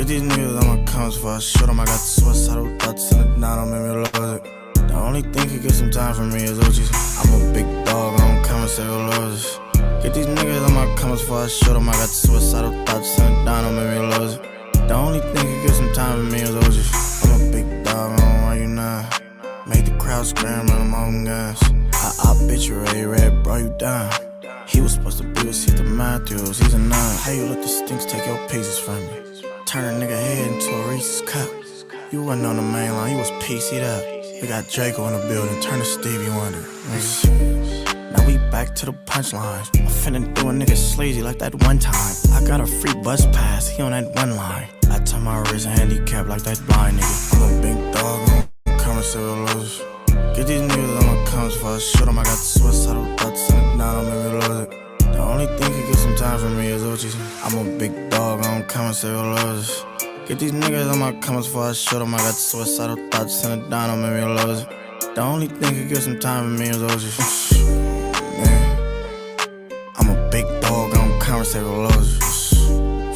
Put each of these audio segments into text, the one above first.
Get these niggas on my comments before I shoot them. I got the suicidal thoughts and the down on me lose it. The only thing could get some time from me is OGs. I'm a big dog, I don't come and say who loses. Get these niggas on my comments before I shoot them. I got the suicidal thoughts and the down on me lose it. The only thing could get some time from me is OGs. I'm a big dog, I don't want you now. Made the crowd scram on them own guns. I bitch you ready, red, bro, you down. He was supposed to be with Caesar Matthews, he's a 9. How you let the stinks take your pieces from me? Turn a nigga head into a Reese's cup. You wasn't on the main line, you was PC'd up. We got Draco in the building, turn to Stevie Wonder. Now we back to the punchlines. I'm finna do a nigga sleazy like that one time. I got a free bus pass, he on that one line. I tell my wrist handicapped like that blind nigga. I'm a big dog, I'm coming to the losers. Get these niggas on my comments before I shoot them. I got the suicidal thoughts and the down on me lose it. The only thing could get some time from me is OGs. I'm a big dog, I don't come and say who loses. Get these niggas on my comments before I shoot them. I got the suicidal thoughts and the down on me lose it. The only thing could get some time from me is OGs. Man, I'm a big dog, I don't come and say who loses.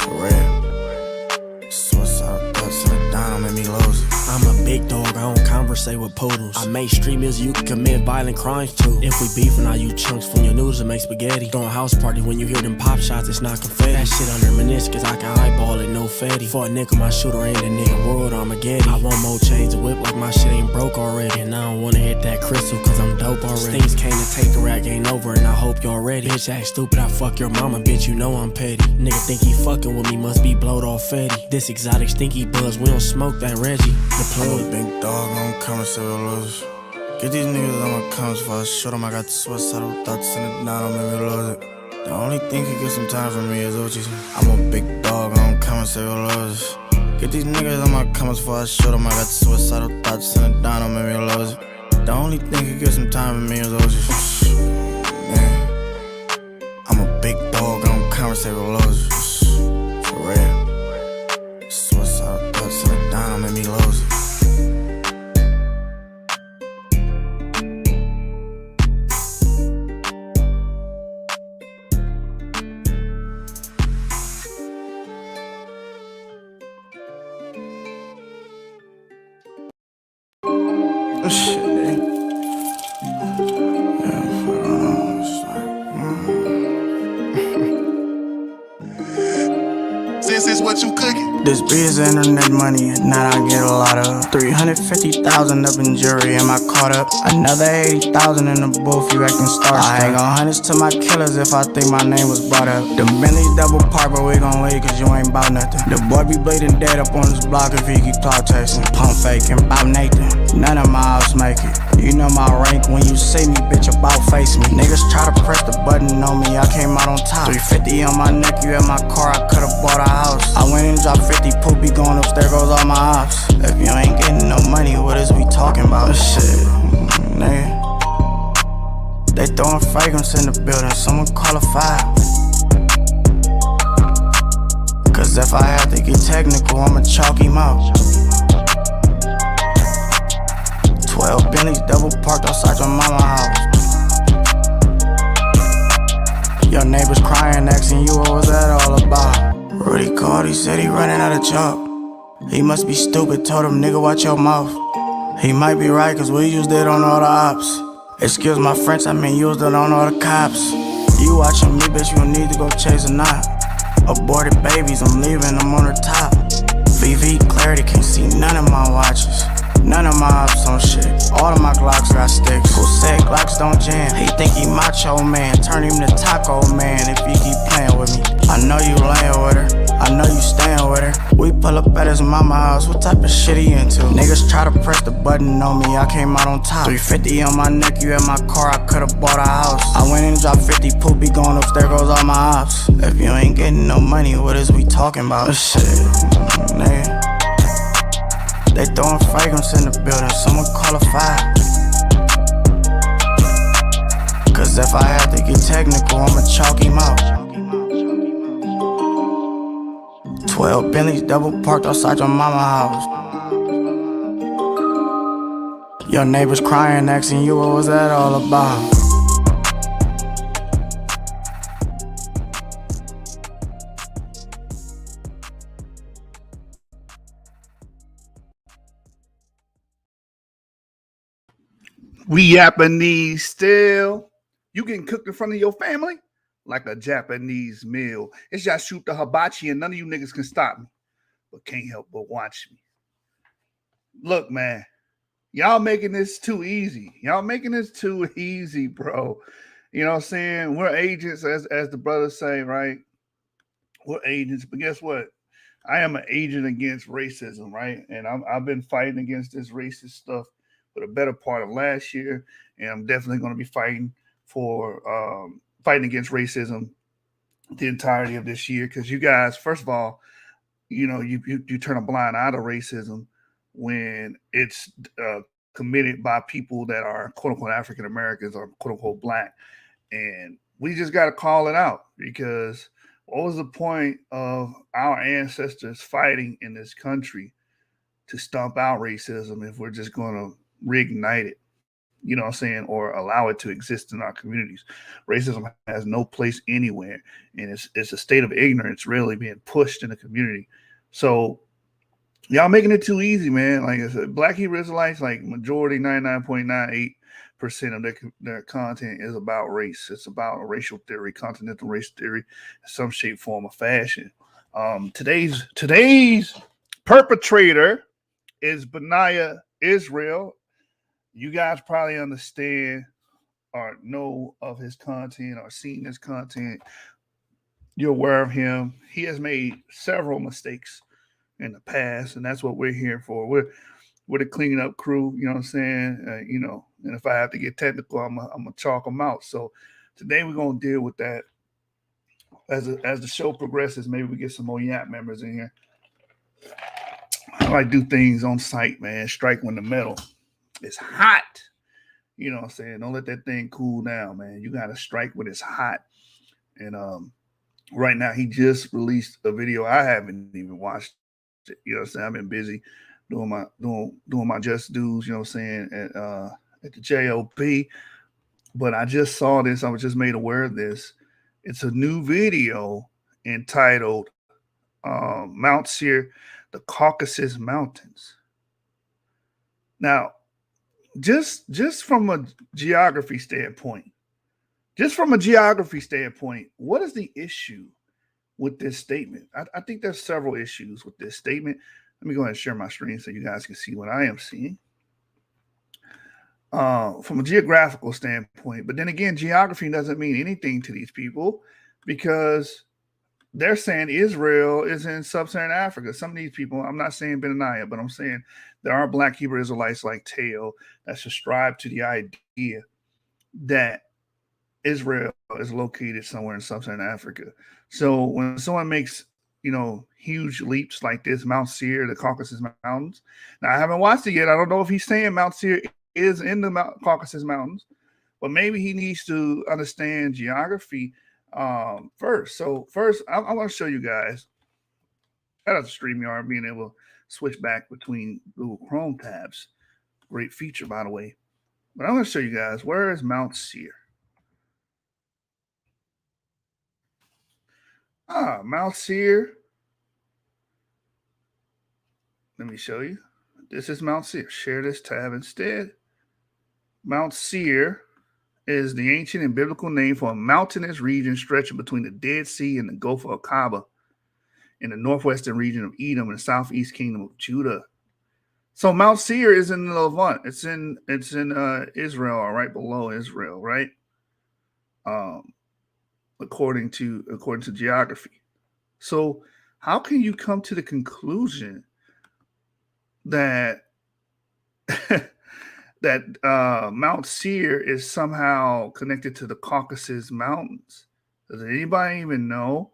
For real. Suicidal thoughts and the down on me lose it. I'm a big dog, I don't conversate with poodles. I make street music you can commit violent crimes too. If we beefing, I use chunks from your noodles to make spaghetti. Throwing house party when you hear them pop shots, it's not confetti. That shit under meniscus, I can eyeball it, no fatty. For a nickel, my shooter ain't a nigga world Armageddon. I want more chains to whip like my shit ain't broke already. And I don't wanna hit that crystal cause I'm dope already. Things came to take the rap game over and I hope y'all ready. Bitch act stupid, I fuck your mama, bitch you know I'm petty. Nigga think he fucking with me, must be blowed off fatty. This exotic stinky buzz, we don't smoke that Reggie. The plug. I'm a big dog, I don't come and say who loses. Get these niggas on my comments before I shoot them. I got the suicidal thoughts and the down on me lose it. The only thing could get some time from me is OGs. I'm a big dog, I don't come and say who loses. Get these niggas on my comments before I shoot them. I got the suicidal thoughts and the down on me lose it. The only thing could get some time from me is OGs. Man, I'm a big dog, I don't come and say who loses. For real. Suicidal thoughts and the down on me lose it. Oh shit, This is what you cooking. This beat is internet money, and now I get a lot of 350,000 up in jury, am I caught up? Another 80,000 in the booth, you acting starstruck. I ain't gon' hundreds to my killers if I think my name was brought up. The Bentley double park, but we gon' leave cause you ain't bout nothing. The boy be bleeding dead up on this block if he keep talk chasing. Pump faking, bout Nathan, none of my ops make it. You know my rank when you see me, bitch, about face me. Niggas try to press the button on me, I came out on top. 350 on my neck, you at my car, I could've bought a house. I went and dropped 50 poopy, going upstairs goes all my ops. If you ain't getting no money, what is we talking about? Shit, nigga. They throwing fragrance in the building, someone call a fire. Cause if I have to get technical, I'ma chalk him out. 12 Bentleys double parked outside your mama house. Your neighbors crying, asking you what was that all about. Rudy called, he said he running out of chalk. He must be stupid, told him nigga watch your mouth. He might be right cause we used it on all the ops. Excuse my French, I mean used it on all the cops. You watching me, bitch, you need to go chase a knot. Aborted babies, I'm leaving them on the top. VV clarity, can't see none of my watches. None of my ops on shit, all of my Glocks got sticks. Who said Glocks don't jam? He think he macho man, turn him to taco man if he keep playing with me. I know you laying with her, I know you staying with her. We pull up at his mama house, what type of shit he into? Niggas try to press the button on me, I came out on top. 350 on my neck, you at my car, I could've bought a house. I went and dropped 50 poopy, going upstairs goes all my ops. If you ain't getting no money, what is we talking about? Shit, nigga. They throwing fragrance in the building, someone call a fire. Cause if I have to get technical, I'ma chalk him out. 12 Bentleys double parked outside your mama house. Your neighbors crying, asking you what was that all about. We Japanese still. You getting cooked in front of your family like a Japanese meal. It's just shoot the hibachi and none of you niggas can stop me. But can't help but watch me. Look, man, y'all making this too easy. Y'all making this too easy, bro. You know what I'm saying? We're agents, as the brothers say, right? We're agents, but guess what? I am an agent against racism, right? And I've been fighting against this racist stuff for the better part of last year, and I'm definitely going to be fighting for fighting against racism the entirety of this year. Because you guys, first of all, you know, you turn a blind eye to racism when it's committed by people that are quote unquote African Americans or quote unquote black, and we just got to call it out because what was the point of our ancestors fighting in this country to stomp out racism if we're just going to reignite it? You know what I'm saying? Or allow it to exist in our communities. Racism has no place anywhere, and it's a state of ignorance really being pushed in the community. So y'all making it too easy, man. Like I said, Black Hebrew Israelites, like majority 99.98% of their content is about race. It's about racial theory, continental race theory, in some shape, form, or fashion. Today's perpetrator is Benayah Israel. You guys probably understand or know of his content or seen his content. You're aware of him. He has made several mistakes in the past, and that's what we're here for. We're the cleaning up crew, you know what I'm saying? You know, and if I have to get technical, I'm gonna chalk them out. So today we're gonna deal with that. As the show progresses, maybe we get some more YAP members in here. I like do things on site, man. Strike when the metal is hot. You know what I'm saying? Don't let that thing cool down, man. You gotta strike when it's hot. And right now he just released a video. I haven't even watched it. You know what I'm saying? I've been busy doing my just dues, you know what I'm saying, at the JOP. But I just saw this, I was just made aware of this. It's a new video entitled Mount Seir, the Caucasus Mountains. Now, just from a geography standpoint, what is the issue with this statement? I think there's several issues with this statement. Let me go ahead and share my screen so you guys can see what I am seeing. From a geographical standpoint, but then again, geography doesn't mean anything to these people because they're saying Israel is in sub-Saharan Africa. Some of these people, I'm not saying Benayah, but I'm saying there are Black Hebrew Israelites like Teo that subscribe to the idea that Israel is located somewhere in sub-Saharan Africa. So when someone makes, you know, huge leaps like this, Mount Seir, the Caucasus Mountains. Now I haven't watched it yet. I don't know if he's saying Mount Seir is in the Caucasus Mountains, but maybe he needs to understand geography first. So first, I want to show you guys. Shout out to StreamYard being able to switch back between Google Chrome tabs. Great feature, by the way. But I'm going to show you guys, where is Mount Seir? Mount Seir. Let me show you. This is Mount Seir. Share this tab instead. Mount Seir is the ancient and biblical name for a mountainous region stretching between the Dead Sea and the Gulf of Aqaba in the northwestern region of Edom and the southeast kingdom of Judah. So Mount Seir is in the Levant. It's in Israel, or right below Israel, right? According to geography. So how can you come to the conclusion that that Mount Seir is somehow connected to the Caucasus Mountains? Does anybody even know?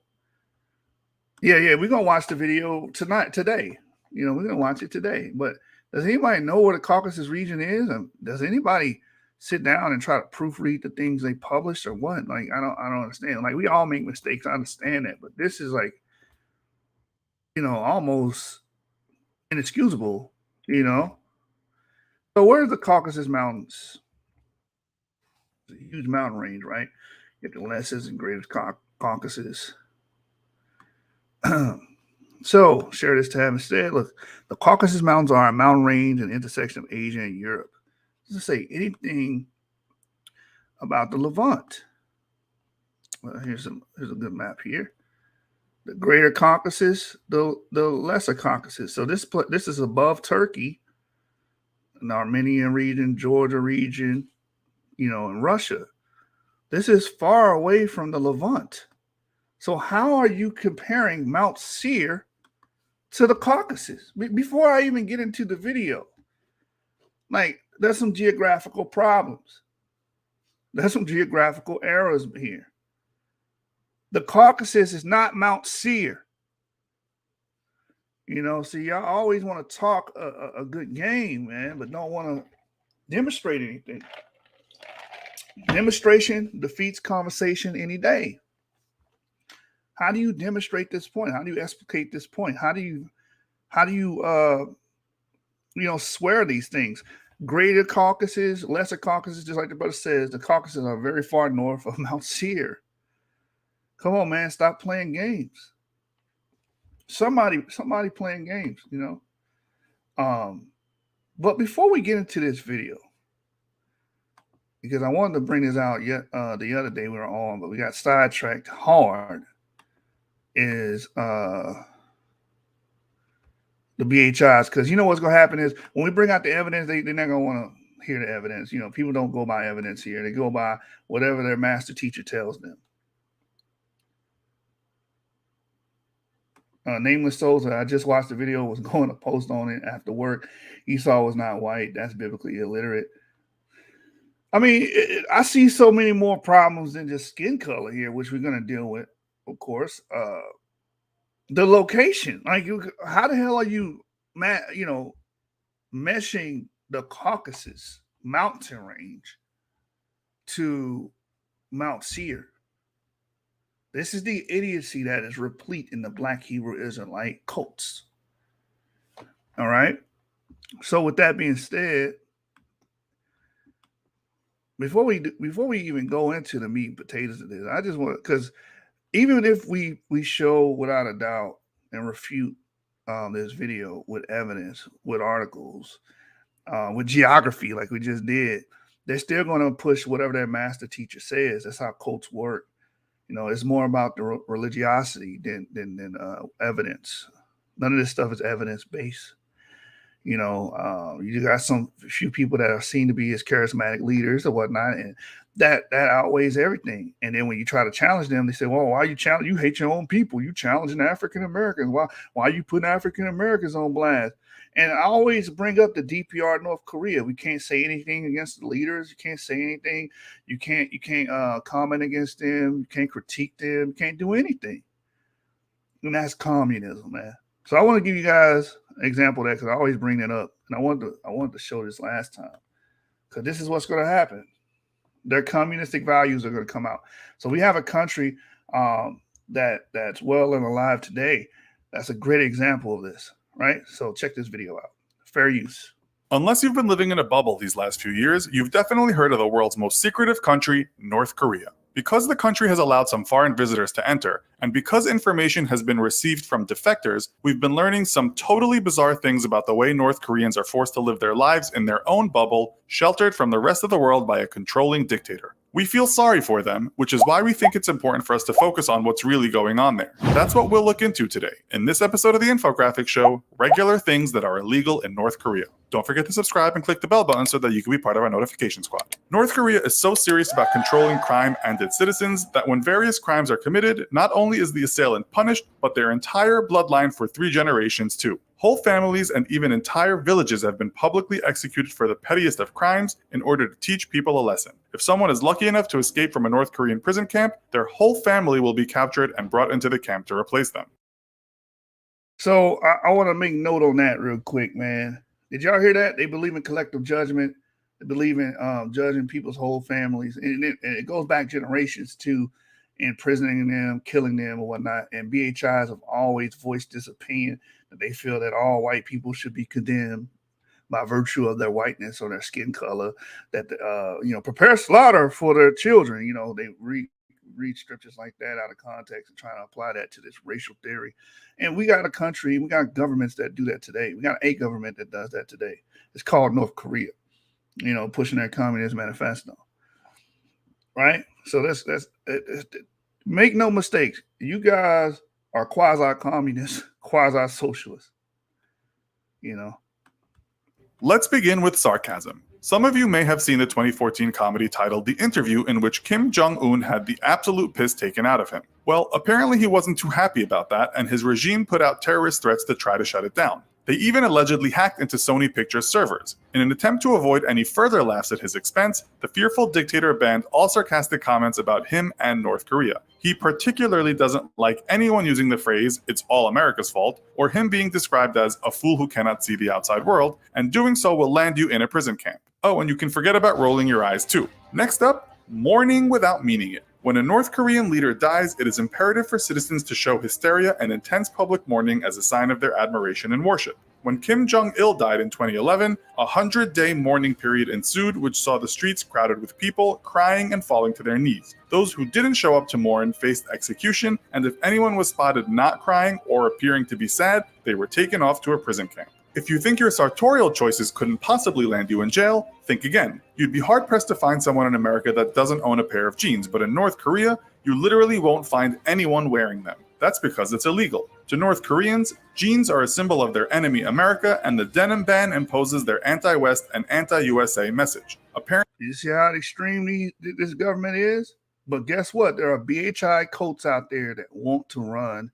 Yeah, we're gonna watch the video today. You know, we're gonna watch it today. But does anybody know what the Caucasus region is? Does anybody sit down and try to proofread the things they publish or what? Like, I don't understand. Like, we all make mistakes. I understand that, but this is like, you know, almost inexcusable, you know. So where's the Caucasus Mountains? It's a huge mountain range, right? You have the Lesser and Greatest Caucasus. So share this tab instead. Look, the Caucasus Mountains are a mountain range and intersection of Asia and Europe. does it say anything about the Levant? Well, here's a good map here. The Greater Caucasus, the Lesser Caucasus. So this is above Turkey, an Armenian region, Georgia region, in Russia. This is far away from the Levant. So how are you comparing Mount Seir to the Caucasus? Before I even get into the video, like, there's some geographical problems. There's some geographical errors here. The Caucasus is not Mount Seir. See, y'all always want to talk a good game, man, but don't want to demonstrate anything. Demonstration defeats conversation any day. How do you demonstrate this point? How do you explicate this point? How do you swear these things? Greater Caucasus, Lesser Caucasus, just like the brother says, the Caucasus are very far north of Mount Seir. Come on, man, stop playing games. Somebody playing games, But before we get into this video, because I wanted to bring this out the other day we were on, but we got sidetracked hard, is the BHIs. Because what's going to happen is when we bring out the evidence, they're not going to want to hear the evidence. People don't go by evidence here. They go by whatever their master teacher tells them. Nameless Souls, I just watched the video, was going to post on it after work. Esau was not white. That's biblically illiterate. I mean, I see so many more problems than just skin color here, which we're going to deal with, of course. The location, like, how the hell are you, meshing the Caucasus mountain range to Mount Seir? This is the idiocy that is replete in the Black Hebrew Israelite cults. All right. So with that being said, before we even go into the meat and potatoes of this, I just want, because even if we show without a doubt and refute this video with evidence, with articles, with geography, like we just did, they're still going to push whatever their master teacher says. That's how cults work. It's more about the religiosity than evidence. None of this stuff is evidence-based. You got some few people that are seen to be as charismatic leaders or whatnot, and that outweighs everything. And then when you try to challenge them, they say, well, why are you challenge? You hate your own people. You challenging African Americans. Why are you putting African Americans on blast? And I always bring up the DPR North Korea. We can't say anything against the leaders. You can't say anything. You can't comment against them. You can't critique them. You can't do anything. And that's communism, man. So I want to give you guys an example of that, because I always bring that up. And I wanted to show this last time, because this is what's going to happen. Their communistic values are going to come out. So we have a country that's well and alive today. That's a great example of this. Right? So check this video out. Fair use. Unless you've been living in a bubble these last few years, you've definitely heard of the world's most secretive country, North Korea. Because the country has allowed some foreign visitors to enter, and because information has been received from defectors, we've been learning some totally bizarre things about the way North Koreans are forced to live their lives in their own bubble, sheltered from the rest of the world by a controlling dictator. We feel sorry for them, which is why we think it's important for us to focus on what's really going on there. That's what we'll look into today, in this episode of the Infographic Show, Regular Things That Are Illegal in North Korea. Don't forget to subscribe and click the bell button so that you can be part of our notification squad. North Korea is so serious about controlling crime and its citizens that when various crimes are committed, not only is the assailant punished, but their entire bloodline for 3 generations too. Whole families and even entire villages have been publicly executed for the pettiest of crimes in order to teach people a lesson. If someone is lucky enough to escape from a North Korean prison camp, their whole family will be captured and brought into the camp to replace them. So I want to make note on that real quick, man. Did y'all hear that? They believe in collective judgment. They believe in judging people's whole families. And it goes back generations too, imprisoning them, killing them or whatnot. And BHIs have always voiced this opinion that they feel that all white people should be condemned by virtue of their whiteness or their skin color, that prepare slaughter for their children. They read scriptures like that out of context and trying to apply that to this racial theory. And we got governments that do that today. We got a government that does that today. It's called North Korea. pushing their communist manifesto. Right? So that's make no mistakes. You guys are quasi-communists, quasi-socialists. Let's begin with sarcasm. Some of you may have seen the 2014 comedy titled The Interview, in which Kim Jong-un had the absolute piss taken out of him. Well, apparently he wasn't too happy about that, and his regime put out terrorist threats to try to shut it down. They even allegedly hacked into Sony Pictures servers. In an attempt to avoid any further laughs at his expense, the fearful dictator banned all sarcastic comments about him and North Korea. He particularly doesn't like anyone using the phrase, "it's all America's fault," or him being described as a fool who cannot see the outside world, and doing so will land you in a prison camp. Oh, and you can forget about rolling your eyes too. Next up, mourning without meaning it. When a North Korean leader dies, it is imperative for citizens to show hysteria and intense public mourning as a sign of their admiration and worship. When Kim Jong-il died in 2011, a 100-day mourning period ensued, which saw the streets crowded with people crying and falling to their knees. Those who didn't show up to mourn faced execution, and if anyone was spotted not crying or appearing to be sad, they were taken off to a prison camp. If you think your sartorial choices couldn't possibly land you in jail, think again. You'd be hard-pressed to find someone in America that doesn't own a pair of jeans, but in North Korea, you literally won't find anyone wearing them. That's because it's illegal. To North Koreans, jeans are a symbol of their enemy America, and the denim ban imposes their anti-West and anti-USA message. Apparently, you see how extreme this government is? But guess what? There are BHI cults out there that want to run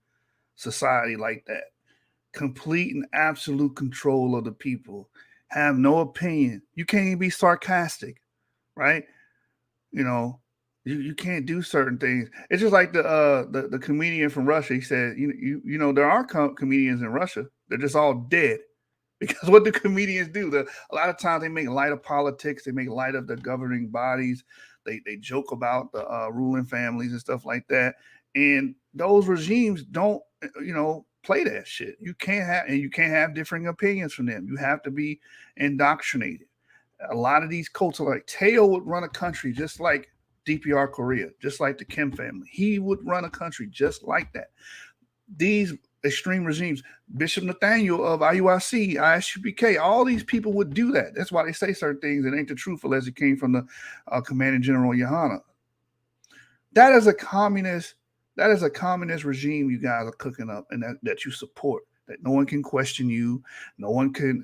society like that. Complete and absolute control of the people. Have no opinion. You can't even be sarcastic, right? You can't do certain things. It's just like the comedian from Russia. He said, there are comedians in Russia. They're just all dead. Because what do comedians do? A lot of times they make light of politics. They make light of the governing bodies. They joke about the ruling families and stuff like that. And those regimes don't, play that shit. You can't have differing opinions from them. You have to be indoctrinated. A lot of these cults are like, Teo would run a country just like DPR Korea, just like the Kim family. He would run a country just like that. These extreme regimes, Bishop Nathaniel of IUIC, ISUPK, all these people would do that. That's why they say certain things that ain't the truth unless it came from the Commanding General Yohana. That is a communist regime you guys are cooking up, and that you support, that no one can question you. No one can,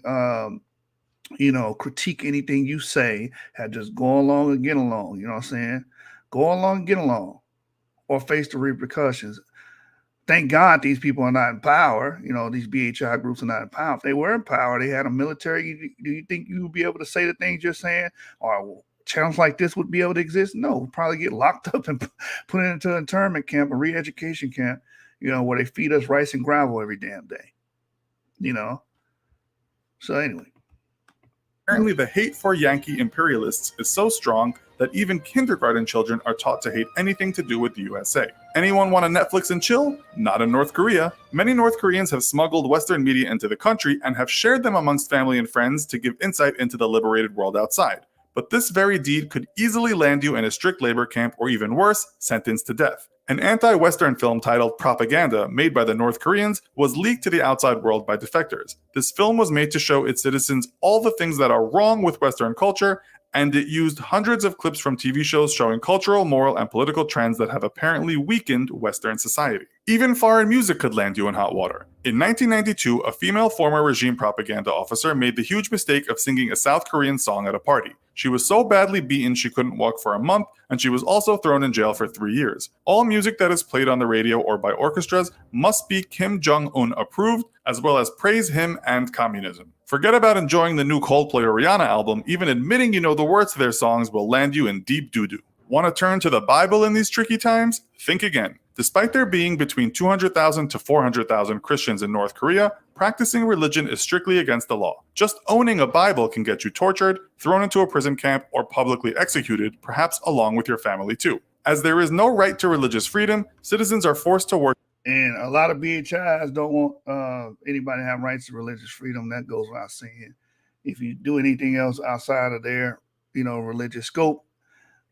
critique anything you say. Just go along and get along. You know what I'm saying? Go along and get along, or face the repercussions. Thank God these people are not in power. These BHI groups are not in power. If they were in power, they had a military. Do you think you would be able to say the things you're saying? Or channels like this would be able to exist? No, probably get locked up and put into an internment camp, a re-education camp, where they feed us rice and gravel every damn day. So anyway. Apparently, the hate for Yankee imperialists is so strong that even kindergarten children are taught to hate anything to do with the USA. Anyone want to Netflix and chill? Not in North Korea. Many North Koreans have smuggled Western media into the country and have shared them amongst family and friends to give insight into the liberated world outside. But this very deed could easily land you in a strict labor camp, or even worse, sentenced to death. An anti-Western film titled Propaganda, made by the North Koreans, was leaked to the outside world by defectors. This film was made to show its citizens all the things that are wrong with Western culture, and it used hundreds of clips from TV shows showing cultural, moral, and political trends that have apparently weakened Western society. Even foreign music could land you in hot water. In 1992, a female former regime propaganda officer made the huge mistake of singing a South Korean song at a party. She was so badly beaten she couldn't walk for a month, and she was also thrown in jail for 3 years. All music that is played on the radio or by orchestras must be Kim Jong-un approved, as well as praise him and communism. Forget about enjoying the new Coldplay or Rihanna album. Even admitting you know the words to their songs will land you in deep doo-doo. Want to turn to the Bible in these tricky times? Think again. Despite there being between 200,000 to 400,000 Christians in North Korea, practicing religion is strictly against the law. Just owning a Bible can get you tortured, thrown into a prison camp, or publicly executed, perhaps along with your family too. As there is no right to religious freedom, citizens are forced to work. And a lot of BHIs don't want anybody to have rights to religious freedom. That goes without saying. If you do anything else outside of their, religious scope,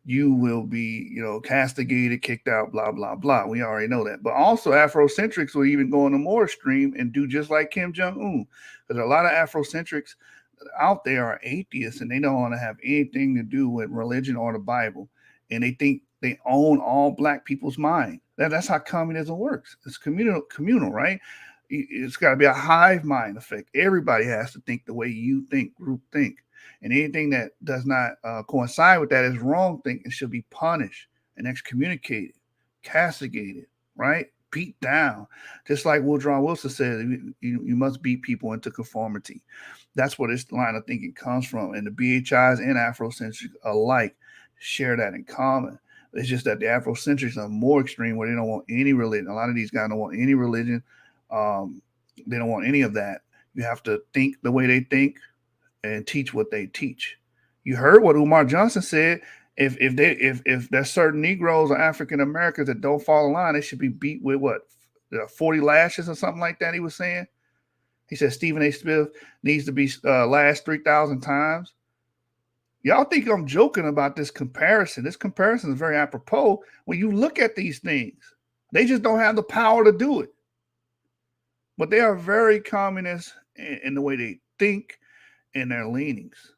you will be, castigated, kicked out, blah, blah, blah. We already know that. But also Afrocentrics will even go on the more extreme and do just like Kim Jong-un. Because a lot of Afrocentrics, out there are atheists, and they don't want to have anything to do with religion or the Bible, and they think they own all black people's mind. That's how communism works. It's communal, right? It's got to be a hive mind effect. Everybody has to think the way you think, group think, and anything that does not coincide with that is wrong thinking, should be punished and excommunicated, castigated, right? Beat down. Just like Woodrow Wilson said, you must beat people into conformity. That's where this line of thinking comes from. And the BHIs and Afrocentrics alike share that in common. It's just that the Afrocentrics are more extreme, where they don't want any religion. A lot of these guys don't want any religion. They don't want any of that. You have to think the way they think and teach what they teach. You heard what Umar Johnson said. If there's certain Negroes or African Americans that don't fall in line, they should be beat with what, 40 lashes or something like that. He was saying. He said Stephen A. Smith needs to be lashed 3,000 times. Y'all think I'm joking about this comparison? This comparison is very apropos when you look at these things. They just don't have the power to do it. But they are very communist in the way they think and their leanings.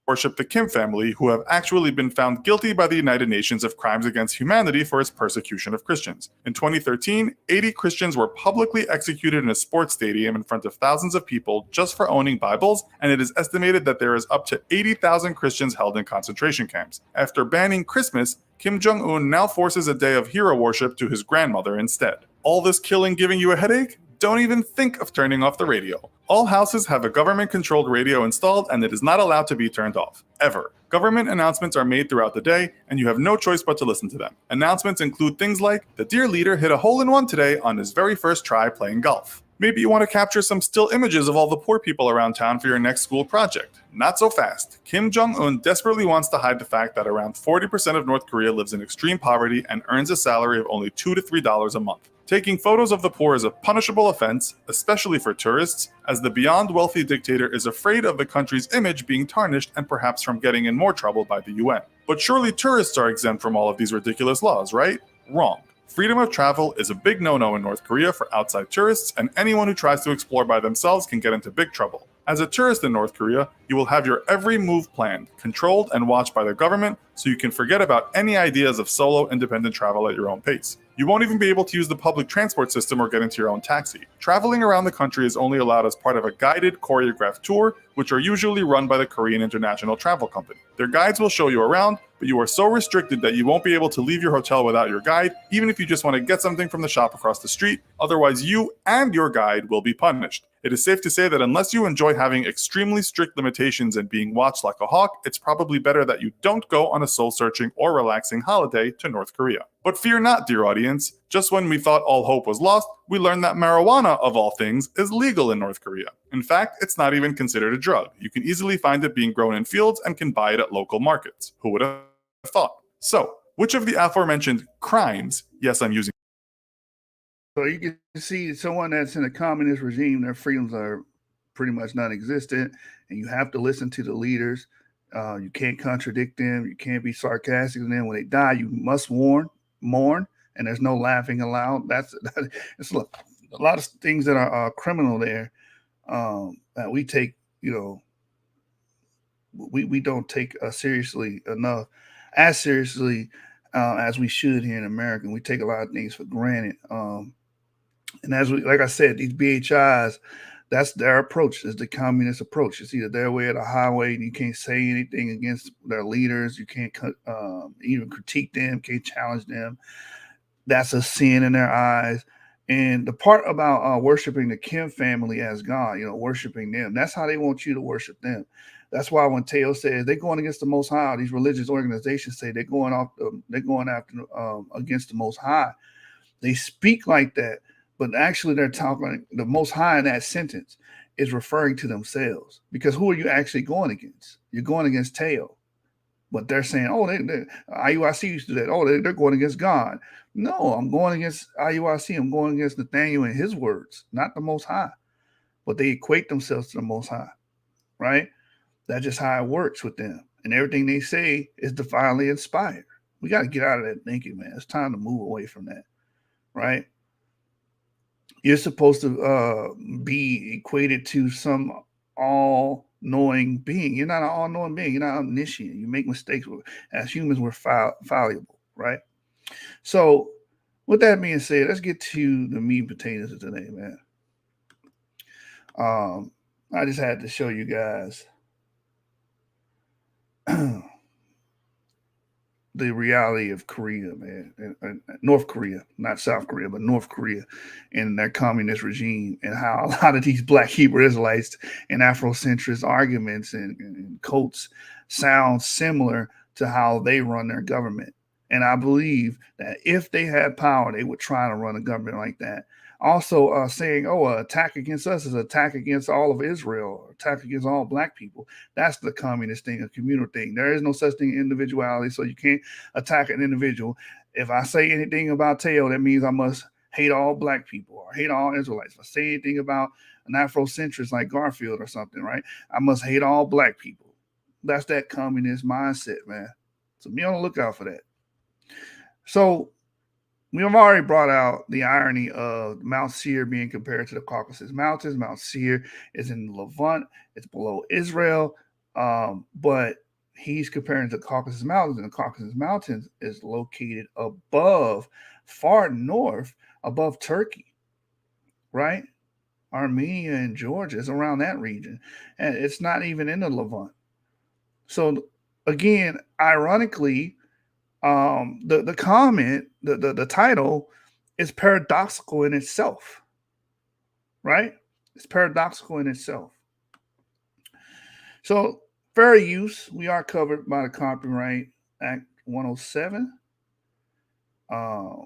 Worship the Kim family, who have actually been found guilty by the United Nations of crimes against humanity for its persecution of Christians. In 2013, 80 Christians were publicly executed in a sports stadium in front of thousands of people just for owning Bibles, and it is estimated that there is up to 80,000 Christians held in concentration camps. After banning Christmas, Kim Jong-un now forces a day of hero worship to his grandmother instead. All this killing giving you a headache? Don't even think of turning off the radio. All houses have a government-controlled radio installed, and it is not allowed to be turned off, ever. Government announcements are made throughout the day, and you have no choice but to listen to them. Announcements include things like, the dear leader hit a hole-in-one today on his very first try playing golf. Maybe you want to capture some still images of all the poor people around town for your next school project. Not so fast. Kim Jong-un desperately wants to hide the fact that around 40% of North Korea lives in extreme poverty and earns a salary of only $2 to $3 a month. Taking photos of the poor is a punishable offense, especially for tourists, as the beyond wealthy dictator is afraid of the country's image being tarnished and perhaps from getting in more trouble by the UN. But surely tourists are exempt from all of these ridiculous laws, right? Wrong. Freedom of travel is a big no-no in North Korea for outside tourists, and anyone who tries to explore by themselves can get into big trouble. As a tourist in North Korea, you will have your every move planned, controlled, and watched by the government, so you can forget about any ideas of solo independent travel at your own pace. You won't even be able to use the public transport system or get into your own taxi. Traveling around the country is only allowed as part of a guided, choreographed tour, which are usually run by the Korean International Travel Company. Their guides will show you around, but you are so restricted that you won't be able to leave your hotel without your guide, even if you just want to get something from the shop across the street. Otherwise, you and your guide will be punished. It is safe to say that unless you enjoy having extremely strict limitations and being watched like a hawk, it's probably better that you don't go on a soul-searching or relaxing holiday to North Korea. But fear not, dear audience. Just when we thought all hope was lost, we learned that marijuana, of all things, is legal in North Korea. In fact, it's not even considered a drug. You can easily find it being grown in fields and can buy it at local markets. Who would have thought? So, which of the aforementioned crimes, yes, I'm using. So you can see someone that's in a communist regime, their freedoms are pretty much non-existent, and you have to listen to the leaders. You can't contradict them. You can't be sarcastic with them. When they die, you must mourn, and there's no laughing aloud. It's a lot of things that are criminal there that we take, we don't take seriously enough, as seriously as we should here in America. We take a lot of things for granted. And like I said, these BHIs, that's their approach, is the communist approach. It's either their way or the highway, and you can't say anything against their leaders. You can't even critique them, can't challenge them. That's a sin in their eyes. And the part about worshiping the Kim family as God, worshiping them, that's how they want you to worship them. That's why when Teo says they're going against the Most High, these religious organizations say they're going after against the Most High. They speak like that, but actually they're talking. The Most High in that sentence is referring to themselves, because who are you actually going against? You're going against Teo, but they're saying, IUIC used to do that. They're going against God. No, I'm going against IUIC. I'm going against Nathaniel and his words, not the Most High. But they equate themselves to the Most High, right? That's just how it works with them. And everything they say is divinely inspired. We got to get out of that thinking, man. It's time to move away from that, right? you're supposed to be equated to some all-knowing being. You're not an all-knowing being. You're not omniscient. You make mistakes. As humans, we're fallible, right? So, with that being said, let's get to the meat and potatoes of today, man. I just had to show you guys the reality of Korea, man, North Korea, not South Korea, but North Korea, and their communist regime, and how a lot of these Black Hebrew Israelites and Afrocentrist arguments and cults sound similar to how they run their government. And I believe that if they had power, they would try to run a government like that. Also, saying, "Oh, an attack against us is an attack against all of Israel, attack against all Black people." That's the communist thing, a communal thing. There is no such thing as individuality, so you can't attack an individual. If I say anything about Teo, that means I must hate all Black people or hate all Israelites. If I say anything about an Afrocentrist like Garfield or something, right, I must hate all Black people. That's that communist mindset, man. So be on the lookout for that. So we have already brought out the irony of Mount Seir being compared to the Caucasus Mountains. Mount Seir is in the Levant. It's below Israel. But he's comparing to the Caucasus Mountains, and the Caucasus Mountains is located above, far north, above Turkey, right? Armenia and Georgia is around that region. And it's not even in the Levant. So, again, ironically, the comment, the title is paradoxical in itself, right? It's paradoxical in itself. So, fair use, we are covered by the Copyright Act 107,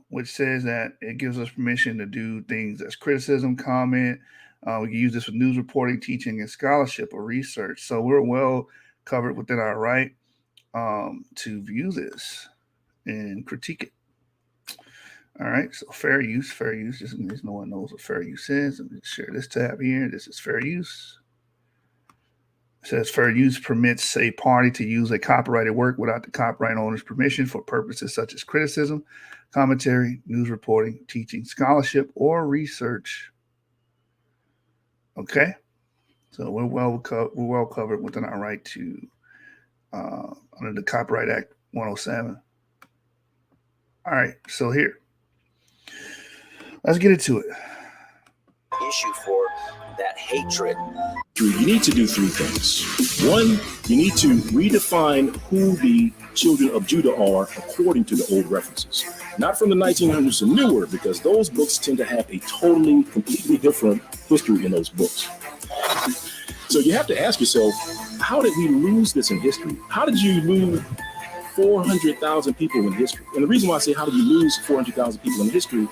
which says that it gives us permission to do things as criticism, comment. We can use this for news reporting, teaching, and scholarship or research. So we're well covered within our right to view this and critique it. All right, so fair use, just in case no one knows what fair use is. Let me share this tab here. This is fair use. It says fair use permits a party to use a copyrighted work without the copyright owner's permission for purposes such as criticism, commentary, news reporting, teaching, scholarship, or research. Okay, so we're well covered within our right to under the Copyright Act 107. All right, so here, let's get into it. Issue for that hatred. You need to do three things. One, you need to redefine who the children of Judah are according to the old references. Not from the 1900s and newer, because those books tend to have a totally, completely different history in those books. So you have to ask yourself, how did we lose this in history? How did you lose 400,000 people in history? And the reason why I say how did you lose 400,000 people in history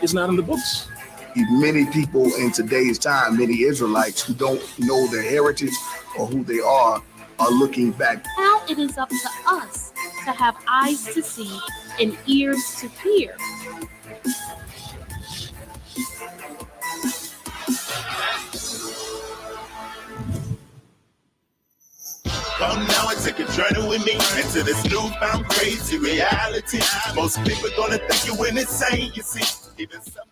is not in the books. Many people in today's time, many Israelites who don't know their heritage or who they are looking back. Now it is up to us to have eyes to see and ears to hear. Come now and take a journey with me into this newfound crazy reality. Most people gonna think you insane, you see. Even sometimes.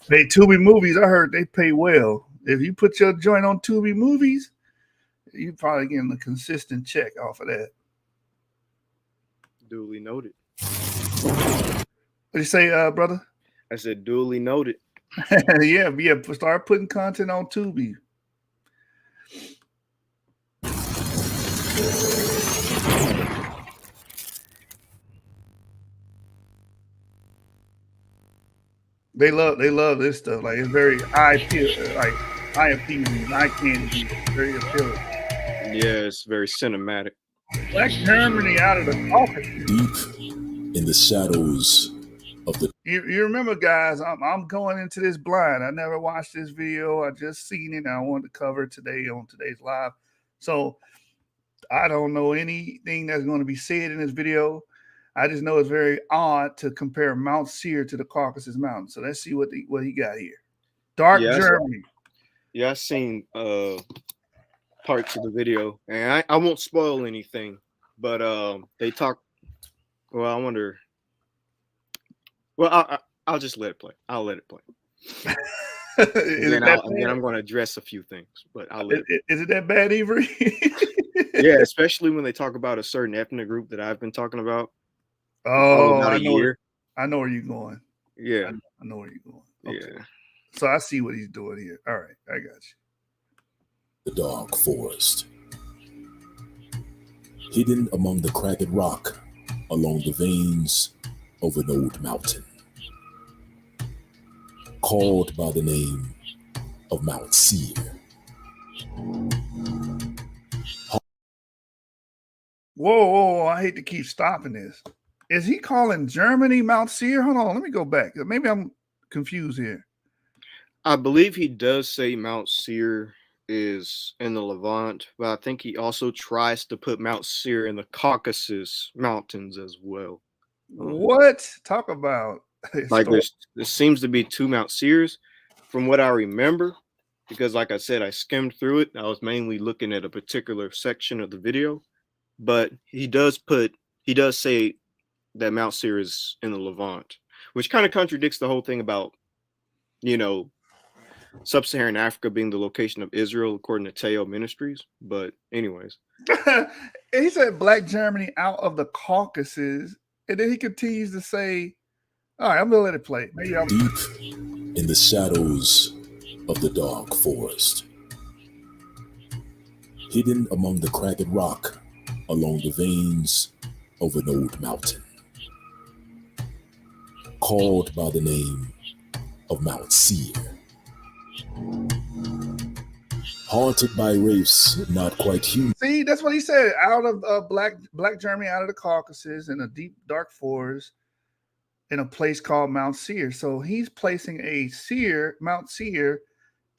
Hey, Tubi Movies, I heard they pay well. If you put your joint on Tubi Movies, you probably getting a consistent check off of that. Duly noted. What you say, brother? I said duly noted. yeah. Start putting content on Tubi. They love this stuff. Like, it's very eye appealing, eye candy, very appealing. Yeah, it's very cinematic. Black Germany out of the Caucasus. Deep in the shadows of the... You remember, guys, I'm going into this blind. I never watched this video. I just seen it, and I wanted to cover it today on today's live. So I don't know anything that's going to be said in this video. I just know it's very odd to compare Mount Seir to the Caucasus Mountains. So let's see what he got here. Dark Germany. I seen parts of the video, and I won't spoil anything, but they talk. Well, I wonder. Well, I'll just let it play. I'll let it play. And then I'm going to address a few things, but is it that bad, Avery? Yeah, especially when they talk about a certain ethnic group that I've been talking about. Oh, I know where you're going. Yeah, I know where you're going. Okay. Yeah. So I see what he's doing here. All right, I got you. The dark forest, hidden among the cracked rock along the veins of an old mountain, called by the name of Mount Seir. Whoa, I hate to keep stopping this. Is he calling Germany Mount Seir? Hold on, let me go back. Maybe I'm confused here. I believe he does say Mount Seir is in the Levant, but I think he also tries to put Mount Seir in the Caucasus Mountains as well. What? Talk about like there seems to be two Mount Seirs from what I remember, because like I said, I skimmed through it. I was mainly looking at a particular section of the video, but he does say that Mount Seir is in the Levant, which kind of contradicts the whole thing about, Sub-Saharan Africa being the location of Israel, according to Teo Ministries. But anyways. He said Black Germany out of the Caucasus. And then he continues to say, all right, I'm going to let it play. Deep in the shadows of the dark forest, hidden among the cracked rock along the veins of an old mountain, called by the name of Mount Seir. Haunted by wraiths not quite human. See, that's what he said. Out of Black Germany, out of the Caucasus, in a deep, dark forest, in a place called Mount Seir. So he's placing Mount Seir,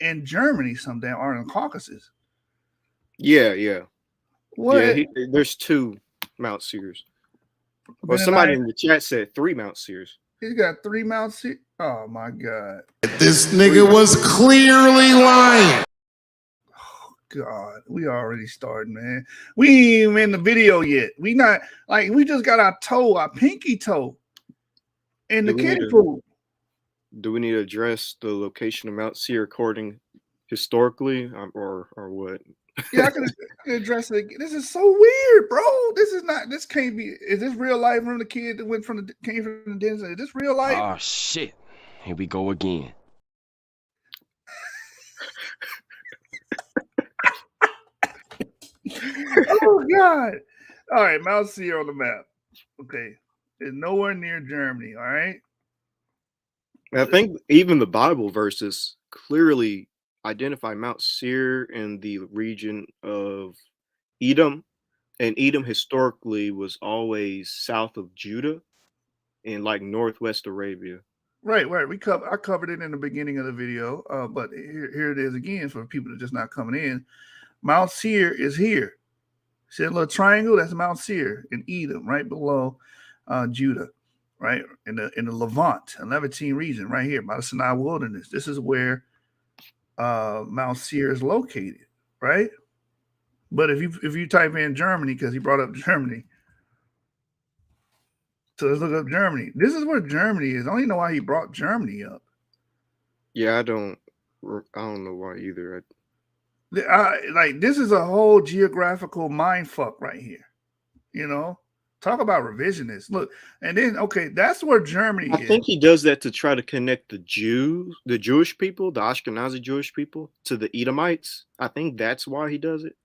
in Germany someday, or in the Caucasus. Yeah. What? Yeah, there's two Mount Seirs. Well, somebody in the chat said 3 Mount Seirs. He's got 3 Mount Seir. Oh my God. This nigga was clearly lying. Oh God, we already started, man. We ain't even in the video yet. We just got our pinky toe in the kiddie pool. Do we need to address the location of Mount Seir according historically, or what? Yeah, I can address it. This is so weird, bro. This can't be. Is this real life? Remember the kid that came from the den? Is this real life? Oh shit. Here we go again. Oh God. All right, Mount Seir on the map. Okay. It's nowhere near Germany, all right? I think even the Bible verses clearly identify Mount Seir in the region of Edom, and Edom historically was always south of Judah in like northwest Arabia. Right. I covered it in the beginning of the video, but here it is again for people that are just not coming in. Mount Seir is here. See that little triangle? That's Mount Seir in Edom, right below Judah, right in the Levant, a Levantine region, right here by the Sinai Wilderness. This is where Mount Seir is located, right? But if you type in Germany, because he brought up Germany, so let's look up Germany. This is where Germany is. I don't even know why he brought Germany up. Yeah, I don't know why either. This is a whole geographical mind fuck right here. Talk about revisionist. Look, and then that's where Germany is. I think he does that to try to connect the Jewish people, the Ashkenazi Jewish people, to the Edomites. I think that's why he does it.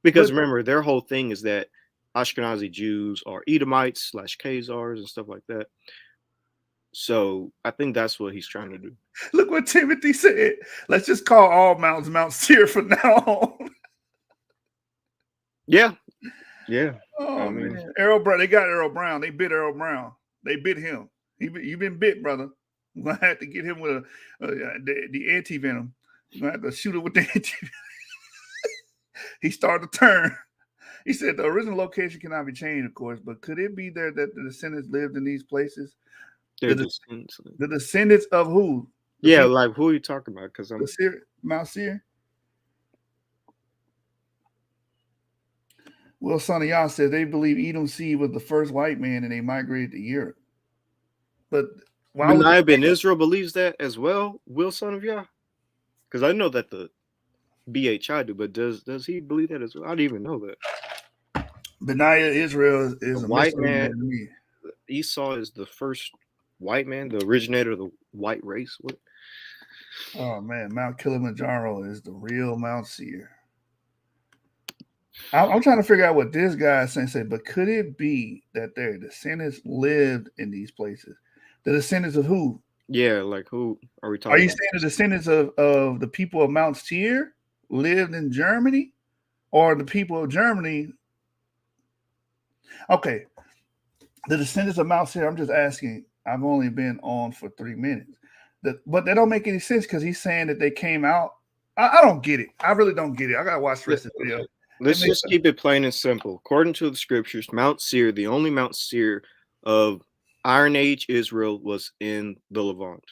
Because remember, their whole thing is that Ashkenazi Jews are Edomites / khazars and stuff like that. So I think that's what he's trying to do. Look what Timothy said. Let's just call all mountains Mount Seir from now on. Yeah. Oh man, Errol Brown. They got Errol Brown. They bit Errol Brown. They bit him. You've been bit, brother. I'm gonna have to get him with the anti-venom. You're gonna have to shoot it with the anti-venom. He started to turn. He said the original location cannot be changed, of course, but could it be there that the descendants lived in these places? The descendants of who? Like who are you talking about? Because I'm Mount Seir. Will Son of Yah says they believe Edom seed was the first white man and they migrated to Europe. But Benayah ben Israel believes that as well. Will Son of Yah? Because I know that the BHI do, but does he believe that as well? I didn't even know that. Benayah Israel is a white mystery man. to me. Esau is the first white man, the originator of the white race. What? Oh man, Mount Kilimanjaro is the real Mount Seir. I'm trying to figure out what this guy is saying, but could it be that their descendants lived in these places? The descendants of who? Yeah, like who are we talking Are you about? saying the descendants of the people of Mount Seir lived in Germany? Or the people of Germany? Okay. The descendants of Mount Seir, I'm just asking. I've only been on for 3 minutes. But that don't make any sense because he's saying that they came out. I don't get it. I really don't get it. I got to watch the rest of the video. Let's just keep it plain and simple. According to the scriptures, Mount Seir, the only Mount Seir of Iron Age Israel, was in the Levant.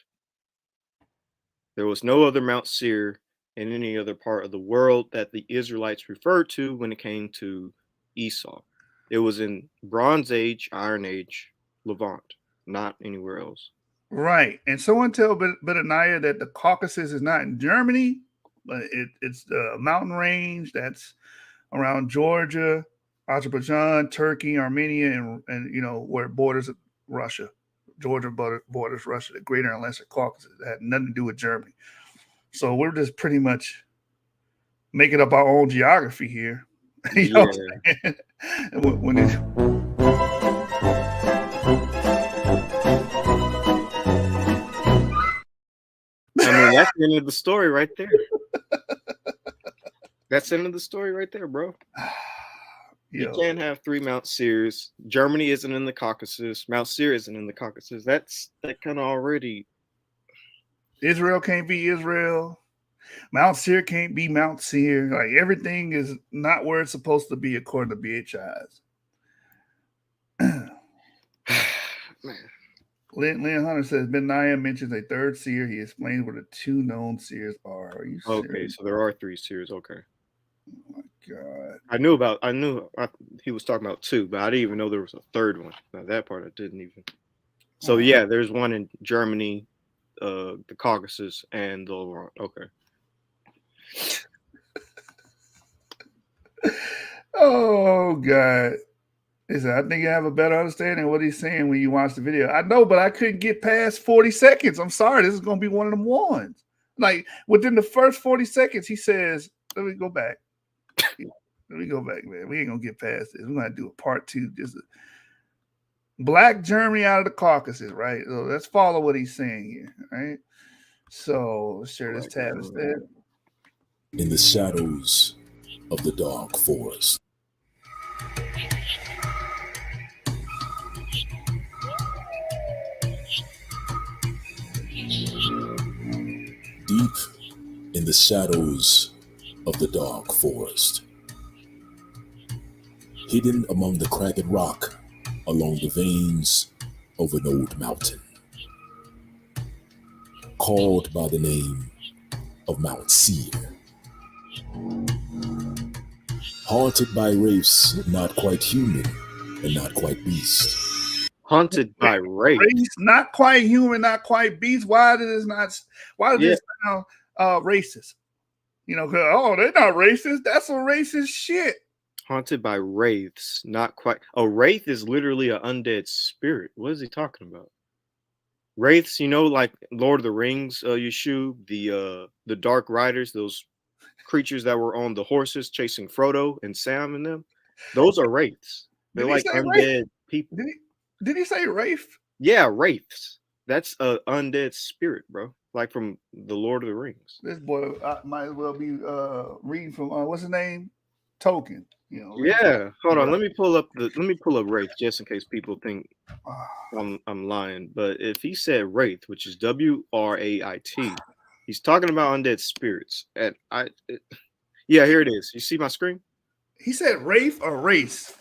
There was no other Mount Seir in any other part of the world that the Israelites referred to when it came to Esau. It was in Bronze Age, Iron Age, Levant, not anywhere else. Right. And someone tell Benayah that the Caucasus is not in Germany, but it's the mountain range that's around Georgia, Azerbaijan, Turkey, Armenia, and you know, where it borders Russia. Georgia borders Russia, the Greater and Lesser Caucasus. That had nothing to do with Germany. So we're just pretty much making up our own geography here. You know what I'm saying? when it's I mean, that's the end of the story right there. That's the end of the story right there, bro. You can't have 3 Mount Seirs. Germany isn't in the Caucasus. Mount Seir isn't in the Caucasus. That kind of already. Israel can't be Israel. Mount Seir can't be Mount Seir. Like everything is not where it's supposed to be according to BHIs. Lynn Hunter says Benayah mentions a third seer. He explains what the 2 known seers are. Are you serious? Okay, so there are 3 seers. Okay. Oh my God. I knew he was talking about 2, but I didn't even know there was a third one. Now that part I didn't even. So yeah, there's one in Germany, the Caucasus, and the Levant. Okay. Oh God. He said, I think you have a better understanding of what he's saying when you watch the video. I know, but I couldn't get past 40 seconds. I'm sorry. This is going to be one of them ones. Like within the first 40 seconds, he says, let me go back. Let me go back, man. We ain't going to get past this. We're going to do a part 2. Just Black Germany out of the Caucasus, right? So let's follow what he's saying here, right? So let's share this tab instead. In the shadows of the dark forest. Deep in the shadows of the dark forest, hidden among the cracked rock along the veins of an old mountain, called by the name of Mount Seir, haunted by wraiths not quite human and not quite beast. Haunted by race. Not quite human, not quite beast. Why does this sound racist? You know, they're not racist. That's some racist shit. Haunted by wraiths, not quite. A wraith is literally an undead spirit. What is he talking about? Wraiths, you know, like Lord of the Rings, Yeshua, the Dark Riders, those creatures that were on the horses chasing Frodo and Sam and them. Those are wraiths. They're like undead people. Did he say wraith? Yeah, wraiths. That's an undead spirit, bro. Like from the Lord of the Rings. This boy might as well be reading from what's his name? Tolkien. You know. Yeah. Hold on. Let me pull up wraith just in case people think I'm lying. But if he said wraith, which is WRAIT, he's talking about undead spirits. And yeah, here it is. You see my screen? He said wraith or race.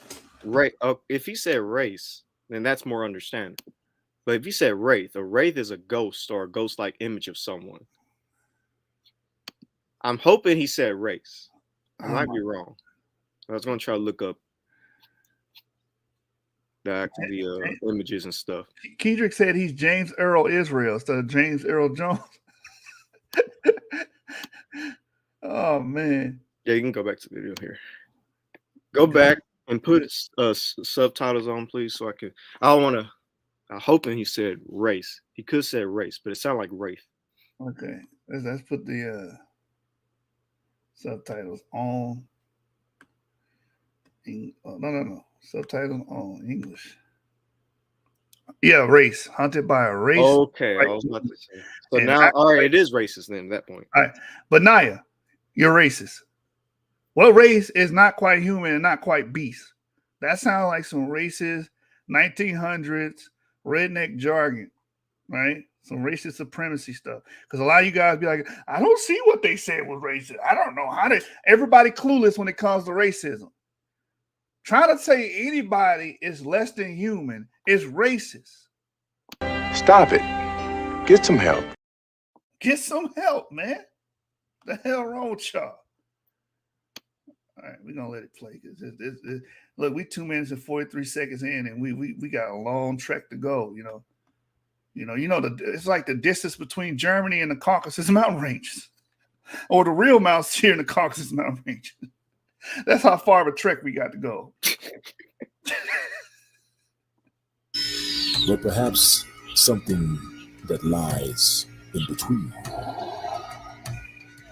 Right. If he said race, then that's more understandable. But if you said wraith, a wraith is a ghost or a ghost-like image of someone. I'm hoping he said race. I might be wrong. I was going to try to look up the images and stuff. Kendrick said he's James Earl Israel instead of James Earl Jones. Oh man. Yeah, you can go back to the video here. Go back and put subtitles on, please, so I can. I don't want to. I'm hoping he said race. He could say race, but it sounded like wraith. Okay, let's put the subtitles on. No. Subtitles on English. Yeah, race. Hunted by a race. Okay, right? I was about to say. So now, all right, it is racist then at that point. All right, Benayah, you're racist. Well, race is not quite human and not quite beast. That sounds like some racist 1900s redneck jargon, right? Some racist supremacy stuff. Because a lot of you guys be like, I don't see what they said was racist. I don't know how to. Everybody clueless when it comes to racism. Trying to say anybody is less than human is racist. Stop it. Get some help. Get some help, man. The hell wrong with y'all? All right, we're gonna let it play. Look, we 2 minutes and 43 seconds in, and we got a long trek to go. It's like the distance between Germany and the Caucasus Mountain Ranges, or the real mountains here in the Caucasus Mountain Ranges. That's how far of a trek we got to go. But perhaps something that lies in between.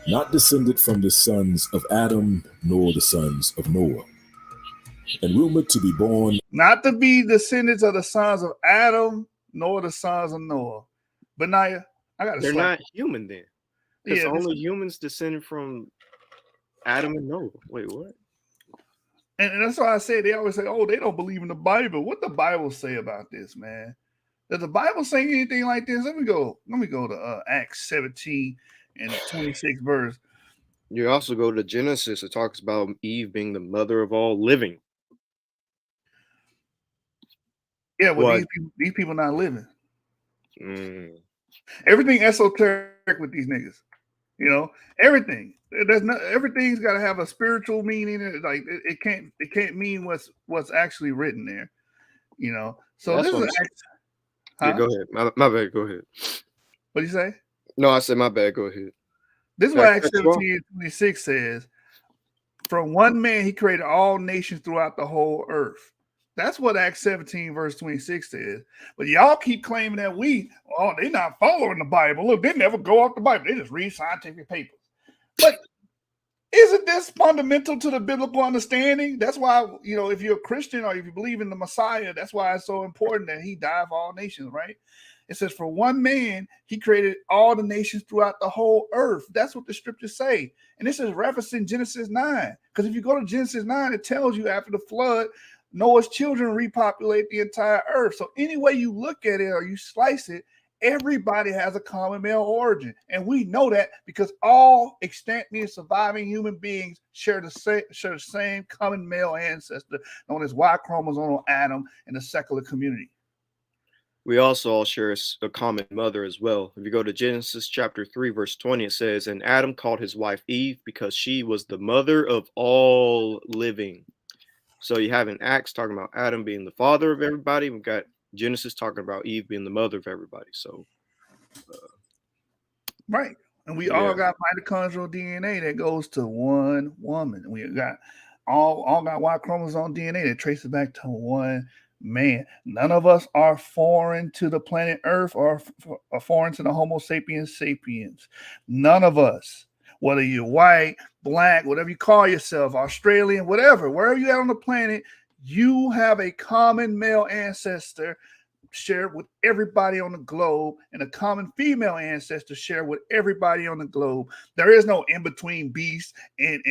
Not descended from the sons of Adam, nor the sons of Noah, and rumored to be born. Not to be descendants of the sons of Adam, nor the sons of Noah. Benayah, I got to. They're not human then. Because Yeah, only humans descended from Adam and Noah. Wait, what? And that's why I say they always say, "Oh, they don't believe in the Bible." What the Bible say about this, man? Does the Bible say anything like this? Let me go to Acts 17 and 26 verse. You also go to Genesis. It talks about Eve being the mother of all living. Yeah, well, these people not living. Mm. Everything esoteric with these niggas. Everything. Everything's got to have a spiritual meaning. Like it can't mean what's actually written there. So That's this is. Yeah, go ahead. My bad. Go ahead. What do you say? No, I said my bad. Go ahead. This is what Acts 17:26 says. From one man, he created all nations throughout the whole earth. That's what Acts 17 verse 26 says. But y'all keep claiming that they're not following the Bible. Look, they never go off the Bible. They just read scientific papers. But isn't this fundamental to the biblical understanding? That's why, if you're a Christian or if you believe in the Messiah, that's why it's so important that he died for all nations, right? It says, for one man, he created all the nations throughout the whole earth. That's what the scriptures say. And this is referencing Genesis 9. Because if you go to Genesis 9, it tells you after the flood, Noah's children repopulate the entire earth. So any way you look at it or you slice it, everybody has a common male origin. And we know that because all extant surviving human beings share the same common male ancestor known as Y chromosome Adam in the secular community. We also all share a common mother as well. If you go to Genesis chapter 3, verse 20, it says, and Adam called his wife Eve because she was the mother of all living. So you have in Acts talking about Adam being the father of everybody. We've got Genesis talking about Eve being the mother of everybody. So, right. And we all got mitochondrial DNA that goes to one woman. We got all got Y chromosome DNA that traces back to one man. None of us are foreign to the planet Earth or foreign to the Homo sapiens sapiens. None of us, whether you're white, black, whatever you call yourself, Australian, whatever, wherever you're at on the planet, you have a common male ancestor shared with everybody on the globe and a common female ancestor shared with everybody on the globe. There is no in-between beast and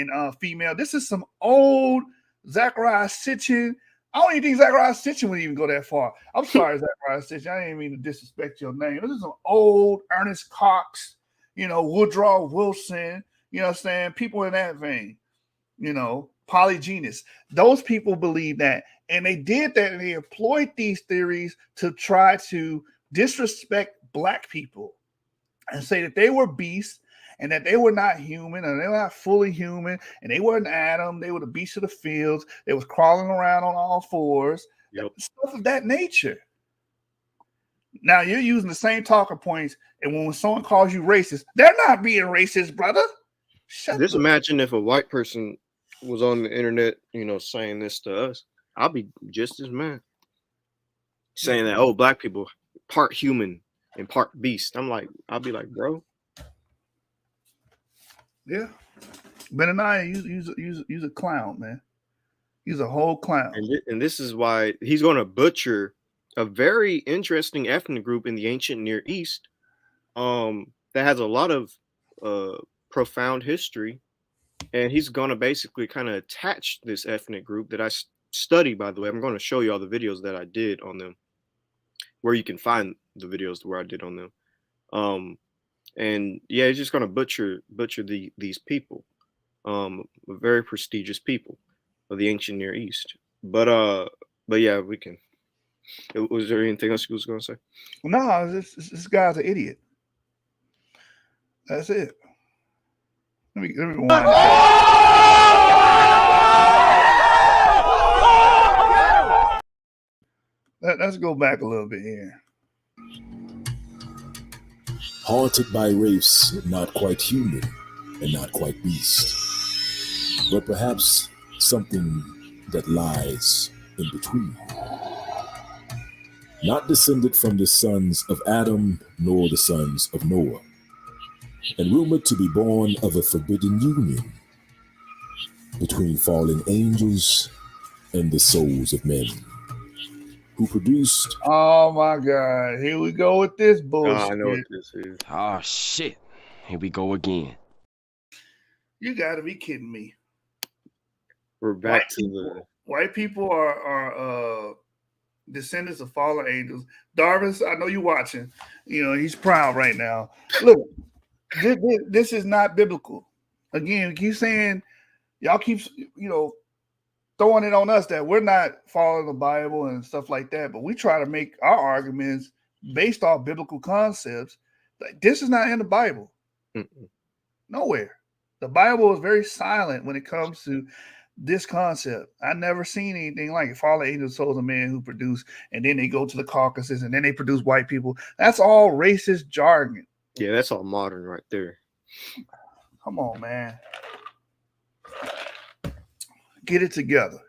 female. This is some old Zechariah Sitchin. I don't even think Zechariah Sitchin would even go that far. I'm sorry, Zechariah Sitchin. I didn't mean to disrespect your name. This is some old Ernest Cox, Woodrow Wilson, what I'm saying? People in that vein, polygenists. Those people believe that. And they did that and they employed these theories to try to disrespect Black people and say that they were beasts and that they were not human and they were not fully human and they weren't Adam. They were the beasts of the fields. They was crawling around on all fours. Yep. Stuff of that nature. Now you're using the same talking points, and when someone calls you racist, they're not being racist, brother. Just imagine if a white person was on the internet, saying this to us. I'll be just as mad. Saying that, oh, black people, part human and part beast. I'll be like, bro. Yeah. Benayah, you's a clown, man. He's a whole clown. And this is why he's going to butcher a very interesting ethnic group in the ancient Near East that has a lot of profound history. And he's going to basically kind of attach this ethnic group that I study, by the way. I'm going to show you all the videos that I did on them, where you can find the videos where I did on them. And yeah, he's just going to butcher these people, very prestigious people of the ancient Near East. But yeah, we can. Was there anything else you was going to say? No, this guy's an idiot. That's it. Let me rewind let's go back a little bit here. Haunted by wraiths not quite human and not quite beast, but perhaps something that lies in between. Not descended from the sons of Adam nor the sons of Noah, and rumored to be born of a forbidden union between fallen angels and the souls of men, who produced... Oh my God, here we go with this bullshit. I know what this is. Oh shit, here we go again. You gotta be kidding me. We're back to white people are descendants of fallen angels. Darvis, I know you're watching. He's proud right now. Look, this is not biblical. Again, keep saying, y'all keep throwing it on us that we're not following the Bible and stuff like that, but we try to make our arguments based off biblical concepts. Like, this is not in the Bible. Nowhere. The Bible is very silent when it comes to this concept. I never seen anything like it. Fallen angels, souls of men who produce, and then they go to the Caucasus, and then they produce white people. That's all racist jargon. Yeah, that's all modern right there. Come on, man. Get it together.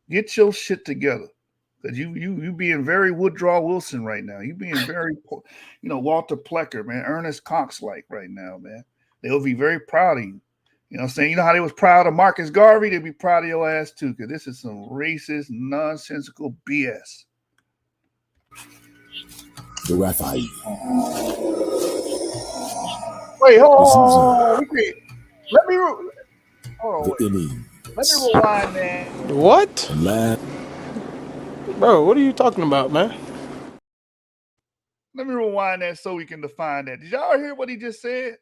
Get your shit together. Because you being very Woodrow Wilson right now. You being very, Walter Plecker, man. Ernest Cox-like right now, man. They'll be very proud of you. You know what I'm saying? You know how they was proud of Marcus Garvey? They'll be proud of your ass too, because this is some racist, nonsensical BS. The Raphael. Wait, hold on. Let me rewind, man. What? Bro, what are you talking about, man? Let me rewind that so we can define that. Did y'all hear what he just said?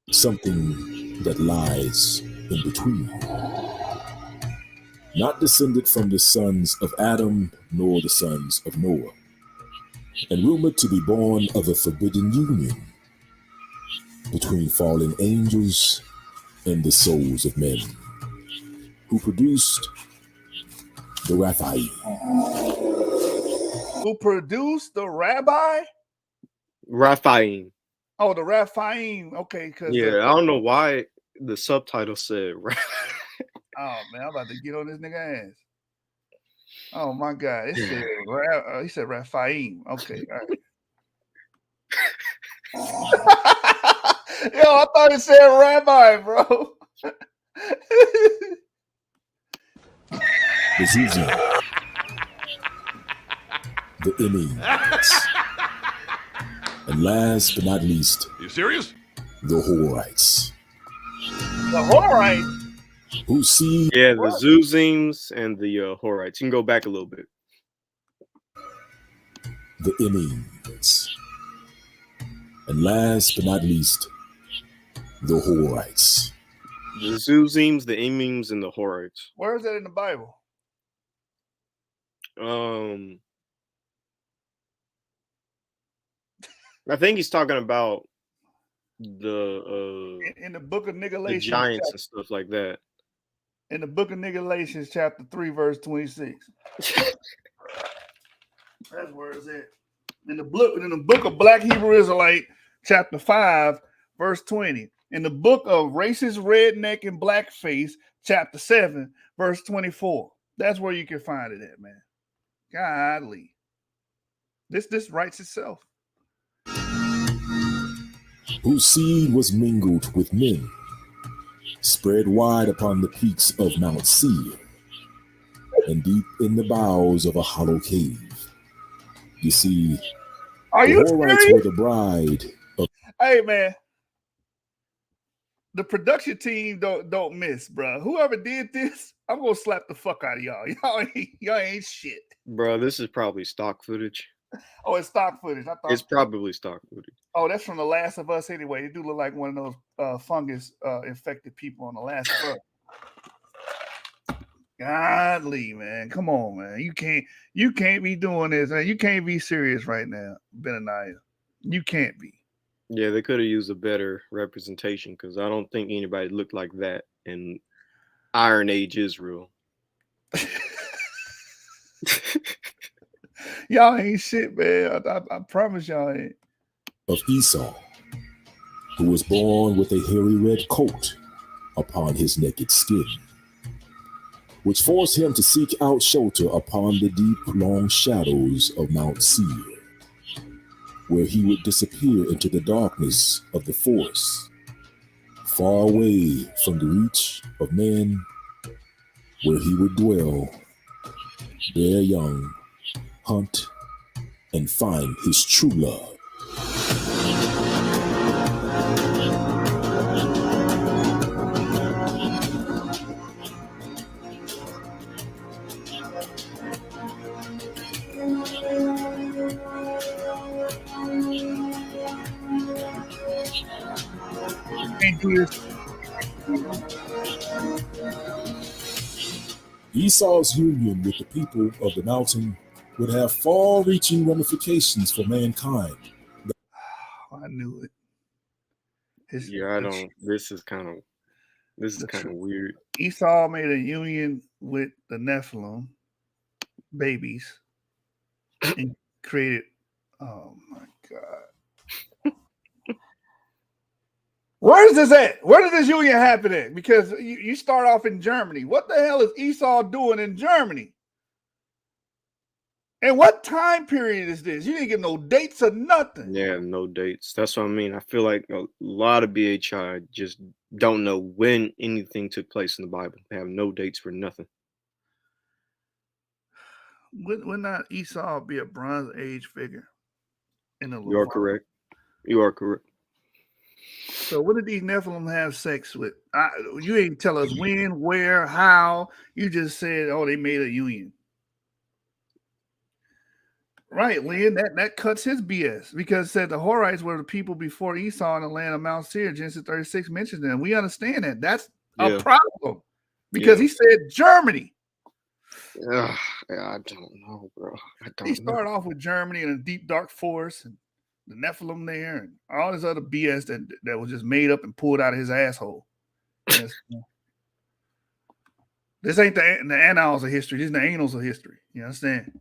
Something that lies in between. Not descended from the sons of Adam nor the sons of Noah, and rumored to be born of a forbidden union between fallen angels and the souls of men, who produced the Raphael. Who produced the rabbi? Raphael. Oh, the Raphael. Okay, I don't know why the subtitle said. Oh man, I'm about to get on this nigga ass. Oh my God, he said Raphael. Okay, all right. Yo, I thought it said rabbi, bro. The Zuzim, the Emmys, and last but not least, you serious? The Horites. The Horites? Who see? Yeah, the Zuzims and the Horites. You can go back a little bit. The Emmys, and last but not least, the Horites. The Zuzims, the Emims, and the Horites. Where is that in the Bible? I think he's talking about the in the book of Miscegenation, the giants and stuff like that. In the book of Miscegenation, chapter 3, verse 26. That's where it's at. In the book of Black Hebrew Israelite, chapter 5, verse 20. in the book of Racist Redneck and Blackface, chapter 7, verse 24. That's where you can find it at, man. Godly. This writes itself. Whose seed was mingled with men, spread wide upon the peaks of Mount Seir, and deep in the bowels of a hollow cave. You see, Are the you Horites serious? were the bride of... Hey, man. The production team don't miss, bro. Whoever did this, I'm gonna slap the fuck out of y'all. Y'all ain't shit. Bro, this is probably stock footage. Oh, it's stock footage. I thought It's probably stock footage. Oh, that's from The Last of Us anyway. It do look like one of those fungus infected people on The Last of Us. Godly, man. Come on, man. You can't be doing this, man. You can't be serious right now, Benayah. You can't be. Yeah, they could have used a better representation because I don't think anybody looked like that in Iron Age Israel. Y'all ain't shit, man. I promise y'all ain't. Of Esau, who was born with a hairy red coat upon his naked skin, which forced him to seek out shelter upon the deep, long shadows of Mount Seir, where he would disappear into the darkness of the forest, far away from the reach of men, where he would dwell, bear young, hunt, and find his true love. Esau's union with the people of the mountain would have far-reaching ramifications for mankind. I knew it. This is kind of weird. Esau made a union with the Nephilim babies and created. Oh my God. Where is this at? Where did this union happen at? Because you start off in Germany. What the hell is Esau doing in Germany? And what time period is this? You didn't get no dates or nothing. Yeah, no dates. That's what I mean. I feel like a lot of BHI just don't know when anything took place in the Bible. They have no dates for nothing. Would not Esau be a Bronze Age figure? You are correct. You are correct. So what did these Nephilim have sex with? You ain't tell us when, where, how. You just said, oh, they made a union. Right, Lynn, that cuts his BS because it said the Horites were the people before Esau in the land of Mount Seir. Genesis 36 mentions them. We understand that. That's a problem because he said Germany. I don't know, bro. He started off with Germany in a deep, dark forest and the Nephilim there and all this other BS that was just made up and pulled out of his asshole. Yes. This ain't the annals of history. This is the annals of history. You understand?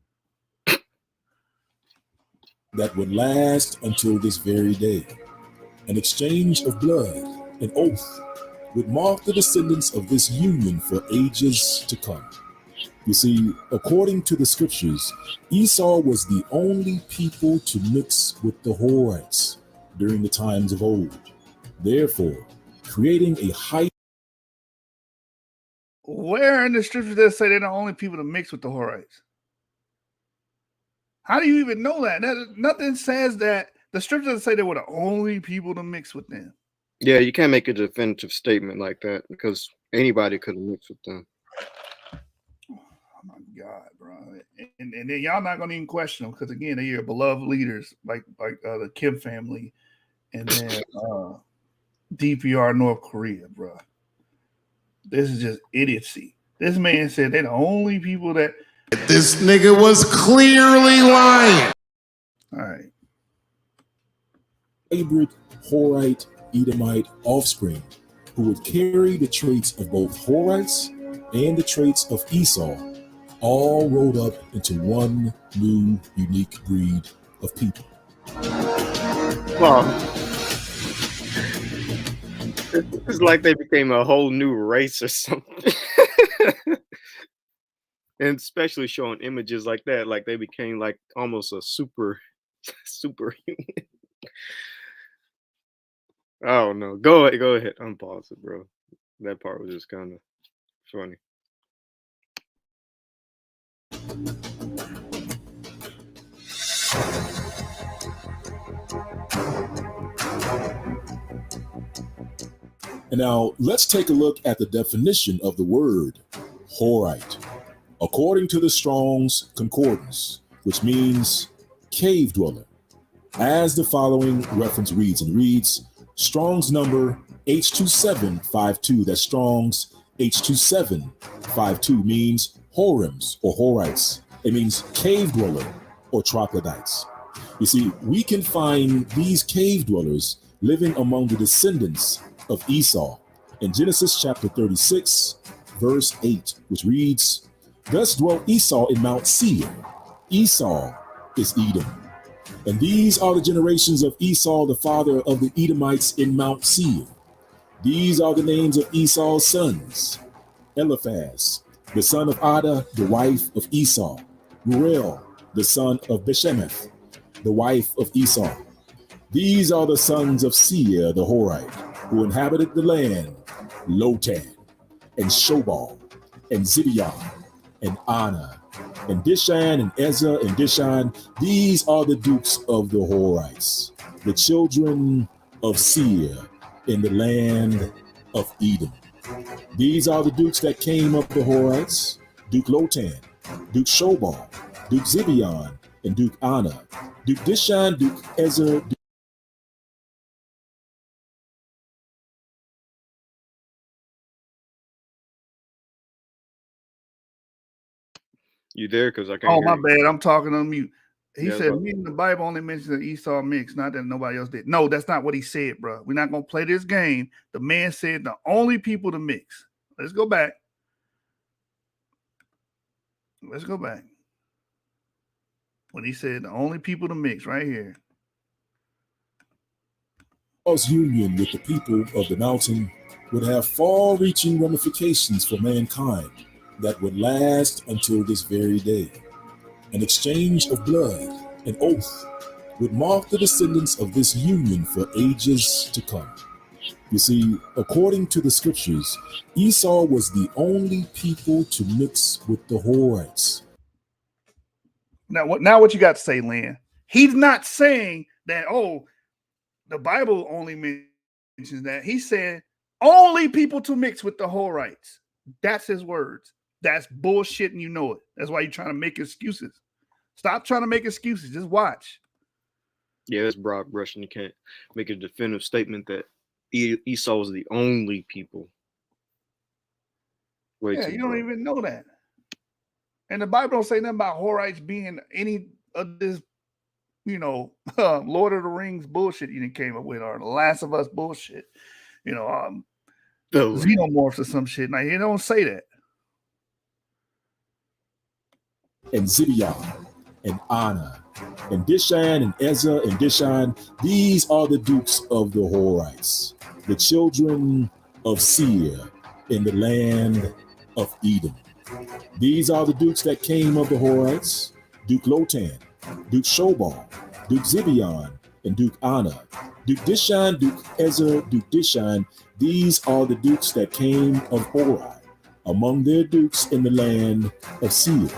That would last until this very day. An exchange of blood, an oath, would mark the descendants of this union for ages to come. You see, according to the scriptures, Esau was the only people to mix with the Horites during the times of old, therefore creating a height. Where in the scriptures does it say they're the only people to mix with the Horites? How do you even know that? Nothing says that. The scripture doesn't say they were the only people to mix with them. Yeah, you can't make a definitive statement like that because anybody could have mixed with them. Oh my God, bro. And then y'all not going to even question them because, again, they're your beloved leaders like the Kim family and then DPR North Korea, bro. This is just idiocy. This man said they're the only people that... This nigga was clearly lying. All right. Hybrid Horite Edomite offspring who would carry the traits of both Horites and the traits of Esau, all rolled up into one new unique breed of people. Well, It's like they became a whole new race or something. And especially showing images like that, like they became like almost a superhuman. I don't know. Go ahead. Unpause it, bro. That part was just kind of funny. And now let's take a look at the definition of the word Horite. According to the Strong's Concordance, which means cave dweller, as the following reference reads, Strong's number H2752, that's Strong's H2752 means Horims or Horites. It means cave dweller or troglodytes. You see, we can find these cave dwellers living among the descendants of Esau in Genesis chapter 36, verse 8, which reads, Thus dwelt Esau in Mount Seir. Esau is Edom. And these are the generations of Esau, the father of the Edomites in Mount Seir. These are the names of Esau's sons. Eliphaz, the son of Ada, the wife of Esau. Reuel, the son of Beshemeth, the wife of Esau. These are the sons of Seir the Horite, who inhabited the land, Lotan, and Shobal, and Zibeon, and Anna, and Dishan, and Ezer, and Dishan. These are the dukes of the Horites, the children of Seir in the land of Edom. These are the dukes that came of the Horites, Duke Lotan, Duke Shobal, Duke Zibeon, and Duke Anna, Duke Dishan, Duke Ezer. You there? Because I can't Oh, hear my you. bad. I'm talking on mute. He Yeah, said, but- reading the Bible only mentions that Esau mixed, not that nobody else did. No, that's not what he said, bro. We're not going to play this game. The man said the only people to mix. Let's go back. Let's go back. When he said the only people to mix right here. Esau's union with the people of the mountain would have far-reaching ramifications for mankind that would last until this very day. An exchange of blood, an oath, would mark the descendants of this union for ages to come. You see, according to the scriptures, Esau was the only people to mix with the Horites. Now what you got to say, Lynn? He's not saying that, oh, the Bible only mentions that. He said only people to mix with the Horites. That's his words. That's bullshit, and you know it. That's why you're trying to make excuses. Stop trying to make excuses. Just watch. Yeah, that's broad brushing. You can't make a definitive statement that Esau was the only people. Yeah, you don't even know that. And the Bible don't say nothing about Horites being any of this, Lord of the Rings bullshit you came up with, or The Last of Us bullshit. Xenomorphs or some shit. Now, you don't say that. And Zibeon, and Anna, and Dishan, and Ezer, and Dishan. These are the dukes of the Horites, the children of Seir in the land of Edom. These are the dukes that came of the Horites, Duke Lotan, Duke Shobal, Duke Zibeon, and Duke Anna, Duke Dishan, Duke Ezer, Duke Dishan. These are the dukes that came of Hori, among their dukes in the land of Seir.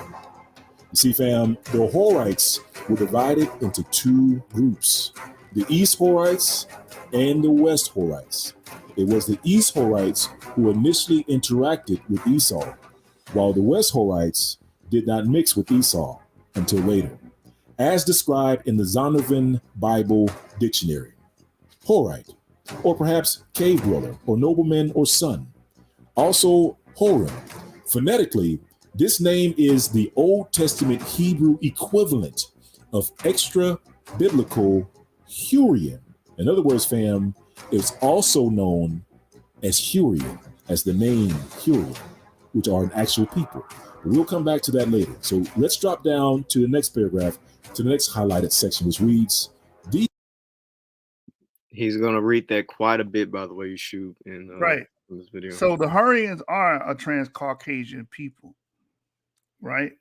You see, fam, the Horites were divided into two groups, the East Horites and the West Horites. It was the East Horites who initially interacted with Esau, while the West Horites did not mix with Esau until later, as described in the Zondervan Bible Dictionary. Horite, or perhaps cave dweller, or nobleman or son. Also, Horim. Phonetically, this name is the Old Testament Hebrew equivalent of extra-biblical Hurrian. In other words, fam, it's also known as Hurrian, as the name Hurrian, which are an actual people. But we'll come back to that later. So let's drop down to the next paragraph, to the next highlighted section, which reads, He's gonna read that quite a bit, by the way, you shoot in Right. in this video. So the Hurrians are a trans-Caucasian people, right?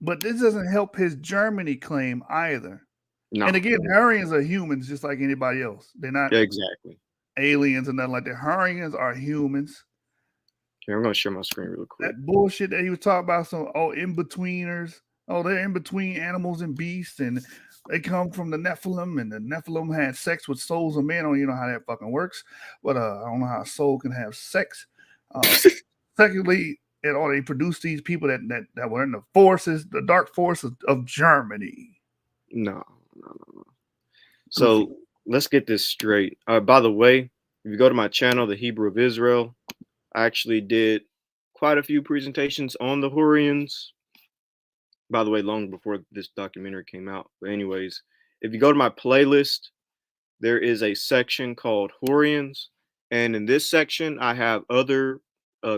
But this doesn't help his Germany claim either. No. And again, Hurrians are humans just like anybody else. They're not Exactly. aliens and nothing like that. Hurrians are humans. Here, I'm gonna share my screen real quick. That bullshit that he was talking about, some in-betweeners. Oh, they're in between animals and beasts, and they come from the Nephilim, and the Nephilim had sex with souls of men. I don't even know how that fucking works, but I don't know how a soul can have sex. Secondly, they produced these people that were in the forces, the dark forces of Germany. No. So let's get this straight. By the way, if you go to my channel, The Hebrew of Israel, I actually did quite a few presentations on the Hurrians. By the way, long before this documentary came out. But anyways, if you go to my playlist, there is a section called Hurrians. And in this section, I have other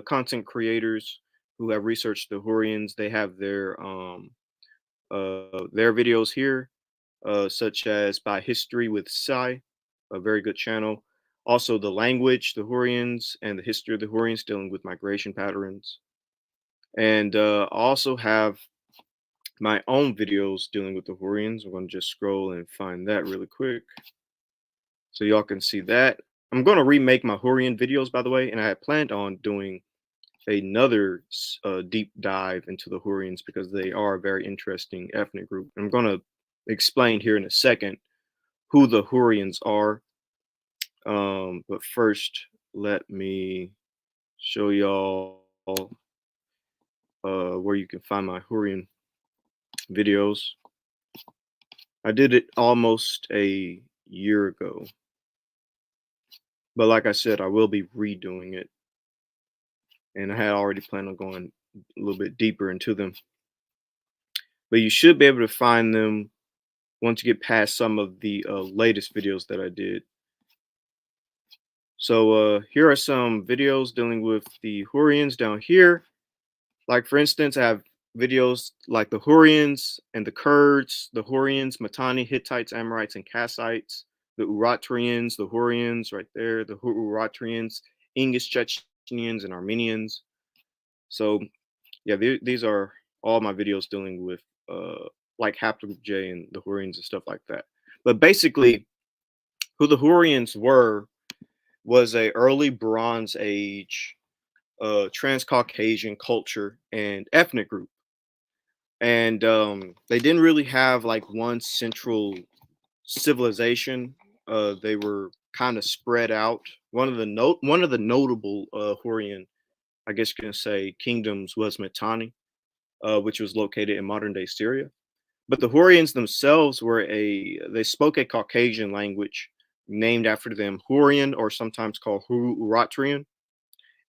content creators who have researched the Hurrians. They have their videos here, such as By History with Sai, a very good channel. Also, The Language, the Hurrians, and the History of the Hurrians, dealing with migration patterns. And I also have my own videos dealing with the Hurrians. I'm going to just scroll and find that really quick so y'all can see that. I'm going to remake my Hurrian videos, by the way, and I had planned on doing another deep dive into the Hurrians because they are a very interesting ethnic group. I'm going to explain here in a second who the Hurrians are. But first, let me show y'all where you can find my Hurrian videos. I did it almost a year ago, but like I said, I will be redoing it, and I had already planned on going a little bit deeper into them, but you should be able to find them once you get past some of the latest videos that I did. So here are some videos dealing with the Hurrians down here. Like, for instance, I have videos like the Hurrians and the Kurds, the Hurrians, Mitanni, Hittites, Amorites, and Kassites, the Uratrians, the Hurrians right there, the Uratrians, English, Chechenians, and Armenians. So yeah, these are all my videos dealing with like Haplogroup J and the Hurrians and stuff like that. But basically, who the Hurrians was a early Bronze Age trans-Caucasian culture and ethnic group. And they didn't really have like one central civilization. They were kind of spread out. One of the notable Hurrian, I guess you can say, kingdoms was Mitanni, which was located in modern day Syria. But the Hurrians themselves they spoke a Caucasian language named after them, Hurrian, or sometimes called Uratrian.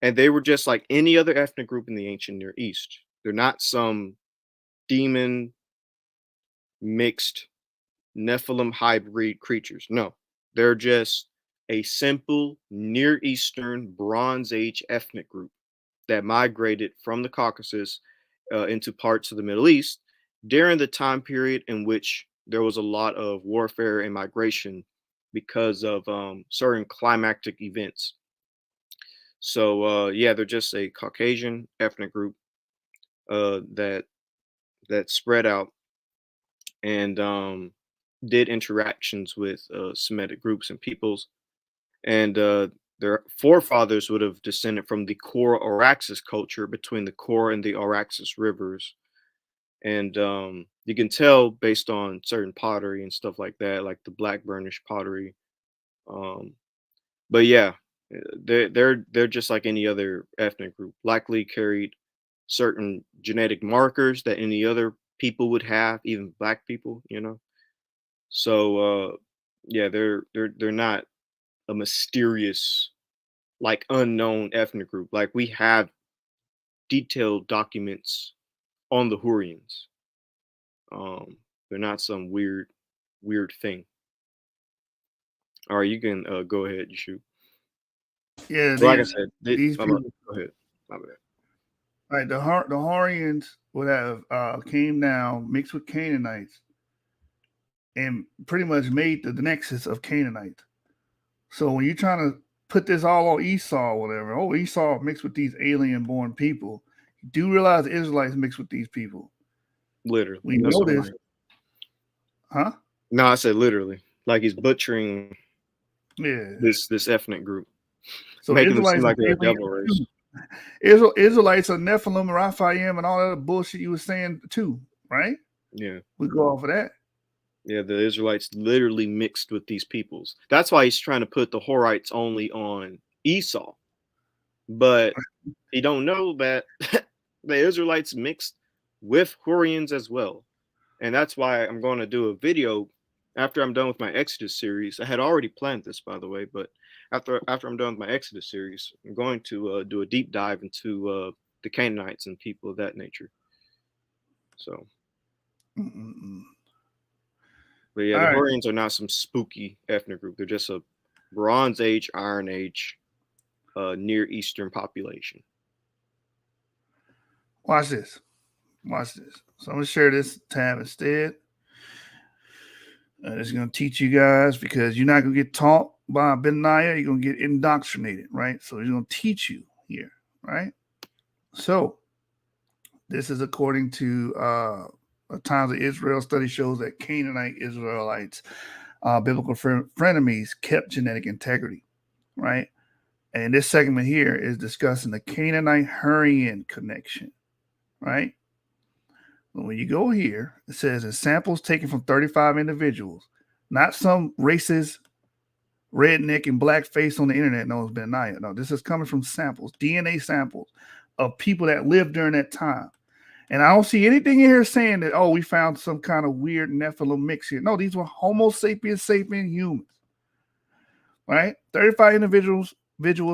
And they were just like any other ethnic group in the ancient Near East. They're not some demon mixed Nephilim hybrid creatures. No, they're just a simple Near Eastern Bronze Age ethnic group that migrated from the Caucasus into parts of the Middle East during the time period in which there was a lot of warfare and migration because of certain climactic events. So yeah, they're just a Caucasian ethnic group that spread out and did interactions with Semitic groups and peoples, and their forefathers would have descended from the Kora Araxes culture between the Kora and the Araxes rivers. And you can tell based on certain pottery and stuff like that, like the black burnished pottery. But yeah, they're just like any other ethnic group, likely carried certain genetic markers that any other people would have, even black people, you know. So yeah, they're not a mysterious, like, unknown ethnic group. Like, we have detailed documents on the Hurrians. They're not some weird thing. All right, you can go ahead and shoot. Yeah, like I said, these people. Go ahead. My bad. Right, the Hurrians would have came down mixed with Canaanites and pretty much made the nexus of Canaanites. So when you're trying to put this all on Esau or whatever, oh, Esau mixed with these alien-born people, you do realize the Israelites mixed with these people. Literally. We know this. Huh? No, I said literally. Like he's butchering this ethnic group. So making them seem Israelites like are they're a devil race. Israelites are Nephilim, Raphaim, and all that bullshit you were saying too, right? Yeah. We go off of that. Yeah, the Israelites literally mixed with these peoples. That's why he's trying to put the Horites only on Esau. But he don't know that the Israelites mixed with Horians as well. And that's why I'm going to do a video after I'm done with my Exodus series. I had already planned this, by the way, but after I'm done with my Exodus series, I'm going to do a deep dive into the Canaanites and people of that nature. So, but yeah, the Horians are not some spooky ethnic group. They're just a Bronze Age, Iron Age, Near Eastern population. Watch this. So I'm going to share this tab instead. It's going to teach you guys, because you're not going to get taught by Benayah. You're going to get indoctrinated, right? So he's going to teach you here, right? So this is according to Times of Israel. Study shows that Canaanite Israelites, biblical frenemies, kept genetic integrity, right? And this segment here is discussing the Canaanite-Hurrian connection, right? When you go here, it says in samples taken from 35 individuals, not some racist redneck and black face on the internet known as Benayah. No, this is coming from samples, DNA samples of people that lived during that time. And I don't see anything in here saying that, oh, we found some kind of weird Nephilim mix here. No, these were Homo sapiens sapien humans, right? 35 individuals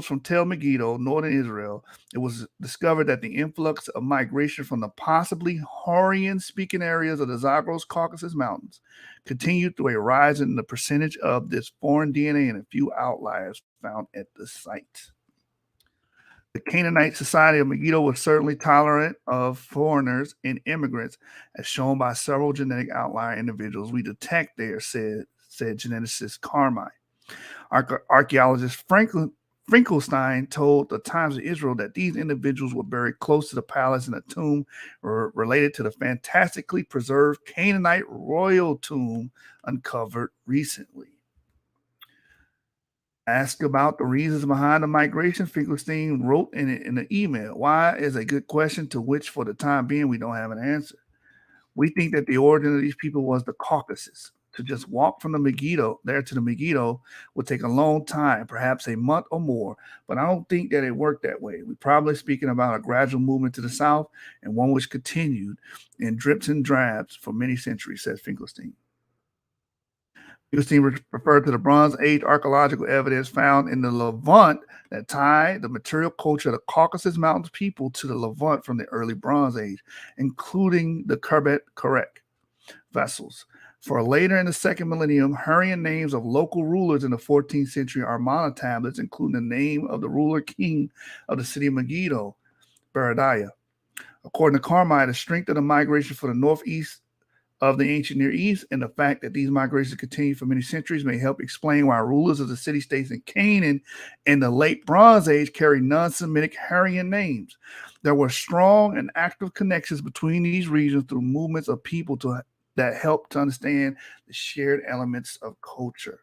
from Tel Megiddo, northern Israel. It was discovered that the influx of migration from the possibly Hurrian-speaking areas of the Zagros Caucasus Mountains continued through a rise in the percentage of this foreign DNA and a few outliers found at the site. The Canaanite society of Megiddo was certainly tolerant of foreigners and immigrants, as shown by several genetic outlier individuals we detect there, said geneticist Carmine. Archaeologist Finkelstein told the Times of Israel that these individuals were buried close to the palace in a tomb related to the fantastically preserved Canaanite royal tomb uncovered recently. Asked about the reasons behind the migration, Finkelstein wrote in an email, "Why is a good question to which for the time being we don't have an answer. We think that the origin of these people was the Caucasus. To just walk from the Megiddo there to the Megiddo would take a long time, perhaps a month or more, but I don't think that it worked that way. We're probably speaking about a gradual movement to the south and one which continued in drips and drabs for many centuries," said Finkelstein. Finkelstein referred to the Bronze Age archaeological evidence found in the Levant that tied the material culture of the Caucasus Mountains people to the Levant from the early Bronze Age, including the Kerbet vessels. For later in the second millennium, Hurrian names of local rulers in the 14th century Armana tablets, including the name of the ruler king of the city of Megiddo, Benayah. According to Carmine, the strength of the migration for the northeast of the ancient Near East and the fact that these migrations continued for many centuries may help explain why rulers of the city-states in Canaan in the late Bronze Age carried non-Semitic Hurrian names. There were strong and active connections between these regions through movements of people that help to understand the shared elements of culture.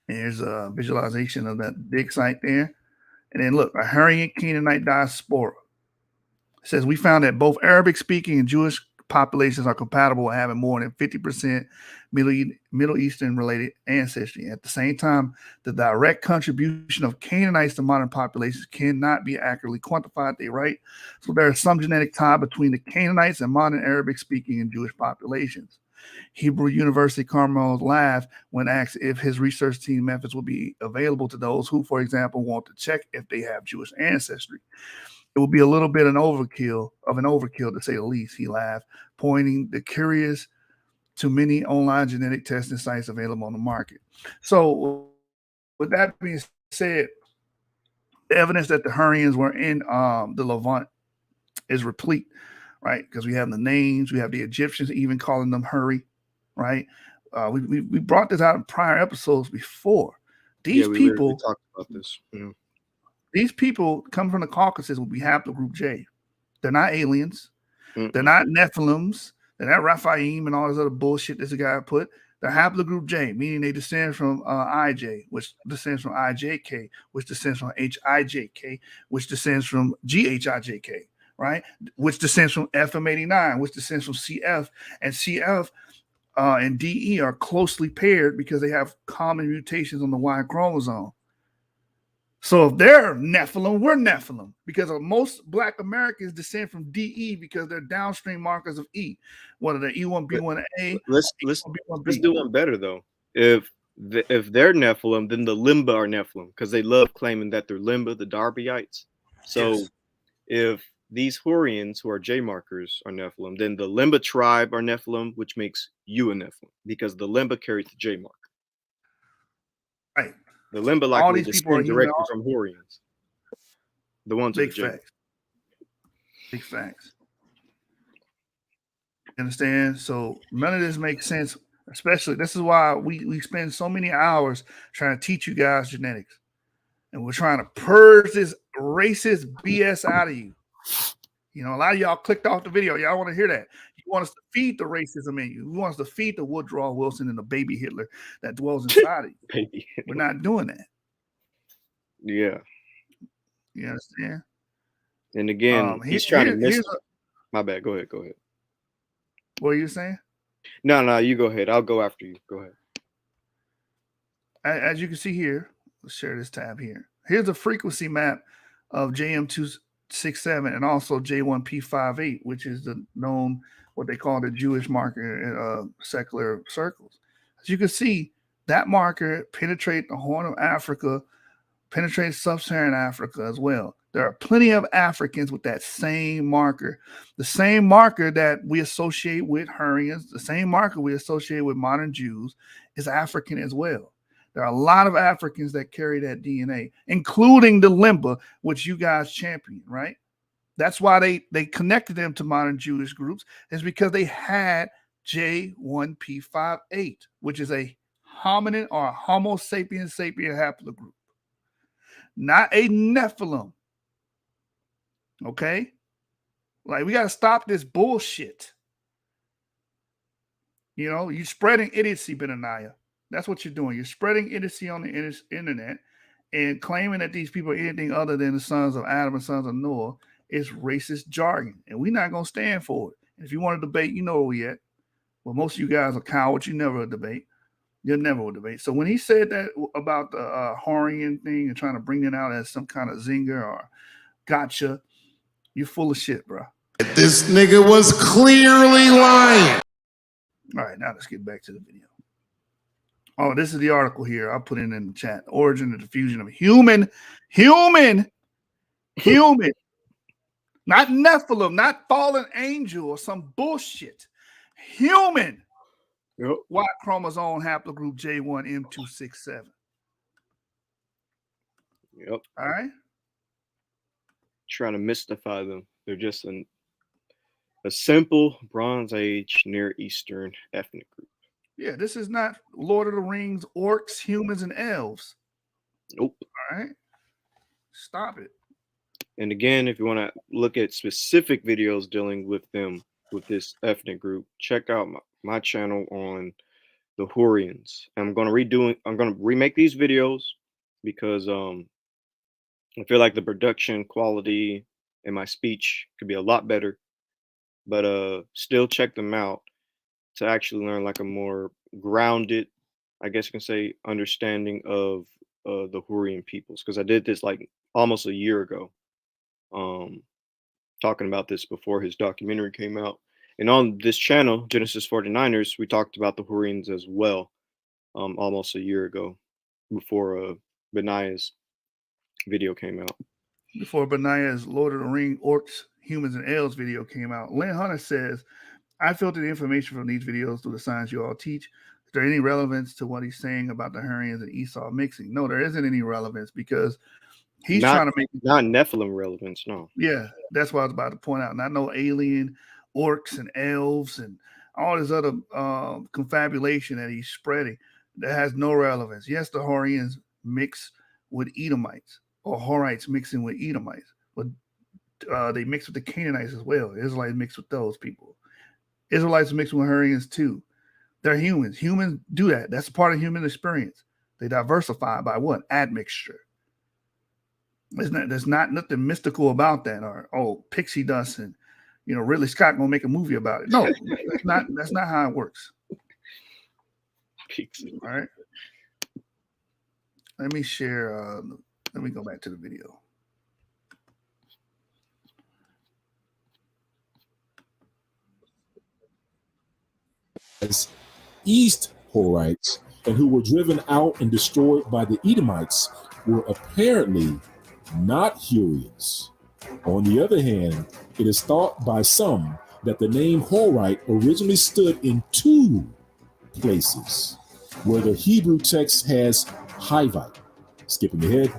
And here's a visualization of that dig site there. And then look, a Hurrian Canaanite diaspora. It says, we found that both Arabic-speaking and Jewish populations are compatible with having more than 50% Middle Eastern-related ancestry. At the same time, the direct contribution of Canaanites to modern populations cannot be accurately quantified. They write, so there is some genetic tie between the Canaanites and modern Arabic-speaking and Jewish populations. Hebrew University Carmel laughed when asked if his research team methods will be available to those who, for example, want to check if they have Jewish ancestry. It will be a little bit of an overkill to say the least, he laughed, pointing the curious to many online genetic testing sites available on the market. So with that being said, the evidence that the Hurrians were in the Levant is replete, right? Because we have the names, we have the Egyptians even calling them Hurry, right? We brought this out in prior episodes before. These we people talked about this. Yeah. These people come from the Caucasus will be haplogroup J. They're not aliens. Mm-mm. They're not Nephilims. They're not Raphaim and all this other bullshit this guy put. They're haplogroup J, meaning they descend from IJ, which descends from IJK, which descends from HIJK, which descends from GHIJK, right? Which descends from FM89, which descends from CF. And CF and DE are closely paired because they have common mutations on the Y chromosome. So if they're Nephilim, we're Nephilim because most Black Americans descend from DE because they're downstream markers of E, whether they're E1B1A. Let's do one better though. If they're Nephilim, then the Limba are Nephilim because they love claiming that they're Limba, the Darbyites. So Yes. if these Hurrians who are J markers are Nephilim, then the Limba tribe are Nephilim, which makes you a Nephilim because the Limba carries the J marker. Right. The Limba All likely these people are descend directly from Hurrians. The ones Big with the J. facts. Big facts. You understand? So none of this makes sense. Especially, this is why we spend so many hours trying to teach you guys genetics. And we're trying to purge this racist BS out of you. You know, a lot of y'all clicked off the video. Y'all want to hear that. You want us to feed the racism in you. You want us to feed the Woodrow Wilson and the baby Hitler that dwells inside of you. Baby Hitler. We're not doing that. Yeah. You understand? And again, he's trying to miss. My bad. Go ahead. What are you saying? No, you go ahead. I'll go after you. Go ahead. As you can see here, let's share this tab here. Here's a frequency map of JM267 and also J1P58, which is the known, what they call the Jewish marker in secular circles. As you can see, that marker penetrates the Horn of Africa, penetrates sub-Saharan Africa as well. There are plenty of Africans with that same marker. The same marker that we associate with Hurrians, the same marker we associate with modern Jews is African as well. There are a lot of Africans that carry that DNA, including the Limba, which you guys champion, right? That's why they connected them to modern Jewish groups, is because they had J1P58, which is a hominin or a Homo sapiens sapien haplogroup, not a Nephilim. Okay? Like, we got to stop this bullshit. You know, you're spreading idiocy, Benayah. That's what you're doing. You're spreading idiocy on the internet and claiming that these people are anything other than the sons of Adam and sons of Noah is racist jargon. And we're not going to stand for it. And if you want to debate, you know where we at. Well, most of you guys are cowards. You never debate. You'll never debate. So when he said that about the Horian thing and trying to bring it out as some kind of zinger or gotcha, you're full of shit, bro. This nigga was clearly lying. All right, now let's get back to the video. Oh, this is the article here. I'll put it in the chat. Origin and diffusion of human, not Nephilim, not fallen angel or some bullshit. Human. Yep. Y chromosome haplogroup J1M267. Yep. All right. Trying to mystify them. They're just a simple Bronze Age Near Eastern ethnic group. Yeah, this is not Lord of the Rings, orcs, humans, and elves. Nope. All right. Stop it. And again, if you want to look at specific videos dealing with them, with this ethnic group, check out my channel on the Hurrians. I'm going to remake these videos because I feel like the production quality and my speech could be a lot better, but still check them out to actually learn like a more grounded, I guess you can say, understanding of the Hurrian peoples. Because I did this like almost a year ago, talking about this before his documentary came out. And on this channel, Genesis 49ers, we talked about the Hurrians as well, almost a year ago, before Benayah's video came out. Before Benayah's Lord of the Ring, orcs, humans, and elves video came out, Lynn Hunter says, I filtered the information from these videos through the science you all teach. Is there any relevance to what he's saying about the Hurrians and Esau mixing? No, there isn't any relevance because he's trying to make not Nephilim relevance. No. Yeah, that's what I was about to point out. Not no alien orcs and elves and all this other confabulation that he's spreading that has no relevance. Yes, the Horians mix with Edomites, or Horites mixing with Edomites, but they mix with the Canaanites as well. Israelites mix with those people. Israelites mix with Hurrians too. They're humans. Humans do that. That's part of human experience. They diversify by what? Admixture. There's not nothing mystical about that, or pixie dust, and Ridley Scott gonna make a movie about it. No, that's not how it works. All right. Let me share. Let me go back to the video. As East Horites, and who were driven out and destroyed by the Edomites, were apparently not Hurrians. On the other hand, it is thought by some that the name Horite originally stood in two places, where the Hebrew text has Hivite. Skipping ahead.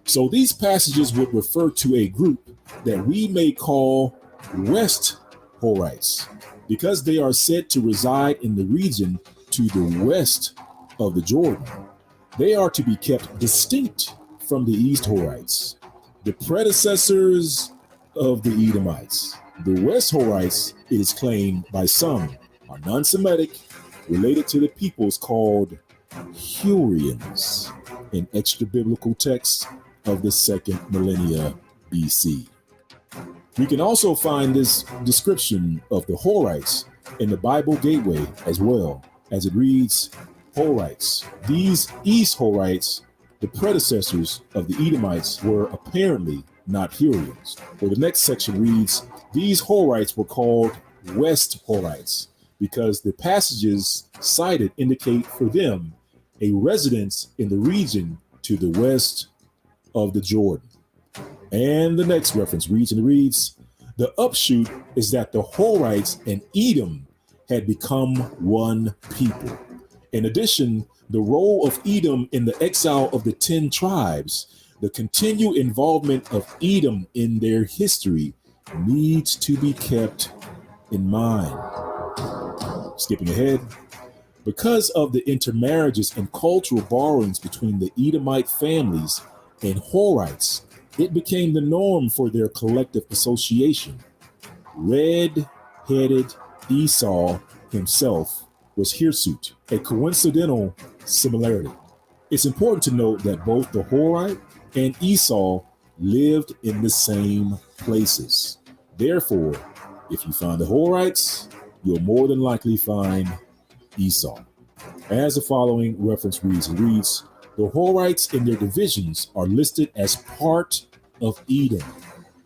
So these passages would refer to a group that we may call West Horites, because they are said to reside in the region to the west of the Jordan. They are to be kept distinct from the East Horites, the predecessors of the Edomites. The West Horites, it is claimed by some, are non-Semitic, related to the peoples called Hurrians in extra-biblical texts of the second millennia BC. We can also find this description of the Horites in the Bible Gateway as well, as it reads, Horites. These East Horites, the predecessors of the Edomites, were apparently not Hurrians. Or the next section reads, these Horites were called West Horites because the passages cited indicate for them a residence in the region to the west of the Jordan. And the next reference reads, the upshoot is that the Horites and Edom had become one people. In addition, the role of Edom in the exile of the 10 tribes, the continued involvement of Edom in their history needs to be kept in mind. Skipping ahead. Because of the intermarriages and cultural borrowings between the Edomite families and Horites, it became the norm for their collective association. Red-headed Esau himself was hirsute, a coincidental similarity. It's important to note that both the Horite and Esau lived in the same places. Therefore, if you find the Horites, you'll more than likely find Esau. As the following reference reads, the Horites in their divisions are listed as part of Edom.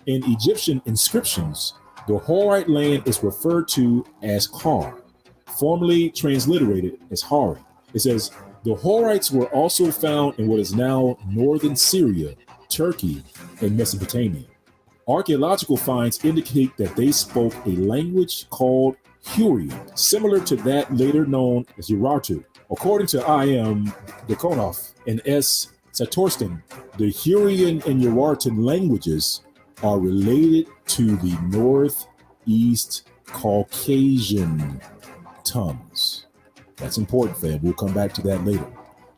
In Egyptian inscriptions, the Horite land is referred to as Kar, formerly transliterated as Hari. It says, the Horites were also found in what is now northern Syria, Turkey, and Mesopotamia. Archaeological finds indicate that they spoke a language called Hurrian, similar to that later known as Urartu. According to I.M. Deconstructing and S. Satorsten, the Hurrian and Urartan languages are related to the Northeast Caucasian tongues. That's important, fam. We'll come back to that later.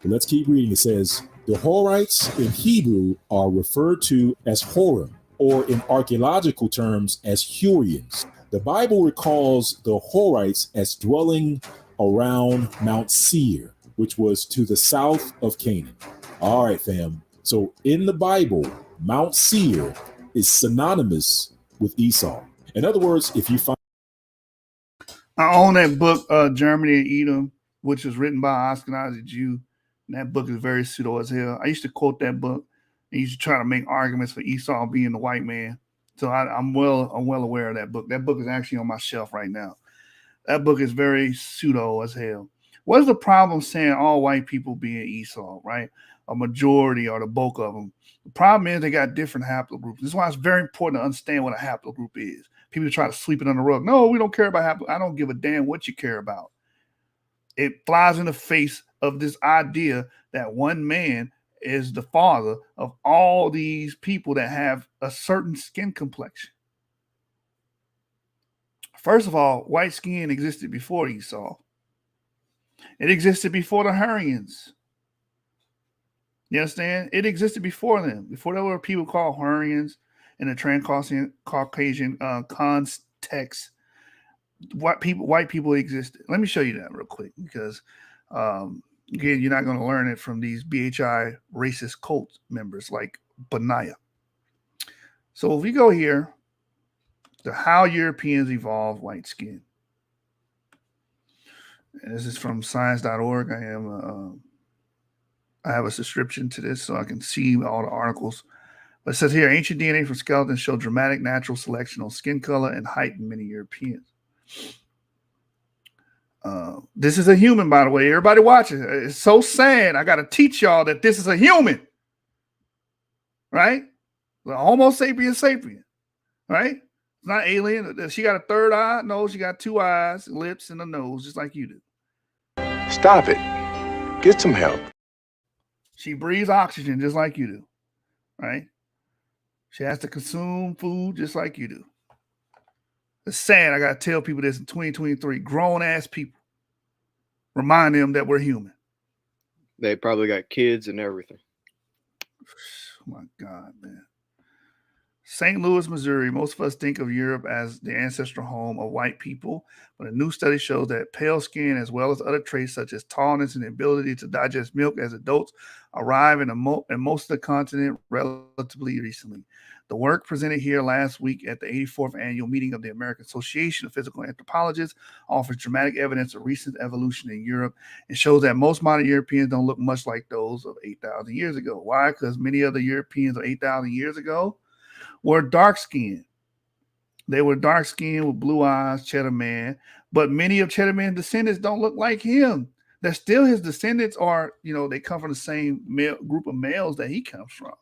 But let's keep reading. It says, the Horites in Hebrew are referred to as Horim, or in archaeological terms as Hurrians. The Bible recalls the Horites as dwelling around Mount Seir, which was to the south of Canaan. All right, fam. So in the Bible, Mount Seir is synonymous with Esau. In other words, if you find... I own that book, Germany and Edom, which was written by an Ashkenazi Jew. And that book is very pseudo as hell. I used to quote that book and used to try to make arguments for Esau being the white man. So I'm well aware of that book. That book is actually on my shelf right now. That book is very pseudo as hell. What is the problem saying all white people being Esau, right? A majority or the bulk of them. The problem is they got different haplogroups. This is why it's very important to understand what a haplogroup is. People try to sweep it under the rug. No, we don't care about haplogroup. I don't give a damn what you care about. It flies in the face of this idea that one man is the father of all these people that have a certain skin complexion. First of all, white skin existed before Esau. It existed before the Hurrians. You understand? It existed before them. Before there were people called Hurrians in the Trans-Caucasian context. White people existed. Let me show you that real quick because, again, you're not going to learn it from these BHI racist cult members like Benayah. So if we go here to how Europeans evolved white skin. And this is from science.org. I have a subscription to this so I can see all the articles. But it says here, ancient DNA from skeletons show dramatic natural selection on skin color and height in many Europeans. This is a human, by the way. Everybody watching. It's so sad. I got to teach y'all that this is a human. Right? The Homo sapiens sapien. Right? It's not alien. She got a third eye. No, she got two eyes, lips, and a nose, just like you do. Stop it. Get some help. She breathes oxygen just like you do. Right? She has to consume food just like you do. It's sad. I got to tell people this in 2023. Grown-ass people. Remind them that we're human. They probably got kids and everything. Oh, my God, man. St. Louis, Missouri. Most of us think of Europe as the ancestral home of white people, but a new study shows that pale skin, as well as other traits such as tallness and the ability to digest milk as adults, arrive in most of the continent relatively recently. The work presented here last week at the 84th annual meeting of the American Association of Physical Anthropologists offers dramatic evidence of recent evolution in Europe and shows that most modern Europeans don't look much like those of 8,000 years ago. Why? Because many of the Europeans of 8,000 years ago were dark-skinned. They were dark-skinned with blue eyes, Cheddar Man, but many of Cheddar Man's descendants don't look like him. They're still his descendants are, they come from the same group of males that he comes from,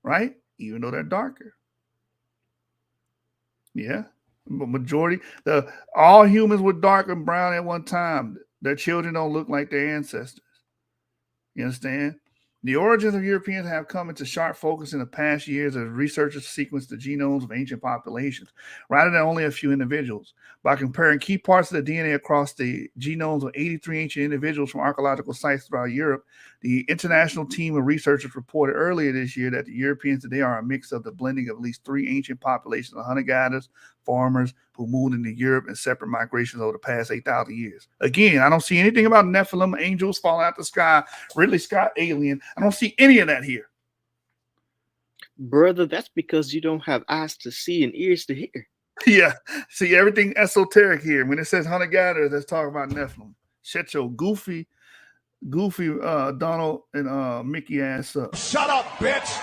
right? Even though they're darker. Yeah. But majority, all humans were dark and brown at one time. Their children don't look like their ancestors. You understand? The origins of Europeans have come into sharp focus in the past years as researchers sequenced the genomes of ancient populations, rather than only a few individuals. By comparing key parts of the DNA across the genomes of 83 ancient individuals from archaeological sites throughout Europe, the international team of researchers reported earlier this year that the Europeans today are a mix of the blending of at least three ancient populations of hunter-gatherers, farmers who moved into Europe in separate migrations over the past 8,000 years. Again, I don't see anything about Nephilim, angels falling out the sky, Ridley Scott alien. I don't see any of that here. Brother, that's because you don't have eyes to see and ears to hear. Yeah. See, everything esoteric here. When it says hunter-gatherers, let's talk about Nephilim. Shut your goofy Donald and Mickey ass up. Shut up, bitch.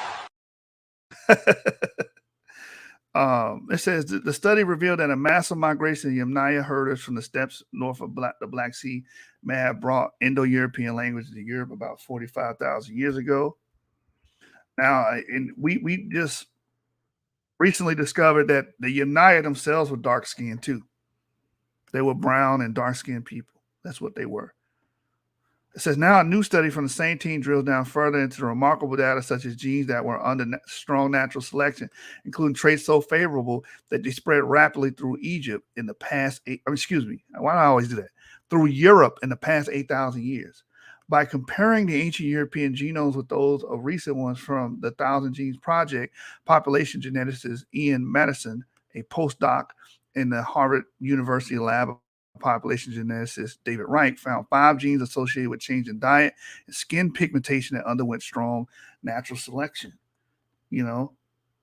It says the study revealed that a massive migration of Yamnaya herders from the steppes north of the Black Sea may have brought Indo-European languages to Europe about 45,000 years ago. Now, we just recently discovered that the Yamnaya themselves were dark-skinned too. They were brown and dark-skinned people. That's what they were. It says now a new study from the same team drills down further into the remarkable data such as genes that were under strong natural selection, including traits so favorable that they spread rapidly through Egypt in the past why do I always do that? Through Europe in the past 8,000 years. By comparing the ancient European genomes with those of recent ones from the 1,000 Genes Project, population geneticist Ian Madison, a postdoc in the Harvard University lab of population geneticist David Reich, found 5 genes associated with change in diet and skin pigmentation that underwent strong natural selection.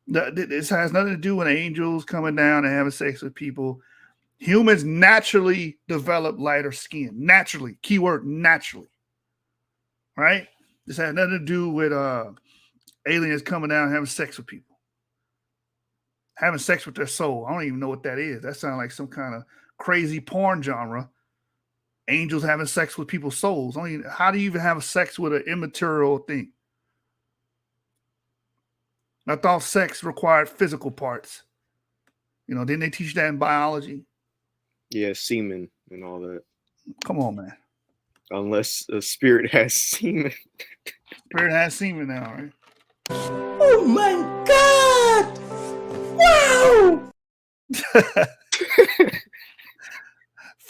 This has nothing to do with angels coming down and having sex with people. Humans naturally develop lighter skin. Naturally. Keyword naturally. Right? This has nothing to do with aliens coming down and having sex with people. Having sex with their soul. I don't even know what that is. That sounds like some kind of crazy porn genre. Angels having sex with people's souls. How do you even have sex with an immaterial thing? I thought sex required physical parts. Didn't they teach that in biology? Yeah, semen and all that. Come on, man. Unless a spirit has semen. Spirit has semen now, right? Oh my God! Wow!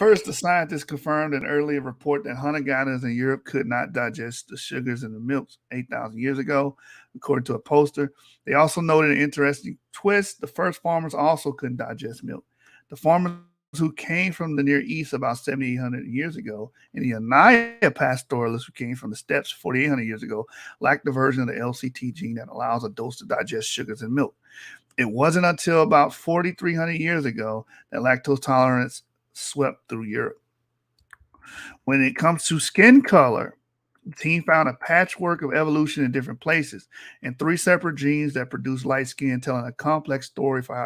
First, the scientists confirmed an earlier report that hunter-gatherers in Europe could not digest the sugars in the milks 8,000 years ago, according to a poster. They also noted an interesting twist. The first farmers also couldn't digest milk. The farmers who came from the Near East about 7,800 years ago, and the Anaya pastoralists who came from the steppes 4,800 years ago, lacked the version of the LCT gene that allows adults to digest sugars in milk. It wasn't until about 4,300 years ago that lactose tolerance swept through Europe. When it comes to skin color, the team found a patchwork of evolution in different places and 3 separate genes that produce light skin, telling a complex story for how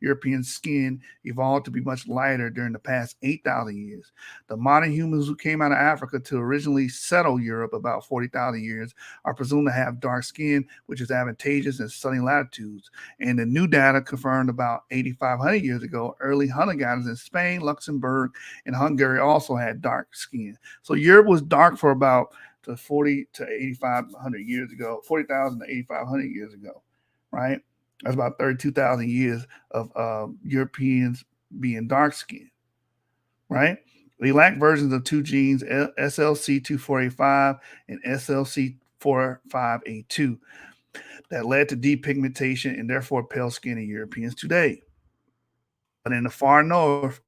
European skin evolved to be much lighter during the past 8,000 years. The modern humans who came out of Africa to originally settle Europe about 40,000 years are presumed to have dark skin, which is advantageous in sunny latitudes. And the new data confirmed about 8,500 years ago, early hunter-gatherers in Spain, Luxembourg, and Hungary also had dark skin. So Europe was dark for about 40 to 8,500 years ago, 40,000 to 8,500 years ago, right? That's about 32,000 years of Europeans being dark-skinned, right? They lack versions of 2 genes, SLC2485 and SLC4582, that led to depigmentation and therefore pale skin in Europeans today. But in the far north,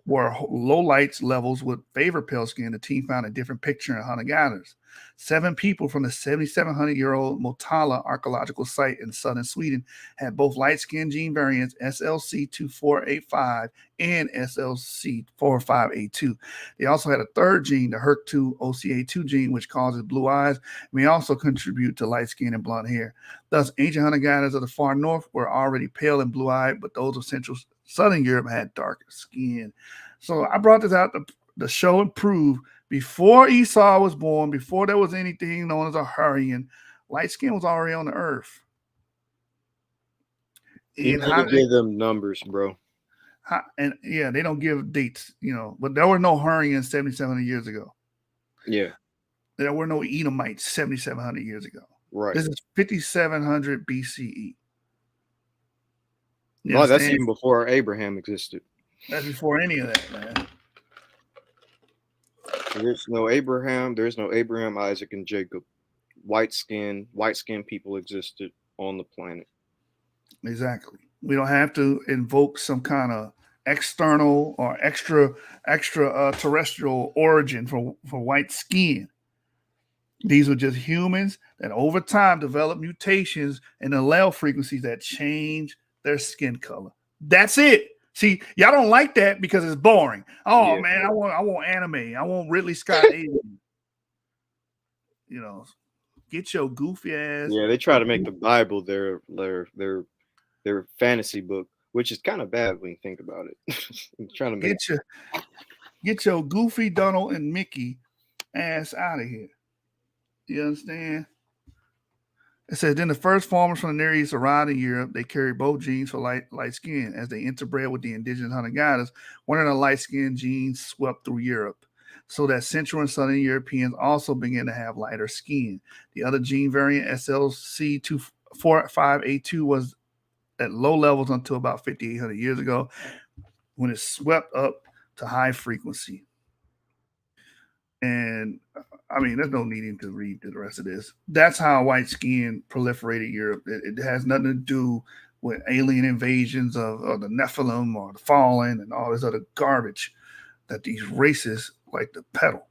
where low lights levels would favor pale skin, the team found a different picture in hunter-gatherers. 7 people from the 7,700-year-old Motala archaeological site in southern Sweden had both light skin gene variants SLC2485 and SLC4582. They also had a third gene, the HERC2 OCA2 gene, which causes blue eyes, and may also contribute to light skin and blonde hair. Thus, ancient hunter-gatherers of the far north were already pale and blue-eyed, but those of Southern Europe had darker skin. So I brought this out to show and prove before Esau was born, before there was anything known as a Hurrian, light skin was already on the earth. You need to give them numbers, bro. They don't give dates, but there were no Hurrians 7,700 years ago. Yeah. There were no Edomites 7,700 years ago. Right. This is 5,700 BCE. No, that's even before Abraham existed. That's before any of that, man. There's no Abraham, Isaac, and Jacob. White skin people existed on the planet. Exactly. We don't have to invoke some kind of external or extra terrestrial origin for white skin. These were just humans that over time developed mutations in the allele frequencies that change their skin color. That's it. See, y'all don't like that because it's boring. Oh yeah, man, I want anime. I want Ridley Scott alien. Get your goofy ass. Yeah, they try to make the Bible their fantasy book, which is kind of bad when you think about it. Trying to get your Goofy, Donald, and Mickey ass out of here. You understand? It says, then the first farmers from the Near East arrived in Europe. They carried both genes for light skin. As they interbred with the indigenous hunter-gatherers, one of the light skin genes swept through Europe, so that Central and Southern Europeans also began to have lighter skin. The other gene variant, SLC4582, was at low levels until about 5,800 years ago, when it swept up to high frequency. And I mean, there's no needing to read the rest of this. That's how white skin proliferated Europe. It has nothing to do with alien invasions of the Nephilim or the Fallen and all this other garbage that these racists like to peddle.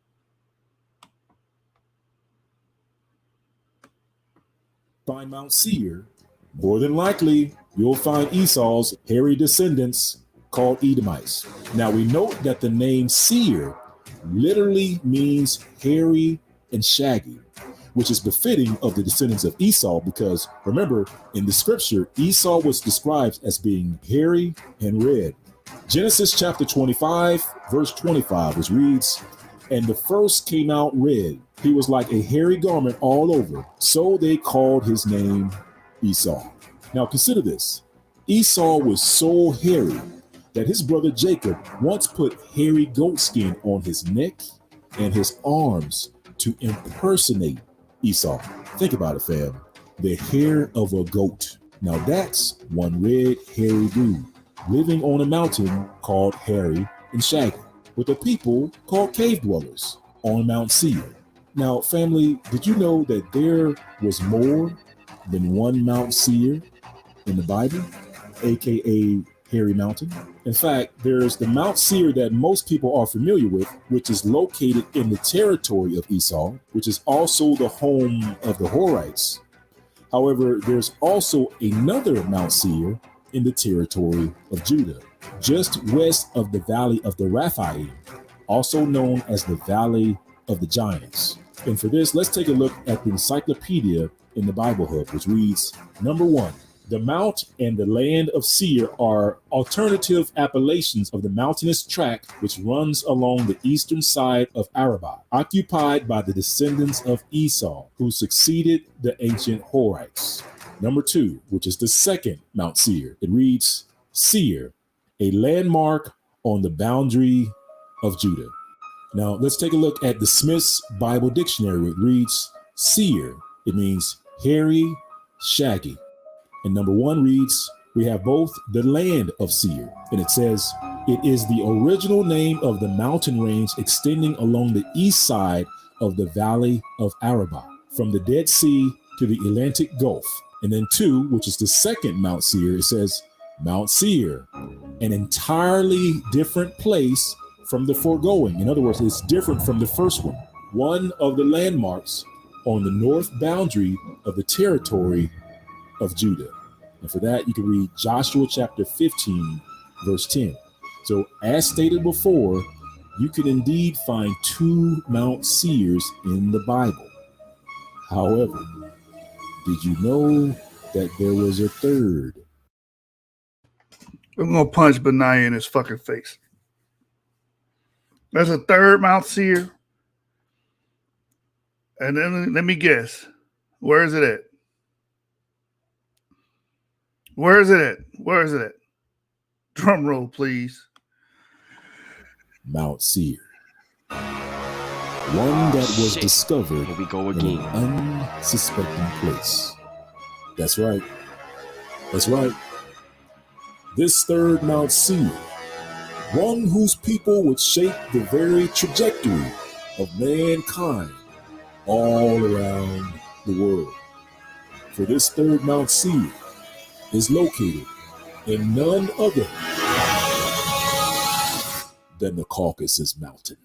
Find Mount Seir, more than likely you'll find Esau's hairy descendants called Edomites. Now we note that the name Seir literally means hairy and shaggy, which is befitting of the descendants of Esau, because remember, in the scripture, Esau was described as being hairy and red. Genesis chapter 25, verse 25, which reads, "And the first came out red. He was like a hairy garment all over. So they called his name Esau." Now consider this. Esau was so hairy that his brother Jacob once put hairy goat skin on his neck and his arms to impersonate Esau. Think about it, fam. The hair of a goat. Now that's one red hairy dude. living on a mountain called Hairy and Shaggy, with a people called cave dwellers on Mount Seir. Now, family, did you know that there was more than one Mount Seir in the Bible, aka Hairy Mountain? In fact, there's the Mount Seir that most people are familiar with, which is located in the territory of Esau, which is also the home of the Horites. However, there's also another Mount Seir in the territory of Judah, just west of the Valley of the Rephaim, also known as the Valley of the Giants. And for this, let's take a look at the encyclopedia in the Bible Hub, which reads, number 1, the Mount and the land of Seir are alternative appellations of the mountainous tract which runs along the eastern side of Arabah, occupied by the descendants of Esau, who succeeded the ancient Horites. Number 2, which is the second Mount Seir, it reads, Seir, a landmark on the boundary of Judah. Now, let's take a look at the Smith's Bible Dictionary. It reads, Seir, it means hairy, shaggy. And number 1 reads, we have both the land of Seir, and it says, it is the original name of the mountain range extending along the east side of the Valley of Arabah, from the Dead Sea to the Atlantic Gulf. And then 2, which is the second Mount Seir, it says, Mount Seir, an entirely different place from the foregoing. In other words, it's different from the first one. One of the landmarks on the north boundary of the territory of Judah. And for that, you can read Joshua chapter 15, verse 10. So as stated before, you can indeed find 2 Mount Seirs in the Bible. However, did you know that there was a third? I'm going to punch Benayah in his fucking face. There's a third Mount Seir. And then let me guess. Where is it at? Where is it at? Where is it at? Drum roll, please. Mount Seir. One that was discovered Here we go in again. an unsuspecting place. That's right. That's right. This third Mount Seir, one whose people would shape the very trajectory of mankind all around the world. For this third Mount Seir is located in none other than the Caucasus Mountain.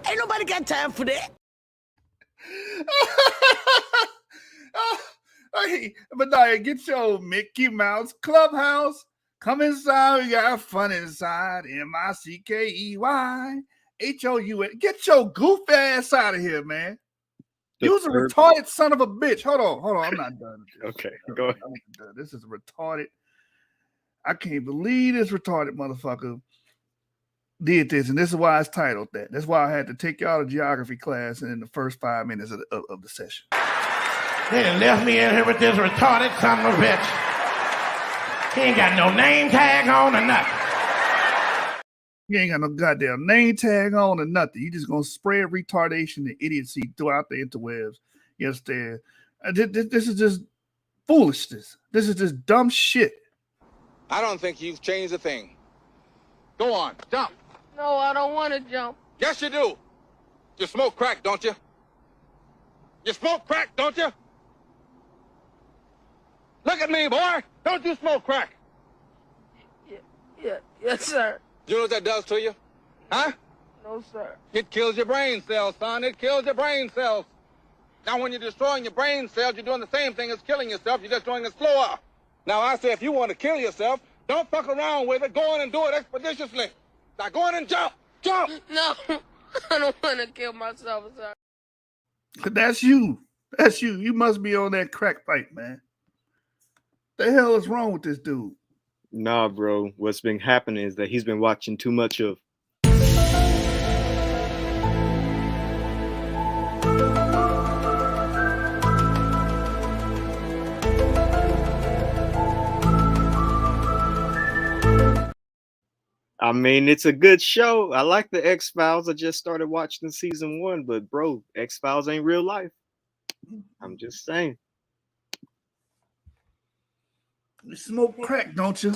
Ain't nobody got time for that. Hey, Benayah, get your Mickey Mouse Clubhouse. Come inside, we got fun inside. MICKEY Get your goof ass out of here, man. You's a retarded son of a bitch. Hold on. I'm not done. Okay, go ahead. I'm not done. This is retarded. I can't believe this retarded motherfucker did this, and this is why it's titled that. That's why I had to take y'all to geography class in the first 5 minutes of the session. They done left me in here with this retarded son of a bitch. He ain't got no name tag on or nothing. You ain't got no goddamn name tag on or nothing. You just gonna spread retardation and idiocy throughout the interwebs. You understand? This is just foolishness. This is just dumb shit. I don't think you've changed a thing. Go on, jump. No, I don't want to jump. Yes, you do. You smoke crack, don't you? You smoke crack, don't you? Look at me, boy. Don't you smoke crack? Yes, sir. You know what that does to you? Huh? No, sir. It kills your brain cells, son. It kills your brain cells. Now, when you're destroying your brain cells, you're doing the same thing as killing yourself. You're just doing it slower. Now, I say if you want to kill yourself, don't fuck around with it. Go on and do it expeditiously. Now, go on and jump. Jump. No, I don't want to kill myself, sir. That's you. That's you. You must be on that crack pipe, man. The hell is wrong with this dude? Nah, bro. What's been happening is that he's been watching too much of. I mean, it's a good show. I like the X-Files. I just started watching season 1, but bro, X-Files ain't real life. I'm just saying. You smoke crack, don't you?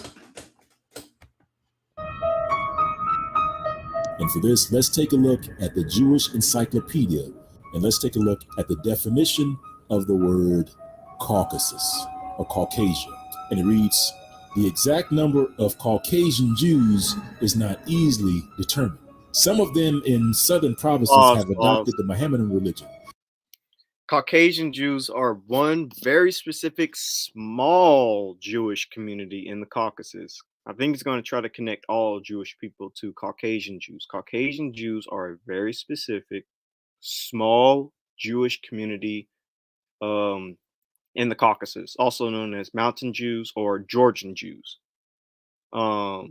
And for this, let's take a look at the Jewish Encyclopedia, and let's take a look at the definition of the word Caucasus or Caucasian. And it reads, the exact number of Caucasian Jews is not easily determined. Some of them in southern provinces have adopted the Mohammedan religion. Caucasian Jews are one very specific small Jewish community in the Caucasus. I think it's going to try to connect all Jewish people to Caucasian Jews. Caucasian Jews are a very specific small Jewish community in the Caucasus, also known as Mountain Jews or Georgian Jews. Not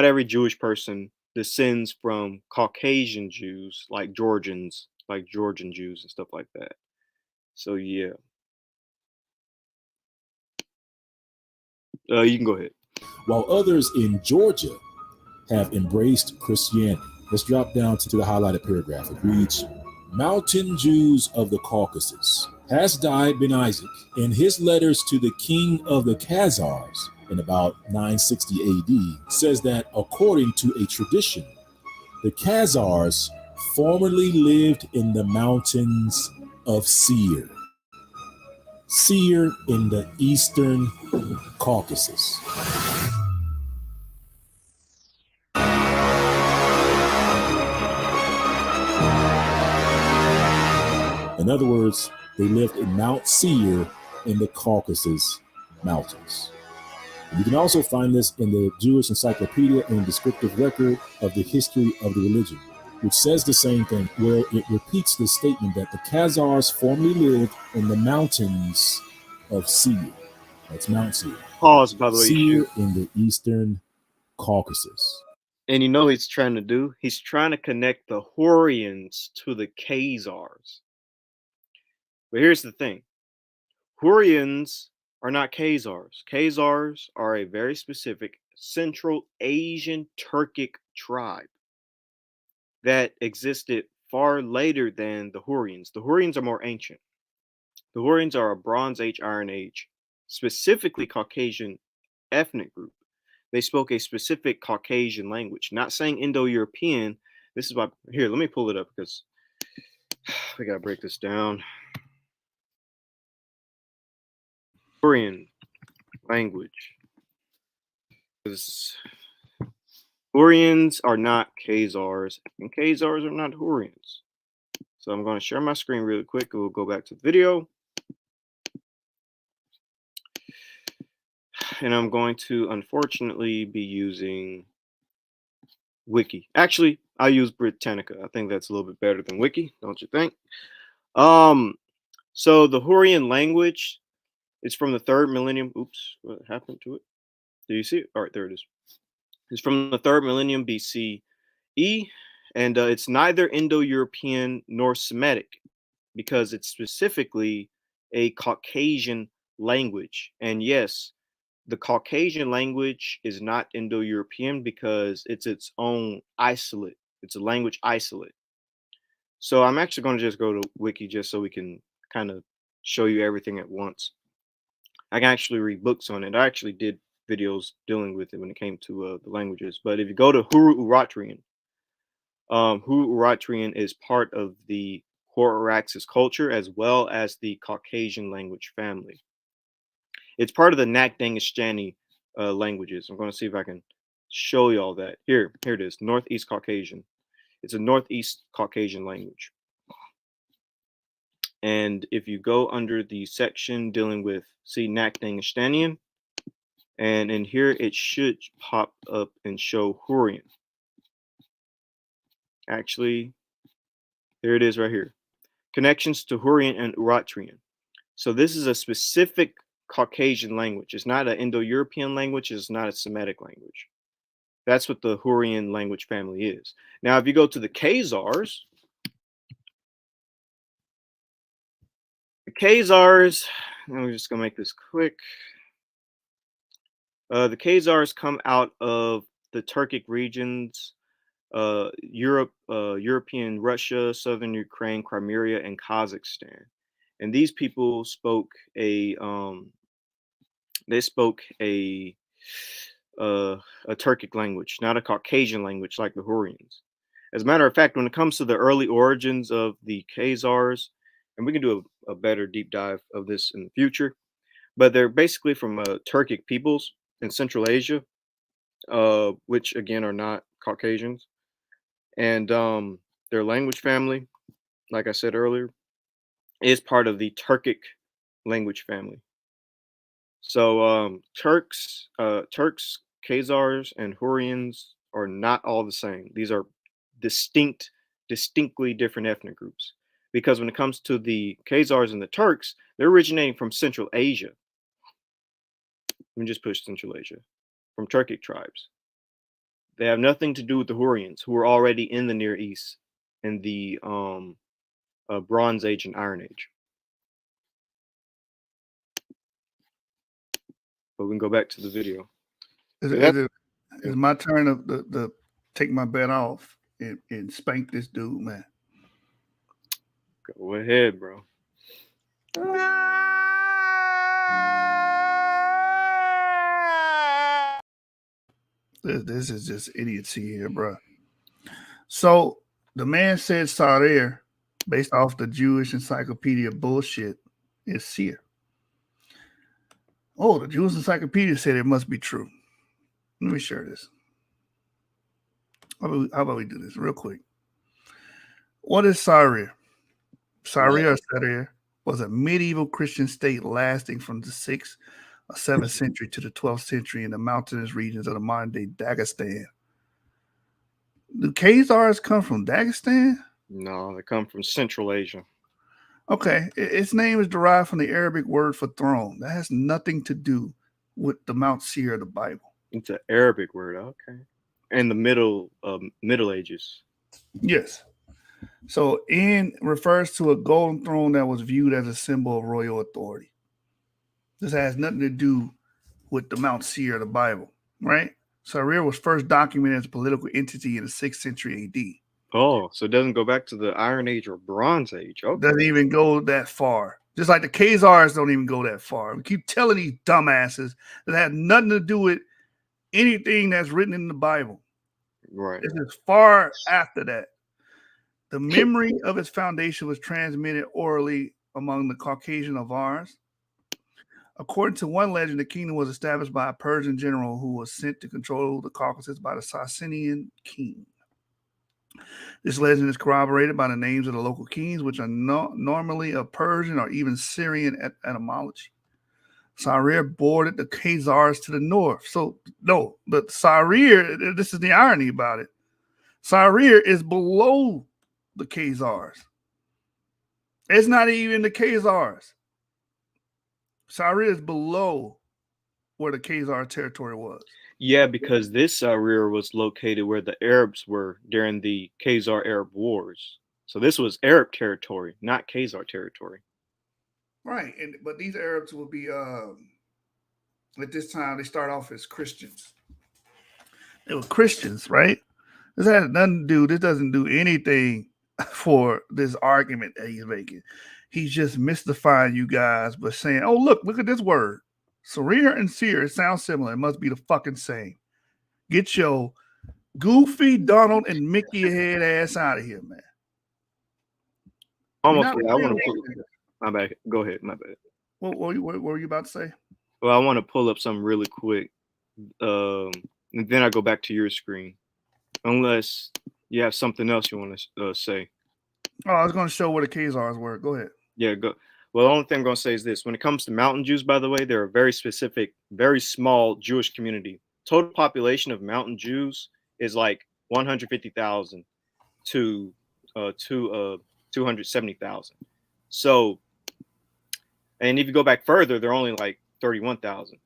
every Jewish person descends from Caucasian Jews like Georgians, like Georgian Jews and stuff like that. So yeah, you can go ahead. While others in Georgia have embraced Christianity. Let's drop down to the highlighted paragraph. It reads, Mountain Jews of the Caucasus. Hasdai ben Isaac, in his letters to the king of the Khazars in about 960 AD, says that according to a tradition, the Khazars formerly lived in the mountains of Seir. Seir in the eastern Caucasus. In other words, they lived in Mount Seir in the Caucasus Mountains. You can also find this in the Jewish Encyclopedia and Descriptive Record of the History of the Religion, which says the same thing, where it repeats the statement that the Khazars formerly lived in the mountains of Seir. That's Mount Seir. Pause, by the way. Seir in the eastern Caucasus. And you know what he's trying to do? He's trying to connect the Hurrians to the Khazars. But here's the thing. Hurrians are not Khazars. Khazars are a very specific Central Asian Turkic tribe that existed far later than the Hurrians. The Hurrians are more ancient. The Hurrians are a Bronze Age, Iron Age, specifically Caucasian ethnic group. They spoke a specific Caucasian language, not saying Indo-European. This is why, here, let me pull it up because we gotta break this down. Hurrian language. Because Hurrians are not Khazars, and Khazars are not Hurrians. So I'm going to share my screen really quick, and we'll go back to the video. And I'm going to, unfortunately, be using Wiki. Actually, I use Britannica. I think that's a little bit better than Wiki, don't you think? So the Hurrian language is from the 3rd millennium. Oops, what happened to it? Do you see it? All right, there it is. It's from the 3rd millennium BCE, and it's neither Indo-European nor Semitic because it's specifically a Caucasian language. And yes, the Caucasian language is not Indo-European because it's its own isolate. It's a language isolate. So I'm actually going to just go to Wiki just so we can kind of show you everything at once. I can actually read books on it. I actually did videos dealing with it when it came to the languages. But if you go to Hurru-Uratrian, Hurru-Uratrian is part of the Horaxis culture as well as the Caucasian language family. It's part of the Nakdangishtani languages. I'm going to see if I can show you all that. Here it is, Northeast Caucasian. It's a Northeast Caucasian language. And if you go under the section dealing with, see, Nakdangishtanian, and in here it should pop up and show Hurrian. Actually, here it is right here. Connections to Hurrian and Uratrian. So this is a specific Caucasian language. It's not an Indo-European language. It's not a Semitic language. That's what the Hurrian language family is. Now, if you go to the Khazars, I'm just going to make this quick. The Khazars come out of the Turkic regions, European Russia, southern Ukraine, Crimea, and Kazakhstan. And these people spoke a they spoke a Turkic language, not a Caucasian language like the Hurrians. As a matter of fact, when it comes to the early origins of the Khazars, and we can do a better deep dive of this in the future, but they're basically from Turkic peoples in Central Asia, which again are not Caucasians, and their language family, like I said earlier, is part of the Turkic language family. So Turks, Khazars, and Hurrians are not all the same. These are distinctly different ethnic groups. Because when it comes to the Khazars and the Turks, they're originating from Central Asia. Let me just push Central Asia, from Turkic tribes. They have nothing to do with the Hurrians, who were already in the Near East in the Bronze Age and Iron Age. But we can go back to the video. It's my turn to take my bet off and spank this dude, man. Go ahead, bro. This is just idiocy here, bro. So the man said Sarir, based off the Jewish encyclopedia bullshit, is seer. Oh, the Jewish encyclopedia said it must be true. Let me share this. How about we do this real quick? What is Sarir? Sarir was a medieval Christian state lasting from the 6th or 7th century to the 12th century in the mountainous regions of the modern-day Dagestan. Do Khazars come from Dagestan? No, they come from Central Asia. Okay, its name is derived from the Arabic word for throne. That has nothing to do with the Mount Seir of the Bible. It's an Arabic word, okay. In the Middle Ages. Yes. So in refers to a golden throne that was viewed as a symbol of royal authority. This has nothing to do with the Mount Seir of the Bible, right? Sarir was first documented as a political entity in the 6th century AD. Oh, so it doesn't go back to the Iron Age or Bronze Age. Okay. Doesn't even go that far. Just like the Khazars don't even go that far. We keep telling these dumbasses that had nothing to do with anything that's written in the Bible. Right. This is far after that. The memory of its foundation was transmitted orally among the Caucasian Avars. According to one legend, the kingdom was established by a Persian general who was sent to control the Caucasus by the Sassanian king. This legend is corroborated by the names of the local kings, which are normally of Persian or even Syrian etymology. Sarir bordered the Khazars to the north. So, no, but Sarir, this is the irony about it. Sarir is below the Khazars. It's not even the Khazars. Sarir is below where the Khazar territory was. Yeah, because this Sarir was located where the Arabs were during the Khazar-Arab Wars. So this was Arab territory, not Khazar territory. Right, but these Arabs will be, at this time, they start off as Christians. They were Christians, right? This has nothing to do, this doesn't do anything for this argument that he's making. He's just mystifying you guys by saying, oh, look at this word. Sarir and Seer, it sounds similar. It must be the fucking same. Get your Goofy, Donald, and Mickey head ass out of here, man. Almost. I want to pull up. My bad. Go ahead. My bad. What were you about to say? Well, I want to pull up something really quick. And then I go back to your screen. Unless you have something else you want to say. Oh, I was going to show where the Khazars were. Go ahead. Yeah, go. Well, the only thing I'm going to say is this. When it comes to mountain Jews, by the way, they're a very specific, very small Jewish community. Total population of mountain Jews is like 150,000 to 270,000. So, and if you go back further, they're only like 31,000.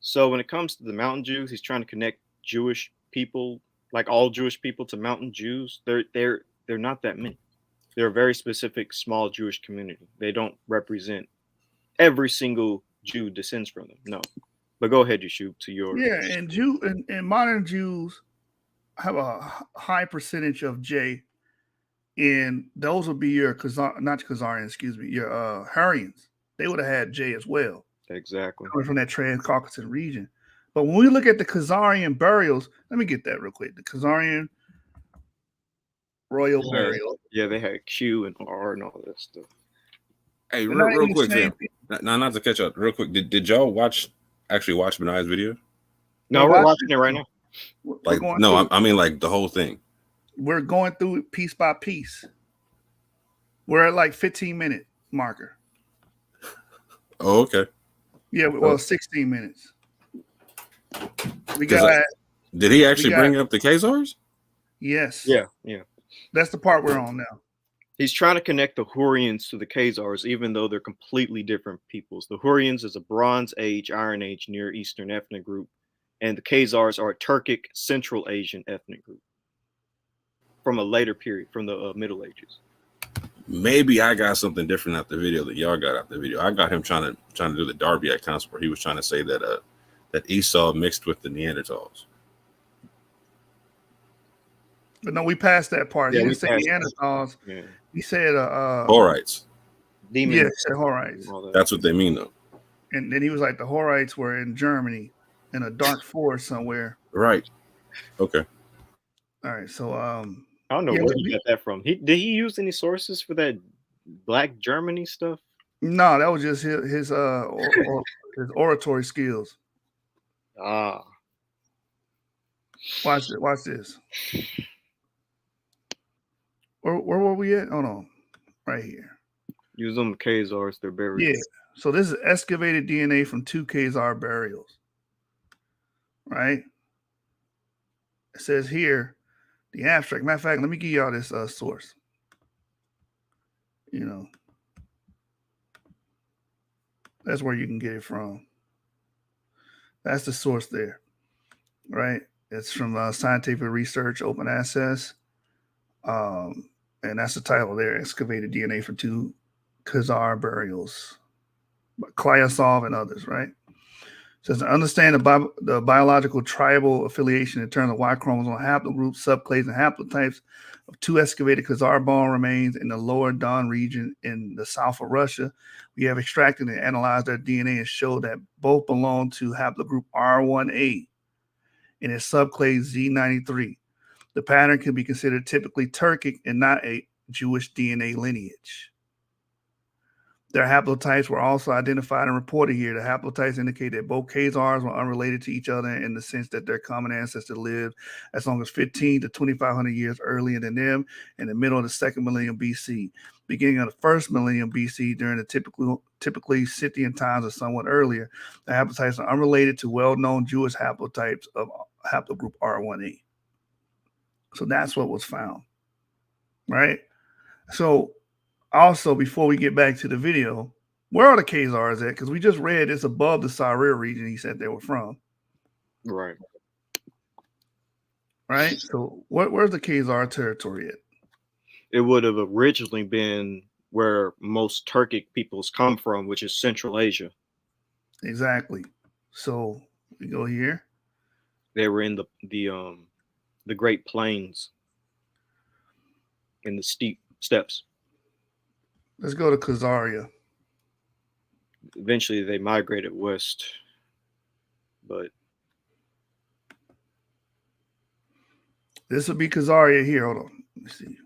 So when it comes to the mountain Jews, he's trying to connect Jewish people, like all Jewish people, to mountain Jews. They're not that many. They're a very specific small Jewish community. They don't represent every single Jew descends from them. No. But go ahead, Yeshua, to your... Yeah, and modern Jews have a high percentage of J, and those would be your Khazar, not Khazarians, excuse me, your Hurrians. They would have had J as well. Exactly. Coming from that Trans-Caucasus region. But when we look at the Khazarian burials, let me get that real quick. The Khazarian royal burial. Yeah, they had Q and R and all that stuff. Hey, They're not real even quick, the same fam. Not to catch up. Real quick, did y'all actually watch Benayah's video? No, we're watching it right now. Like, no, I mean like the whole thing. We're going through it piece by piece. We're at like 15-minute marker. Oh, okay. Yeah, well, 16 minutes. We got. Did he actually bring up the khazars? Yes. Yeah. That's the part we're on now. He's trying to connect the Hurrians to the Khazars, even though they're completely different peoples. The Hurrians is a Bronze Age, Iron Age, Near Eastern ethnic group, and the Khazars are a Turkic, Central Asian ethnic group from a later period, from the Middle Ages. Maybe I got something different out the video that y'all got out the video. I got him trying to do the Darby accounts where he was trying to say that that Esau mixed with the Neanderthals. But no, we passed that part. Yeah, He didn't say Neanderthals. Yeah. He said Horites. Demons. Yeah, he said Horites. That's what they mean, though. And then he was like, the Horites were in Germany in a dark forest somewhere. Right. Okay. All right. So I don't know where he got that from. Did he use any sources for that Black Germany stuff? No, that was just his his oratory skills. Ah. Watch this. Where were we at? Hold on. Right here. Use them Khazars, they're buried. Yeah. So this is excavated DNA from 2 Khazar burials. Right? It says here, the abstract. Matter of fact, let me give y'all this source. You know, that's where you can get it from. That's the source there. Right? It's from Scientific Research, Open Access. And that's the title there, Excavated DNA from 2 Khazar burials. By Klyasov and others, right? It says to understand the biological tribal affiliation in terms of Y chromosome haplogroups, subclades, and haplotypes of 2 excavated Khazar bone remains in the lower Don region in the south of Russia, we have extracted and analyzed their DNA and showed that both belong to haplogroup R1A and its subclade Z93. The pattern can be considered typically Turkic and not a Jewish DNA lineage. Their haplotypes were also identified and reported here. The haplotypes indicate that both Khazars were unrelated to each other in the sense that their common ancestor lived as long as 15 to 2,500 years earlier than them in the middle of the 2nd millennium BC. Beginning of the 1st millennium BC, during the typically Scythian times or somewhat earlier, the haplotypes are unrelated to well-known Jewish haplotypes of haplogroup R1A. So that's what was found, right? So also, before we get back to the video, where are the Khazars at? Because we just read it's above the Sarir region he said they were from. Right. Right? So where's the Khazar territory at? It would have originally been where most Turkic peoples come from, which is Central Asia. Exactly. So we go here. They were in the Great Plains in the steep steppes. Let's go to Khazaria. Eventually, they migrated west, but this will be Khazaria here. Hold on. Let me see.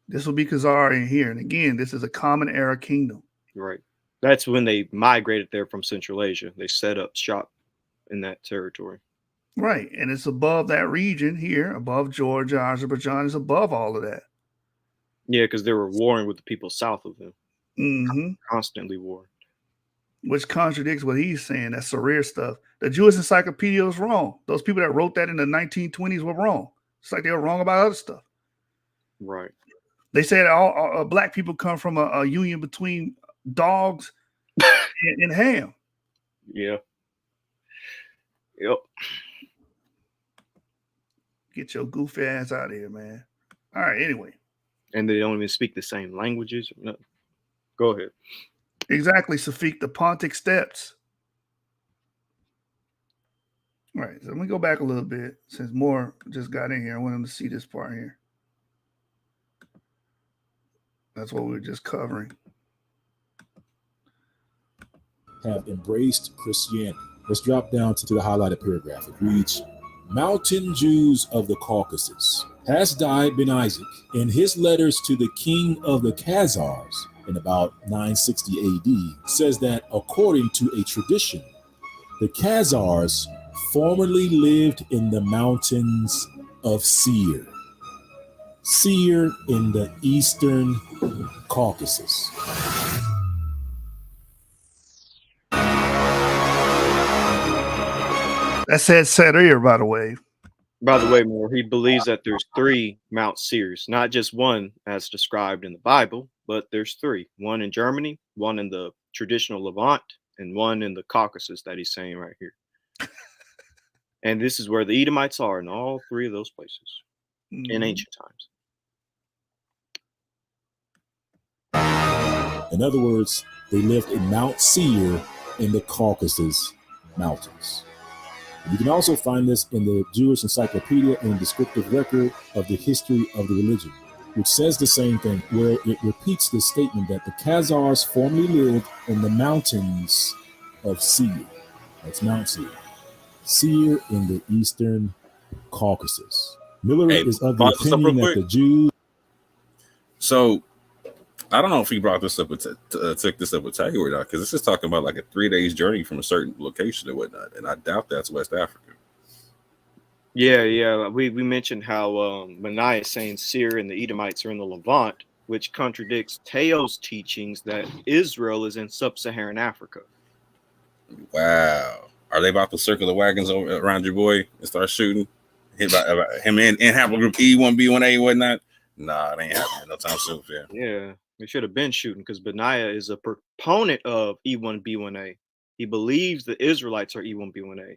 This will be Khazaria here. And again, this is a common era kingdom. Right. That's when they migrated there from Central Asia. They set up shop in that territory. Right. And it's above that region here, above Georgia, Azerbaijan, is above all of that. Yeah, because they were warring with the people south of them. Mm-hmm. Constantly warring. Which contradicts what he's saying, that Sarir stuff. The Jewish Encyclopedia was wrong. Those people that wrote that in the 1920s were wrong. It's like they were wrong about other stuff. Right. They said all black people come from a union between dogs and ham. Yeah. Yep. Get your goofy ass out of here, man. All right, anyway. And they don't even speak the same languages. No. Go ahead. Exactly, Safik, the Pontic steppes. All right, so let me go back a little bit since more just got in here. I want them to see this part here. That's what we were just covering. have embraced Christianity. Let's drop down to the highlighted paragraph. It reads, Mountain Jews of the Caucasus. Hasdai ben Isaac, in his letters to the king of the Khazars in about 960 AD, says that according to a tradition, the Khazars formerly lived in the mountains of Seir. Seir in the eastern Caucasus. That said earlier, by the way. By the way, Moore, he believes that there's 3 Mount Seirs, not just one as described in the Bible, but there's 3. One in Germany, one in the traditional Levant, and one in the Caucasus that he's saying right here. And this is where the Edomites are in all 3 of those places in ancient times. In other words, they lived in Mount Seir in the Caucasus Mountains. You can also find this in the Jewish Encyclopedia and Descriptive Record of the History of the Religion, which says the same thing, where it repeats the statement that the Khazars formerly lived in the mountains of Seir. That's Mount Seir. Seir in the eastern Caucasus. Miller is of the opinion that the Jews... So, I don't know if he brought this up took this up with Tiger or not, because this is talking about like a 3 days journey from a certain location and whatnot, and I doubt that's West Africa. Yeah. We mentioned how Benayah is saying Seir and the Edomites are in the Levant, which contradicts Theo's teachings that Israel is in sub-Saharan Africa. Wow. Are they about to circle the wagons around your boy and start shooting? Hit by him in haplogroup E1B1A and whatnot? Nah, it ain't happening no time soon, fam. Yeah. We should have been shooting because Benayah is a proponent of E1B1A. He believes the Israelites are E1B1A.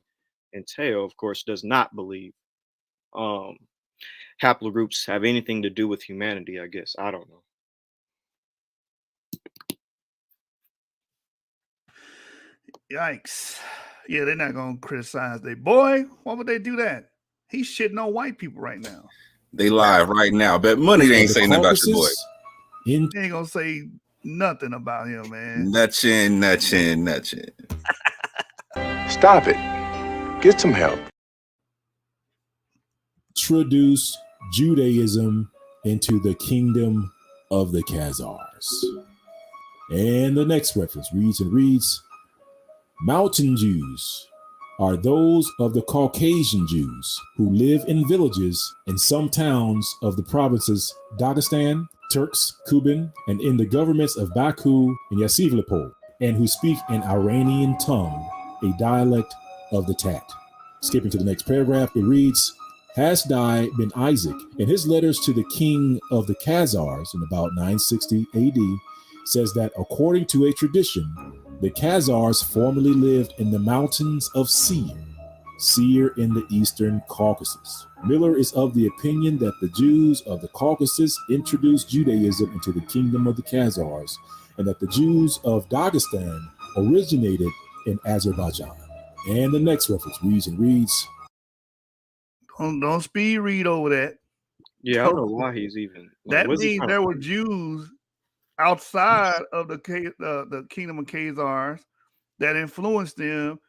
And Theo, of course, does not believe haplogroups have anything to do with humanity, I guess. I don't know. Yikes. Yeah, they're not going to criticize their boy. Why would they do that? He's shitting on white people right now. They live right now. Bet money they ain't saying nothing about your boy. They ain't gonna say nothing about him, man. Nutchin. Stop it. Get some help. Introduce Judaism into the kingdom of the Khazars. And the next reference reads, Mountain Jews are those of the Caucasian Jews who live in villages and some towns of the provinces Dagestan, Turks, Kuban, and in the governments of Baku and Yasivlipol, and who speak an Iranian tongue, a dialect of the Tat. Skipping to the next paragraph, it reads, Hasdai ben Isaac, in his letters to the king of the Khazars in about 960 AD, says that according to a tradition, the Khazars formerly lived in the mountains of Seir in the eastern Caucasus. Miller is of the opinion that the Jews of the Caucasus introduced Judaism into the kingdom of the Khazars, and that the Jews of Dagestan originated in Azerbaijan. And the next reference reads, Don't speed read over that. Yeah, I don't know why he's even... That means there were Jews outside of the kingdom of Khazars that influenced them,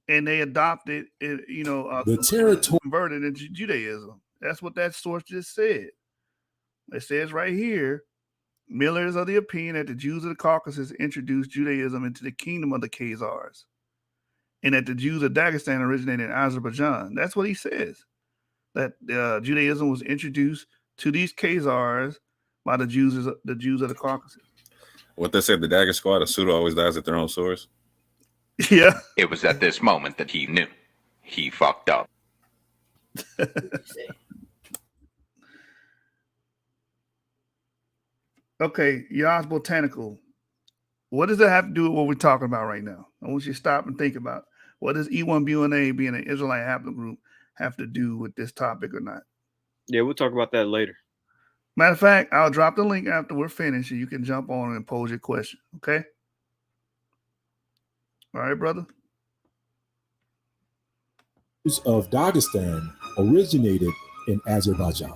and they adopted, the territory converted into Judaism. That's what that source just said. It says right here, Miller is of the opinion that the Jews of the Caucasus introduced Judaism into the kingdom of the Khazars, and that the Jews of Dagestan originated in Azerbaijan. That's what he says. That Judaism was introduced to these Khazars by the Jews of the Caucasus. What they said, the Dagger Squad, a pseudo always dies at their own source. Yeah. It was at this moment that he knew. He fucked up. Okay, Yas Botanical. What does that have to do with what we're talking about right now? I want you to stop and think about what does E1B1A being an Israelite haplogroup have to do with this topic or not? Yeah, we'll talk about that later. Matter of fact, I'll drop the link after we're finished, and you can jump on and pose your question. Okay? All right, brother. Of Dagestan originated in Azerbaijan.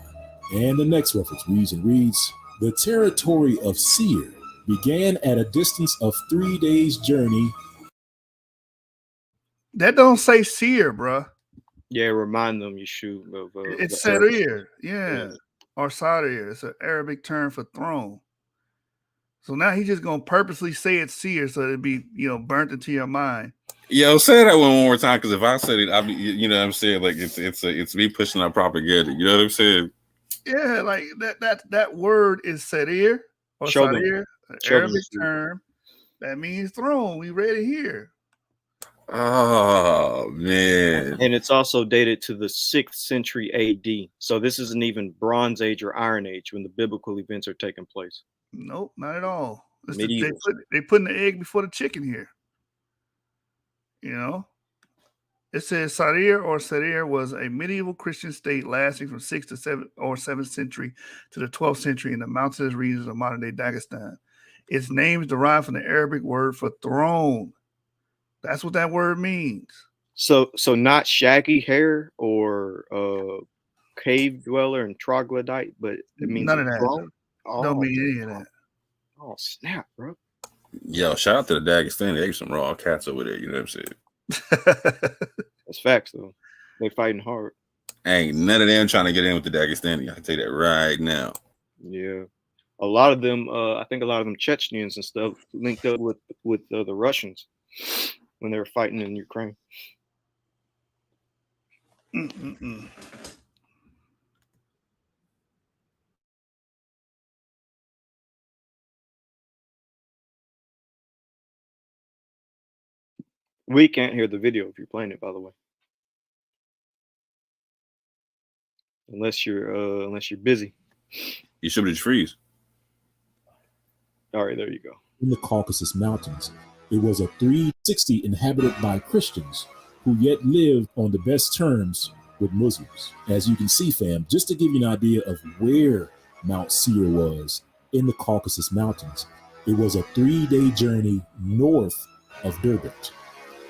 And the next reference reads, the territory of Seir began at a distance of 3 days' journey That don't say seer, bruh. Yeah, remind them you shoot of. It's Sarir, yeah, or Sarir. It's an Arabic term for throne. So now he's just gonna purposely say it's seer, so it'd be burnt into your mind. Yo, say that one more time, because if I said it, I'll be, you know what I'm saying, like it's me pushing out propaganda. You know what I'm saying? Yeah, like that word is Sarir or Sarir, an Arabic term that means throne. We read it here. Oh man! And it's also dated to the 6th century AD. So this isn't even Bronze Age or Iron Age when the biblical events are taking place. Nope, not at all. Medieval. They putting the egg before the chicken here. It says Sarir or Sarir was a medieval Christian state lasting from 6th to 7th or 7th century to the 12th century in the mountainous regions of modern-day Dagestan. Its name is derived from the Arabic word for throne. That's what that word means. So not shaggy hair or cave dweller and troglodyte, but it means none of that. Throne? Don't mean any of that. Oh snap, bro! Yo, shout out to the Dagestan. They ate some raw cats over there. You know what I'm saying? That's facts, though. They fighting hard. Ain't none of them trying to get in with the Dagestani. I can tell you that right now. Yeah, a lot of them. I think a lot of them Chechens and stuff linked up with the Russians when they were fighting in Ukraine. We can't hear the video if you're playing it, by the way. Unless you're busy. You should just freeze. All right, there you go. In the Caucasus Mountains, it was a 360 inhabited by Christians who yet lived on the best terms with Muslims. As you can see, fam, just to give you an idea of where Mount Seir was in the Caucasus Mountains, it was a 3-day journey north of Derbent.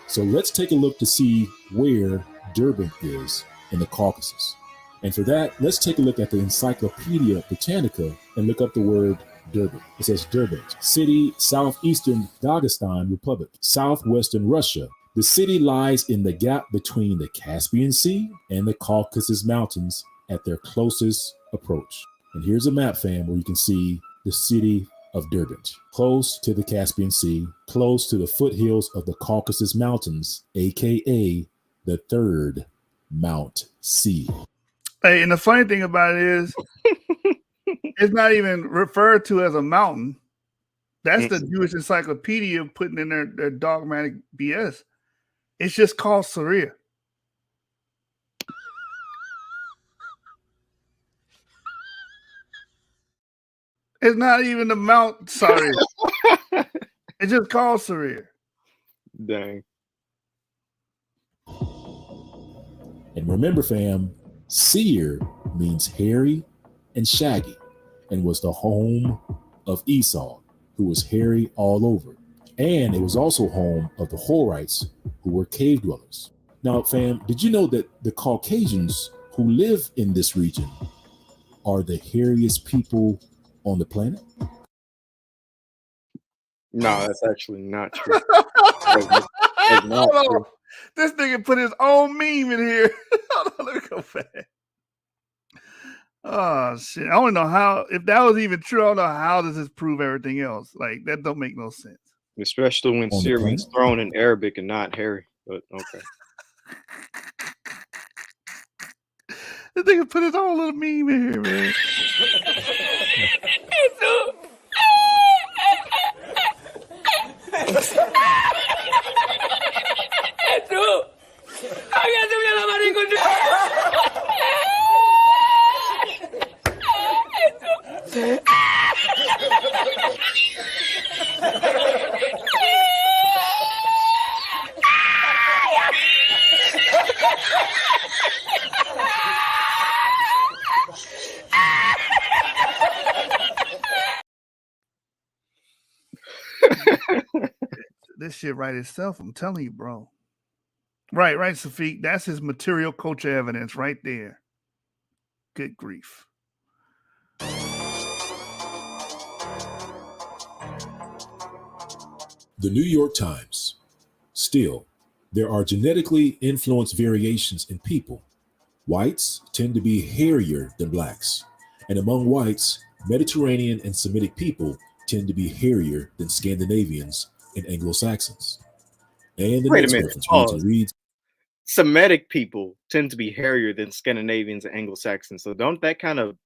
So let's take a look to see where Derbent is in the Caucasus. And for that, let's take a look at the Encyclopedia Britannica and look up the word Derbent. It says Derbent, city, southeastern Dagestan Republic, southwestern Russia. The city lies in the gap between the Caspian Sea and the Caucasus Mountains at their closest approach. And here's a map, fam, where you can see the city of Derbent, close to the Caspian Sea, close to the foothills of the Caucasus Mountains, aka the third Mount Seir. Hey, and the funny thing about it is, it's not even referred to as a mountain. That's the Jewish Encyclopedia putting in their dogmatic BS. It's just called Sarir. It's not even the Mount Sarir. It's just called Sarir. Dang. And remember, fam, Seir means hairy and shaggy, and was the home of Esau, who was hairy all over. And it was also home of the Horites, who were cave dwellers. Now, fam, did you know that the Caucasians who live in this region are the hairiest people on the planet? No, that's actually not true. That's not true. This nigga put his own meme in here. Hold on, let me go back. Oh shit! I don't know how. If that was even true, I don't know how does this prove everything else. Like that don't make no sense. Especially when Seir means thrown in Arabic and not hairy. But okay. This nigga put his own little meme in here, man. This shit right itself, I'm telling you, bro. Right, Safiq. That's his material culture evidence right there. Good grief. The New York Times, still There are genetically influenced variations in people. Whites tend to be hairier than blacks, and among whites, Mediterranean and Semitic people tend to be hairier than Scandinavians and Anglo-Saxons. And the Wait a next minute. reference Pause. reads, Semitic people tend to be hairier than Scandinavians and Anglo-Saxons. So don't that kind of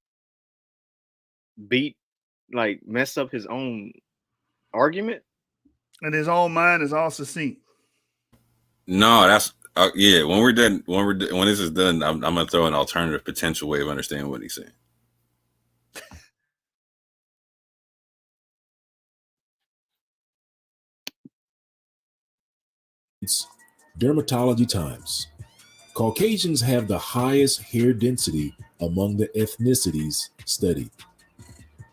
mess up his own argument? And his own mind is all succinct. No, that's yeah. When this is done, I'm gonna throw an alternative potential way of understanding what he's saying. Dermatology Times. Caucasians have the highest hair density among the ethnicities studied.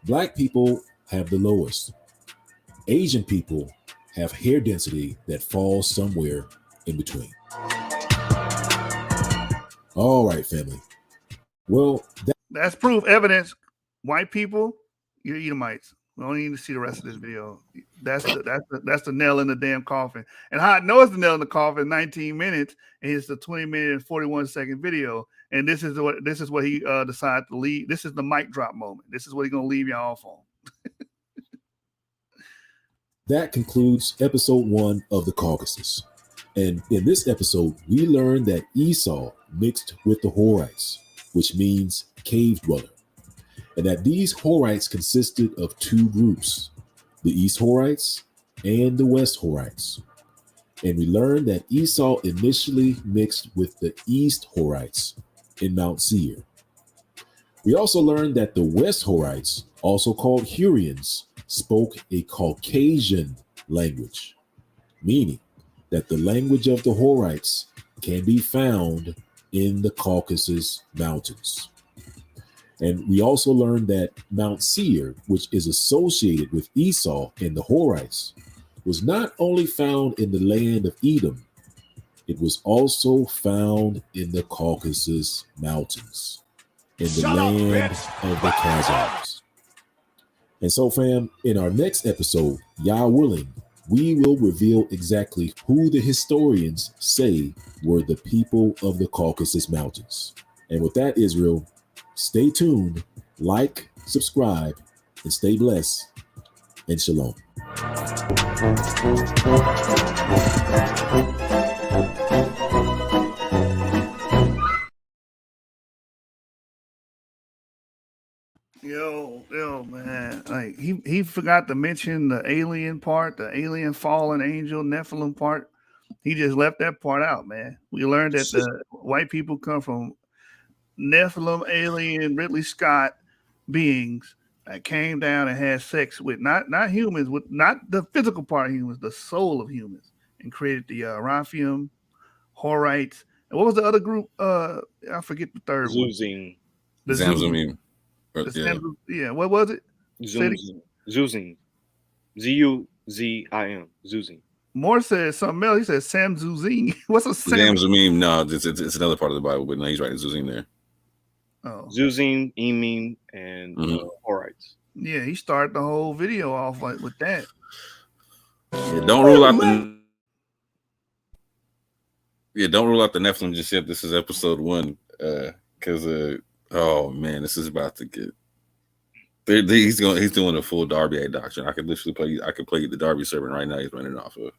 Black people have the lowest. Asian people have hair density that falls somewhere in between. All right, family. Well, that's proof, evidence. White people, you're Edomites. We don't need to see the rest of this video. That's the nail in the damn coffin. And how I know it's the nail in the coffin, 19 minutes, and it's the 20-minute and 41-second video. And this is what he decided to leave. This is the mic drop moment. This is what he's gonna leave y'all off on. that concludes episode 1 of the Caucasus. And in this episode, we learned that Esau mixed with the Horites, which means cave dweller, and that these Horites consisted of two groups, the East Horites and the West Horites. And we learned that Esau initially mixed with the East Horites in Mount Seir. We also learned that the West Horites, also called Hurrians, spoke a Caucasian language, meaning that the language of the Horites can be found in the Caucasus Mountains. And we also learned that Mount Seir, which is associated with Esau and the Horites, was not only found in the land of Edom, it was also found in the Caucasus Mountains, in the land of the Khazars. And so, fam, in our next episode, Yah willing, we will reveal exactly who the historians say were the people of the Caucasus Mountains. And with that, Israel, stay tuned, like, subscribe, and stay blessed, and shalom. Yo, man. Like he forgot to mention the alien part, the alien fallen angel, Nephilim part. He just left that part out, man. We learned that the white people come from Nephilim, alien, Ridley Scott beings that came down and had sex with not humans, with not the physical part of humans, the soul of humans, and created the Raphaim, Horites, and what was the other group? I forget the third one. The Zamzumim. Yeah, what was it? Zuzim. Z-U-Z-I-M. Zuzim. Moore said something else. He said Sam Zuzim. What's a Sam? Zamzumim? No, it's another part of the Bible, but no, he's right. Zuzim there. Oh. Zuzim, Emim, and Horites. Yeah, he started the whole video off with that. Yeah, don't rule out the Nephilim just yet. This is episode 1, because oh man, this is about to get. He's doing a full Darby doctrine. I could literally play the Darby servant right now. He's running off of.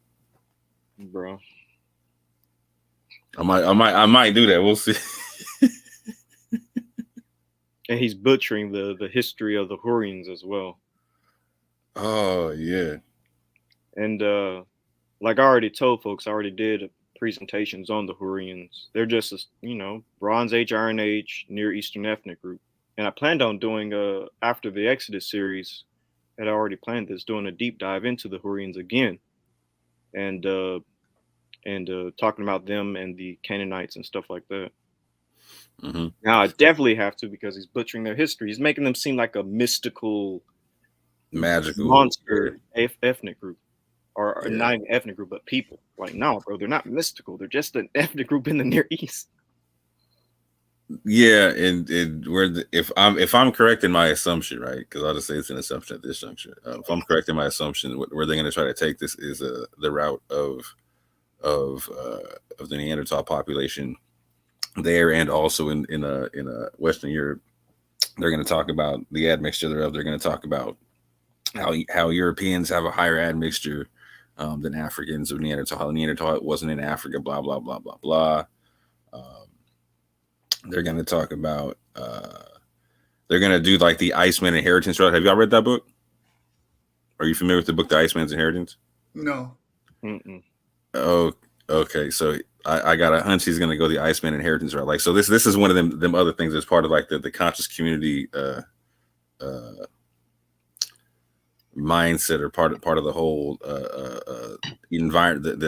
Bro, I might do that. We'll see. And he's butchering the history of the Hurrians as well. Oh yeah. And like I already told folks, I already did presentations on the Hurrians. They're just a, Bronze Age, Iron Age, Near Eastern ethnic group. And I planned on doing after the Exodus series, had already planned this, doing a deep dive into the Hurrians again, and talking about them and the Canaanites and stuff like that. Mm-hmm. Now I definitely have to, because he's butchering their history. He's making them seem like a mystical, magical monster ethnic group, or not an ethnic group, but people. Like, no, bro, they're not mystical. They're just an ethnic group in the Near East. Yeah, and if I'm correct in my assumption, right? Because I'll just say it's an assumption at this juncture. If I'm correct in my assumption, where they're going to try to take this is the route of the Neanderthal population there, and also in Western Europe. They're going to talk about the admixture thereof. They're going to talk about how Europeans have a higher admixture than Africans of Neanderthal. Neanderthal wasn't in Africa, blah, blah, blah, blah, blah. They're going to talk about, they're going to do like the Iceman Inheritance route. Have y'all read that book? Are you familiar with the book, The Iceman's Inheritance? No. Oh, okay. So I got a hunch he's going to go the Iceman Inheritance route. Like, so this is one of them other things that's part of like the conscious community mindset, or part of the whole environment,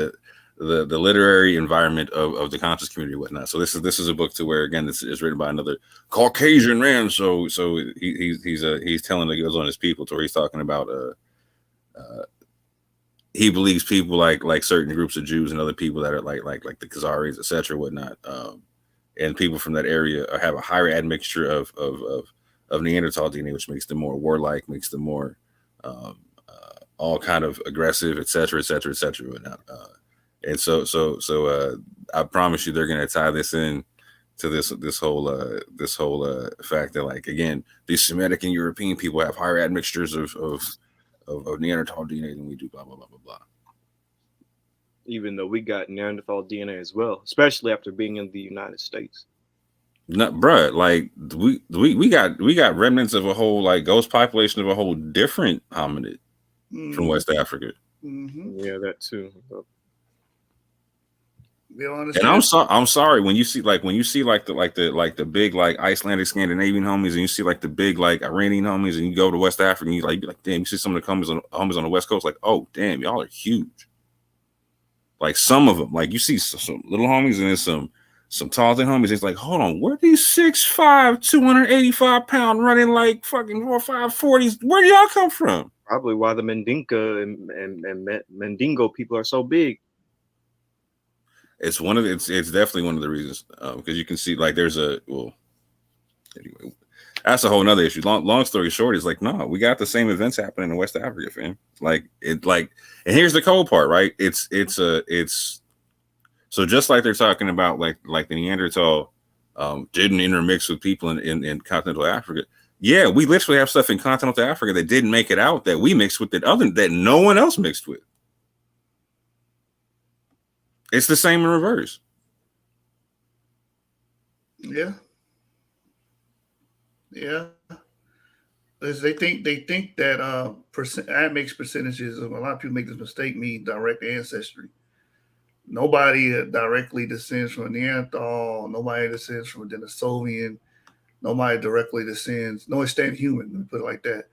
the literary environment of the conscious community and whatnot. So this is a book to where, again, this is written by another Caucasian man. So he's telling the goes on his people, to where he's talking about he believes people like certain groups of Jews and other people that are like the Khazaris, etc., whatnot, and people from that area have a higher admixture of Neanderthal DNA, which makes them more warlike, makes them more all kind of aggressive, etc., etc., etc., whatnot. And so I promise you, they're going to tie this in to this whole fact that, like, again, these Semitic and European people have higher admixtures of Neanderthal DNA than we do, blah, blah, blah, blah, blah. Even though we got Neanderthal DNA as well, especially after being in the United States. No, bruh, like we got remnants of a whole, like, ghost population of a whole different hominid from West Africa. Yeah, that too. And I'm sorry when you see the big like Icelandic Scandinavian homies, and you see like the big like Iranian homies, and you go to West Africa and you be like, damn, you see some of the homies on the West Coast, like, oh damn, y'all are huge. Like some of them, like you see some little homies and then some tall thing homies. It's like, hold on, where these 6'5", 285 pound running like fucking 4.5 where do y'all come from? Probably why the Mandinka and Mandingo people are so big. It's definitely one of the reasons, because you can see like anyway, that's a whole nother issue. Long story short is like, no, we got the same events happening in West Africa, fam. And here's the cold part, right? It's so just like they're talking about like the Neanderthal didn't intermix with people in continental Africa. Yeah, we literally have stuff in continental Africa that didn't make it out that we mixed with that no one else mixed with. It's the same in reverse. Yeah. They think that admixed percentages, a lot of people make this mistake, mean direct ancestry. Nobody directly descends from a Neanderthal. Nobody descends from a Denisovian. Nobody directly descends. No extant human, let me put it like that.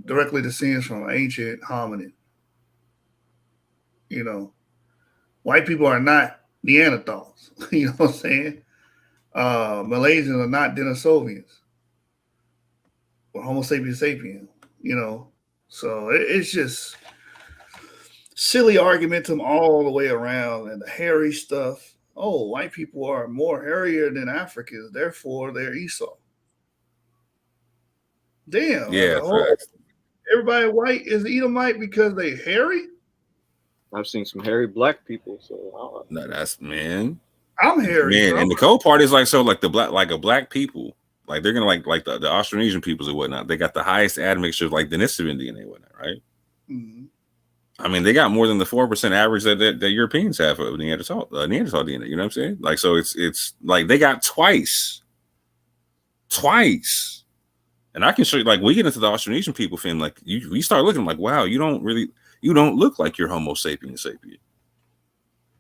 Directly descends from an ancient hominid. You know, white people are not Neanderthals. You know what I'm saying? Malaysians are not Denisovians or Homo sapiens sapien. You know, so it's just silly argumentum all the way around, and the hairy stuff. Oh, white people are more hairier than Africans, therefore they're Esau. Damn. Yeah. Everybody white is Edomite because they hairy? I've seen some hairy black people, so no, that's man. I'm hairy, man, bro. and the cold part is like, so like black people, like they're gonna like the Austronesian peoples and whatnot. They got the highest admixture of like Denisovan DNA and whatnot, right? Mm-hmm. I mean, they got more than the 4% average that Europeans have of Neanderthal DNA. You know what I'm saying? Like, so it's like they got twice. And I can show you, like, we get into the Austronesian people thing, like we start looking like, wow, you don't look like you're Homo sapiens sapien.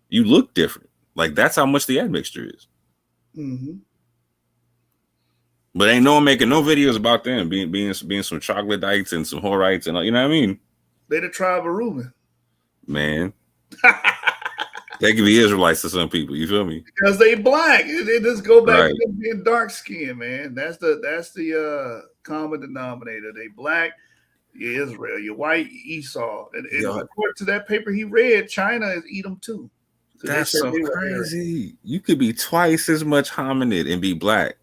You look different. Like, that's how much the admixture is. Mm-hmm. But ain't no one making no videos about them being some troglodytes and some Horites and all, you know what I mean? They the tribe of Reuben. Man. They can be Israelites to some people, you feel me? Because they black. They just go back Right. to them being dark skinned, man. That's the common denominator. They black, you're Israel. You're white, Esau. And according to that paper he read, China is Edom too. That's so crazy. You could be twice as much hominid and be black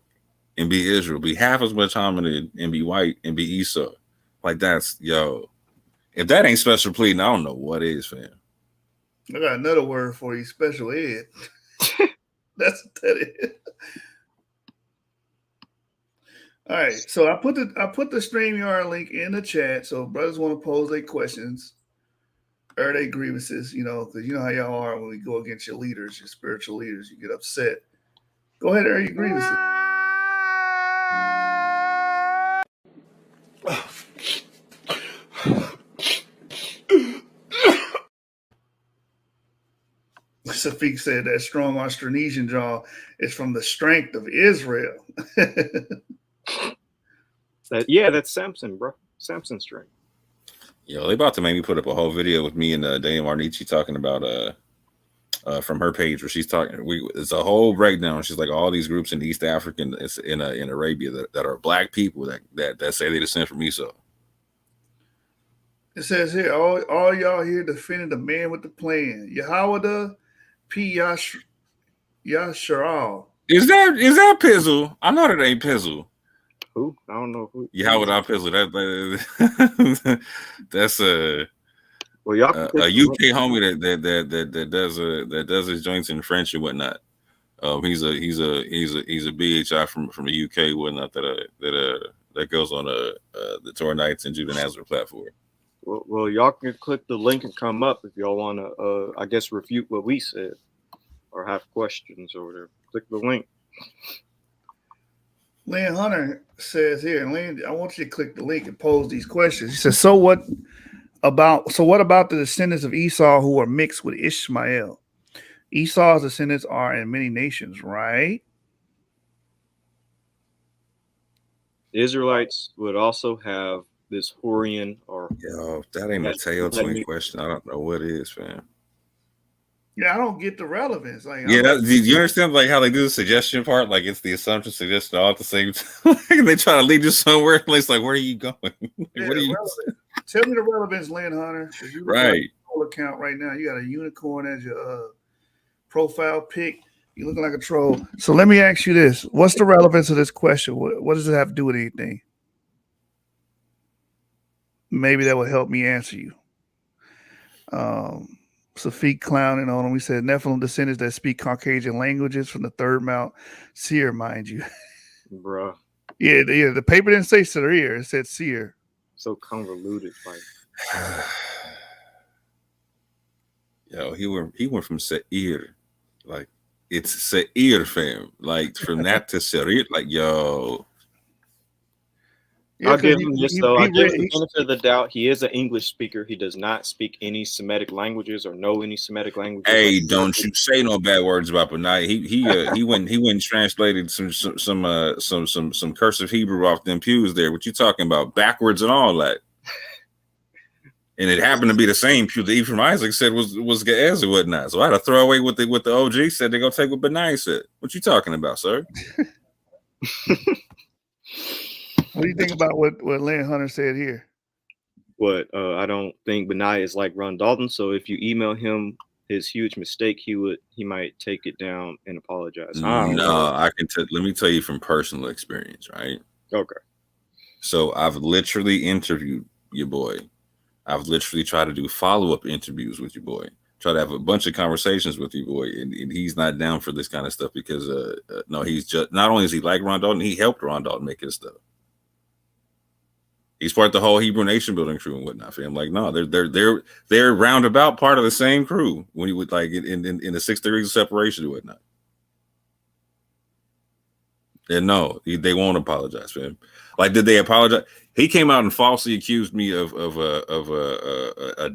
and be Israel, be half as much hominid and be white and be Esau. Like, that's, yo, if that ain't special pleading, I don't know what is, fam. I got another word for you, special ed. That's what that is. All right, so I put the StreamYard link in the chat. So if brothers want to pose their questions or their grievances, because you know how y'all are when we go against your leaders, your spiritual leaders, you get upset. Go ahead, air your grievances. Safik said that strong Austronesian jaw is from the strength of Israel. That's Samson, bro. Samson's strength. Yo, they about to make me put up a whole video with me and Dana Marnici talking about from her page where she's talking. It's a whole breakdown. She's like all these groups in East Africa and in Arabia that are black people that say they descend from Esau. It says here, all y'all here defending the man with the plan. Yahweh P. Yasharal. Is that Pizzle? I know that ain't Pizzle. Who? I don't know who. Yahweh Pizzle. That's a UK homie that does his joints in French and whatnot. He's a BHI from the UK whatnot that goes on the Torah Nights and Judah Nazareth platform. Well, y'all can click the link and come up if y'all want to, I guess, refute what we said or have questions or whatever. Click the link. Lynn Hunter says here, and Lynn, I want you to click the link and pose these questions. He says, so what about the descendants of Esau who are mixed with Ishmael? Esau's descendants are in many nations, right? The Israelites would also have this Horian or that ain't a tail twin question. I don't know what it is, fam. Yeah, I don't get the relevance. Like, do you understand like how they do the suggestion part? Like it's the assumption suggestion all at the same time. They try to lead you somewhere. It's like, where are you going? What are you? Tell me the relevance, Lynn Hunter. You right. Like account right now. You got a unicorn as your profile pic. You looking like a troll. So let me ask you this: what's the relevance of this question? What does it have to do with anything? Maybe that would help me answer you. Safik clowning on him. We said Nephilim descendants that speak Caucasian languages from the third Mount Seir, mind you. Bruh. Yeah, the paper didn't say Seir, it said Seir. So convoluted, like. Yo, he went from Seir, like it's Seir, fam. Like from that to Seir, like yo. Yeah, I'll give him this though. I give him the benefit of the doubt. He is an English speaker. He does not speak any Semitic languages or know any Semitic languages. Hey, don't you say no bad words about Benayah. He went and translated some cursive Hebrew off them pews there. What you talking about? Backwards and all that. And it happened to be the same pew that Ephraim Isaac said was Ge'ez and whatnot. So I had to throw away what the OG said. They're gonna take what Benayah said. What you talking about, sir? What do you think about what Lynn Hunter said here? I don't think Benayah is like Ron Dalton. So if you email him his huge mistake, he might take it down and apologize. I can let me tell you from personal experience, right? Okay. So I've literally interviewed your boy. I've literally tried to do follow-up interviews with your boy. Try to have a bunch of conversations with your boy, and he's not down for this kind of stuff because no, he's just not only is he like Ron Dalton, he helped Ron Dalton make his stuff. He's part of the whole Hebrew Nation building crew and whatnot. Fam. Like, no, they're roundabout part of the same crew when you would like in the 6 degrees of separation and whatnot. And no, they won't apologize for him. Like, did they apologize? He came out and falsely accused me of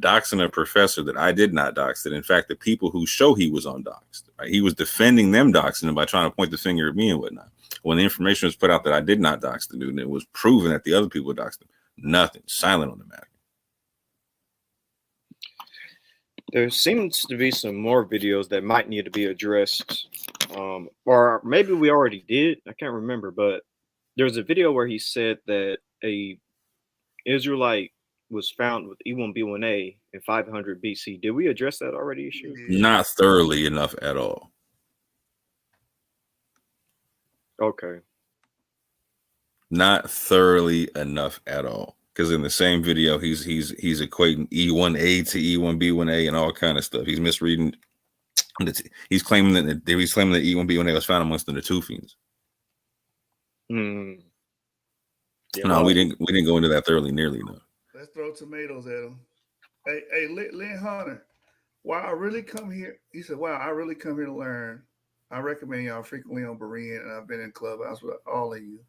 doxing a professor that I did not dox. That in fact, the people who show he was on doxed, right? He was defending them doxing him by trying to point the finger at me and whatnot. When the information was put out that I did not dox the dude, and it was proven that the other people doxed him, nothing, silent on the matter. There seems to be some more videos that might need to be addressed, or maybe we already did. I can't remember, but there's a video where he said that a Israelite was found with E1B1A in 500 BC. Did we address that already? Issue? Not thoroughly enough at all. Okay. Not thoroughly enough at all. Because in the same video, he's equating E1A to E1B1A and all kind of stuff. He's misreading. He's claiming that E1B1A was found amongst the Natufians. Yeah, No, we didn't go into that thoroughly, nearly enough. Let's throw tomatoes at him. Hey, Lynn Hunter. Wow, I really come here. He said, "Wow, I really come here to learn. I recommend y'all frequently on Berean, and I've been in Clubhouse with all of you.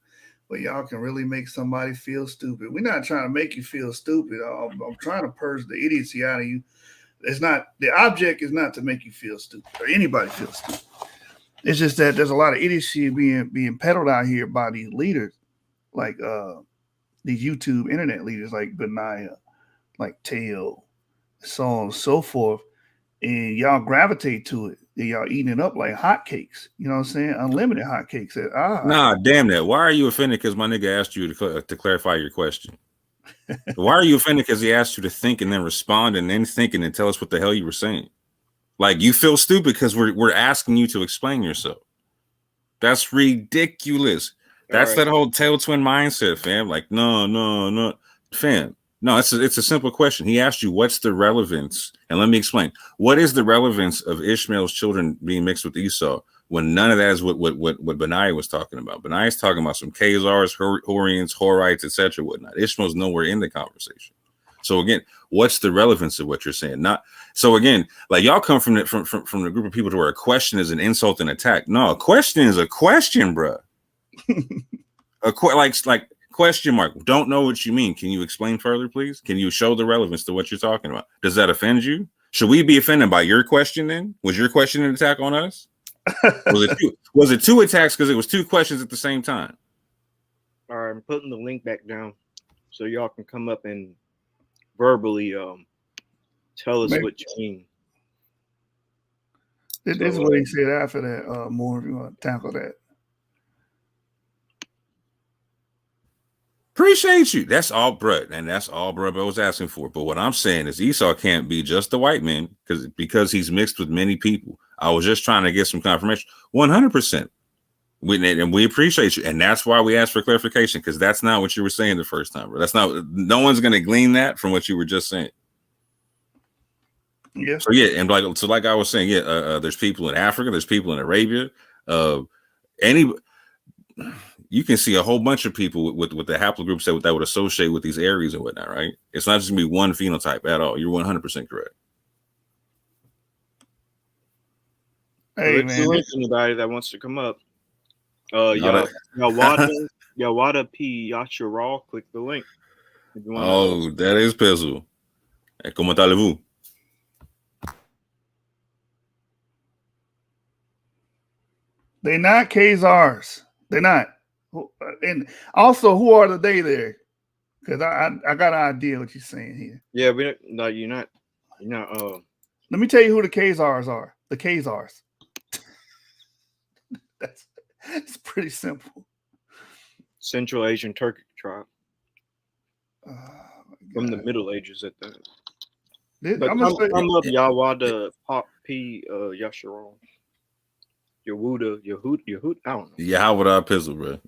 But y'all can really make somebody feel stupid. We're not trying to make you feel stupid. I'm trying to purge the idiocy out of you. It's not, the object is not to make you feel stupid or anybody feel stupid. It's just that there's a lot of idiocy being peddled out here by these leaders, like these YouTube internet leaders like Benayah, like Tail, so on and so forth. And y'all gravitate to it. And y'all eating it up like hotcakes. You know what I'm saying? Unlimited hotcakes. Nah, damn that. Why are you offended because my nigga asked you to clarify your question? Why are you offended because he asked you to think and then respond and then think and then tell us what the hell you were saying? Like, you feel stupid because we're asking you to explain yourself. That's ridiculous. That's that whole tail twin mindset, fam. Like, no, fam. No, it's a simple question. He asked you, what's the relevance? And let me explain. What is the relevance of Ishmael's children being mixed with Esau when none of that is what Benayah was talking about? Benayah's talking about some Khazars, Hurrians, Horites, etc. whatnot. Ishmael's nowhere in the conversation. So again, what's the relevance of what you're saying? Not so again, like y'all come from the group of people to where a question is an insult and attack. No, a question is a question, bro. like question mark. Don't know what you mean. Can you explain further, please? Can you show the relevance to what you're talking about? Does that offend you? Should we be offended by your question then? Was your question an attack on us? Was it two attacks because it was two questions at the same time? All right, I'm putting the link back down so y'all can come up and verbally tell us what you mean. This is what he said after that. More if you want to tackle that. Appreciate you. That's all, bro. And that's all bro was asking for. But what I'm saying is Esau can't be just the white man because he's mixed with many people. I was just trying to get some confirmation. 100%. And we appreciate you. And that's why we asked for clarification, because that's not what you were saying the first time, bro. That's not, no one's going to glean that from what you were just saying. Yeah. So yeah, and like I was saying, there's people in Africa, there's people in Arabia, you can see a whole bunch of people with the haplogroups that would associate with these areas and whatnot, right? It's not just gonna be one phenotype at all. You're 100% correct. Hey, man. Anybody that wants to come up. Yawada P. Yasharal, click the link. Oh, that is Pizzle. Comment allez-vous? They're not Khazars. They're not. And also, who are the they there? Because I got an idea what you're saying here. Yeah, you're not. Let me tell you who the Khazars are. The Khazars. It's pretty simple. Central Asian Turkic tribe. From the Middle Ages at that. Come up Yawada P. Yasharal. Yehuda, I don't know. Yahweh Pizzle, bro.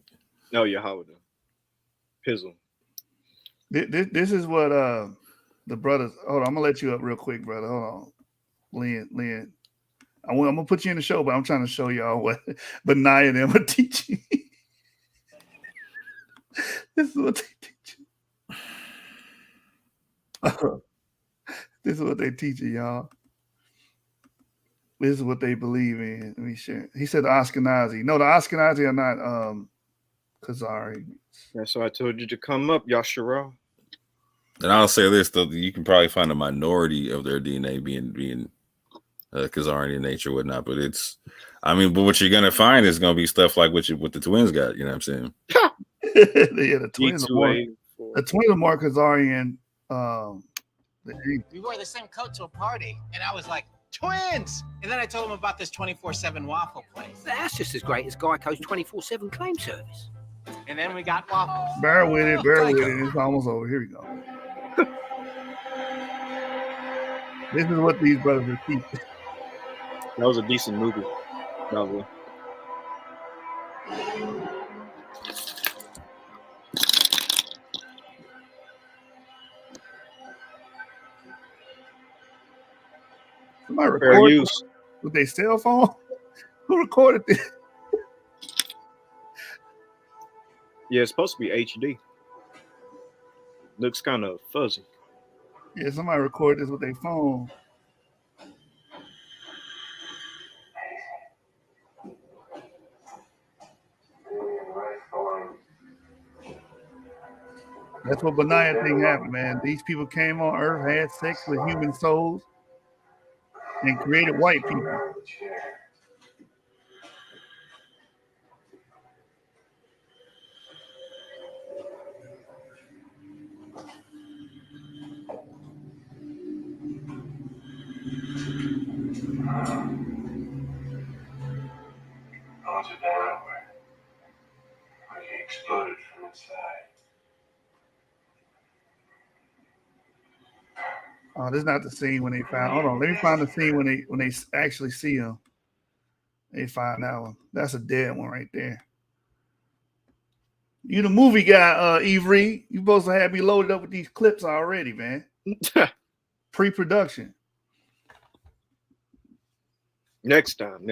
No, Yahweh Pizzle. This is what the brothers. Hold on, I'm gonna let you up real quick, brother. Hold on, Lynn. I'm gonna put you in the show, but I'm trying to show y'all what Benayah and them are teaching. This is what they teach. This is what they teaching, y'all. This is what they believe in. Let me share. He said the Ashkenazi. No, the Ashkenazi are not Khazari. That's why I told you to come up, Yashara. And I'll say this though, you can probably find a minority of their DNA being Khazarian in nature, or whatnot. But but what you're gonna find is gonna be stuff like what the twins got. You know what I'm saying? Yeah, the twins are more Khazarian. We wore the same coat to a party, and I was like, twins! And then I told him about this 24/7 waffle place. That's just as great as Geico's 24/7 claim service. And then we got waffles. Bear with it. It's almost over. Here we go. This is what these brothers are teaching. That was a decent movie, probably. Somebody Fair recorded use. with their cell phone. Who recorded this? Yeah, it's supposed to be HD. Looks kind of fuzzy. Yeah, somebody recorded this with their phone. That's what Benayah thing happened, man. These people came on Earth, had sex with human souls, and created white people. Exploded from inside. Oh, this is not the scene when they found. Hold on, let me find the scene when they actually see him. They find that one. That's a dead one right there. You the movie guy, Avery. You supposed to have me loaded up with these clips already, man. Pre-production. Next time.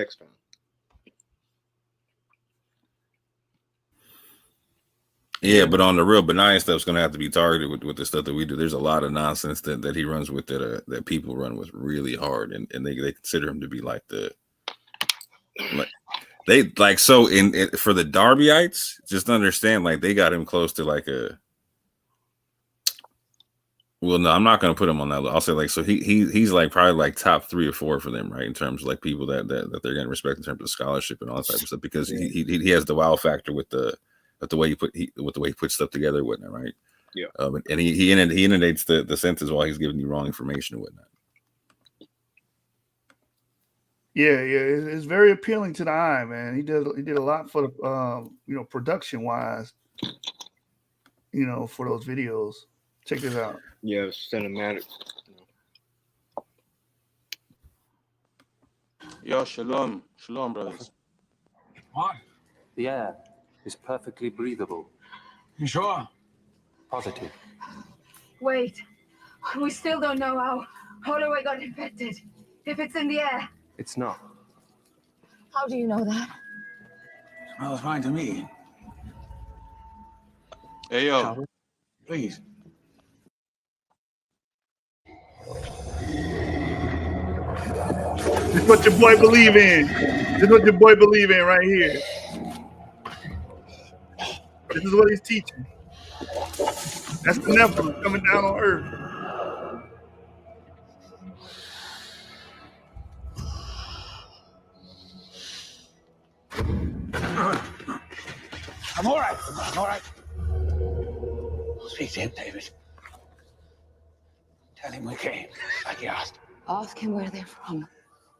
Yeah, but on the real, Benayah stuff's going to have to be targeted with the stuff that we do. There's a lot of nonsense that he runs with that people run with really hard, and they consider him to be like they like so in for the Darbyites. Just understand, like they got him close to like a. Well, no, I'm not going to put him on that. I'll say like so he's like probably like top 3 or 4 for them, right? In terms of like people that they're going to respect in terms of scholarship and all that type of stuff, because he has the wow factor with the way he puts stuff together and whatnot, right? Yeah. And he inundates the senses while he's giving you wrong information and whatnot. Yeah, it's very appealing to the eye, man. He did a lot for the production wise, for those videos. Check this out. Yeah, cinematic. Yo, shalom, brothers. What? The air is perfectly breathable. You sure? Positive. Wait, we still don't know how Holloway got infected. If it's in the air. It's not. How do you know that? Smells fine to me. Hey, yo, please. This is what your boy believe in. This is what your boy believe in right here. This is what he's teaching. That's the Nephilim coming down on Earth. I'm all right. I'm all right. Speak to him, David. Tell him we came, like he asked. Ask him where they're from.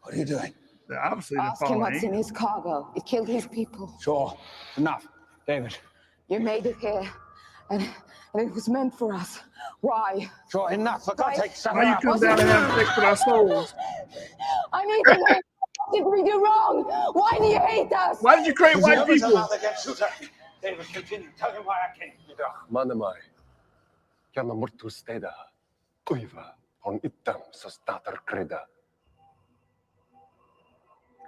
What are you doing? Obviously, ask him what's in his cargo. It killed his people. Sure. Enough. David. You made it here, and it was meant for us. Why? Sure, enough. For God's sake, why you come down and have sex with our souls? I need to know. What did we do wrong? Why do you hate us? Why did you create white people? David, continue. Tell him why I came. Manemai. Kjana mortu steda. Uiva. On itam sa stater kreda.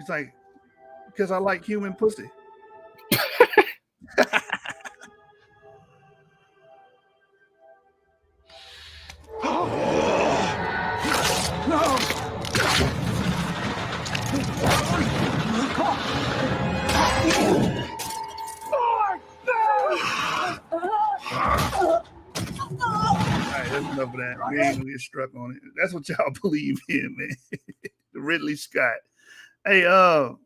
It's like, because I like human pussy. No! Alright, that's enough of that. We ain't gonna get struck on it. That's what y'all believe in, man. The Ridley Scott. Hey,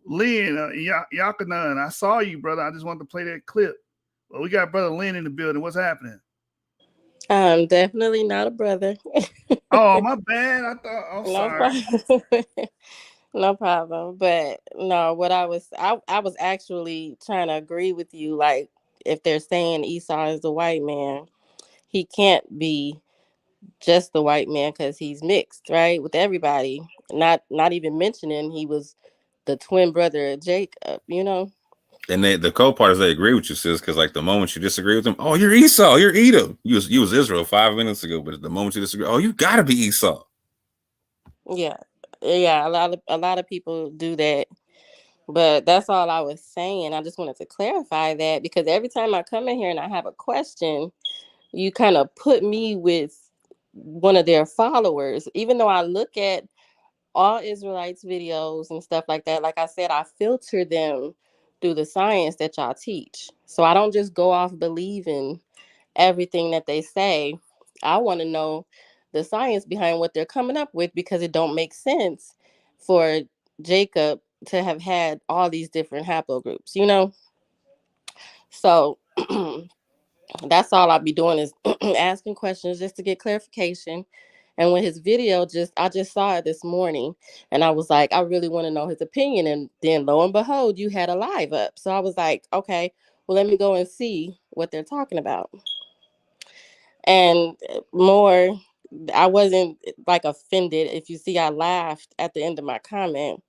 Lynn, Yakanan, I saw you, brother. I just wanted to play that clip. Well, we got brother Lynn in the building. What's happening? I'm definitely not a brother. Oh, my bad. I thought. I'm sorry. Problem. No problem. But no, what I was actually trying to agree with you. Like, if they're saying Esau is the white man, he can't be just the white man because he's mixed, right, with everybody. Not even mentioning he was the twin brother of Jacob, And the co-partners, they agree with you, sis, because like the moment you disagree with them, oh, you're Esau, you're Edom. You was Israel 5 minutes ago, but at the moment you disagree, oh, you gotta be Esau. Yeah, Yeah, a lot of people do that. But that's all I was saying. I just wanted to clarify that because every time I come in here and I have a question, you kind of put me with one of their followers, even though I look at all Israelites videos and stuff like that. Like I said, I filter them through the science that y'all teach. So I don't just go off believing everything that they say. I want to know the science behind what they're coming up with because it don't make sense for Jacob to have had all these different haplogroups, you know? So that's all I'll be doing is asking questions just to get clarification. And when his video I just saw it this morning and I was like, I really want to know his opinion. And then lo and behold, you had a live up. So I was like, okay, well, let me go and see what they're talking about. And more, I wasn't like offended. If you see, I laughed at the end of my comment.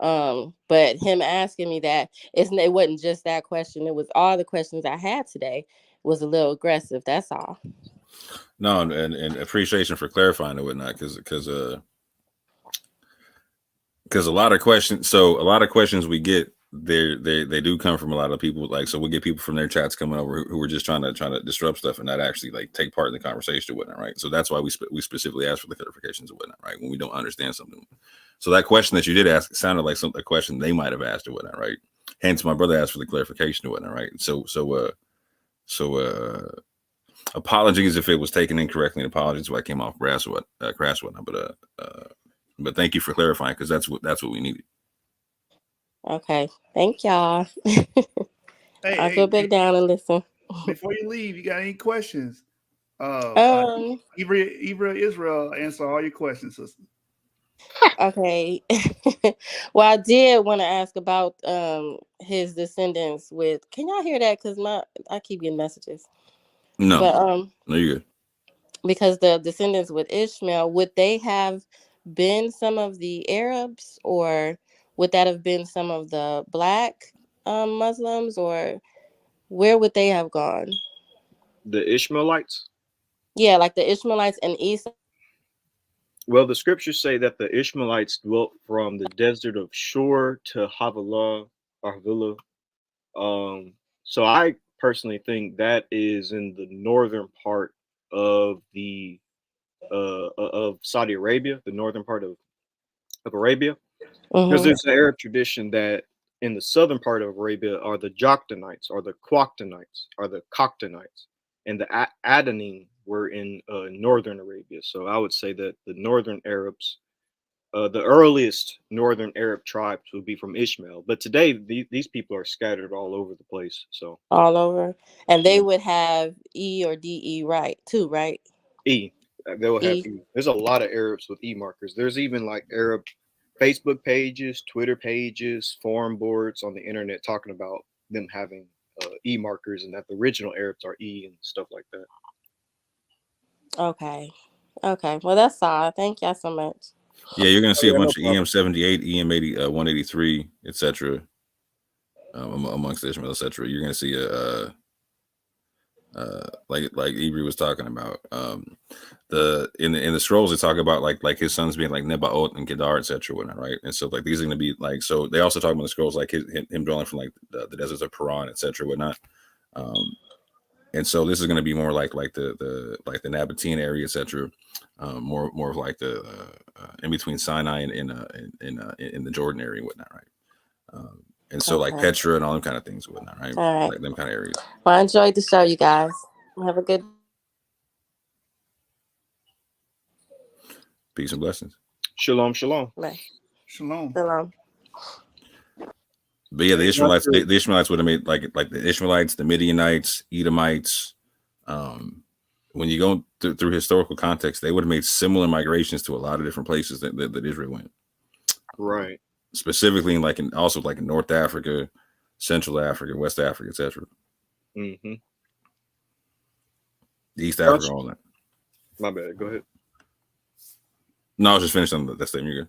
But him asking me that, it wasn't just that question. It was all the questions I had today was a little aggressive. That's all. No, and appreciation for clarifying and whatnot, because a lot of questions. So a lot of questions we get, they do come from a lot of people. Like, so we get people from their chats coming over who are just trying to disrupt stuff and not actually like take part in the conversation and whatnot, right? So that's why we specifically ask for the clarifications and whatnot, right? When we don't understand something. So that question that you did ask sounded like a question they might have asked or whatnot, right? Hence, my brother asked for the clarification or whatnot, right? So apologies if it was taken incorrectly, and apologies if I came off crass or whatnot. But thank you for clarifying because that's what we needed. Okay, thank y'all. I'll go back down and listen. Before you leave, you got any questions? Ivra Israel answer all your questions, sister. Okay. Well, I did want to ask about his descendants with. Can y'all hear that? Because I keep getting messages. No, but no, you're good. Because the descendants with Ishmael, would they have been some of the Arabs, or would that have been some of the black Muslims, or where would they have gone? The Ishmaelites? Yeah, like the Ishmaelites and Esau. Well, the scriptures say that the Ishmaelites dwelt from the desert of Shur to Havilah. So I personally think that is in the northern part of the of Saudi Arabia, the northern part of Arabia, because there's an Arab tradition that in the southern part of Arabia are the Jokhtanites, or the Quachtanites, or the Cochtanites, and the Adanine were in northern Arabia. So I would say that the northern Arabs, the earliest northern Arab tribes would be from Ishmael. But today, these people are scattered all over the place. So all over, and they would have E or DE, right? Too, right? E. They will have E. There's a lot of Arabs with E markers. There's even like Arab Facebook pages, Twitter pages, forum boards on the internet talking about them having E markers and that the original Arabs are E and stuff like that. Okay. Well, that's all. Thank y'all so much. Yeah, you're gonna see a bunch of EM78, EM80, 183, etc. Amongst the Ishmael, etc. You're gonna see like Ibri was talking about. In the scrolls they talk about like his sons being like Nebaot and Kedar, etc. whatnot, right? And so like these are gonna be like, so they also talk about the scrolls like him dwelling from like the deserts of Paran, etc. whatnot. And so this is going to be more like the Nabatean area, etc. More of like the in between Sinai and in the Jordan area and whatnot, right? And so like Petra and all them kind of things and whatnot, right? All right. Like them kind of areas. Well, I enjoyed the show, you guys. Have a good. Peace and blessings. Shalom, shalom. Bye. Shalom. Shalom. But yeah, the Ishmaelites would have made like the Ishmaelites, the Midianites, Edomites. When you go through historical context, they would have made similar migrations to a lot of different places that Israel went. Right. Specifically in also in North Africa, Central Africa, West Africa, etc. Mm-hmm. East Africa, all that. My bad. Go ahead. No, I was just finished on that statement. You're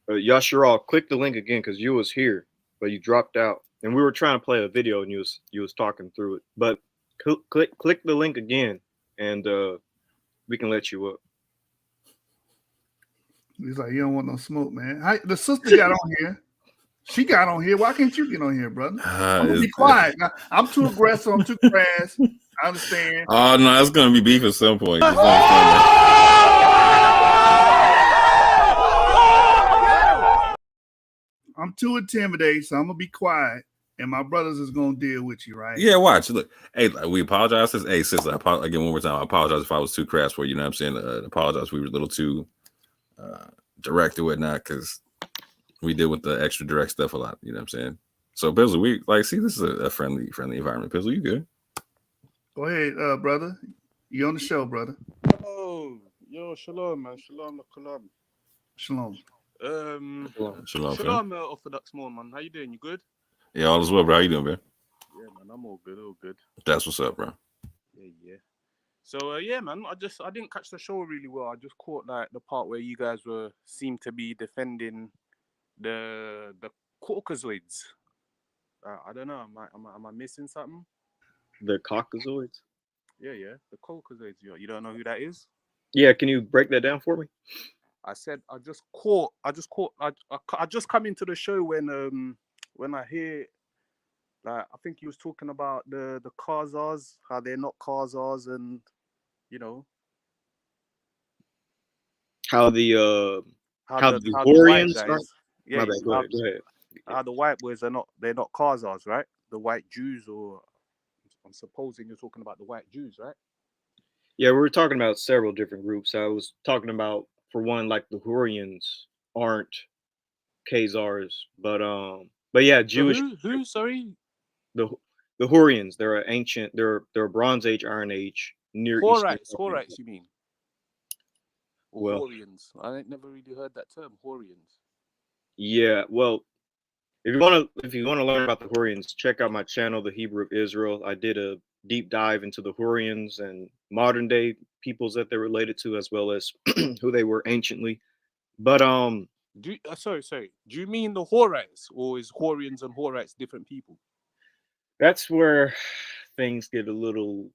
good. Yasharal, click the link again because you was here, but you dropped out, and we were trying to play a video, and you was talking through it. But click the link again, and we can let you up. He's like, you don't want no smoke, man. The sister got on here. She got on here. Why can't you get on here, brother? I'm gonna be quiet. Now, I'm too aggressive. I'm too crass. I understand. Oh no, it's gonna be beef at some point. I'm too intimidated, so I'm gonna be quiet, and my brothers is gonna deal with you, right? Yeah, watch. Look, hey, we apologize. Hey, sister, again one more time. I apologize if I was too crass for you. You know what I'm saying? Apologize. We were a little too direct or whatnot because we deal with the extra direct stuff a lot. You know what I'm saying? So, Pizzle, we like see this is a friendly environment. Pizzle, you good? Go ahead, brother. You on the show, brother? Oh, yo, shalom, man. Shalom. Shalom. Shalom, Orthodox Mormon, man. How you doing? You good? Yeah, all is well, bro. How you doing, man? Yeah, man. I'm all good. That's what's up, bro. Yeah. So, yeah, man. I didn't catch the show really well. I just caught like the part where you guys seemed to be defending the Caucasoids. I don't know. Am I missing something? The Caucasoids? Yeah. The Caucasoids. You don't know who that is? Yeah. Can you break that down for me? I said I just come into the show when I hear, like, I think he was talking about the khazars, how they're not khazars, and you know how the Hurrians are. Yeah, go ahead. How the white boys they're not khazars, right? The white Jews, or I'm supposing you're talking about the white Jews, right? Yeah, we were talking about several different groups. I was talking about, for one, like the Hurrians aren't khazars, but yeah, Jewish. Who? Sorry. The Hurrians. They're ancient. They're a Bronze Age, Iron Age, Near Eastern. Horites, you mean? Or well, Horians. I ain't never really heard that term, Horians. Yeah, well, if you wanna learn about the Hurrians, check out my channel, The Hebrew of Israel. I did a deep dive into the Hurrians and modern day peoples that they're related to, as well as who they were anciently. But sorry. Do you mean the Horites, or is Horians and Horites different people? That's where things get a little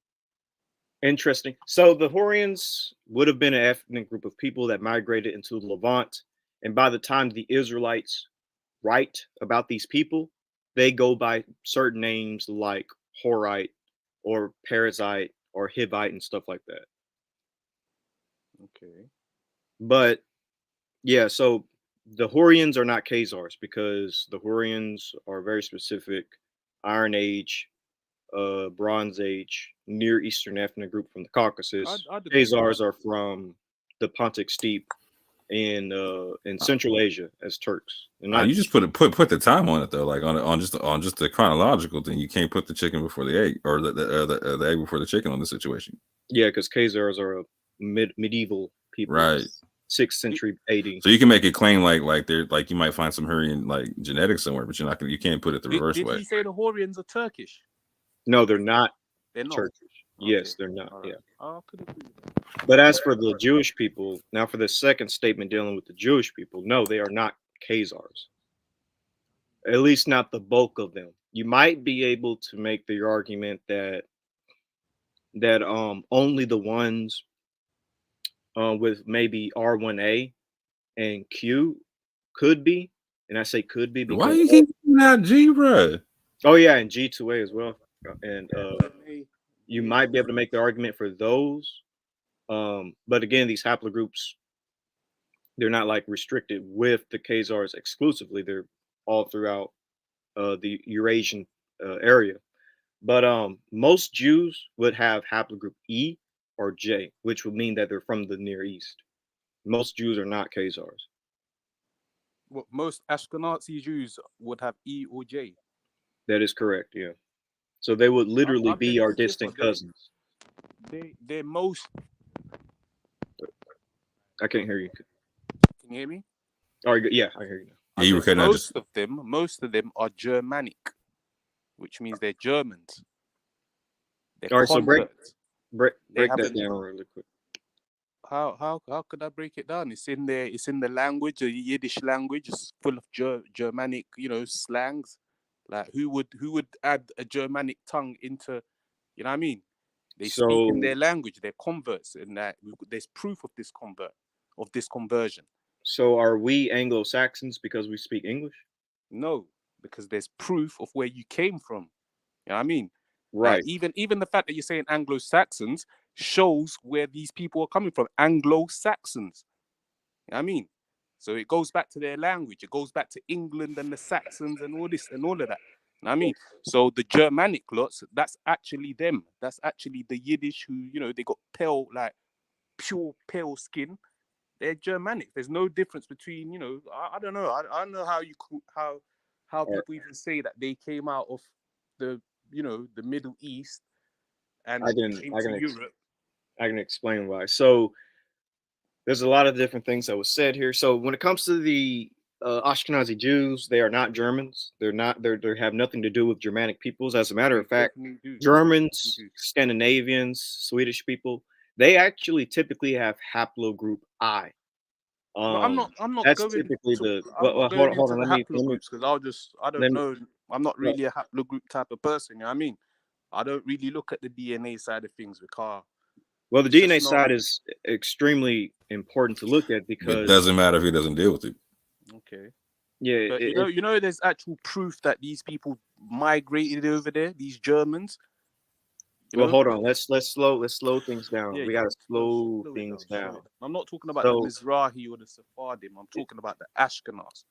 interesting. So the Hurrians would have been an ethnic group of people that migrated into the Levant, and by the time the Israelites write about these people, they go by certain names like Horite or Perizzite or Hivite and stuff like that. Okay. But yeah, so the Hurrians are not khazars because the Hurrians are very specific Iron Age, Bronze Age, Near Eastern ethnic group from the Caucasus. Khazars are from the Pontic Steppe in Central Asia as Turks. And you just put the time on it though, like on just the chronological thing. You can't put the chicken before the egg, or the egg before the chicken on the situation. Yeah, because Khazars are a medieval people, right? 6th century AD. So you can make a claim like they're like you might find some Hurrian like genetics somewhere, but you can't put it the reverse way. Did he say the Hurrians are Turkish? No, they're not. They're not Turkish. Okay. Yes, they're not. Right. Yeah. Oh, could it be? But as for the Jewish people, now for the second statement dealing with the Jewish people, no, they are not Khazars. At least not the bulk of them. You might be able to make the argument that only the ones with maybe R1A and Q could be, and I say could be because why you keep out G, bro? Oh yeah, and G2A as well, and you might be able to make the argument for those. But again, these haplogroups, they're not like restricted with the Khazars exclusively. They're all throughout the Eurasian area. But most Jews would have haplogroup E or J, which would mean that they're from the Near East. Most Jews are not Khazars. Well, most Ashkenazi Jews would have E or J. That is correct, yeah. So they would literally be our distant cousins. They're most... I can't hear you. Can you hear me? Oh, yeah, I hear you now. Yeah, you were most of them are Germanic, which means they're Germans. All right, so break that down really quick. How could I break it down? It's in the language, the Yiddish language. It's full of Germanic, slangs. Like who would add a Germanic tongue into, you know what I mean? They speak in their language. They're converts, and that there's proof of this conversion. So are we Anglo-Saxons because we speak English? No, because there's proof of where you came from. You know what I mean? Right. Even the fact that you're saying Anglo-Saxons shows where these people are coming from. Anglo-Saxons. You know what I mean? So it goes back to their language. It goes back to England and the Saxons and all this and all of that. You know what I mean? So the Germanic lots, that's actually them. That's actually the Yiddish who, you know, they got pale, like pure pale skin. They're Germanic. There's no difference between, you know, I don't know. I don't know how you how people even say that they came out of the, you know, the Middle East and came to Europe. I can explain why. So there's a lot of different things that was said here. So when it comes to the Ashkenazi Jews, they are not Germans. They have nothing to do with Germanic peoples. As a matter of fact, Germans, Scandinavians, Swedish people, they actually typically have haplogroup I. I'm not That's going typically to, the. I'm not going Hold into on, the haplogroups because I don't know. I'm not no. really a haplogroup type of person. You know what I mean? I don't really look at the DNA side of things with car. Well, the DNA side is extremely important to look at because it doesn't matter if he doesn't deal with it. Okay. Yeah, but you know, there's actual proof that these people migrated over there. These Germans. Well, hold on. Let's slow things down. Yeah, we gotta slow things down. I'm not talking about the Mizrahi or the Sephardim. I'm talking about the Ashkenaz.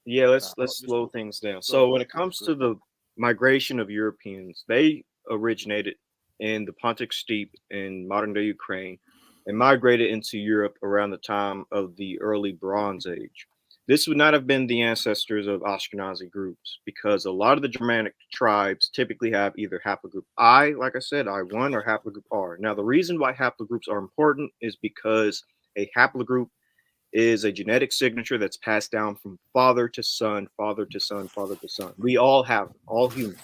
Yeah, let's slow things down. So when it comes to the migration of Europeans, they originated in the Pontic Steppe in modern day Ukraine and migrated into Europe around the time of the early Bronze Age. This would not have been the ancestors of Ashkenazi groups because a lot of the Germanic tribes typically have either haplogroup I, like I said, I1, or haplogroup R. Now, the reason why haplogroups are important is because a haplogroup is a genetic signature that's passed down from father to son, father to son, father to son. We all have them, all humans.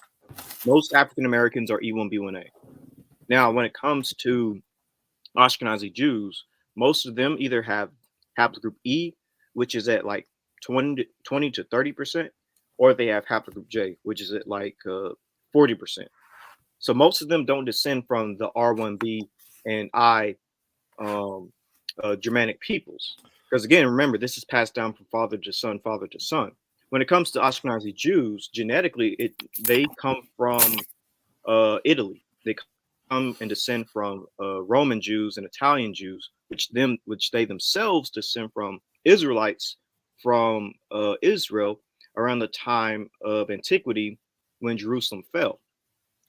Most African Americans are E1B1A. Now, when it comes to Ashkenazi Jews, most of them either have haplogroup E, which is at like 20 to 30%, or they have haplogroup J, which is at like 40%. So most of them don't descend from the R1B and I Germanic peoples. Because again, remember, this is passed down from father to son, father to son. When it comes to Ashkenazi Jews, genetically, they come from Italy. They come and descend from Roman Jews and Italian Jews, which they themselves descend from Israelites from Israel around the time of antiquity when Jerusalem fell.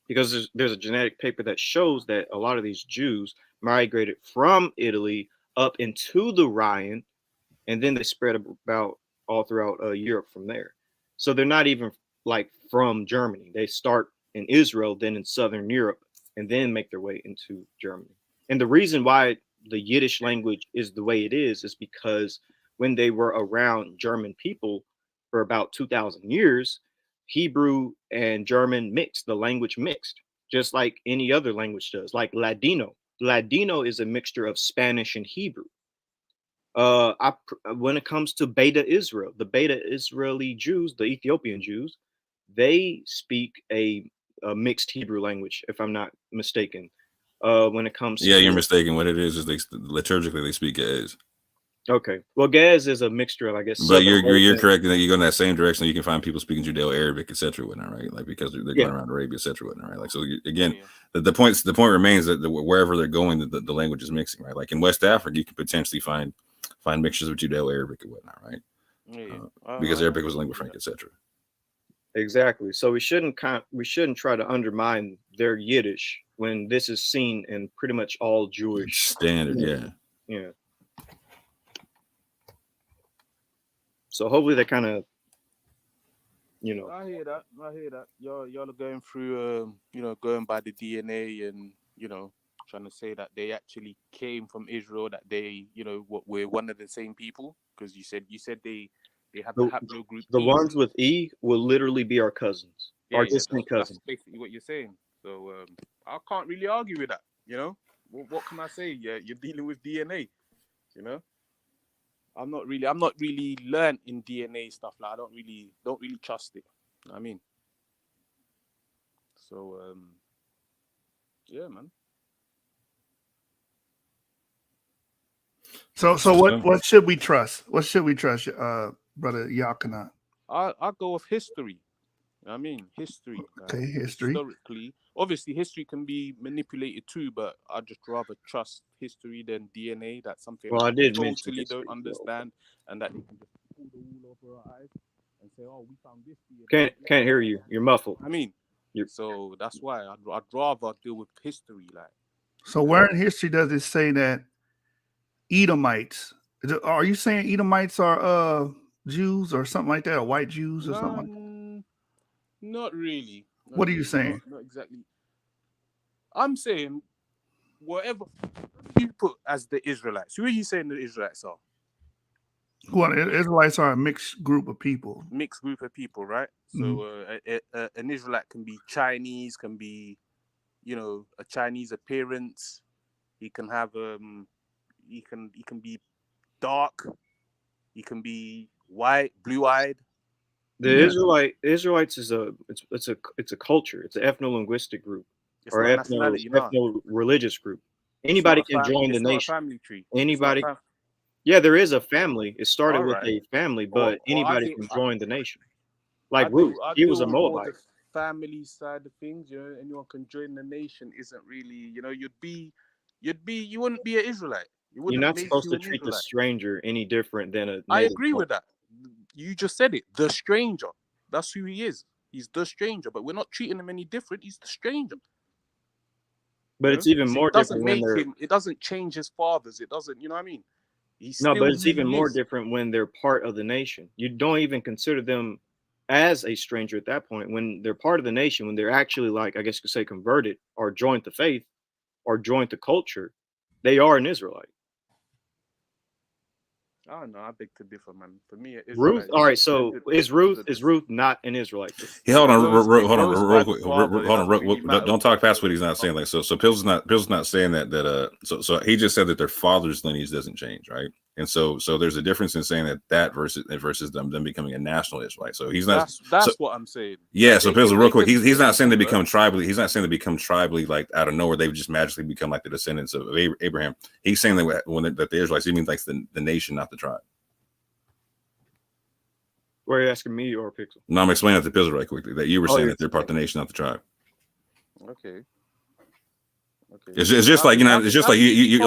Because there's a genetic paper that shows that a lot of these Jews migrated from Italy up into the Rhine, and then they spread about all throughout Europe from there. So they're not even like from Germany. They start in Israel, then in Southern Europe, and then make their way into Germany. And the reason why the Yiddish language is the way it is because when they were around German people for about 2,000 years, Hebrew and German mixed, the language mixed, just like any other language does, like Ladino. Ladino is a mixture of Spanish and Hebrew. When it comes to Beta Israel, the Beta Israeli Jews, the Ethiopian Jews, they speak a mixed Hebrew language, if I'm not mistaken. When it comes to you're mistaken. What it is they liturgically they speak Ge'ez. Okay, well, Ge'ez is a mixture of, I guess. But you're correct that you go in that same direction. You can find people speaking Judeo-Arabic, etc., whatnot, right? Like because they're going around Arabia, etc., whatnot, right? Like so. The point remains that wherever they're going, the language is mixing, right? Like in West Africa, you can potentially find mixtures of Judeo-Arabic and whatnot, right? Because Arabic was lingua franca, etc. Exactly. So we shouldn't try to undermine their Yiddish when this is seen in pretty much all Jewish standard. Yeah. So hopefully they kind of, I hear that. Y'all are going through, going by the DNA and, trying to say that they actually came from Israel, that they, we're one of the same people. Because you said they have the haplogroup. The ones with E will literally be our cousins, our distant cousins. That's basically what you're saying. So I can't really argue with that. What can I say? Yeah, you're dealing with DNA. I'm not really learned in DNA stuff. Like I don't really trust it. You know what I mean? So yeah, man. So what should we trust? What should we trust, brother Yakana? I go with history. I mean, history. Okay, history. Historically, obviously, history can be manipulated too, but I'd just rather trust history than DNA. That's something Well, I did mention totally history, don't understand, and that they can just pull the wool over our eyes and say, "Oh, we found this." Can't hear you. You're muffled. I mean, so that's why I'd rather deal with history, like. So where in history does it say that Edomites? Are you saying Edomites are Jews or something like that, or white Jews or something like that? Not really. What are you saying? Not exactly. I'm saying whatever you put as the Israelites. Who are you saying the Israelites are? Well, Israelites are a mixed group of people. Mixed group of people, right? So an Israelite can be Chinese, can be, a Chinese appearance. He can have he can be dark. He can be white, blue-eyed. The Israelites is it's a culture. It's an ethno-linguistic group or ethno-religious group. Anybody can join the nation. It's not a family tree. Anybody. Yeah, there is a family. It started with a family, but anybody can join the nation. Like Ruth, he was a Moabite. The family side of things, anyone can join the nation isn't really, you wouldn't be an Israelite. You're not supposed to treat the stranger any different than a. I agree with that. You just said it. The stranger. That's who he is. He's the stranger, but we're not treating him any different. He's the stranger. But it's even more different when it doesn't change his fathers. It doesn't, you know what I mean? But it's even more different when they're part of the nation. You don't even consider them as a stranger at that point. When they're part of the nation, when they're actually, like, I guess you could say, converted or joined the faith or joined the culture, they are an Israelite. I don't know. I beg to differ, man. For me, Ruth. All right. So is Ruth not an Israelite? Yeah, hold on, real quick. Hold on. Don't talk past what he's not saying. Like, so Pill's not saying that. So he just said that their father's lineage doesn't change, right? And so there's a difference in saying that versus them becoming a national Israelite. So he's not. That's what I'm saying. Yeah. So Pill's real quick. He's not saying they become tribally. He's not saying they become tribally like out of nowhere. They've just magically become like the descendants of Abraham. He's saying that that the Israelites, he means like the nation, not the tribe. Were you asking me or Pixel? No, I'm explaining that to Pixel right quickly. That you were saying that they're part of the nation, not the tribe. Okay. It's just like it's just like you're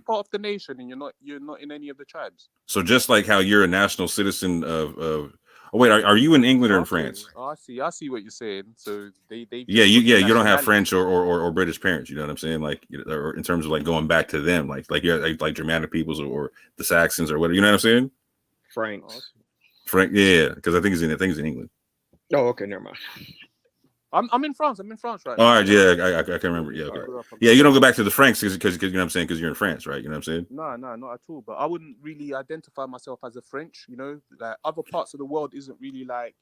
part of the nation, and you're not in any of the tribes. So just like how you're a national citizen of oh wait, are you in England or in France? Oh, I see what you're saying. So they you don't have French or British parents. You know what I'm saying? Like, or in terms of like going back to them, like you're like Germanic peoples or the Saxons or whatever. You know what I'm saying? Franks. Frank, yeah, because I think he's in England. Oh, okay, never mind. I'm in France. I'm in France right now. All right, yeah, I can remember. Yeah, okay. Yeah, you don't go back to the Franks because you know what I'm saying, because you're in France, right? You know what I'm saying? No, not at all. But I wouldn't really identify myself as a French. Like other parts of the world isn't really like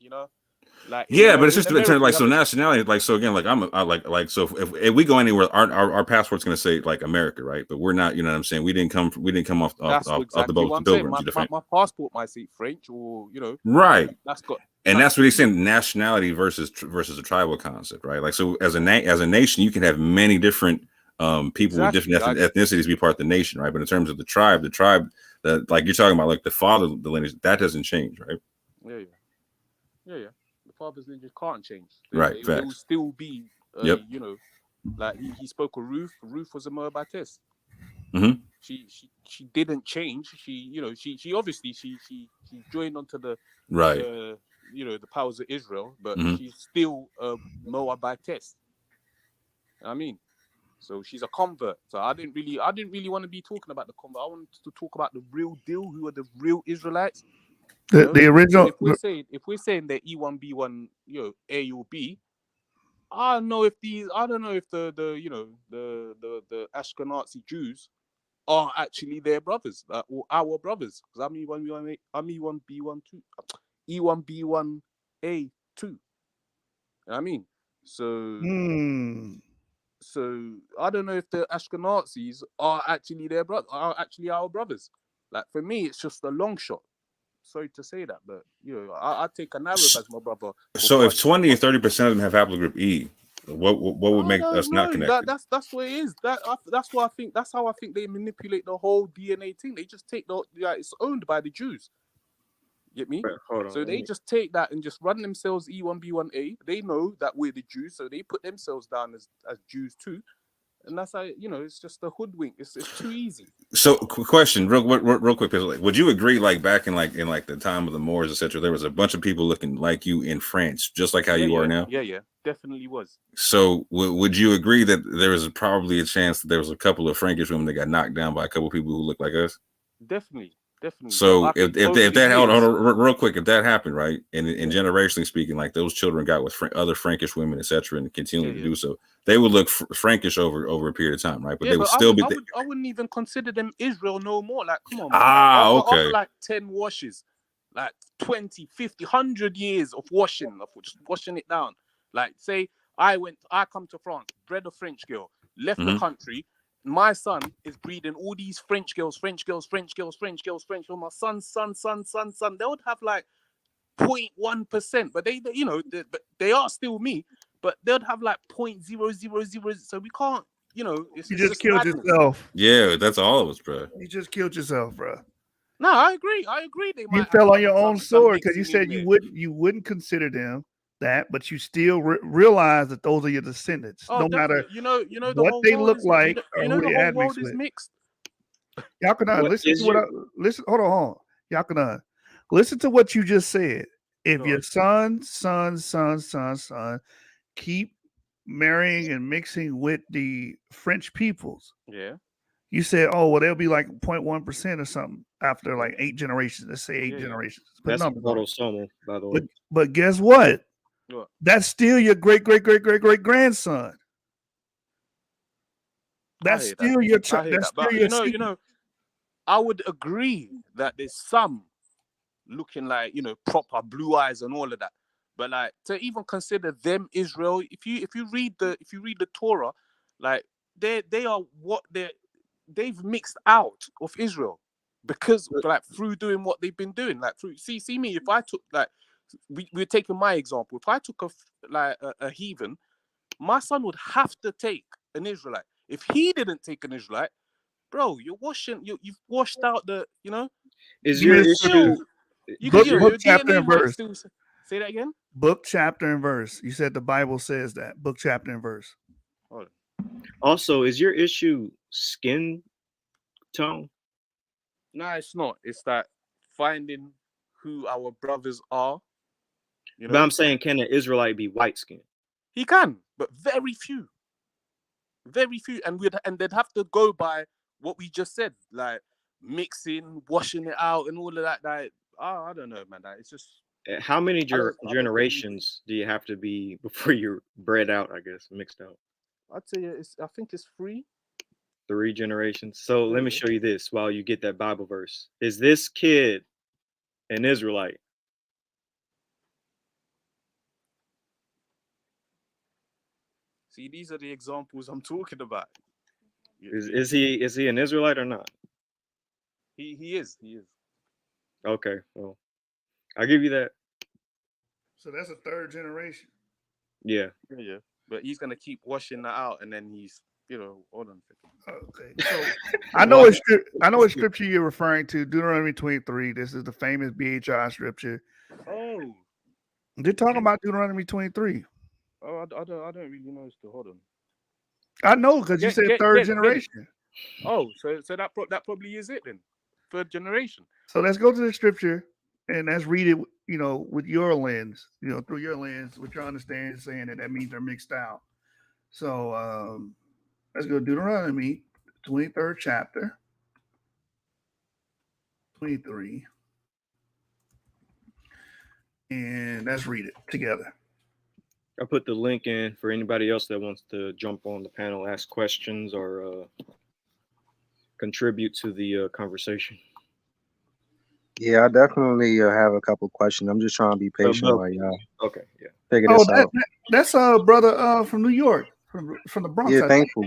like. Yeah, but it's just like so nationality. Like so again, like I so if we go anywhere, our passport's gonna say like America, right? But we're not. You know what I'm saying? We didn't come off the boat with Pilgrims. My passport might say French or right. That's got. And that's what he's saying: nationality versus a tribal concept, right? Like, so as a nation, you can have many different people with different ethnicities be part of the nation, right? But in terms of the tribe that like you're talking about, like the father, the lineage, that doesn't change, right? Yeah. The father's lineage can't change, right? It will still be, like he spoke of Ruth. Ruth was a Moabitess. Mm-hmm. She didn't change. She obviously she joined onto the right. The powers of Israel, but mm-hmm. she's still a Moabitess. I mean, so she's a convert. So I didn't really want to be talking about the convert. I wanted to talk about the real deal. Who are the real Israelites? The original. So if we're saying that E1B1, A or B, I don't know if the Ashkenazi Jews are actually their brothers or our brothers, because I'm E1B1 E1B1A2. I mean, so I don't know if the Ashkenazis are actually are actually our brothers. Like for me, it's just a long shot. Sorry to say that, but I take an Arab as my brother. So if 20 or 30% of them have haplogroup E, What would make us not connected? That's what it is. That's why I think that's how I think they manipulate the whole DNA thing. They just take it's owned by the Jews. Get me? Wait, hold on. So they just take that and just run themselves E1B1A. They know that we're the Jews, so they put themselves down as Jews too. And that's how, it's just a hoodwink. It's too easy. So, question, real quick, like, would you agree, like back in the time of the Moors, etc., there was a bunch of people looking like you in France, just like how you are now? Yeah, definitely was. So, would you agree that there was probably a chance that there was a couple of Frankish women that got knocked down by a couple of people who look like us? Definitely. So if that hold on, real quick, if that happened, right, and generationally speaking, like those children got with other Frankish women, etc., and continue to do so, they would look Frankish over a period of time, right? But they would still I wouldn't even consider them Israel no more. Like, come on, man. Okay. After like 10 washes, like 20, 50, 100 years of washing, of just washing it down. Like, say I come to France, bred a French girl, left the country. My son is breeding all these French girls. So my son's son, they would have like 0.1%, but they are still me, but they would have like 0.0000. So we can't, it's you just killed yourself. Yeah, that's all of us, bro. You just killed yourself, bro. No, I agree. You fell on your own sword because you said you wouldn't consider them that, but you still realize that those are your descendants, no matter what they look like or who they had mixed with. Mixed. Y'all can listen to what listen. Hold on. Y'all can listen to what you just said. If your son keep marrying and mixing with the French peoples, you said, oh well, they'll be like 0.1% or something after like 8 generations. Let's say 8 generations. That's autosomal, by the way. But guess what? That's still your great grandson. That's still your child. That's still your I would agree that there's some looking like proper blue eyes and all of that, but like to even consider them Israel, if you read the Torah, like they are what they've mixed out of Israel because like through doing what they've been doing, like through see me, if I took like we're taking my example. If I took a heathen, my son would have to take an Israelite. If he didn't take an Israelite, bro, you've washed out the, Is your issue book chapter and verse? Say that again. Book, chapter, and verse. You said the Bible says that. Book, chapter, and verse. Also, is your issue skin tone? No, it's not. It's that finding who our brothers are. But I'm saying, can an Israelite be white skinned? He can, but very few. Very few, and they'd have to go by what we just said, like mixing, washing it out, and all of that. Like, I don't know, man. It's just how many generations do you have to be before you're bred out? I guess mixed out. I'd say I think it's 3. 3 generations. So let me show you this while you get that Bible verse. Is this kid an Israelite? See, these are the examples I'm talking about. Is he an Israelite or not? He is. Okay, well, I'll give you that. So that's a 3rd generation. Yeah. But he's gonna keep washing that out, and then he's hold on. Okay, so I know what scripture you're referring to. Deuteronomy 23. This is the famous BHI scripture. Oh, they're talking about Deuteronomy 23. Oh, I don't really know. So hold on. I know because you said 3rd generation. Oh, so that probably is it then, 3rd generation. So let's go to the scripture and let's read it. With your lens. Through your lens, with your understanding, saying that means they're mixed out. So let's go to Deuteronomy 23rd chapter, 23, and let's read it together. I put the link in for anybody else that wants to jump on the panel, ask questions, or contribute to the conversation. Yeah, I definitely have a couple questions. I'm just trying to be patient while y'all figure this out. That's brother from New York, from the Bronx. Yeah, thankful.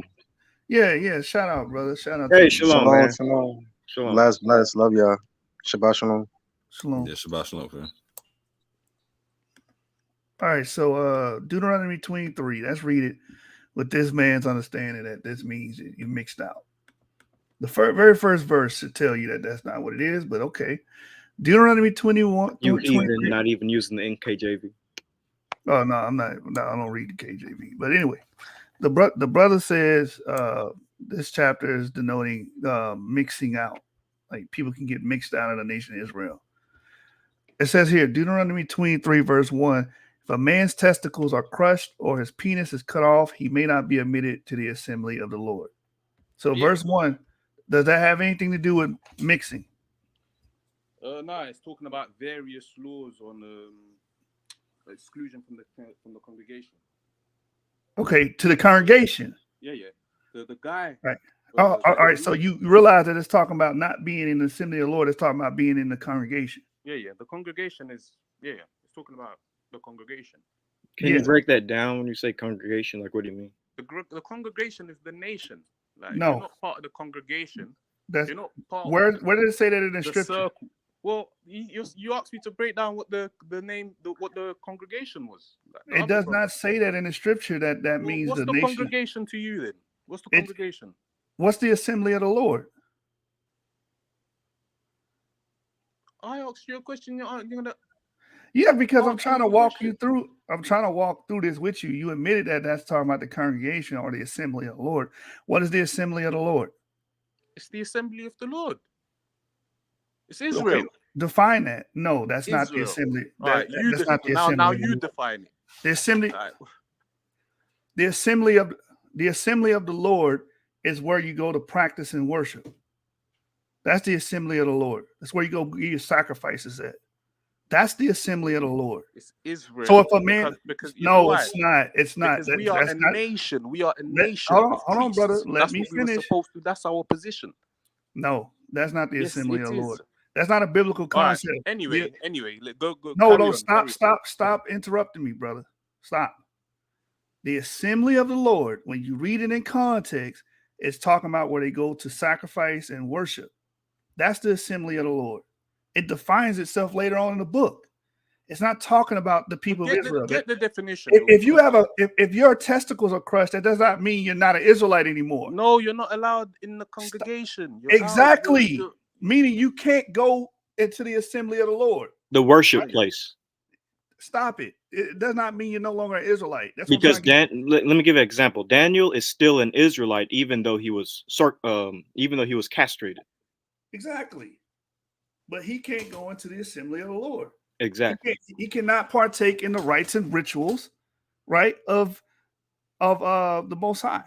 Yeah. Shout out, brother. Shout out. Hey, shalom, man. Shalom. Shalom. Bless. Love y'all. Shabbat shalom. Shalom. Yeah, Shabbat shalom, man. All right, so Deuteronomy 23. Let's read it with this man's understanding that this means you mixed out. The very first verse should tell you that that's not what it is, but okay. Deuteronomy 21. You even not even using the NKJV. Oh no, I'm not. No, I don't read the KJV. But anyway, the brother says this chapter is denoting mixing out. Like people can get mixed out of the nation of Israel. It says here, Deuteronomy 23, verse 1. If a man's testicles are crushed or his penis is cut off, he may not be admitted to the assembly of the Lord. So verse 1, does that have anything to do with mixing? No, it's talking about various laws on exclusion from the congregation. Okay, to the congregation. Yeah. The guy. Right. All right. So you realize that it's talking about not being in the assembly of the Lord. It's talking about being in the congregation. Yeah. The congregation is. Yeah. It's talking about the congregation. Can you break that down when you say congregation? Like, what do you mean? The congregation is the nation. Like, no, you're not part of the congregation. That's you're not part. Where did it say that in the scripture? Circle. Well, you asked me to break down what the name, what the congregation was. Like, it does not say that in the scripture that means what's the the nation. Congregation to you then? What's the congregation? What's the assembly of the Lord? I asked you a question. You're gonna. Yeah, because I'm trying to walk you through. I'm trying to walk through this with you. You admitted that that's talking about the congregation or the assembly of the Lord. What is the assembly of the Lord? It's the assembly of the Lord. It's Israel. Okay, define that. No, that's Israel. Not the assembly. That's not the assembly. Now you define it. The assembly. Right. The assembly of the Lord is where you go to practice and worship. That's the assembly of the Lord. That's where you go give your sacrifices at. That's the assembly of the Lord. It's Israel. So if a man, because no, it's not. It's not. Because we are a nation. We are a nation. Hold on, brother. Let me finish. We were supposed to. That's our position. No, that's not the assembly of the Lord. That's not a biblical concept. Right. Anyway, go. No, stop interrupting me, brother. Stop. The assembly of the Lord, when you read it in context, it's talking about where they go to sacrifice and worship. That's the assembly of the Lord. It defines itself later on in the book. It's not talking about the people of Israel. Get the definition. If your testicles are crushed, that does not mean you're not an Israelite anymore. No, you're not allowed in the congregation. Exactly. Meaning you can't go into the assembly of the Lord. The worship place. Stop it. It does not mean you're no longer an Israelite. That's because let me give an example. Daniel is still an Israelite, even though he was castrated. Exactly. But he can't go into the assembly of the Lord. Exactly. He cannot partake in the rites and rituals, right, of the Most High.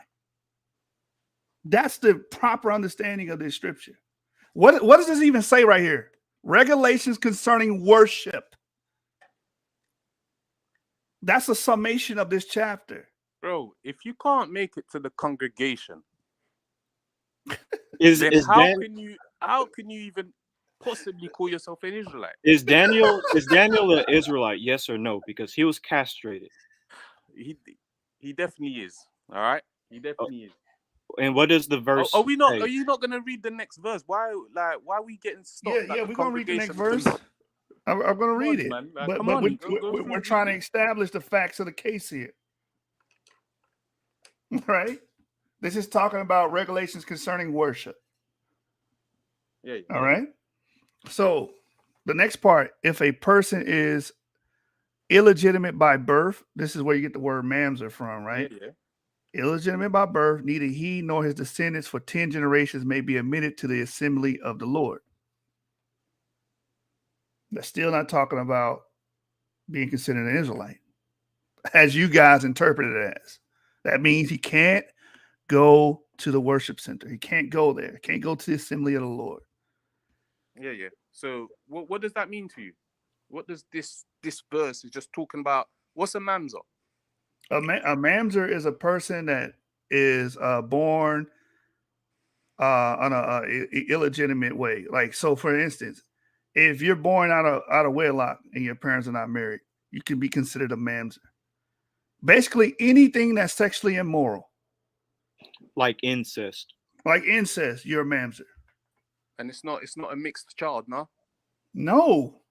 That's the proper understanding of this scripture. What does this even say right here? Regulations concerning worship. That's a summation of this chapter. Bro, if you can't make it to the congregation, how can you even possibly call yourself an Israelite? Is Daniel an Israelite? Yes or no? Because he was castrated. He definitely is. All right, he definitely is. And what is the verse? Are we not? Say? Are you not going to read the next verse? Why are we getting stopped? Yeah, we're going to read the next verse. I'm going to read it. But we're trying to establish the facts of the case here. Right? This is talking about regulations concerning worship. Yeah. All right. So the next part, if a person is illegitimate by birth, this is where you get the word mamzer from, right? Yeah. Illegitimate by birth, neither he nor his descendants for 10 generations may be admitted to the assembly of the Lord. That's still not talking about being considered an Israelite, as you guys interpret it as. That means he can't go to the worship center. He can't go there. He can't go to the assembly of the Lord. Yeah. So what does that mean to you? What does this verse is just talking about? What's a mamzer? A mamzer is a person that is born on a illegitimate way. Like, so for instance, if you're born out of wedlock and your parents are not married, you can be considered a mamzer. Basically, anything that's sexually immoral, like incest. You're a mamzer. And it's not a mixed child, no. No,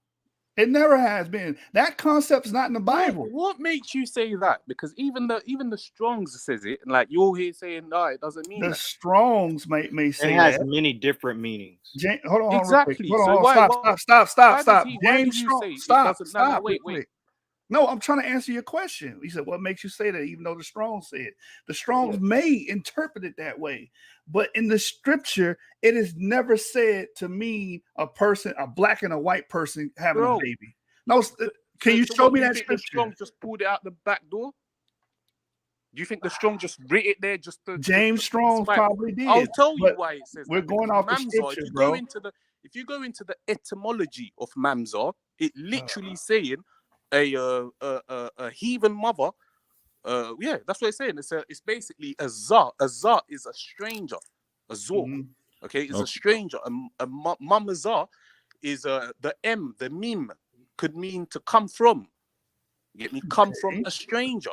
It never has been. That concept's not in the Bible. What makes you say that? Because even the Strongs says it, and like you're here saying, no, it doesn't mean The that. Strongs may say It has that. many different meanings. Hold on, Exactly. real quick. So Stop. Why James does he Strong, say stop. it doesn't? No, wait. No, I'm trying to answer your question. He said, what makes you say that, even though the Strongs said it? The Strongs may interpret it that way, but in the scripture, it is never said to mean a person, a black and a white person having a baby. No, can you show me that scripture? The Strong just pulled it out the back door. Do you think the Strong just writ it there just to James Strong probably did? I'll tell you why it says we're that. Going off the scripture, bro. If you go into the etymology of Mamzer, it literally saying a heathen mother. Yeah, that's what it's saying. It's basically a zar. A zar is a stranger. A zor. Okay, it's a stranger. A mamazar is the m, the mim, could mean to come from. Get me? Come from a stranger.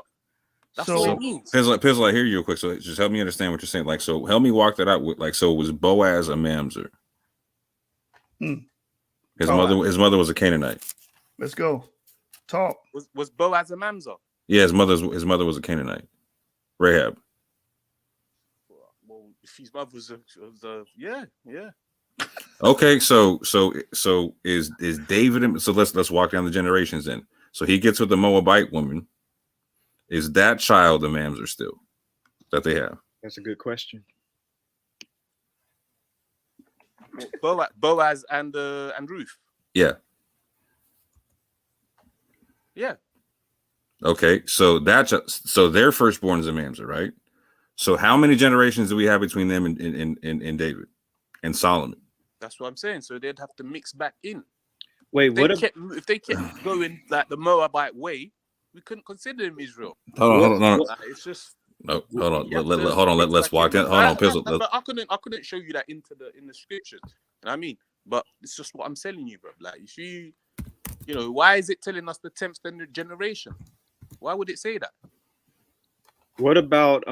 That's what it means. Pizzle, I hear you real quick. So just help me understand what you're saying. Like, so help me walk that out. With, like, so was Boaz a mamzer? His mother was a Canaanite. Let's go. Talk. Was Boaz a mamzer? Yeah, his mother was a Canaanite. Rahab. Well, if his mother was yeah. Okay, so is David? So let's walk down the generations then. So he gets with the Moabite woman. Is that child a mamzer still that they have? That's a good question. Boaz and Ruth. Yeah. Yeah. Okay, so their firstborn is a mamzer, right? So how many generations do we have between them and David and Solomon? That's what I'm saying. So they'd have to mix back in. Wait, if they kept going like the Moabite way, we couldn't consider him Israel. Hold on. It's just no. Hold on. Hold on. Let's walk down. Hold on, Pizzle. But I couldn't show you that in the scriptures. You know what I mean? But it's just what I'm telling you, bro. Like if you know, why is it telling us the 10th generation? Why would it say that? What about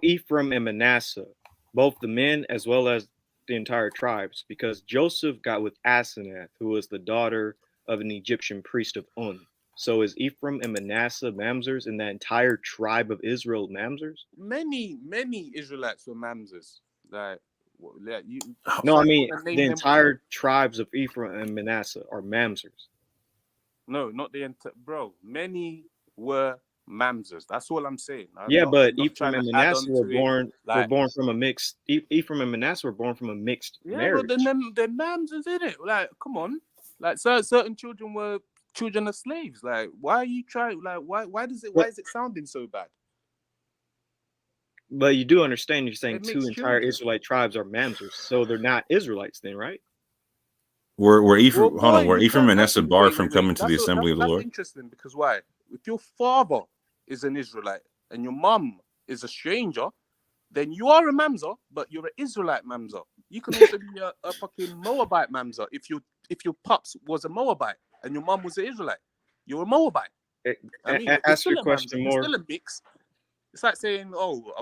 Ephraim and Manasseh, both the men as well as the entire tribes? Because Joseph got with Asenath, who was the daughter of an Egyptian priest of Un. So is Ephraim and Manasseh mamzers, and that entire tribe of Israel mamzers? Many Israelites were mamzers. Like you. No, I mean the entire tribes of Ephraim and Manasseh are mamzers. No, not the entire, bro. Many were mamzers. That's all I'm saying. But Ephraim and Manasseh were born from a mixed. Ephraim and Manasseh were born from a mixed marriage. But they're mamzers, isn't it? Like, come on. Like certain children were children of slaves. Like, why are you trying? Like, why is it sounding so bad? But you do understand you're saying two entire Israelite tribes are mamzers, so they're not Israelites then, right? Were Ephraim and Manasseh barred from coming to the assembly of the Lord? That's interesting because why? If your father is an Israelite and your mum is a stranger, then you are a mamzer, but you're an Israelite mamzer. You can also be a fucking Moabite mamzer if your pops was a Moabite and your mum was an Israelite. You're a Moabite. Ask your question more. You're still a mix. It's like saying, "Oh,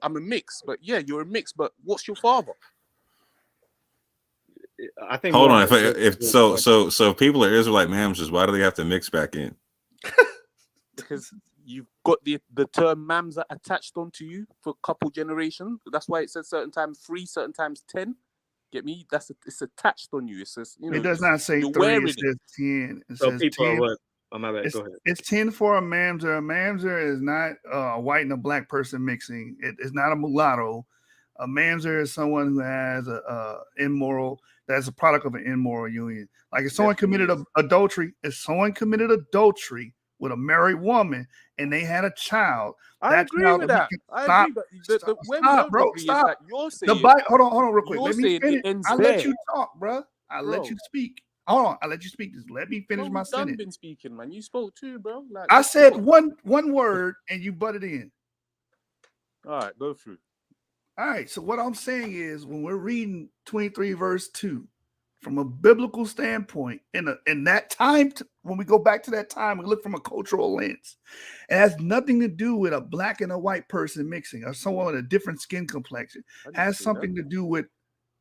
I'm a mix," but yeah, you're a mix. But what's your father? I think. Hold on. If people are Israelite mamzers, why do they have to mix back in? Because you've got the term mamzer attached onto you for a couple generations. That's why it says certain times 3, certain times 10. Get me? It's attached on you. It says, you know, it does not say 3. It says 10. It says people 10. are what? Oh, my bad. Go ahead. It's 10 for a mamzer. A mamzer is not a white and a black person mixing. It's not a mulatto. A mamzer is someone who has that's a product of an immoral union. Like if someone committed adultery with a married woman and they had a child, I agree with that. I agree, but stop, bro. Stop. You're saying, hold on, real quick. Let me finish. I'll let you talk, bro. I'll let you speak. Hold on, I'll let you speak. Just let me finish my sentence. Been speaking, man. You spoke too, bro. Like, I said one word and you butted in. All right, go through. All right. So what I'm saying is, when we're reading 23 verse 2, from a biblical standpoint, in that time, when we go back to that time, we look from a cultural lens. It has nothing to do with a black and a white person mixing or someone with a different skin complexion. It has something to do with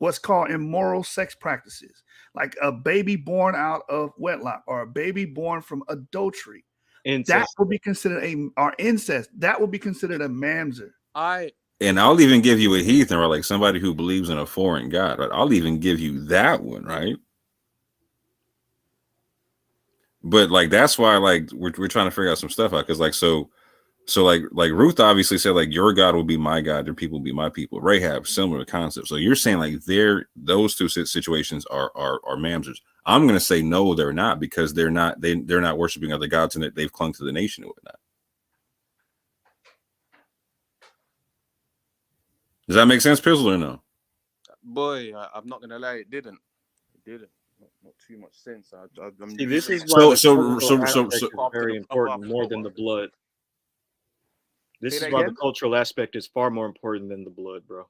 what's called immoral sex practices, like a baby born out of wedlock or a baby born from adultery. Incest. That would be considered or incest. That would be considered a mamzer. And I'll even give you a heathen, or like somebody who believes in a foreign god. Right? I'll even give you that one, right? But like that's why like we're trying to figure out some stuff out, because like so like Ruth obviously said like your God will be my God, your people will be my people. Rahab, similar concept. So you're saying like those two situations are mamzers. I'm gonna say no, they're not, because they're not worshiping other gods, and they've clung to the nation and whatnot. Does that make sense, Pizzle, or no? Boy, I'm not gonna lie, it didn't. Not too much sense. See, this is why so very important, more than the blood. This is why the cultural aspect is far more important than the blood, bro.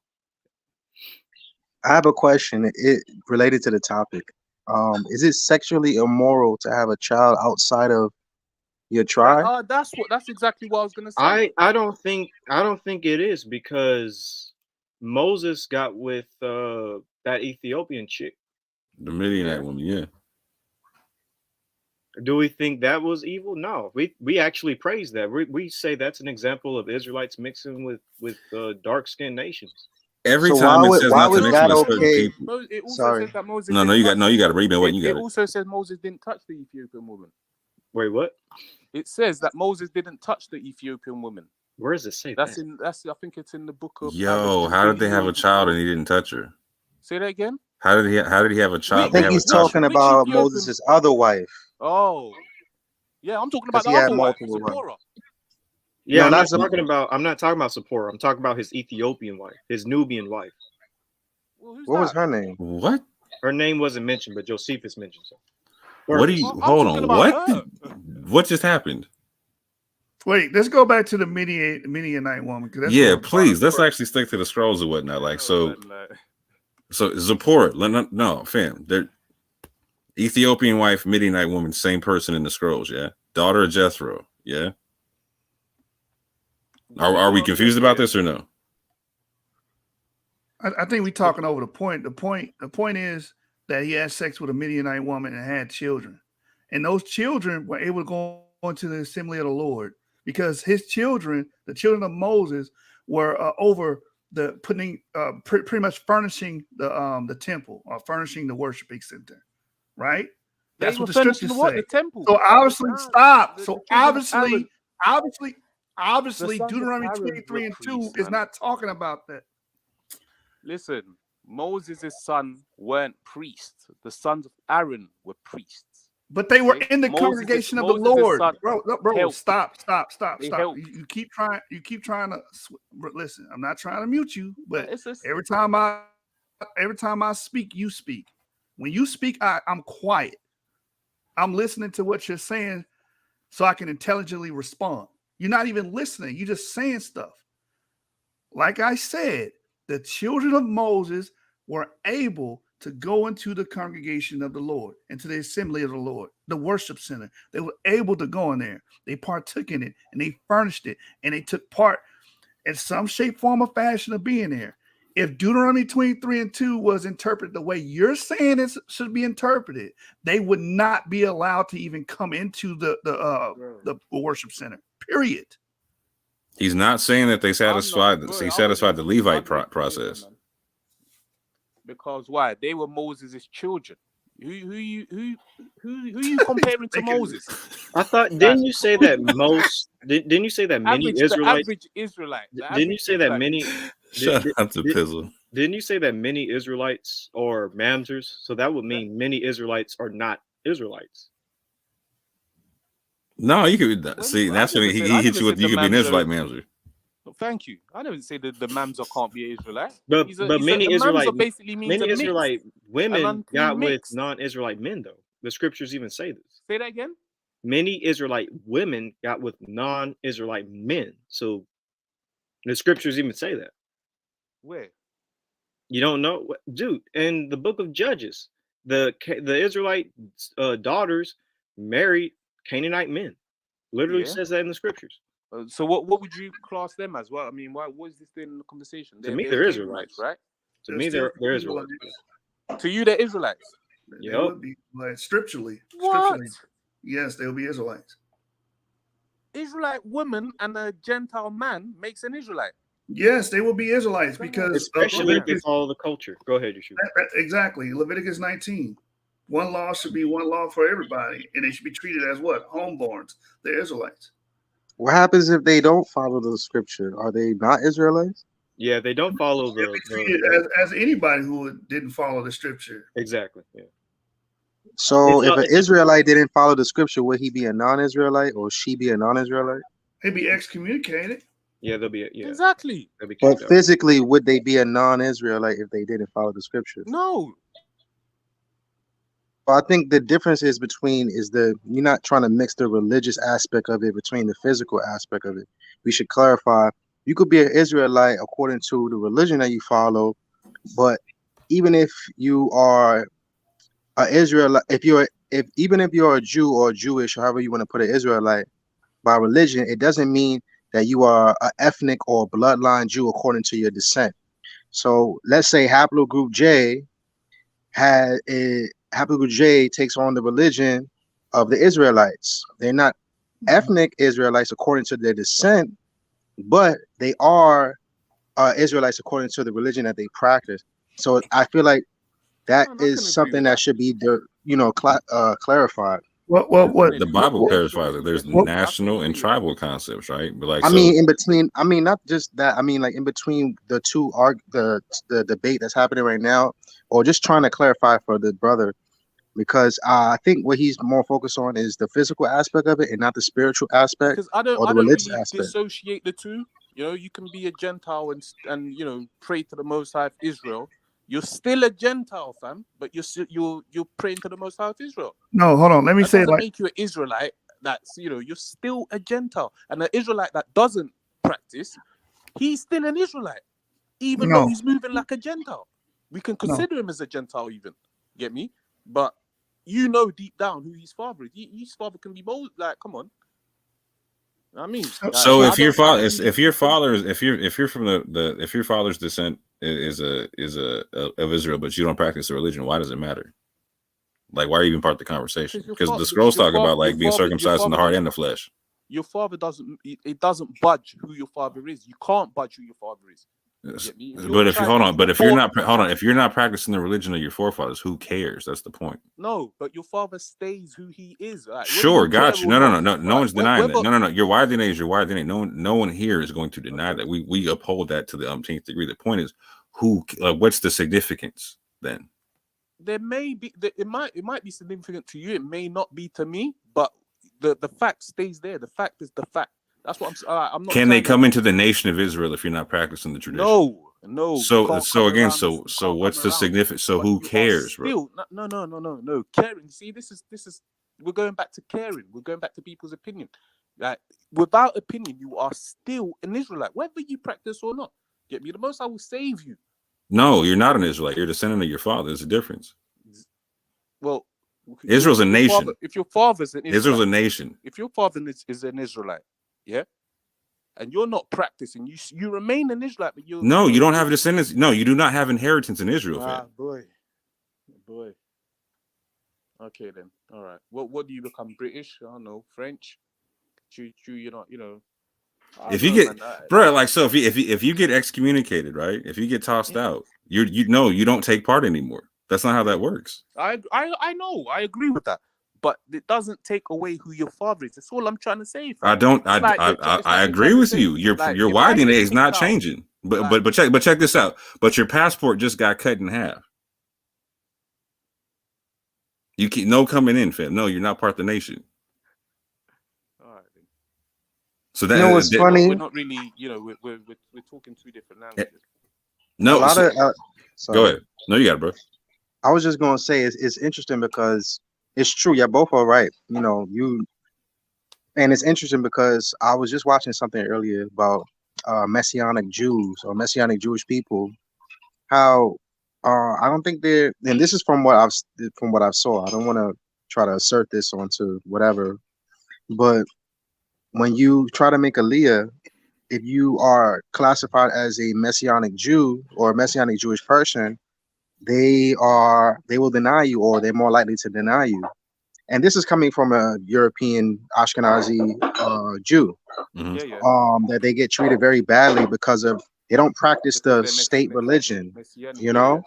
I have a question. It related to the topic. Is it sexually immoral to have a child outside of your tribe? That's exactly what I was gonna say. I don't think it is, because Moses got with that Ethiopian chick. The Midianite woman, yeah. Do we think that was evil? No, we actually praise that. We say that's an example of Israelites mixing with dark-skinned nations. Every time it says not to mix with certain people. It also says that Moses. You got to read it. It also says Moses didn't touch the Ethiopian woman. Wait, what? It says that Moses didn't touch the Ethiopian woman. Where does it say that? I think it's in the book of. Yo, how did they have a child and he didn't touch her? Say that again. How did he have a child? I think he's talking about Moses' other wife. Oh, yeah, I'm talking about the he had other wife, multiple Zipporah. Yeah, I'm not talking about Zipporah. I'm talking about his Ethiopian wife, his Nubian wife. Well, what was her name? What? Her name wasn't mentioned, but Josephus mentioned so. What do you hold on? What? What just happened? Wait, let's go back to the Midianite woman. Yeah, please. Let's actually stick to the scrolls or whatnot. Like so Zipporah. No, fam. They're Ethiopian wife, Midianite woman, same person in the scrolls. Yeah, daughter of Jethro. Yeah. Are we confused about this or no? I think we're talking over the point. The point is that he had sex with a Midianite woman and had children, and those children were able to go into the assembly of the Lord because his children, the children of Moses, were over the pretty much furnishing the temple or furnishing the worshiping center, right? That's what the scriptures say. The temple. So obviously, stop. So obviously, Deuteronomy 23:2 is not talking about that. Listen, Moses' son weren't priests. The sons of Aaron were priests. But they were in the congregation of the Lord. Bro, stop. You keep trying to listen. I'm not trying to mute you, but every time I speak, you speak. When you speak, I'm quiet. I'm listening to what you're saying so I can intelligently respond. You're not even listening. You're just saying stuff. Like I said, the children of Moses were able to go into the congregation of the Lord, into the assembly of the Lord, the worship center. They were able to go in there. They partook in it, and they furnished it, and they took part in some shape, form, or fashion of being there. If Deuteronomy 23:2 was interpreted the way you're saying it should be interpreted, they would not be allowed to even come into the worship center. Period. He's not saying that they satisfied the Levite process. Because why? They were Moses' children. Who you comparing to Moses? I thought. Didn't you say that most? Didn't you say that many Israelites? The average Israelite. Didn't you say that many? Shut up to Pizzle. Didn't you say that many Israelites are mamzers? So that would mean many Israelites are not Israelites. No, you could see. That's when he hit you with. You could be an Israelite mamzer. Thank you. I didn't say that the mamzer can't be an Israelite. But many Israelite women got mix. with non-Israelite men, though. The scriptures even say this. Say that again. Many Israelite women got with non-Israelite men. So the scriptures even say that. Where? You don't know, dude? In the book of Judges, the Israelite daughters married Canaanite men. Literally says that in the scriptures. So what would you class them as? Well, I mean, what is this doing in the conversation? To me, they're Israelites, right? To me, they're Israelites. To you, they're Israelites. They would be, like, scripturally. What? Scripturally, yes, they'll be Israelites. Israelite woman and a Gentile man makes an Israelite. Yes, they will be Israelites because especially if they follow the culture. Go ahead, Yeshua. Exactly. Leviticus 19. One law should be one law for everybody, and they should be treated as what? Homeborns. They're Israelites. What happens if they don't follow the scripture? Are they not Israelites? Yeah, they don't follow as anybody who didn't follow the scripture. Exactly. Yeah. So if an Israelite didn't follow the scripture, would he be a non-Israelite or she be a non-Israelite? He'd be excommunicated. Yeah, they'll be. Yeah, exactly. They'll be but physically, would they be a non-Israelite if they didn't follow the scripture? No. Well, I think the difference is you're not trying to mix the religious aspect of it between the physical aspect of it. We should clarify. You could be an Israelite according to the religion that you follow, but even if you are an Israelite, even if you're a Jew or Jewish, however you want to put it, Israelite by religion, it doesn't mean that you are an ethnic or bloodline Jew according to your descent. So let's say haplogroup J takes on the religion of the Israelites. They're not ethnic Israelites according to their descent, but they are Israelites according to the religion that they practice. So I feel like that is something that should be, clarified. What the Bible clarifies it. There's national and tribal concepts, right? But like, in between, not just that. Like in between the two the debate that's happening right now, or just trying to clarify for the brother, because I think what he's more focused on is the physical aspect of it and not the spiritual aspect because I don't religious really aspect. Dissociate the two. You can be a Gentile and pray to the Most High of Israel. You're still a Gentile, fam, but you're praying to the Most High of Israel. No, hold on. Let me that say doesn't like make you an Israelite. That's you're still a Gentile, and an Israelite that doesn't practice, he's still an Israelite, even though he's moving like a Gentile. We can consider him as a Gentile, even. Get me? But deep down who his father is. His father can be bold. Like, come on. I mean, so if your father's descent is of Israel, but you don't practice the religion, why does it matter? Like, why are you even part of the conversation? Because the scrolls talk about like being circumcised in the heart and the flesh. Your father doesn't budge who your father is. You can't budge who your father is. Yes. But if you're not practicing the religion of your forefathers, who cares? That's the point. No, but your father stays who he is. Like, sure, got you. No one's denying that. No. Your why DNA is your why DNA. No one here is going to deny that. We uphold that to the umpteenth degree. The point is, what's the significance then? There may be. It might be significant to you. It may not be to me. But the fact stays there. The fact is the fact. That's what I'm not. Can they come into the nation of Israel if you're not practicing the tradition? No. So what's the significance? So who cares, bro? No. Caring. See, this is. We're going back to caring. We're going back to people's opinion. Like, without opinion, you are still an Israelite, whether you practice or not. Get me? The Most I will save you. No, you're not an Israelite. You're a descendant of your father. There's a difference. Well, Israel's a nation. If your father's an Israelite, Israel's a nation. If your father is an Israelite, yeah, and you're not practicing, you remain an Israelite, but you don't have descendants. No, you do not have inheritance in Israel, fam. Boy. Okay then, all right. What do you become? British? I don't know. French? You're not. If you get, bro, like, so if you get excommunicated, right? If you get tossed out, you don't take part anymore. That's not how that works. I know. I agree with that. But it doesn't take away who your father is. That's all I'm trying to say. I agree with you. Your Y DNA is not changing. But check this out. But your passport just got cut in half. You keep coming in, fam. No, you're not part of the nation. All right. So that what's funny? We're not really. We're talking two different languages. No. Go ahead. No, you got it, bro. I was just gonna say it's interesting because it's true. Yeah, both are right. And it's interesting because I was just watching something earlier about Messianic Jews or Messianic Jewish people. How I don't think they're, and this is from what I've saw. I don't want to try to assert this onto whatever, but when you try to make Aliyah if you are classified as a Messianic Jew or a Messianic Jewish person, they will deny you, or they're more likely to deny you. And this is coming from a European Ashkenazi Jew, that they get treated very badly because they don't practice the state religion, you know.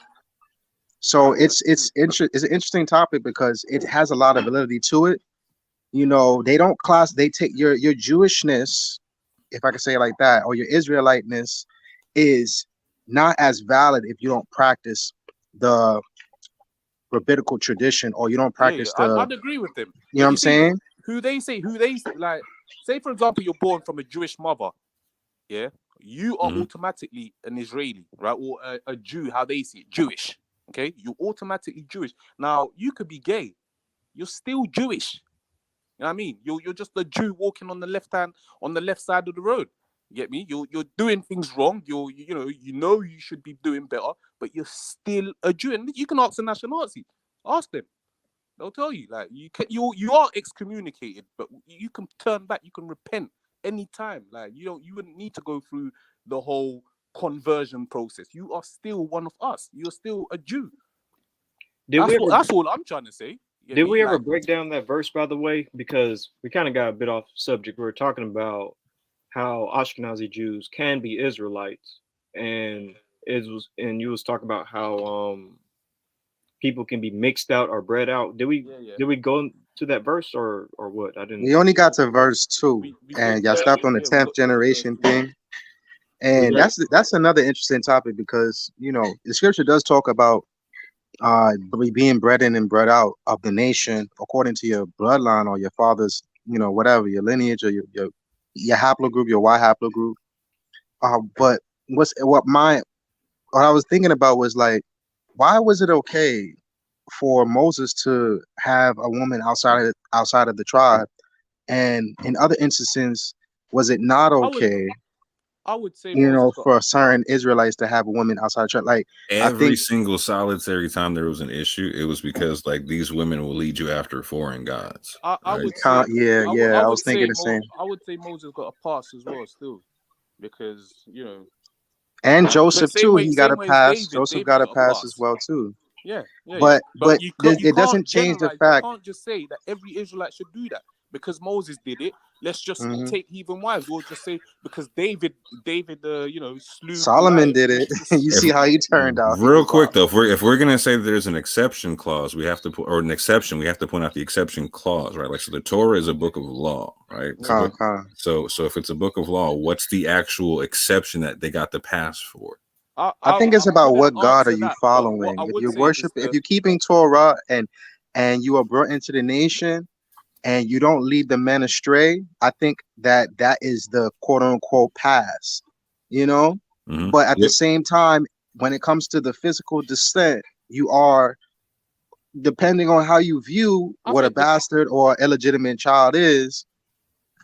So it's an interesting topic because it has a lot of validity to it. You know, they take your Jewishness, if I can say it like that, or your Israeliteness is not as valid if you don't practice the rabbinical tradition, or you don't practice I'd agree with them. You know what I'm saying? Who they say, like, say for example, you're born from a Jewish mother, yeah, you are automatically an Israeli, right, or a Jew, how they see it, Jewish. Okay, you're automatically Jewish. Now you could be gay, you're still Jewish. You know what I mean? You're just a Jew walking on the left side of the road. You get me? You're doing things wrong. You know you should be doing better, but you're still a Jew. And you can ask the nationality. Ask them. They'll tell you. Like you are excommunicated, but you can turn back. You can repent anytime. Like you wouldn't need to go through the whole conversion process. You are still one of us. You're still a Jew. That's all I'm trying to say. Did we ever break down that verse, by the way? Because we kind of got a bit off subject. We were talking about how Ashkenazi Jews can be Israelites, and you was talking about how people can be mixed out or bred out. Did we go to that verse or what? I didn't. We only got to verse 2, and y'all stopped on the 10th generation thing. And that's another interesting topic because, you know, the scripture does talk about being bred in and bred out of the nation according to your bloodline or your father's, you know, whatever, your lineage or your haplogroup, your Y haplogroup. But what I was thinking about was like, why was it okay for Moses to have a woman outside of the tribe, and in other instances was it not okay? I would say, you know, for certain Israelites to have a woman outside the church. Like every single solitary time there was an issue, it was because like these women will lead you after foreign gods. I would say, I was thinking the same. I would say Moses got a pass as well, still, because you know. And Joseph too, he got a pass. Joseph got a pass as well too. Yeah. But it doesn't change the fact. You can't just say that every Israelite should do that because Moses did it. Let's just take heathen wives, or just say because David, you know, slew Solomon did it. You see how he turned out. Real quick though, if we're gonna say that there's an exception clause, we have to put, or an exception, we have to point out the exception clause, right? Like, so the Torah is a book of law, right? So if it's a book of law, what's the actual exception that they got the pass for? I think it's about what God are you following. If you're worshiping, if you're keeping Torah and you are brought into the nation, and you don't lead the men astray, I think that is the quote unquote pass, you know? But at the same time, when it comes to the physical descent, you are, depending on how you view what a bastard or illegitimate child is,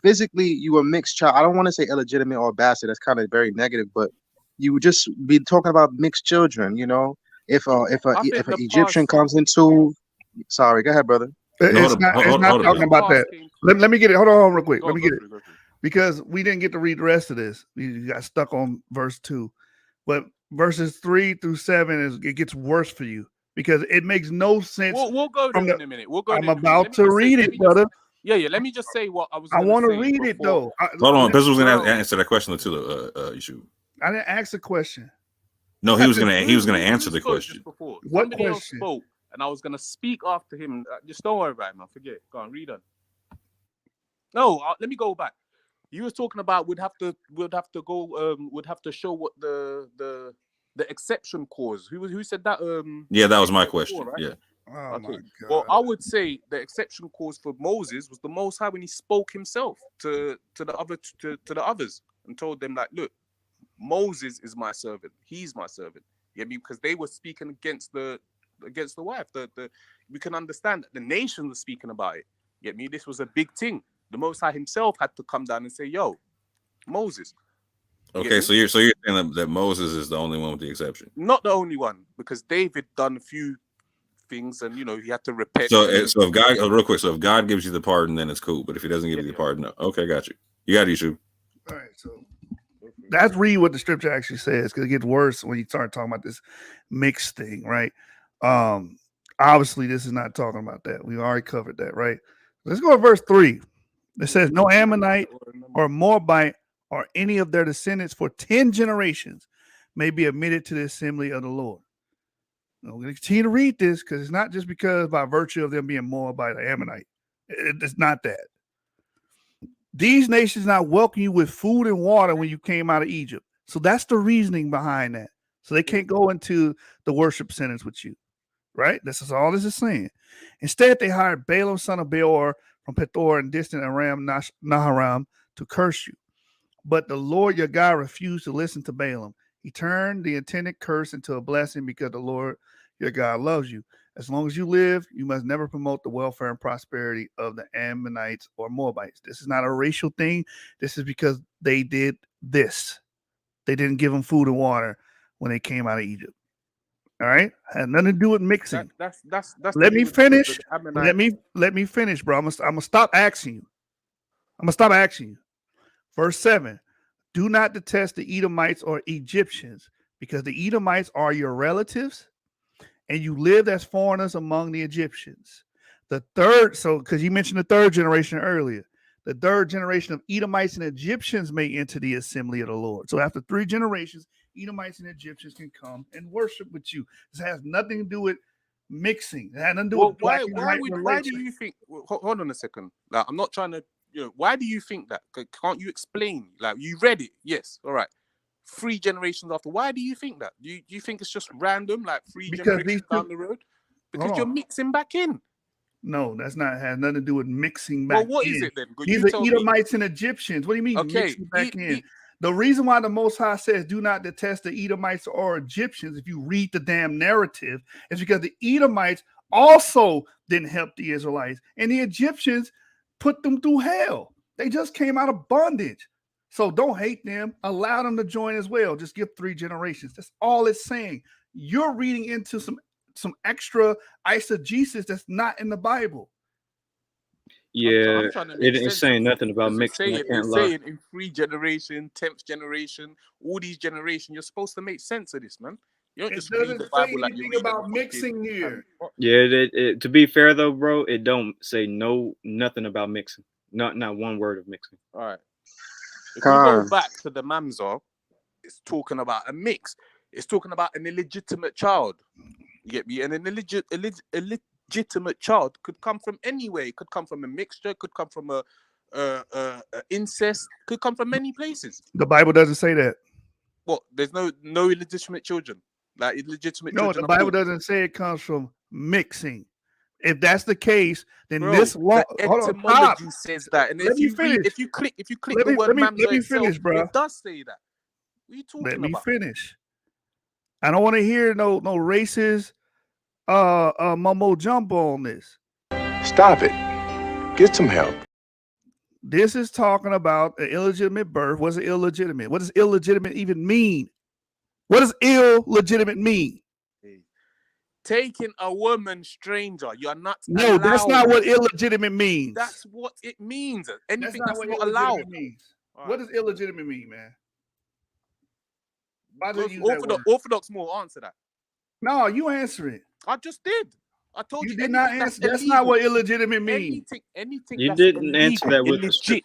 physically you a mixed child. I don't want to say illegitimate or bastard, that's kind of very negative, but you would just be talking about mixed children, you know? If an Egyptian comes into, sorry, go ahead, brother. It's not talking about that. Let me get it. Hold on real quick. Let me get it. Because we didn't get to read the rest of this. We got stuck on verse 2. But verses 3 through 7 it gets worse for you because it makes no sense. We'll go there in a minute. I'm about to read it, brother. Yeah. Let me just say what I was. I want to read it though. Hold on. This was going to answer that question too. Yishu. I didn't ask a question. No, he was going to answer the question. What question? Else spoke. And I was gonna speak after him. Just don't worry about it, man. Forget. Go on, read on. No, let me go back. You was talking about would have to show what the exception clause. Who said that? Yeah, that was my question. Before, right? Yeah. Oh my God. Well, I would say the exception clause for Moses was the Most High when he spoke himself to the others and told them like, look, Moses is my servant. He's my servant. Yeah, because they were speaking against the wife. We can understand that the nation was speaking about it. Get me? This was a big thing. The Most High himself had to come down and say, "Yo, Moses." Okay, so you're saying that Moses is the only one with the exception? Not the only one, because David done a few things, and you know he had to repent. So if God, real quick, so if God gives you the pardon, then it's cool. But if He doesn't give you the pardon, no. Okay, got you. You got it, Yishu. All right, so That's read what the scripture actually says, because it gets worse when you start talking about this mixed thing, right? Obviously, this is not talking about that. We already covered that, right? Let's go to verse 3. It says, no Ammonite or Moabite or any of their descendants for 10 generations may be admitted to the assembly of the Lord. Now, we're going to continue to read this, because it's not just because by virtue of them being Moabite or Ammonite. It's not that. These nations not welcome you with food and water when you came out of Egypt. So that's the reasoning behind that. So they can't go into the worship centers with you, right? This is all this is saying. Instead, they hired Balaam, son of Beor, from Pethor and distant Aram Naharam to curse you. But the Lord your God refused to listen to Balaam. He turned the intended curse into a blessing because the Lord your God loves you. As long as you live, you must never promote the welfare and prosperity of the Ammonites or Moabites. This is not a racial thing. This is because they did this. They didn't give them food and water when they came out of Egypt. All right, had nothing to do with mixing. That's Let me finish. Let Let me finish, bro. I'm gonna stop asking you. I'm gonna stop asking you. Verse 7. Do not detest the Edomites or Egyptians, because the Edomites are your relatives, and you lived as foreigners among the Egyptians. The third, so because you mentioned the third generation earlier, the third generation of Edomites and Egyptians may enter the assembly of the Lord. So after 3 generations, Edomites and Egyptians can come and worship with you. This has nothing to do with mixing. It has nothing to do with black and white why do relations. you think? Hold on a second. Like, I'm not trying to. Why do you think that? Can't you explain? Like, you read it, yes, all right. 3 generations after, why do you think that? Do you think it's just random, like 3 generations down the road? Because you're mixing back in. No, that's not has nothing to do with mixing back. Well, what in. is it then? These are Edomites and Egyptians. What do you mean mixing back in? The reason why the Most High says do not detest the Edomites or Egyptians, if you read the damn narrative, is because the Edomites also didn't help the Israelites, and the Egyptians put them through hell. They just came out of bondage. So don't hate them. Allow them to join as well. Just give 3 generations. That's all it's saying. You're reading into some extra eisegesis that's not in the Bible. Yeah, it ain't saying nothing about mixing. I can't lie. Saying in 3 generation, 10th generation, all these generations, you're supposed to make sense of this, man. You don't just read the Bible like you're reading about mixing here. Yeah, to be fair though, bro, it don't say nothing about mixing. Not one word of mixing. All right. If we go back to the Mamzer, it's talking about a mix. It's talking about an illegitimate child. You get me? And an illegitimate child could come from anywhere. It could come from a mixture. Could come from a incest. Could come from many places. The Bible doesn't say that. What? There's no illegitimate children. Like illegitimate children. No, the Bible doesn't say it comes from mixing. If that's the case, then Bro, this law etymology says that. And if you click the word Mamzer itself, bro. it does say that. What are you talking about? Let me finish. I don't want to hear no racist mumbo jumbo on this. Stop it. Get some help. This is talking about an illegitimate birth. What's an illegitimate? What does illegitimate even mean? What does illegitimate mean? Taking a woman stranger. You're not No, allowed. that's not what illegitimate means. That's what it means. Anything that's not what allowed. Means. Right. What does illegitimate mean, man? Orthodox more answer that. No, you answer it. I just did. I told you. You did not answer. That's not what illegitimate means. Anything you that's didn't illegal, answer that with illegit.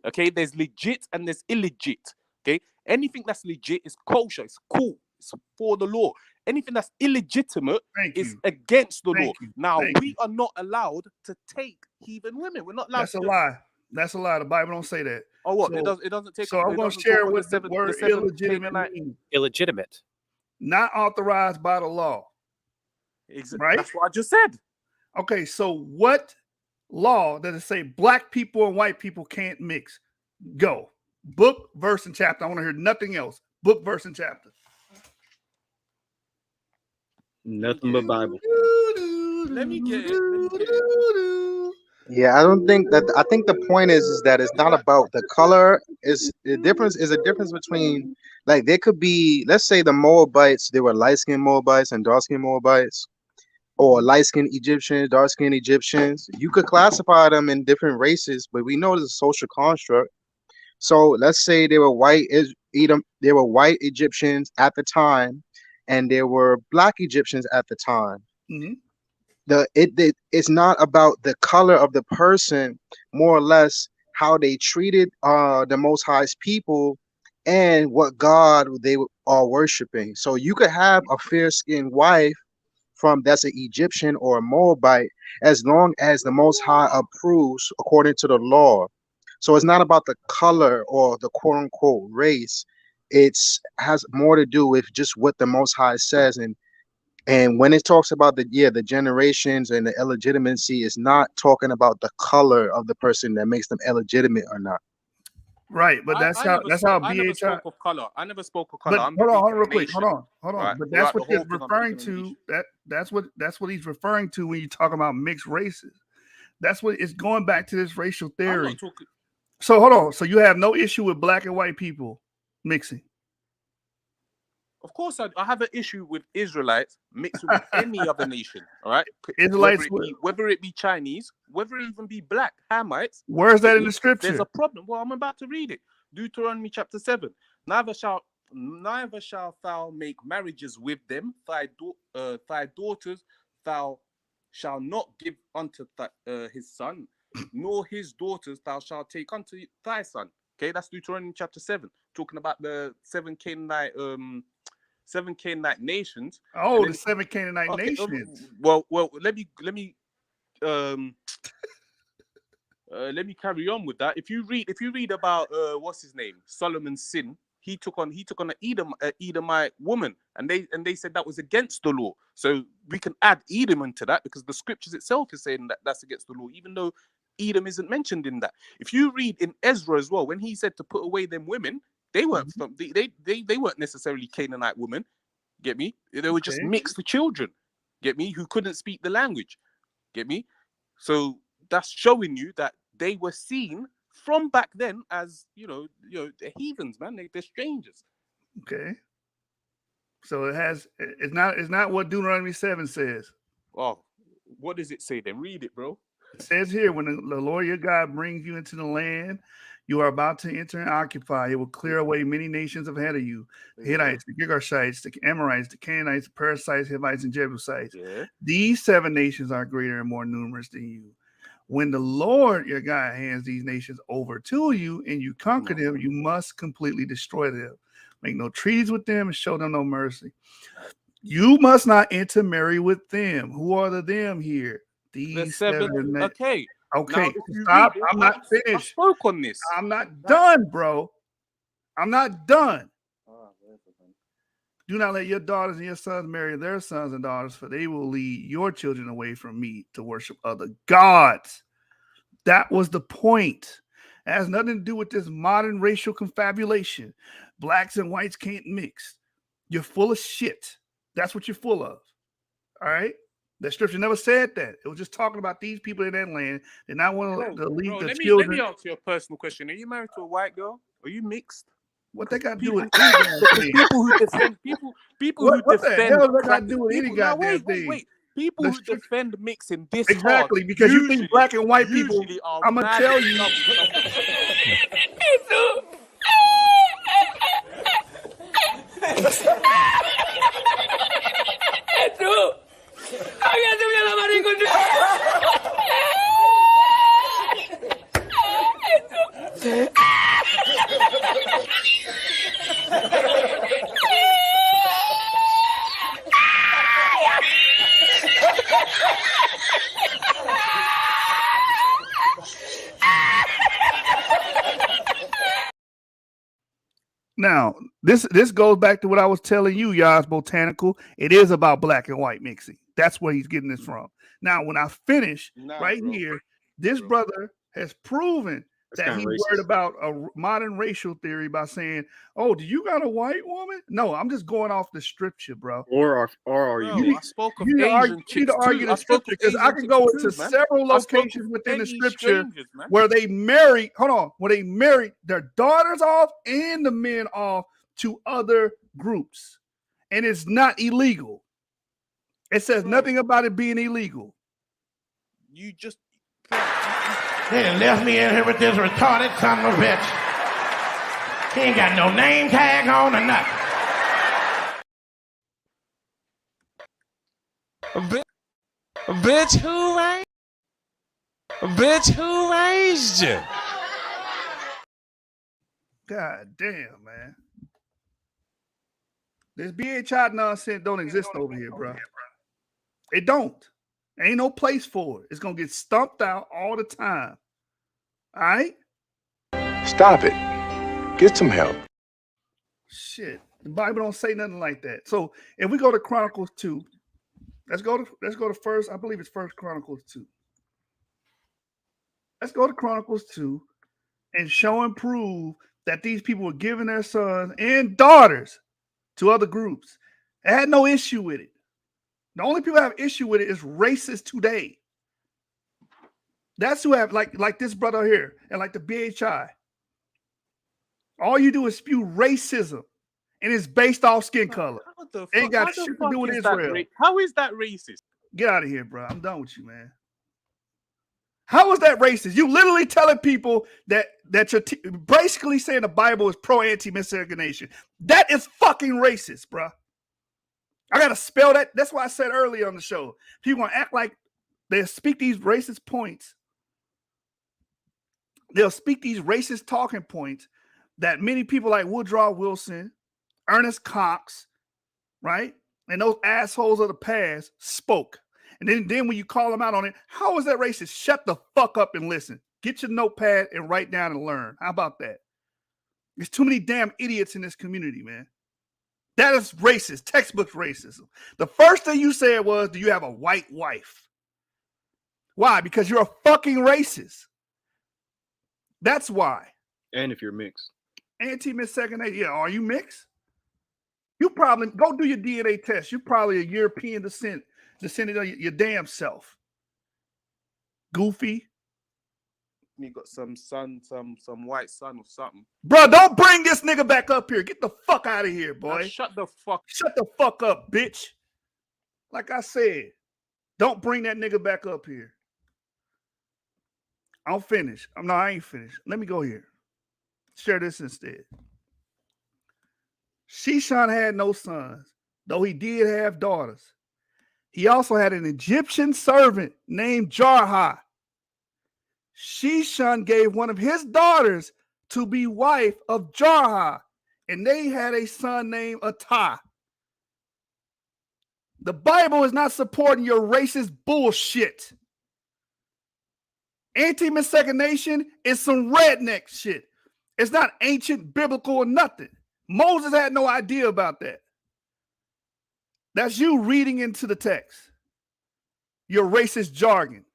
Okay, there's legit and there's illegit. Okay, anything that's legit is kosher. It's cool. It's for the law. Anything that's illegitimate is against the law. Now we are not allowed to take heathen women. We're not allowed. That's a lie. That's a lie. The Bible don't say that. Oh, what? So, it doesn't take. So I'm going to share what the word illegitimate means. Illegitimate. Not authorized by the law. Right? That's what I just said. Okay, so what law does it say black people and white people can't mix? Go. Book, verse, and chapter. I want to hear nothing else. Book, verse, and chapter. Nothing but Bible. Let me get it. Yeah, I don't think that. I think the point is that it's not about the color. Is a difference between, like, there could be, let's say the Moabites, they were light-skinned Moabites and dark-skinned Moabites, or light-skinned Egyptians, dark-skinned Egyptians. You could classify them in different races, but we know it's a social construct. So let's say there were white there were white Egyptians at the time, and there were black Egyptians at the time. Mm-hmm. It's not about the color of the person, more or less how they treated the Most High's people and what God they are worshiping. So you could have a fair-skinned wife that's an Egyptian or a Moabite, as long as the Most High approves according to the law. So it's not about the color or the quote unquote race. It's has more to do with just what the Most High says. And when it talks about the generations and the illegitimacy, it's not talking about the color of the person that makes them illegitimate or not. Right, but that's how I never BHI. spoke of color. I never spoke of color. But hold on, real quick. Hold on. Right. But that's what he's he's referring to. That's what he's referring to when you talk about mixed races. That's what it's going back to this racial theory. So hold on. So you have no issue with black and white people mixing? Of course, I have an issue with Israelites mixing with any other nation. All right, Israelites, whether it be Chinese, whether it even be black Hamites. Where's that in the scripture? There's a problem. Well, I'm about to read it. Deuteronomy chapter 7. Neither shall thou make marriages with them. Thy daughters thou shalt not give unto his son, nor his daughters thou shalt take unto thy son. Okay, that's Deuteronomy chapter 7, talking about the seven Canaanite nations. Oh, the seven Canaanite nations. Well, let me carry on with that. If you read about what's his name, Solomon's sin, he took on an Edomite woman, and they said that was against the law. So we can add Edom into that because the scriptures itself is saying that that's against the law, even though Edom isn't mentioned in that. If you read in Ezra as well, when he said to put away them women, they weren't from they weren't necessarily Canaanite women. Get me? They were just mixed children. Get me? Who couldn't speak the language. Get me? So that's showing you that they were seen from back then as they're heathens, man. They're strangers. Okay. So it's not what Deuteronomy 7 says. Oh, what does it say then? Read it, bro. It says here, when the Lord your God brings you into the land you are about to enter and occupy, it will clear away many nations ahead of you. The Hittites, the Girgashites, the Amorites, the Canaanites, the Perizzites, Hivites, and Jebusites. Yeah. These 7 nations are greater and more numerous than you. When the Lord your God hands these nations over to you and you conquer them, you must completely destroy them. Make no treaties with them and show them no mercy. You must not intermarry with them. Who are the them here? These 7. Okay. Okay. Stop. I'm not finished. I spoke on this. I'm not done, bro. I'm not done. Do not let your daughters and your sons marry their sons and daughters, for they will lead your children away from me to worship other gods. That was the point. It has nothing to do with this modern racial confabulation. Blacks and whites can't mix. You're full of shit. That's what you're full of. All right? The scripture never said that. It was just talking about these people in that land. They not want to leave the children. Let me ask you a personal question. Are you married to a white girl? Are you mixed? What they got to do with people who defend what the hell they got to do with any goddamn thing? Wait. People who defend mixing this exactly hard, because you think black and white people. I'm gonna tell you. Now, this goes back to what I was telling you, y'all's botanical. It is about black and white mixing. That's where he's getting this from. Now, when I finish here, this brother has proven that he's worried about a modern racial theory by saying, "Oh, do you got a white woman?" No, I'm just going off the scripture, bro. Or are you? I spoke of Asian chicks too. Argue the scripture because I can go into several locations within the scripture where they married. Hold on, where they married their daughters off and the men off to other groups, and it's not illegal. It says nothing about it being illegal. You just they left me in here with this retarded son of a bitch. He ain't got no name tag on or nothing. Bitch, who raised you? God damn, man. This BHI nonsense don't exist over here, bro. It don't. Ain't no place for it. It's gonna get stumped out all the time. All right? Stop it. Get some help. Shit. The Bible don't say nothing like that. So if we go to Chronicles 2, let's go to first, I believe it's First Chronicles 2. Let's go to Chronicles 2 and show and prove that these people were giving their sons and daughters to other groups. I had no issue with it. The only people that have issue with it is racists today. That's who have like this brother here and like the BHI. All you do is spew racism, and it's based off skin color. Ain't got shit to do with Israel. How is that racist? Get out of here, bro. I'm done with you, man. How is that racist? You literally telling people that you're basically saying the Bible is pro-anti-miscegenation. That is fucking racist, bro. I gotta spell that. That's why I said earlier on the show. People gonna act like they'll speak these racist points. They'll speak these racist talking points that many people like Woodrow Wilson, Ernest Cox, right? And those assholes of the past spoke. And then when you call them out on it, how is that racist? Shut the fuck up and listen. Get your notepad and write down and learn. How about that? There's too many damn idiots in this community, man. That is racist, textbook racism. The first thing you said was, do you have a white wife? Why? Because you're a fucking racist. That's why. And if you're mixed. Anti-miscegenation. Yeah, are you mixed? You probably, go do your DNA test. You're probably a European descendant of your damn self. Goofy. You got some son, some white son or something. Bro, don't bring this nigga back up here. Get the fuck out of here, boy. Now shut the fuck up, bitch. Like I said, don't bring that nigga back up here. I'm finished. I ain't finished. Let me go here. Share this instead. Shishon had no sons, though he did have daughters. He also had an Egyptian servant named Jarha. Shishon gave one of his daughters to be wife of Jarha, and they had a son named Atah. The Bible is not supporting your racist bullshit. Anti-miscegenation is some redneck shit. It's not ancient, biblical, or nothing. Moses had no idea about that. That's you reading into the text. Your racist jargon.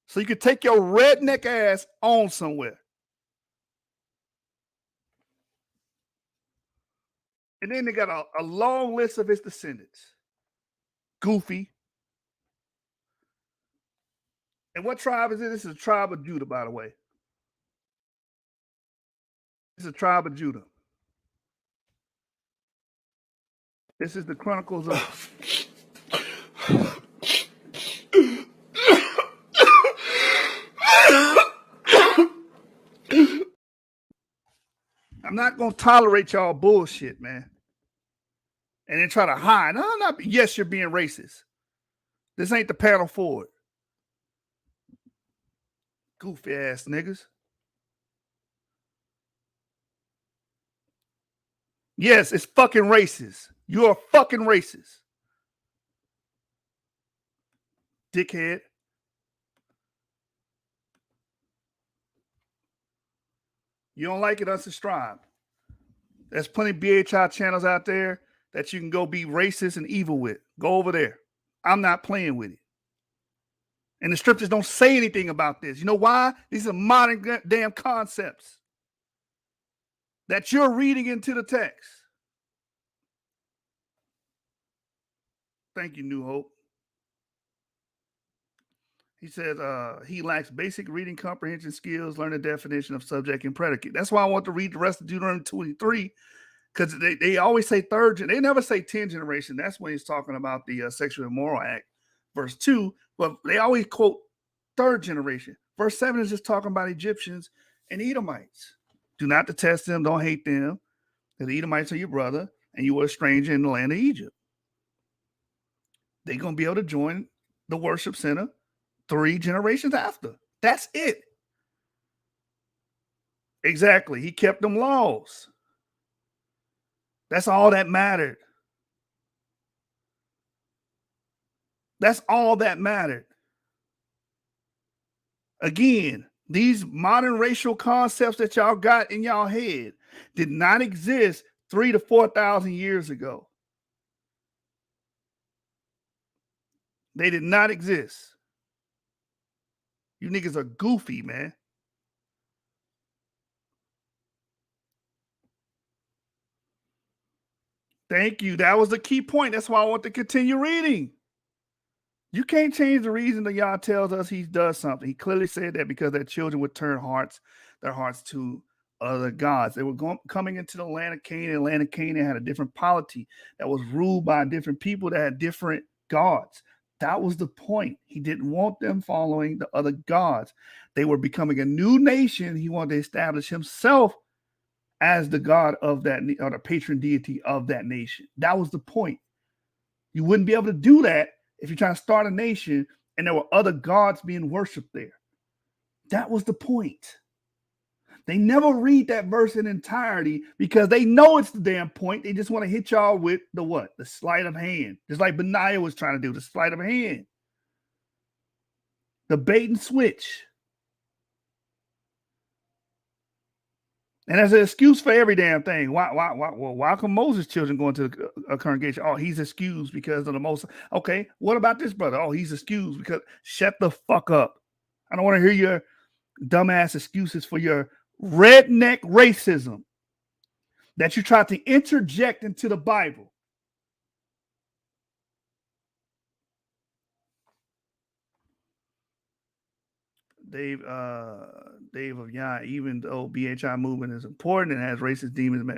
So you can take your redneck ass on somewhere. And then they got a long list of his descendants. Goofy. And what tribe is it? This is a tribe of Judah, by the way. This is a tribe of Judah. This is the Chronicles of... I'm not going to tolerate y'all bullshit, man. And then try to hide. No, not. Yes, you're being racist. This ain't the panel for it. Goofy ass niggas. Yes, it's fucking racist. You're a fucking racist. Dickhead. You don't like it, unsubscribe. There's plenty of BHI channels out there that you can go be racist and evil with. Go over there. I'm not playing with it. And the scriptures don't say anything about this. You know why? These are modern damn concepts that you're reading into the text. Thank you, New Hope. He says he lacks basic reading comprehension skills, learn the definition of subject and predicate. That's why I want to read the rest of Deuteronomy 23, because they always say third generation. They never say 10th generation. That's when he's talking about the Sexual Immoral Act, verse 2. But they always quote third generation. Verse 7 is just talking about Egyptians and Edomites. Do not detest them. Don't hate them. Because the Edomites are your brother, and you were a stranger in the land of Egypt. They're going to be able to join the worship center 3 generations after. That's it. Exactly. He kept them laws. That's all that mattered. That's all that mattered. Again, these modern racial concepts that y'all got in y'all head did not exist 3,000 to 4,000 years ago. They did not exist. You niggas are goofy, man. Thank you. That was the key point. That's why I want to continue reading. You can't change the reason that Yah tells us he does something. He clearly said that because their children would turn their hearts to other gods. They were coming into the land of Canaan. The land of Canaan had a different polity that was ruled by different people that had different gods. That was the point. He didn't want them following the other gods. They were becoming a new nation. He wanted to establish himself as the god of that, or the patron deity of that nation. That was the point. You wouldn't be able to do that if you're trying to start a nation and there were other gods being worshipped there. That was the point. They never read that verse in entirety because they know it's the damn point. They just want to hit y'all with the what? The sleight of hand. Just like Benayah was trying to do, the sleight of hand. The bait and switch. And as an excuse for every damn thing. Why come Moses' children go into a congregation? Oh, he's excused because of the Most. Okay, what about this brother? Oh, he's excused because. Shut the fuck up. I don't want to hear your dumbass excuses for your redneck racism that you try to interject into the Bible. Dave of Yah, even though BHI movement is important and has racist demons,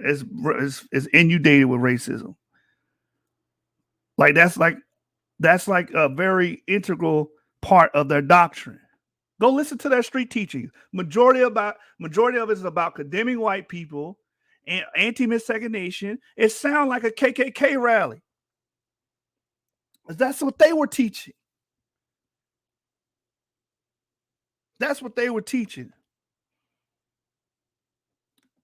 is inundated with racism. That's like a very integral part of their doctrine. Go listen to their street teachings. Majority of it is about condemning white people and anti-miscegenation. It sounds like a KKK rally. That's what they were teaching. That's what they were teaching.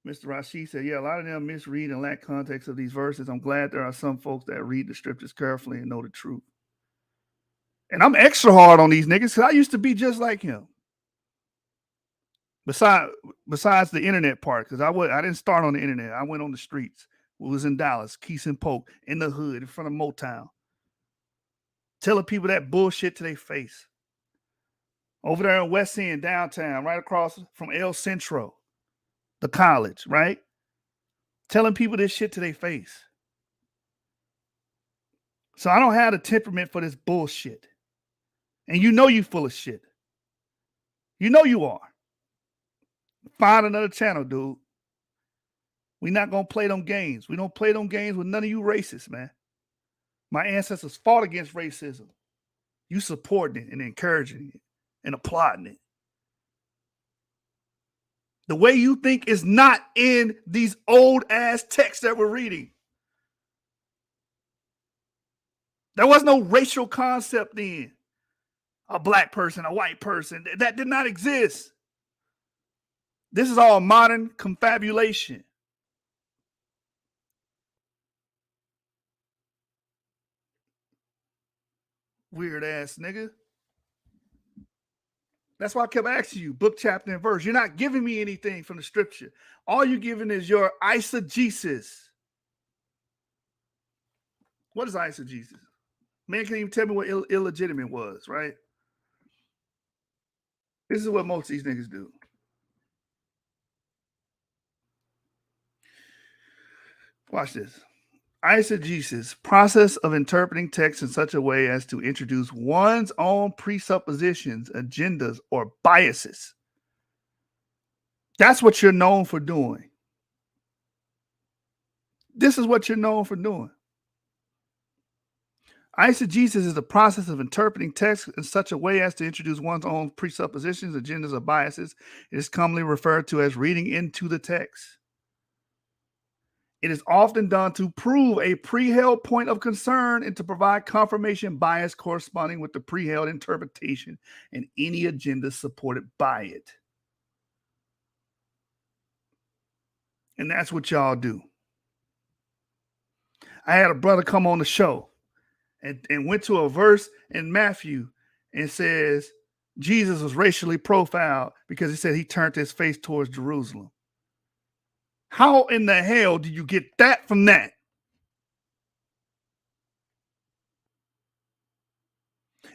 Mr. Rashid said, yeah, a lot of them misread and lack context of these verses. I'm glad there are some folks that read the scriptures carefully and know the truth. And I'm extra hard on these niggas because I used to be just like him. Besides the internet part, because I didn't start on the internet. I went on the streets. We was in Dallas, Keys and Polk, in the hood, in front of Motown. Telling people that bullshit to their face. Over there in West End, downtown, right across from El Centro, the college, right? Telling people this shit to their face. So I don't have the temperament for this bullshit. And you know you full of shit. You know you are. Find another channel, dude. We're not going to play them games. We don't play them games with none of you racists, man. My ancestors fought against racism. You supporting it and encouraging it and applauding it. The way you think is not in these old-ass texts that we're reading. There was no racial concept then. A black person, a white person. That did not exist. This is all modern confabulation. Weird ass nigga. That's why I kept asking you, book, chapter, and verse. You're not giving me anything from the scripture. All you're giving is your eisegesis. What is eisegesis? Man can't even tell me what illegitimate was, right? This is what most of these niggas do. Watch this. Eisegesis, process of interpreting text in such a way as to introduce one's own presuppositions, agendas, or biases. That's what you're known for doing. This is what you're known for doing. Eisegesis is the process of interpreting text in such a way as to introduce one's own presuppositions, agendas, or biases. It is commonly referred to as reading into the text. It is often done to prove a pre-held point of concern and to provide confirmation bias corresponding with the pre-held interpretation and any agenda supported by it. And that's what y'all do. I had a brother come on the show and went to a verse in Matthew and says Jesus was racially profiled because he said he turned his face towards Jerusalem. How in the hell do you get that from that?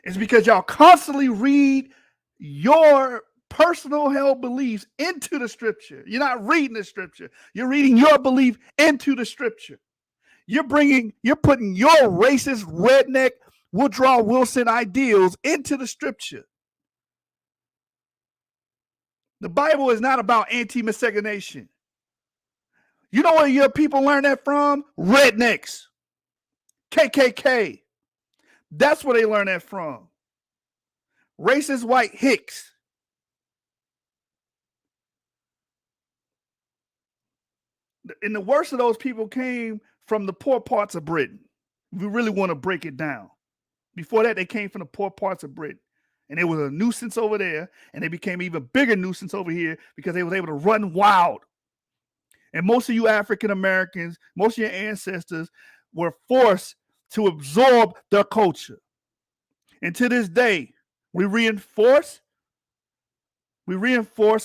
It's because y'all constantly read your personal held beliefs into the scripture. You're not reading the scripture. You're reading your belief into the scripture. You're putting your racist, redneck, Woodrow Wilson ideals into the scripture. The Bible is not about anti-miscegenation. You know where your people learn that from? Rednecks. KKK. That's where they learn that from. Racist white hicks. And the worst of those people came from the poor parts of Britain. If we really want to break it down. Before that, they came from the poor parts of Britain. And it was a nuisance over there. And they became an even bigger nuisance over here because they was able to run wild. And most of you African Americans, most of your ancestors were forced to absorb their culture. And to this day, we reinforce,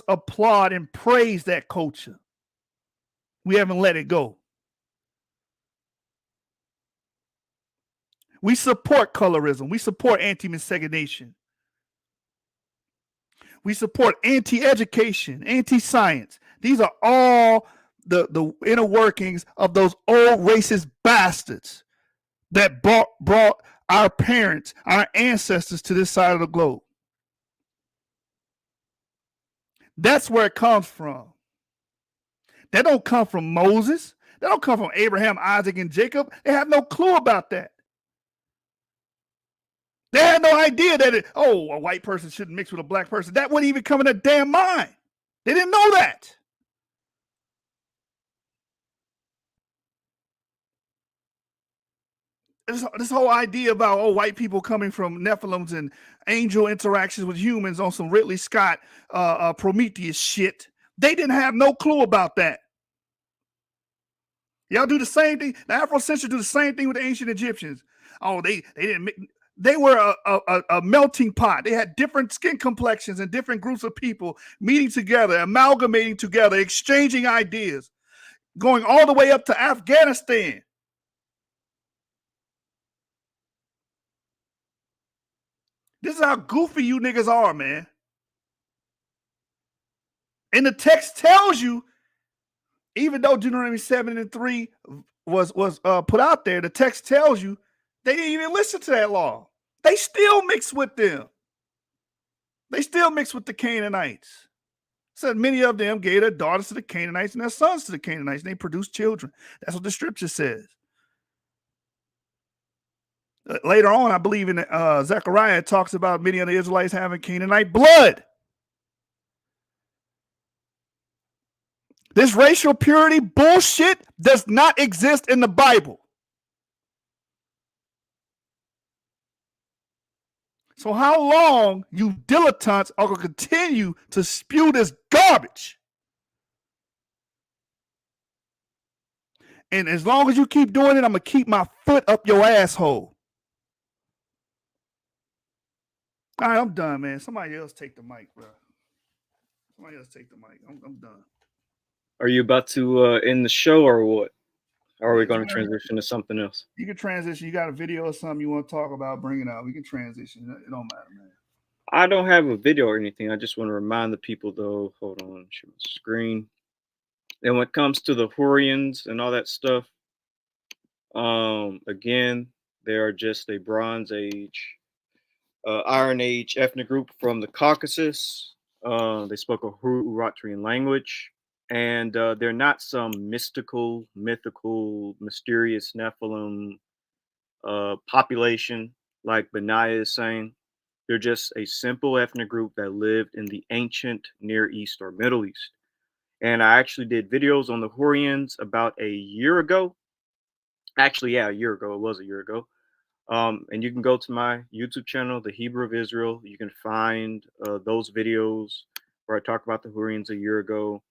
applaud, and praise that culture. We haven't let it go. We support colorism. We support anti-miscegenation. We support anti-education, anti-science. These are all the inner workings of those old racist bastards that brought our parents, our ancestors to this side of the globe. That's where it comes from. That don't come from Moses. That don't come from Abraham, Isaac, and Jacob. They have no clue about that. They had no idea that, a white person shouldn't mix with a black person. That wouldn't even come in their damn mind. They didn't know that. This whole idea about, white people coming from Nephilims and angel interactions with humans on some Ridley Scott Prometheus shit. They didn't have no clue about that. Y'all do the same thing. The Afrocentrics do the same thing with the ancient Egyptians. They didn't. They were a melting pot. They had different skin complexions and different groups of people meeting together, amalgamating together, exchanging ideas, going all the way up to Afghanistan. This is how goofy you niggas are, man. And the text tells you, even though Deuteronomy 7:3 was put out there, the text tells you they didn't even listen to that law. They still mix with them. They still mix with the Canaanites. Said many of them gave their daughters to the Canaanites and their sons to the Canaanites, and they produced children. That's what the scripture says. Later on, I believe in Zechariah, it talks about many of the Israelites having Canaanite blood. This racial purity bullshit does not exist in the Bible. So how long you dilettantes are going to continue to spew this garbage? And as long as you keep doing it, I'm going to keep my foot up your asshole. All right, I'm done, man. Somebody else take the mic, bro. Somebody else take the mic. I'm done. Are you about to end the show or what? Or are we going to transition to something else? You can transition. You got a video or something you want to talk about, bring it out. We can transition. It don't matter, man. I don't have a video or anything. I just want to remind the people, though. Hold on, share my screen. And when it comes to the Hurrians and all that stuff, again, they are just a Bronze Age, Iron Age ethnic group from the Caucasus. They spoke a Rhetoric language, and they're not some mystical, mythical, mysterious Nephilim population, like Benayah is saying. They're just a simple ethnic group that lived in the ancient Near East or Middle East. And I actually did videos on the Hurrians about a year ago. Actually, yeah, a year ago. It was a year ago. And you can go to my YouTube channel, The Hebrew of Israel. You can find those videos where I talk about the Hurrians a year ago.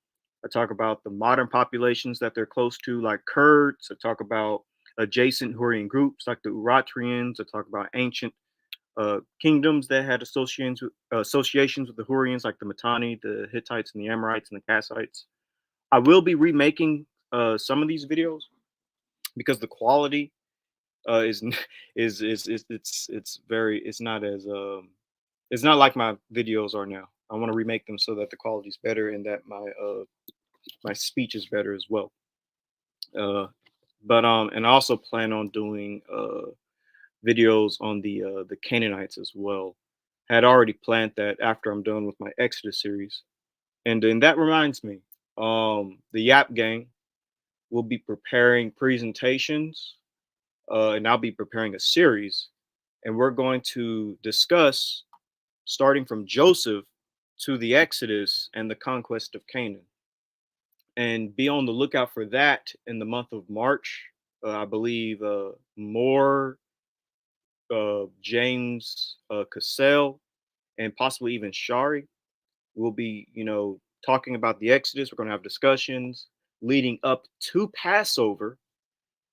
I talk about the modern populations that they're close to, like Kurds. I talk about adjacent Hurrian groups like the Uratrians. I talk about ancient kingdoms that had associations with the Hurrians, like the Mitanni, the Hittites, and the Amorites, and the Kassites. I will be remaking some of these videos because the quality is it's not like my videos are now. I want to remake them so that the quality is better and that my speech is better as well. And I also plan on doing videos on the Canaanites as well. Had already planned that after I'm done with my Exodus series. And then that reminds me, the Yap Gang will be preparing presentations, and I'll be preparing a series, and we're going to discuss starting from Joseph to the Exodus and the conquest of Canaan. And be on the lookout for that in the month of March. I believe James Cassell, and possibly even Shari will be, talking about the Exodus. We're going to have discussions leading up to Passover.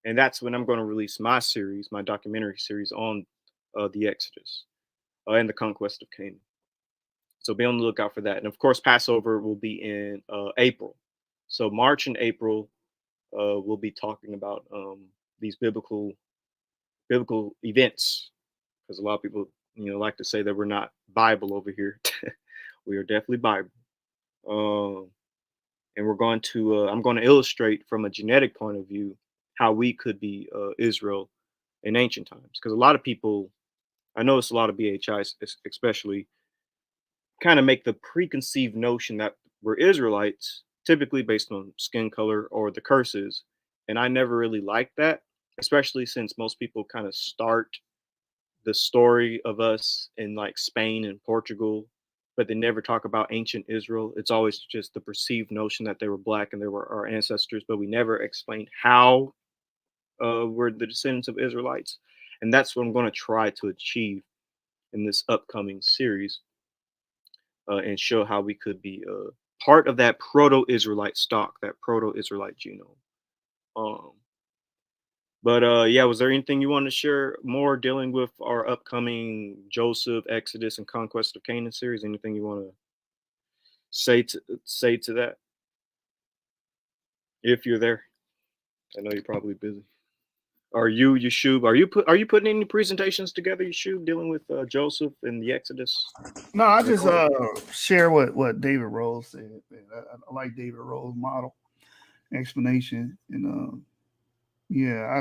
And that's when I'm going to release my series, my documentary series on the Exodus and the conquest of Canaan. So be on the lookout for that. And of course, Passover will be in April. So March and April, we'll be talking about these biblical events, because a lot of people, like to say that we're not Bible over here. We are definitely Bible. And we're going to, I'm going to illustrate from a genetic point of view how we could be Israel in ancient times. Because a lot of people, I notice a lot of BHIs especially, kind of make the preconceived notion that we're Israelites, typically based on skin color or the curses. And I never really liked that, especially since most people kind of start the story of us in like Spain and Portugal, but they never talk about ancient Israel. It's always just the perceived notion that they were black and they were our ancestors, but we never explained how we're the descendants of Israelites. And that's what I'm going to try to achieve in this upcoming series, and show how we could be part of that proto-Israelite stock, that proto-Israelite genome. Yeah, was there anything you want to share more dealing with our upcoming Joseph, Exodus, and Conquest of Canaan series? Anything you want to say to that? If you're there, I know you're probably busy. Are you, Yeshub? Are you putting any presentations together, Yeshub, dealing with Joseph and the Exodus? No, I just share what David Rose said. I like David Rose's model explanation, and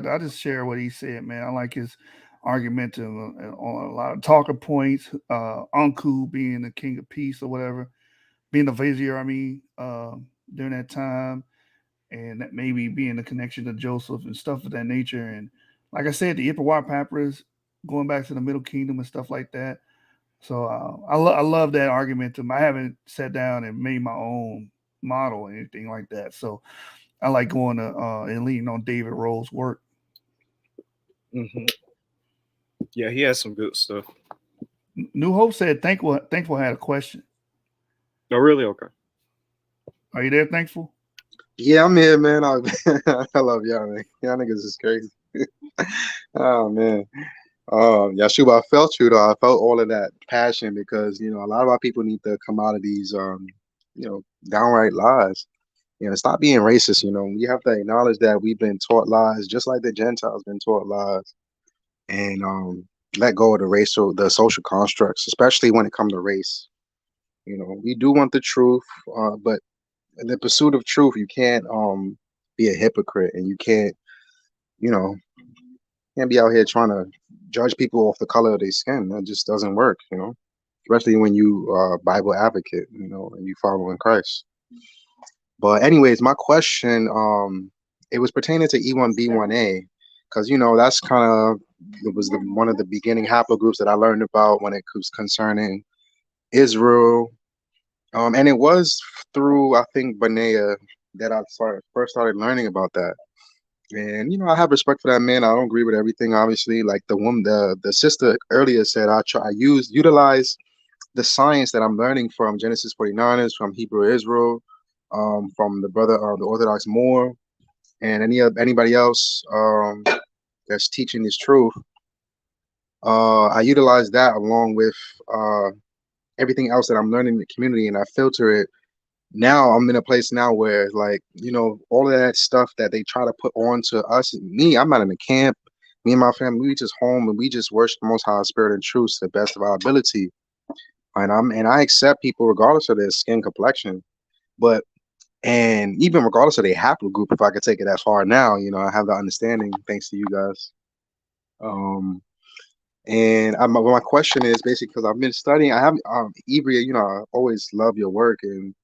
I just share what he said, man. I like his argumentum on a lot of talking points. Anku being the king of peace or whatever, being the vizier, during that time, and that maybe being the connection to Joseph and stuff of that nature. And like I said, the Ipawar papyrus going back to the Middle Kingdom and stuff like that. So I love that argumentum. I haven't sat down and made my own model or anything like that. So I like going to and leaning on David Rose's work. Mm-hmm. Yeah, he has some good stuff. New Hope said, Thankful had a question. Oh, really? Okay. Are you there, Thankful? Yeah, I'm here, man. I love y'all, man. Y'all niggas is crazy. Oh, man. Yeshua, I felt you, though. I felt all of that passion because, a lot of our people need to come out of these, downright lies. Stop being racist. We have to acknowledge that we've been taught lies, just like the Gentiles been taught lies, and let go of the social constructs, especially when it comes to race. We do want the truth, but in the pursuit of truth, you can't be a hypocrite, and you can't be out here trying to judge people off the color of their skin. That just doesn't work, especially when you are a Bible advocate, and you follow in Christ. But anyways, my question, it was pertaining to E1B1A, because that's kind of it was one of the beginning haplogroups that I learned about when it was concerning Israel. And it was through, I think, Benayah that I first started learning about that. And I have respect for that man. I don't agree with everything, obviously. Like the woman, the sister earlier said, I utilize the science that I'm learning from Genesis 49ers, from Hebrew Israel, from the brother, the Orthodox Moor, and anybody else that's teaching this truth. I utilize that along with everything else that I'm learning in the community, and I filter it. Now I'm in a place now where, like, all of that stuff that they try to put on to us, me, I'm not in a camp. Me and my family, we just home and we just worship the Most High Spirit and truth to the best of our ability. And I accept people regardless of their skin complexion, and even regardless of their haplogroup, if I could take it that far now, I have the understanding thanks to you guys. And my question is basically because I've been studying. I have Ibria, I always love your work, and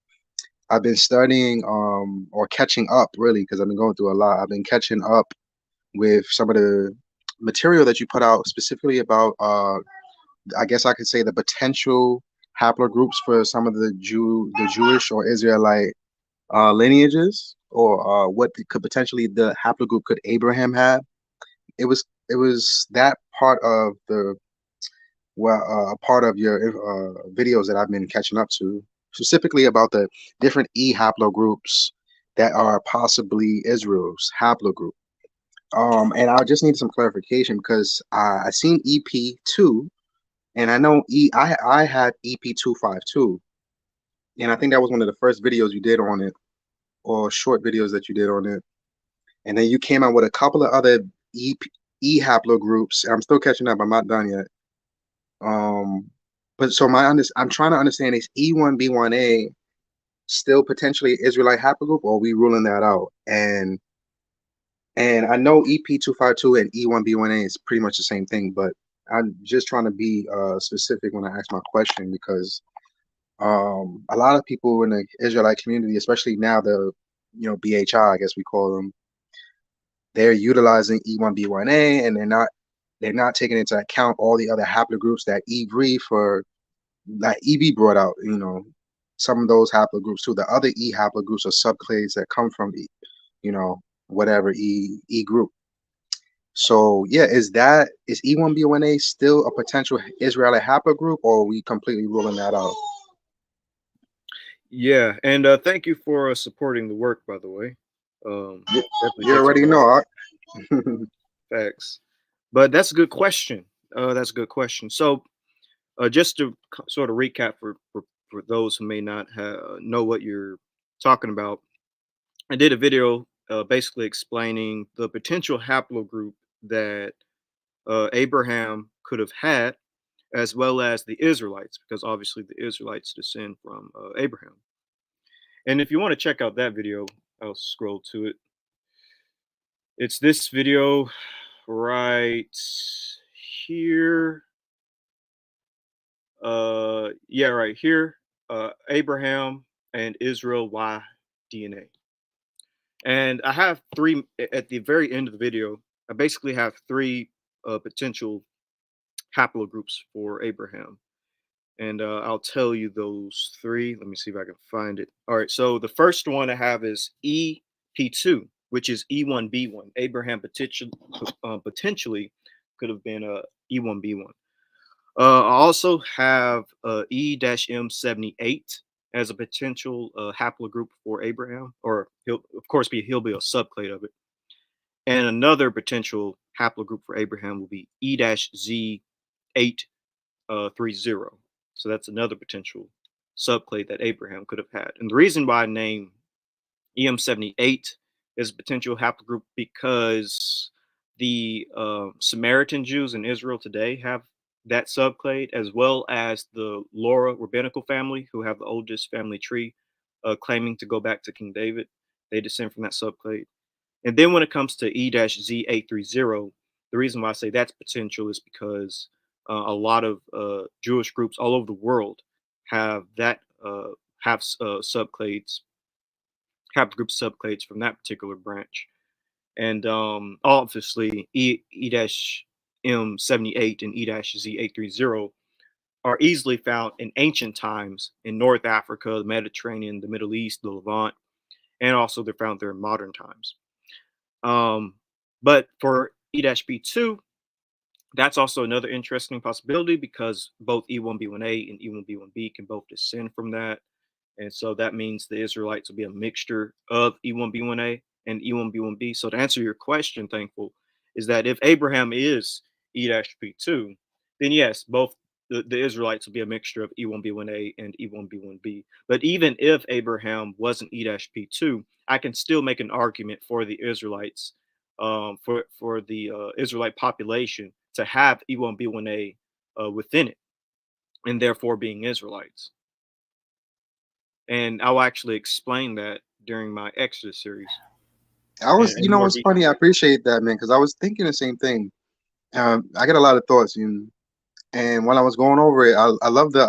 I've been studying or catching up really because I've been going through a lot. I've been catching up with some of the material that you put out specifically about I guess I could say the potential haplogroups for some of the Jewish or Israelite lineages, or what could potentially the haplogroup could Abraham have. It was that part of part of your videos that I've been catching up to, specifically about the different haplogroups that are possibly Israel's haplogroup. And I just need some clarification because I seen EP2, and I know I had EP252, and I think that was one of the first videos you did on it, or short videos that you did on it. And then you came out with a couple of other haplogroups. I'm still catching up. I'm not done yet. But so I'm trying to understand, is E1B1A still potentially Israelite haplogroup, or are we ruling that out? And I know EP252 and E1B1A is pretty much the same thing, but I'm just trying to be specific when I ask my question, because a lot of people in the Israelite community, especially now the BHI, I guess we call them, they're utilizing E1B1A, and they're not taking into account all the other haplogroups that EV brought out. Some of those haplogroups too. The other E haplogroups or subclades that come from whatever E group. So yeah, is E1B1A still a potential Israelite haplogroup, or are we completely ruling that out? Yeah, and thank you for supporting the work, by the way. You already know. Facts. But that's a good question. That's a good question. So just to sort of recap for those who may not know what you're talking about, I did a video basically explaining the potential haplogroup that Abraham could have had, as well as the Israelites, because obviously the Israelites descend from Abraham. And if you want to check out that video, I'll scroll to it. It's this video right here. Yeah, right here. Abraham and Israel Y DNA. And I have three at the very end of the video. I basically have three potential haplogroups for Abraham. And I'll tell you those three. Let me see if I can find it. All right. So the first one I have is EP2, which is E1B1. Abraham potentially could have been a E1B1. I also have E-M78 as a potential haplogroup for Abraham, or he'll be a subclade of it. And another potential haplogroup for Abraham will be E-Z830. So that's another potential subclade that Abraham could have had. And the reason why I name EM78 as a potential haplogroup because the Samaritan Jews in Israel today have that subclade, as well as the Laura rabbinical family, who have the oldest family tree, claiming to go back to King David. They descend from that subclade. And then when it comes to E-Z830, the reason why I say that's potential is because a lot of Jewish groups all over the world have that subclades, haplogroup subclades from that particular branch. And obviously E-M78 and E-Z830 are easily found in ancient times in North Africa, the Mediterranean, the Middle East, the Levant, and also they're found there in modern times. But for E-B2, that's also another interesting possibility because both E1B1A and E1B1B can both descend from that. And so that means the Israelites will be a mixture of E1B1A and E1B1B. So to answer your question, Thankful, is that if Abraham is E-B2, then yes, both the Israelites will be a mixture of E1B1A and E1B1B. But even if Abraham wasn't E-B2, I can still make an argument for the Israelites, for the Israelite population to have E1B1A within it, and therefore being Israelites. And I'll actually explain that during my Exodus series. You know, what's funny? I appreciate that, man, because I was thinking the same thing. I got a lot of thoughts, and when I was going over it, I love the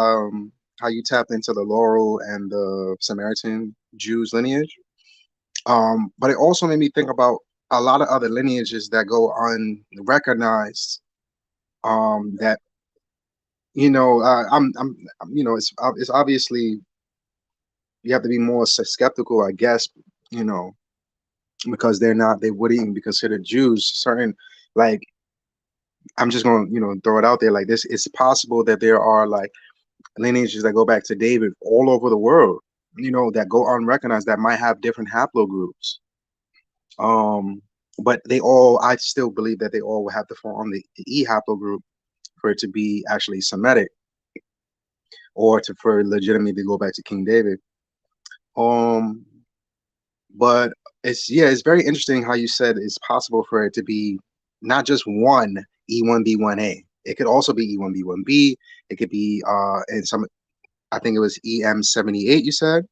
how you tapped into the Laurel and the Samaritan Jews lineage. But it also made me think about a lot of other lineages that go unrecognized. That I'm it's obviously you have to be more skeptical, I guess, because they wouldn't even be considered Jews. Certain, like, I'm just going to throw it out there like this. It's possible that there are like lineages that go back to David all over the world, that go unrecognized, that might have different haplogroups. But I still believe that they all will have to fall on the E haplogroup for it to be actually Semitic, or for legitimately to go back to King David. But it's very interesting how you said it's possible for it to be not just one E1B1A. It could also be E1B1B. It could be and some, I think it was EM78 you said.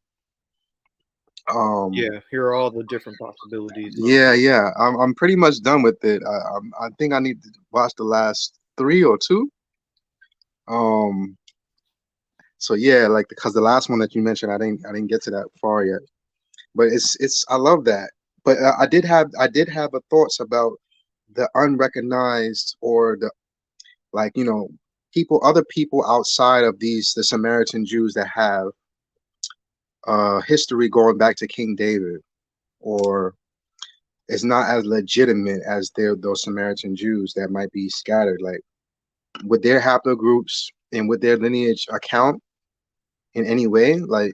Yeah, here are all the different possibilities. Yeah. I'm pretty much done with it. I think I need to watch the last 3 or 2. So yeah, like, because the last one that you mentioned, I didn't get to that far yet. But I love that. But I did have a thoughts about the unrecognized, or the, like, other people outside of the Samaritan Jews that have history going back to King David, or it's not as legitimate as those Samaritan Jews that might be scattered. Like, would their haplogroups and would their lineage account in any way, like,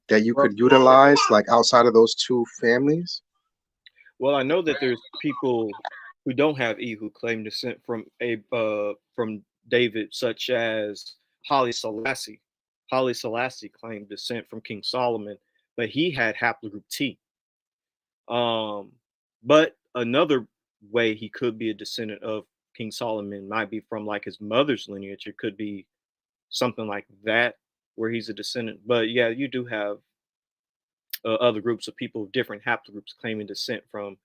that you could utilize, like, outside of those 2 families? Well, I know that there's people who don't have E who claim descent from David, such as Haile Selassie. Haile Selassie claimed descent from King Solomon, but he had haplogroup T. But another way he could be a descendant of King Solomon might be from like his mother's lineage. It could be something like that, where he's a descendant. But yeah, you do have other groups of people of different haplogroups claiming descent from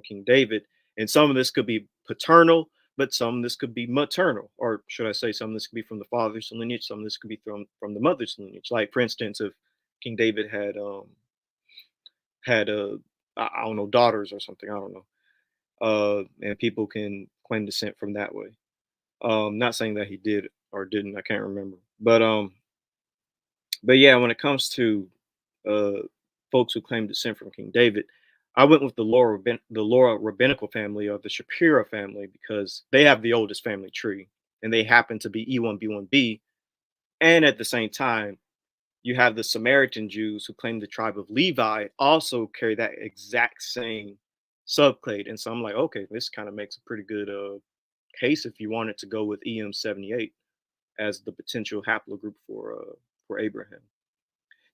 King David, and some of this could be paternal, but some of this could be maternal, or should I say, some of this could be from the father's lineage, some of this could be from the mother's lineage. Like, for instance, if King David had I don't know, daughters or something, I don't know, and people can claim descent from that way. Not saying that he did or didn't, I can't remember, but yeah, when it comes to folks who claim descent from King David, I went with the Laura rabbinical family, or the Shapiro family, because they have the oldest family tree, and they happen to be E1B1B. And at the same time, you have the Samaritan Jews who claim the tribe of Levi also carry that exact same subclade. And so I'm like, okay, this kind of makes a pretty good case if you wanted to go with EM78 as the potential haplogroup for Abraham.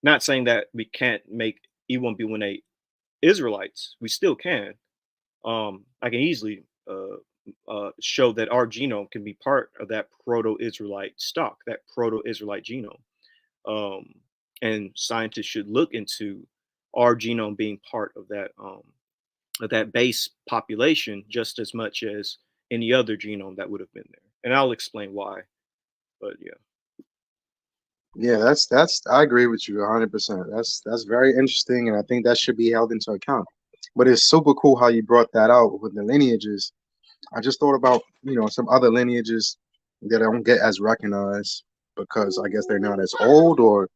Not saying that we can't make E1B1A Israelites. We still can. I can easily show that our genome can be part of that proto-Israelite stock, that proto-Israelite genome. And scientists should look into our genome being part of that base population just as much as any other genome that would have been there. And I'll explain why. But yeah. Yeah, that's I agree with you 100%. That's very interesting, and I think that should be held into account. But it's super cool how you brought that out with the lineages. I just thought about, some other lineages that don't get as recognized because I guess they're not as old, or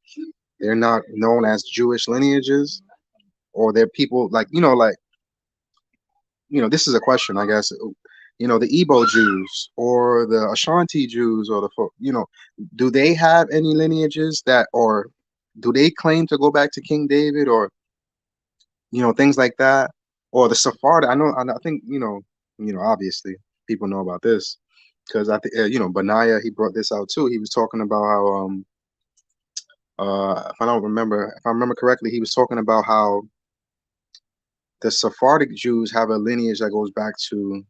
they're not known as Jewish lineages, or they're people like, this is a question, I guess. The Igbo Jews or the Ashanti Jews or do they have any lineages or do they claim to go back to King David, or things like that, or the Sephardic? I think obviously people know about this because I think Benayah, he brought this out too. He was talking about how if I remember correctly, he was talking about how the Sephardic Jews have a lineage that goes back to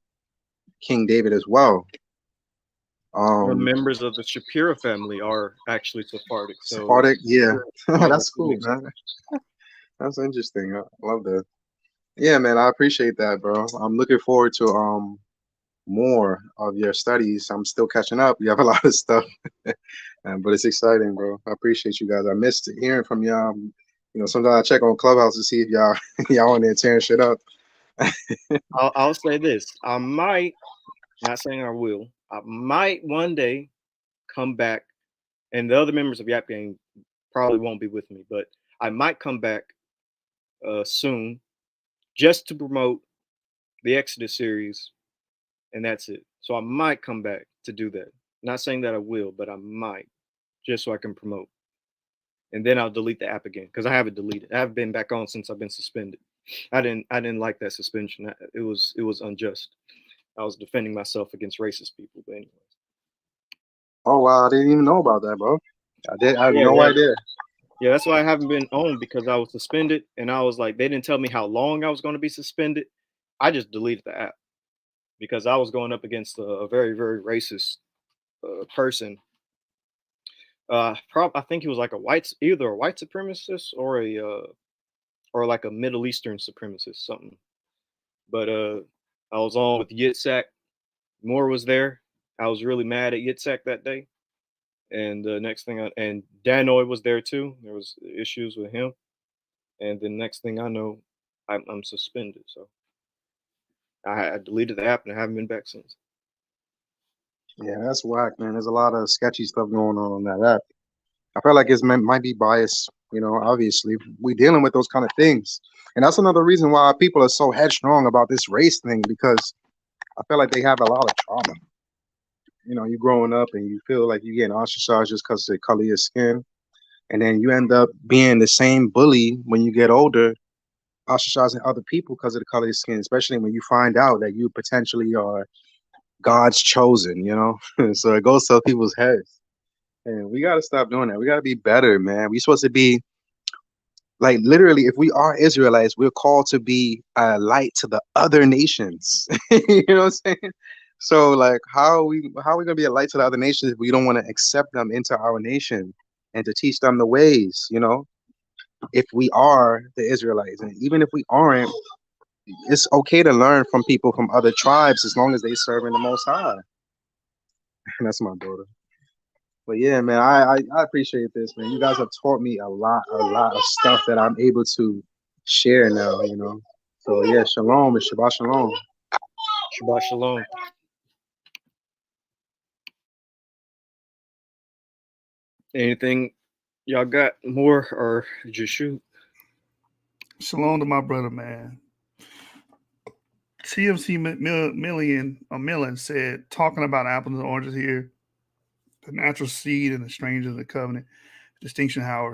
King David as well. The members of the Shapira family are actually Sephardic. So Sephardic, yeah. That's cool, man. That's interesting. I love that. Yeah, man, I appreciate that, bro. I'm looking forward to more of your studies. I'm still catching up. You have a lot of stuff, but it's exciting, bro. I appreciate you guys. I missed hearing from y'all. Sometimes I check on Clubhouse to see if y'all on there tearing shit up. I'll say this: I might, not saying I will, I might one day come back, and the other members of Yap Gang probably won't be with me, but I might come back soon, just to promote the Exodus series, and that's it. So I might come back to do that. Not saying that I will, but I might, just so I can promote. And then I'll delete the app again because I have it deleted. I haven't been back on since I've been suspended. I didn't like that suspension. It was unjust. I was defending myself against racist people. But anyways. Oh wow, I didn't even know about that, bro. I had no idea. Yeah, that's why I haven't been on, because I was suspended, and I was like, they didn't tell me how long I was going to be suspended. I just deleted the app because I was going up against a very, very racist person. I think he was like either a white supremacist or like a Middle Eastern supremacist, something. But I was on with Yitzhak. Moore was there. I was really mad at Yitzhak that day. And the next thing, and Danoy was there too. There was issues with him. And the next thing I know, I'm suspended. So I deleted the app and I haven't been back since. Yeah, that's whack, man. There's a lot of sketchy stuff going on that app. I feel like it might be biased. Obviously, we're dealing with those kind of things. And that's another reason why people are so headstrong about this race thing, because I feel like they have a lot of trauma. You growing up and you feel like you're getting ostracized just because of the color of your skin. And then you end up being the same bully when you get older, ostracizing other people because of the color of your skin, especially when you find out that you potentially are God's chosen, So it goes to people's heads. And we got to stop doing that. We got to be better, man. We're supposed to be, like, literally, if we are Israelites, we're called to be a light to the other nations. You know what I'm saying? So, like, how are we going to be a light to the other nations if we don't want to accept them into our nation and to teach them the ways, if we are the Israelites? And even if we aren't, it's okay to learn from people from other tribes as long as they serve in the Most High. And that's my daughter. But yeah, man, I appreciate this, man. You guys have taught me a lot of stuff that I'm able to share now, So yeah, shalom and Shabbat shalom. Shabbat shalom. Anything y'all got more, or just shoot? Shalom to my brother, man. TMC Millen said, talking about apples and oranges here, the natural seed and the stranger of the covenant, distinction how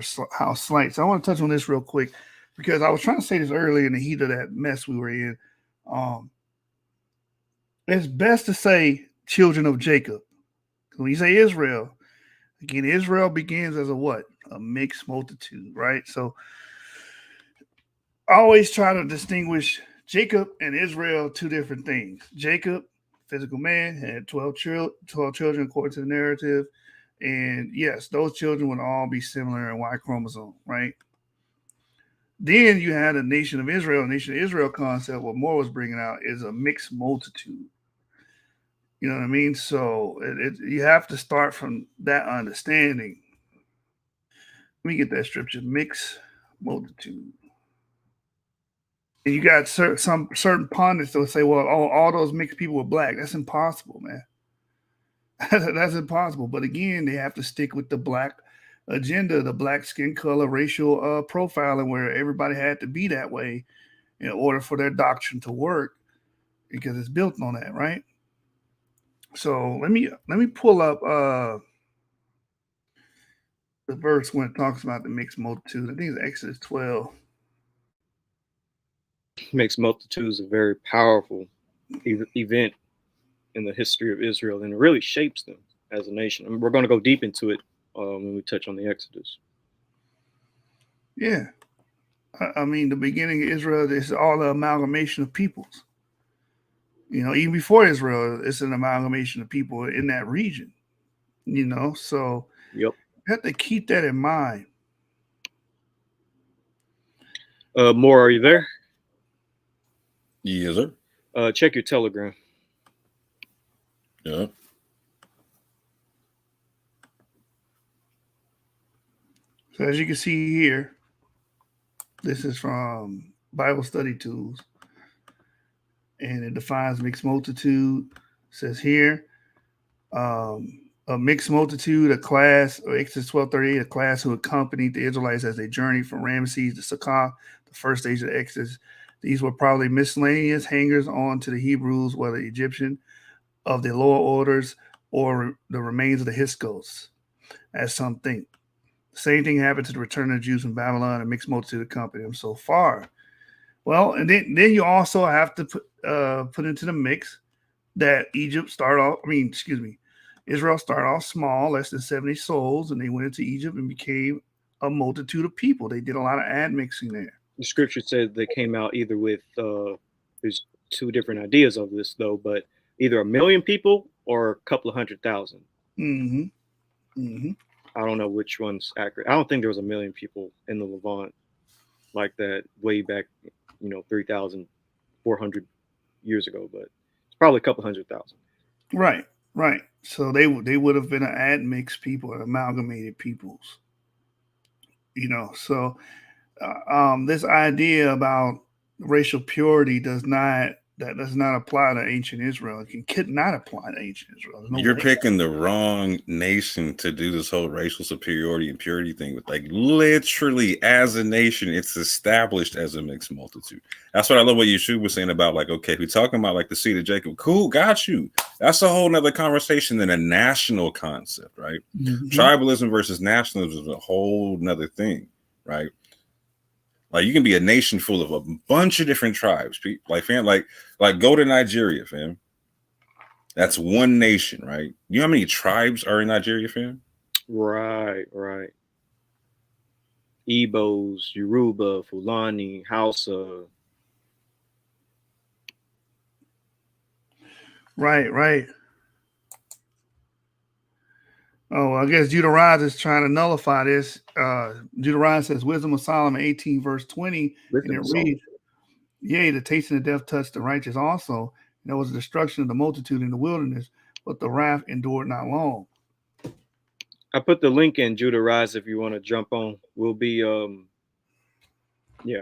slight. So I want to touch on this real quick because I was trying to say this earlier in the heat of that mess we were in. It's best to say children of Jacob. When you say Israel, again, Israel begins as a what? A mixed multitude, right? So I always try to distinguish Jacob and Israel, two different things. Jacob, physical man, had 12 children according to the narrative. And yes, those children would all be similar in Y chromosome, right? Then you had a nation of Israel. A nation of Israel concept, what Moore was bringing out, is a mixed multitude. You know what I mean? So you have to start from that understanding. Let me get that scripture. Mixed multitude. And you got some certain pundits that will say, well, all those mixed people were black. That's impossible, man. That's impossible. But again, they have to stick with the black agenda, the black skin color, racial profiling, where everybody had to be that way in order for their doctrine to work, because it's built on that, right? So let me pull up the verse when it talks about the mixed multitude. I think it's Exodus 12. Mixed multitude is a very powerful event in the history of Israel, and it really shapes them as a nation. I mean, we're going to go deep into it when we touch on the Exodus. Yeah. I mean, the beginning of Israel is all an amalgamation of peoples. You know, even before Israel, it's an amalgamation of people in that region. You know, so yep, you have to keep that in mind. More, are you there? Yes, sir. Check your Telegram. Yeah. So as you can see here, this is from Bible Study Tools, and it defines mixed multitude. It says here, a mixed multitude, a class, or Exodus 12:38, a class who accompanied the Israelites as they journeyed from Ramesses to Sukkah, the first stage of the Exodus. These were probably miscellaneous hangers on to the Hebrews, whether Egyptian, of the lower orders, or the remains of the Hyksos, as some think. The same thing happened to the return of the Jews from Babylon, and mixed multitude accompanied them so far. Well, and then you also have to put into the mix that Israel started off small, less than 70 souls, and they went into Egypt and became a multitude of people. They did a lot of admixing there. The scripture said they came out either with, there's two different ideas of this though, but either 1 million people or a couple of 100,000. Mm-hmm. Mm-hmm. I don't know which one's accurate. I don't think there was 1 million people in the Levant like that way back, 3,400 years ago, but it's probably a couple 100,000. Right. So they would have been an admixed people, an amalgamated peoples. So this idea about racial purity does not apply to ancient Israel. It could not apply to ancient Israel. You're picking the wrong nation to do this whole racial superiority and purity thing with. Like, literally, as a nation, it's established as a mixed multitude. That's what I love what Yeshua was saying about, like, okay, we're talking about like the seed of Jacob. Cool, got you. That's a whole nother conversation than a national concept, right? Mm-hmm. Tribalism versus nationalism is a whole nother thing, right? Like, you can be a nation full of a bunch of different tribes. Like, fam, like go to Nigeria, fam. That's one nation, right? You know how many tribes are in Nigeria, fam? Right. Igbos, Yoruba, Fulani, Hausa. Right. Oh, I guess Deuteronomy is trying to nullify this. Deuteronomy says, Wisdom of Solomon 18, verse 20, and it reads, yea, the tasting of death touched the righteous also. And there was a destruction of the multitude in the wilderness, but the wrath endured not long. I put the link in Deuteronomy if you want to jump on. We'll be, yeah.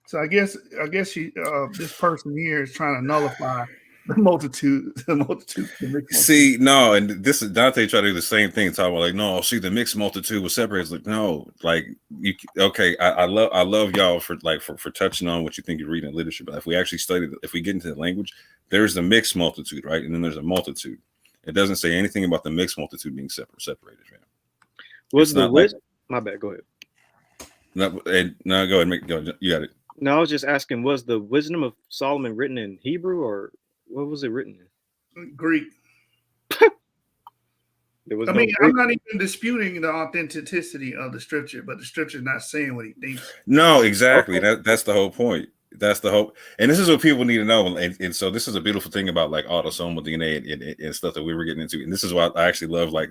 So I guess this person here is trying to nullify the multitude. See, no, and this is Dante trying to do the same thing. Talking about like, no, see, the mixed multitude was separated. It's like, no, like you. Okay, I love y'all for touching on what you think you're reading in literature. But if we actually study, if we get into the language, there's the mixed multitude, right, and then there's a multitude. It doesn't say anything about the mixed multitude being separated. Man. What's the wisdom? My bad. Go ahead. No, go ahead. Go. You got it. No, I was just asking, was the Wisdom of Solomon written in Hebrew or what was it written in? Greek. I'm not even disputing the authenticity of the scripture, but the scripture is not saying what he thinks. No, exactly. Okay. That's the whole point. That's the hope. And this is what people need to know. And so this is a beautiful thing about like autosomal DNA and stuff that we were getting into. And this is why I actually love like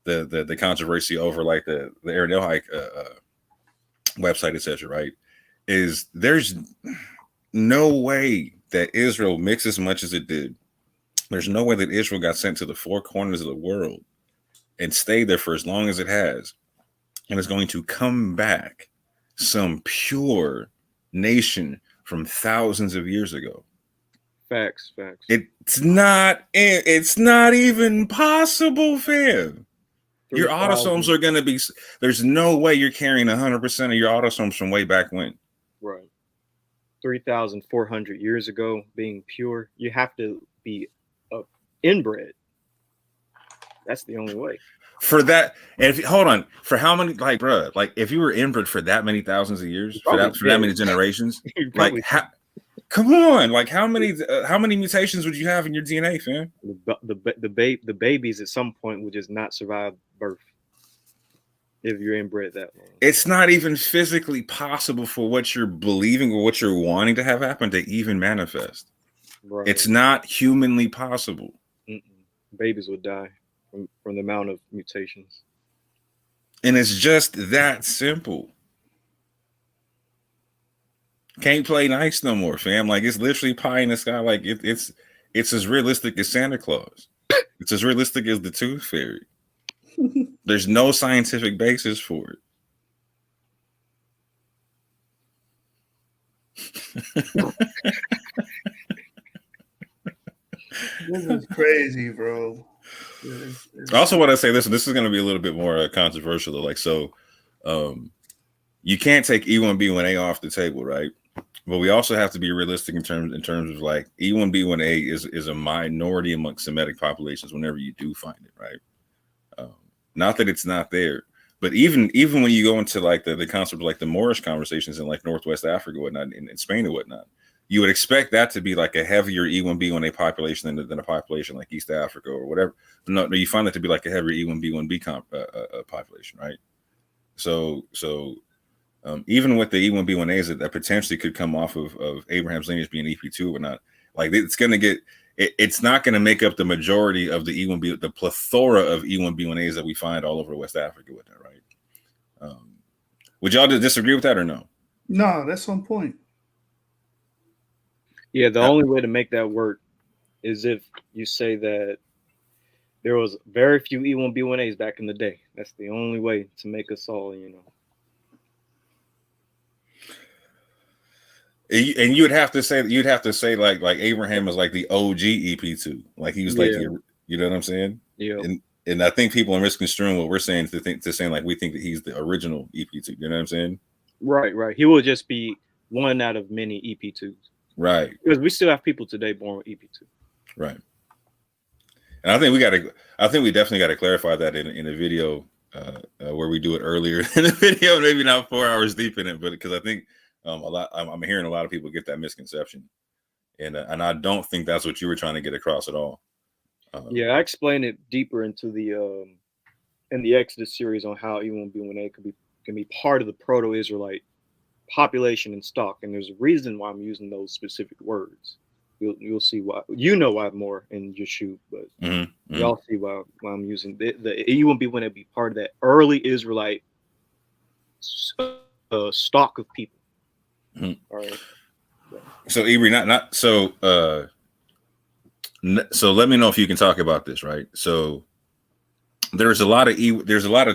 the controversy over like the Aaron Elhike website, etc. Right? Is there's no way that Israel mixed as much as it did. There's no way that Israel got sent to the four corners of the world and stayed there for as long as it has, and it's going to come back some pure nation from thousands of years ago. Facts. It's not even possible, fam. Your autosomes are going to be, there's no way you're carrying 100% of your autosomes from way back when. Right. 3,400 years ago, being pure, you have to be inbred. That's the only way. For that, and hold on, for how many, like, bruh, like, if you were inbred for that many thousands of years, for that many generations, like, come on, like, how many mutations would you have in your DNA, fam? The babies at some point would just not survive birth if you're inbred that long. It's not even physically possible for what you're believing or what you're wanting to have happen to even manifest. Right. It's not humanly possible. Babies would die from the amount of mutations. And it's just that simple. Can't play nice no more, fam. Like, it's literally pie in the sky. Like, it's as realistic as Santa Claus. It's as realistic as the Tooth Fairy. There's no scientific basis for it. This is crazy, bro. I also want to say this, and this is going to be a little bit more controversial, though. Like, so, you can't take E1B1A off the table, right? But we also have to be realistic in terms of like E1B1A is a minority amongst Semitic populations whenever you do find it, right? Not that it's not there, but even when you go into like the concept of like the Moorish conversations in like Northwest Africa, whatnot, in Spain and whatnot, you would expect that to be like a heavier E1B1A population than a population like East Africa or whatever. But no, you find that to be like a heavier E1B1B population, right? So even with the E1B1As that potentially could come off of Abraham's lineage being EP2 or whatnot, like it's not going to make up the majority of the E1B, the plethora of E1B1As that we find all over West Africa with that, right? Would y'all disagree with that or no? No, that's on point. Yeah, the only way to make that work is if you say that there was very few E1B1As back in the day. That's the only way to make us all, And you'd have to say like Abraham is like the OG EP2, like he was like you know what I'm saying? Yeah. And I think people are misconstruing what we're saying to saying like we think that he's the original EP2. You know what I'm saying? Right. He will just be one out of many EP2s. Right. Because we still have people today born with EP2. Right. And I think we definitely got to clarify that in a video where we do it earlier in the video, maybe not 4 hours deep in it, but because I think I'm hearing a lot of people get that misconception, and I don't think that's what you were trying to get across at all. Yeah, I explained it deeper into the in the Exodus series on how E1B1A can be part of the Proto-Israelite population and stock, and there's a reason why I'm using those specific words. You'll see why. You know why more in your shoot, but y'all see why I'm using the E1B1A be part of that early Israelite stock of people. All right. So Ibri, so let me know if you can talk about this, right? So there's a lot of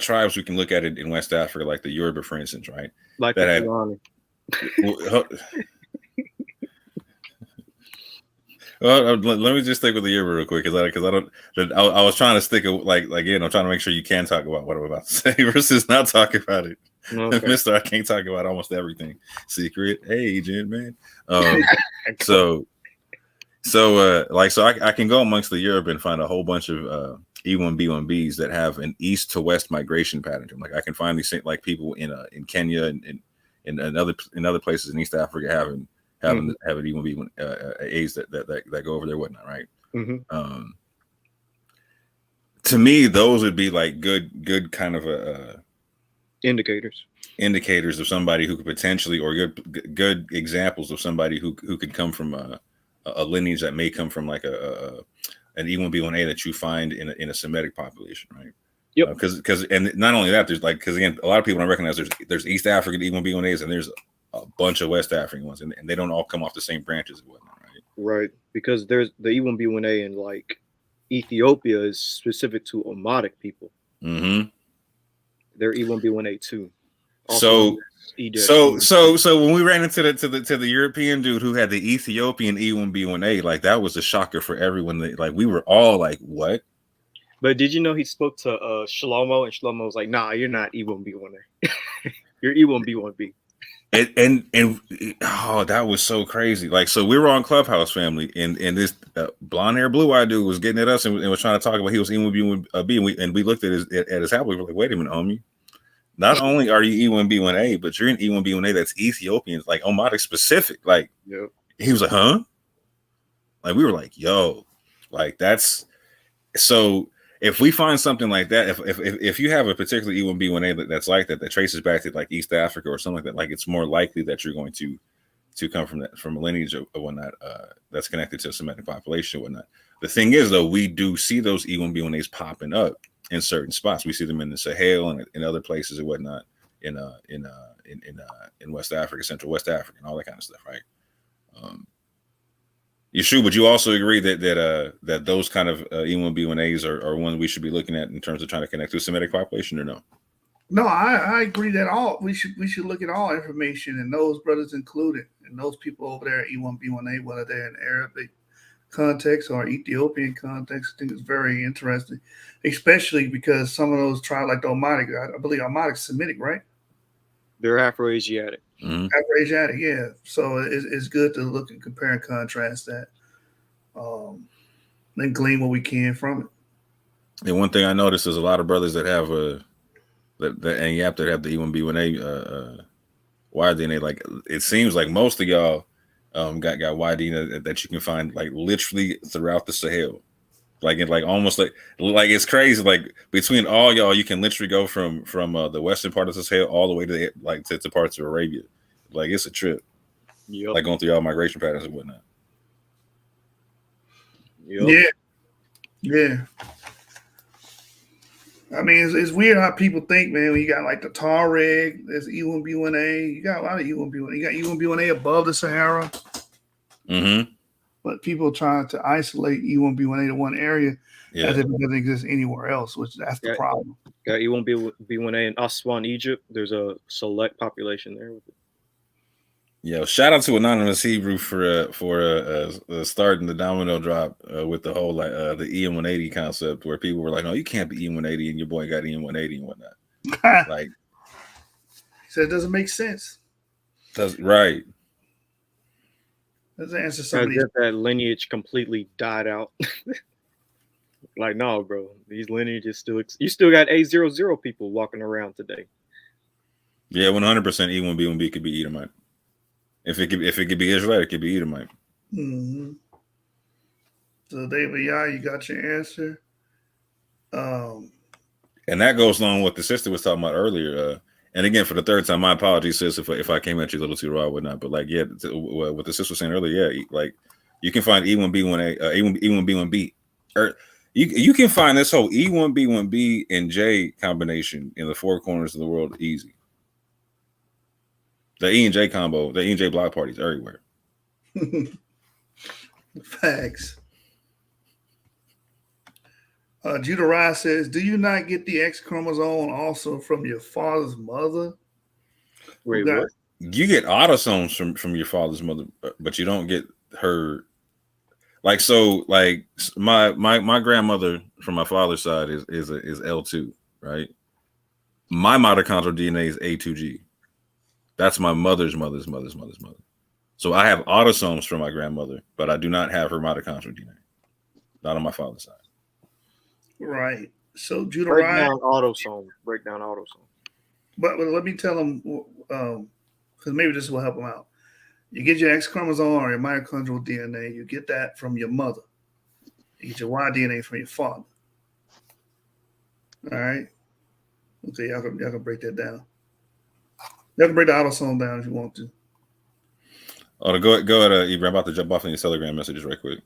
tribes we can look at it in West Africa, like the Yoruba, for instance, right? Like that well, let me just stick with the Yoruba real quick, because I was trying to stick like again. I'm trying to make sure you can talk about what I'm about to say versus not talk about it. Okay. Mister, I can't talk about almost everything. Secret agent, man. So I can go amongst the Europe and find a whole bunch of E1B1Bs that have an east to west migration pattern. Like I can find these like people in Kenya and in other places in East Africa having E1B1As that go over there, whatnot, right? To me, those would be like good kind of indicators of somebody who could potentially, or good examples of somebody who could come from a lineage that may come from like an E1B1A that you find in a Semitic population, right? Yep. Because and not only that, there's like, because again, a lot of people don't recognize there's East African E1B1As and there's a bunch of West African ones, and they don't all come off the same branches and whatnot, right? Right, because there's the E1B1A in like Ethiopia is specific to Omotic people. Mm-hmm. They're E1B1A too. So when we ran into the European dude who had the Ethiopian E1B1A, like that was a shocker for everyone. Like we were all like, what? But did you know he spoke to Shlomo, and Shlomo was like, "Nah, you're not E1B1A. You're E1B1B." And oh, that was so crazy. Like, so we were on Clubhouse, family, and this blonde hair, blue eyed dude was getting at us and was trying to talk about he was E1B1B, and we looked at his habit. We were like, wait a minute, homie. Not only are you E1B1A, but you're an E1B1A that's Ethiopian, like Omatic specific. Like, yep. He was like, huh? Like, we were like, yo, like that's so. If we find something like that, if you have a particular E1B1A that's like that traces back to like East Africa or something like that, like it's more likely that you're going to come from a lineage or whatnot that's connected to a Semitic population or whatnot. The thing is, though, we do see those E1B1As popping up in certain spots. We see them in the Sahel and in other places and whatnot in West Africa, Central West Africa, and all that kind of stuff, right? Yeshua, would you also agree that those kind of E1B1As are ones we should be looking at in terms of trying to connect to a Semitic population, or no? No, I agree that we should look at all information, and those brothers included, and those people over there at E1B1A, whether they're in Arabic context or Ethiopian context. I think it's very interesting, especially because some of those tribes, like the Omatic, I believe Omatic Semitic, right? They're Afro-Asiatic. Mm-hmm. Afro-Asiatic, yeah. So it's good to look and compare and contrast that, and glean what we can from it. And one thing I noticed is a lot of brothers that have that have the E1B1A Y-DNA. Like it seems like most of y'all got Y-DNA that you can find like literally throughout the Sahel. Like it, like almost like it's crazy. Like between all y'all, you can literally go from the western part of the Sahel all the way to to parts of Arabia. Like it's a trip. Yep. Like going through all migration patterns and whatnot. Yep. Yeah. I mean, it's weird how people think, man. When you got like the Tuareg, there's E1B1A. You got a lot of E1B1A. You got E1B1A above the Sahara. Mm-hmm. But people trying to isolate E1B1A to one area as if it doesn't exist anywhere else, which that's the problem. Got E1B1A in Aswan, Egypt. There's a select population there with it. Yo, shout out to Anonymous Hebrew for starting the domino drop with the whole like the EM180 concept, where people were like, "No, you can't be EM180," and your boy got EM180 and whatnot. Like, he said it doesn't make sense. Right. Let's answer somebody. That lineage completely died out. Like, no, bro, these lineages you still got A00 people walking around today. Yeah, 100% E1B1B could be Edomite. If it could be Israelite, it could be Edomite. Mm-hmm. So David, you got your answer. And that goes along with what the sister was talking about earlier. And again, for the third time, my apologies, sis, if I came at you a little too raw or whatnot. But like, yeah, what the sister was saying earlier, yeah, like you can find E1B1A, E1B1B, or you can find this whole E1B1B and J combination in the four corners of the world easy. The E and J combo, the E and J block parties everywhere. Facts. Judah Rice says, "Do you not get the X chromosome also from your father's mother?" Wait, what? You get autosomes from your father's mother, but you don't get her. Like so, like my grandmother from my father's side is L2, right? My mitochondrial DNA is A2G. That's my mother's mother's mother's mother's mother. So I have autosomes from my grandmother, but I do not have her mitochondrial DNA. Not on my father's side. Right. So Judah break Rice, down autosome. But let me tell them, because maybe this will help them out. You get your X chromosome or your mitochondrial DNA. You get that from your mother. You get your Y DNA from your father. All right. Okay, y'all can break that down. You can break the autosome down if you want to. Oh, go ahead, Ibrahim. I'm about to jump off in your Telegram messages right quick.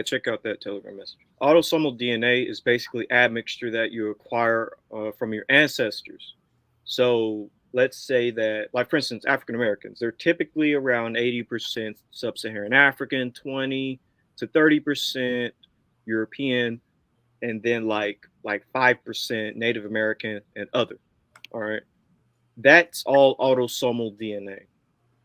Check out that Telegram message. Autosomal DNA is basically admixture that you acquire from your ancestors. So let's say that, like for instance, African Americans, they're typically around 80% sub-Saharan African, 20 to 30% European, and then like 5% Native American and other. All right. that's all autosomal DNA,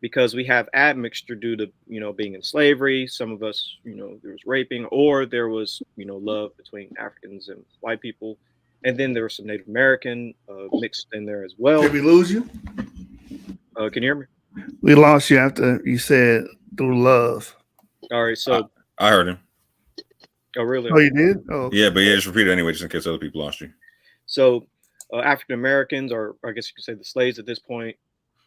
because we have admixture due to, you know, being in slavery. Some of us, you know, there was raping, or there was, you know, love between Africans and white people, and then there was some Native American mixed in there as well. Did we lose you? Can you hear me? We lost you after you said through love. All right, so I heard him. Oh, really? Oh, you did? Oh, okay. Yeah, but yeah, just repeat it anyway, just in case other people lost you. So African Americans, or I guess you could say the slaves at this point,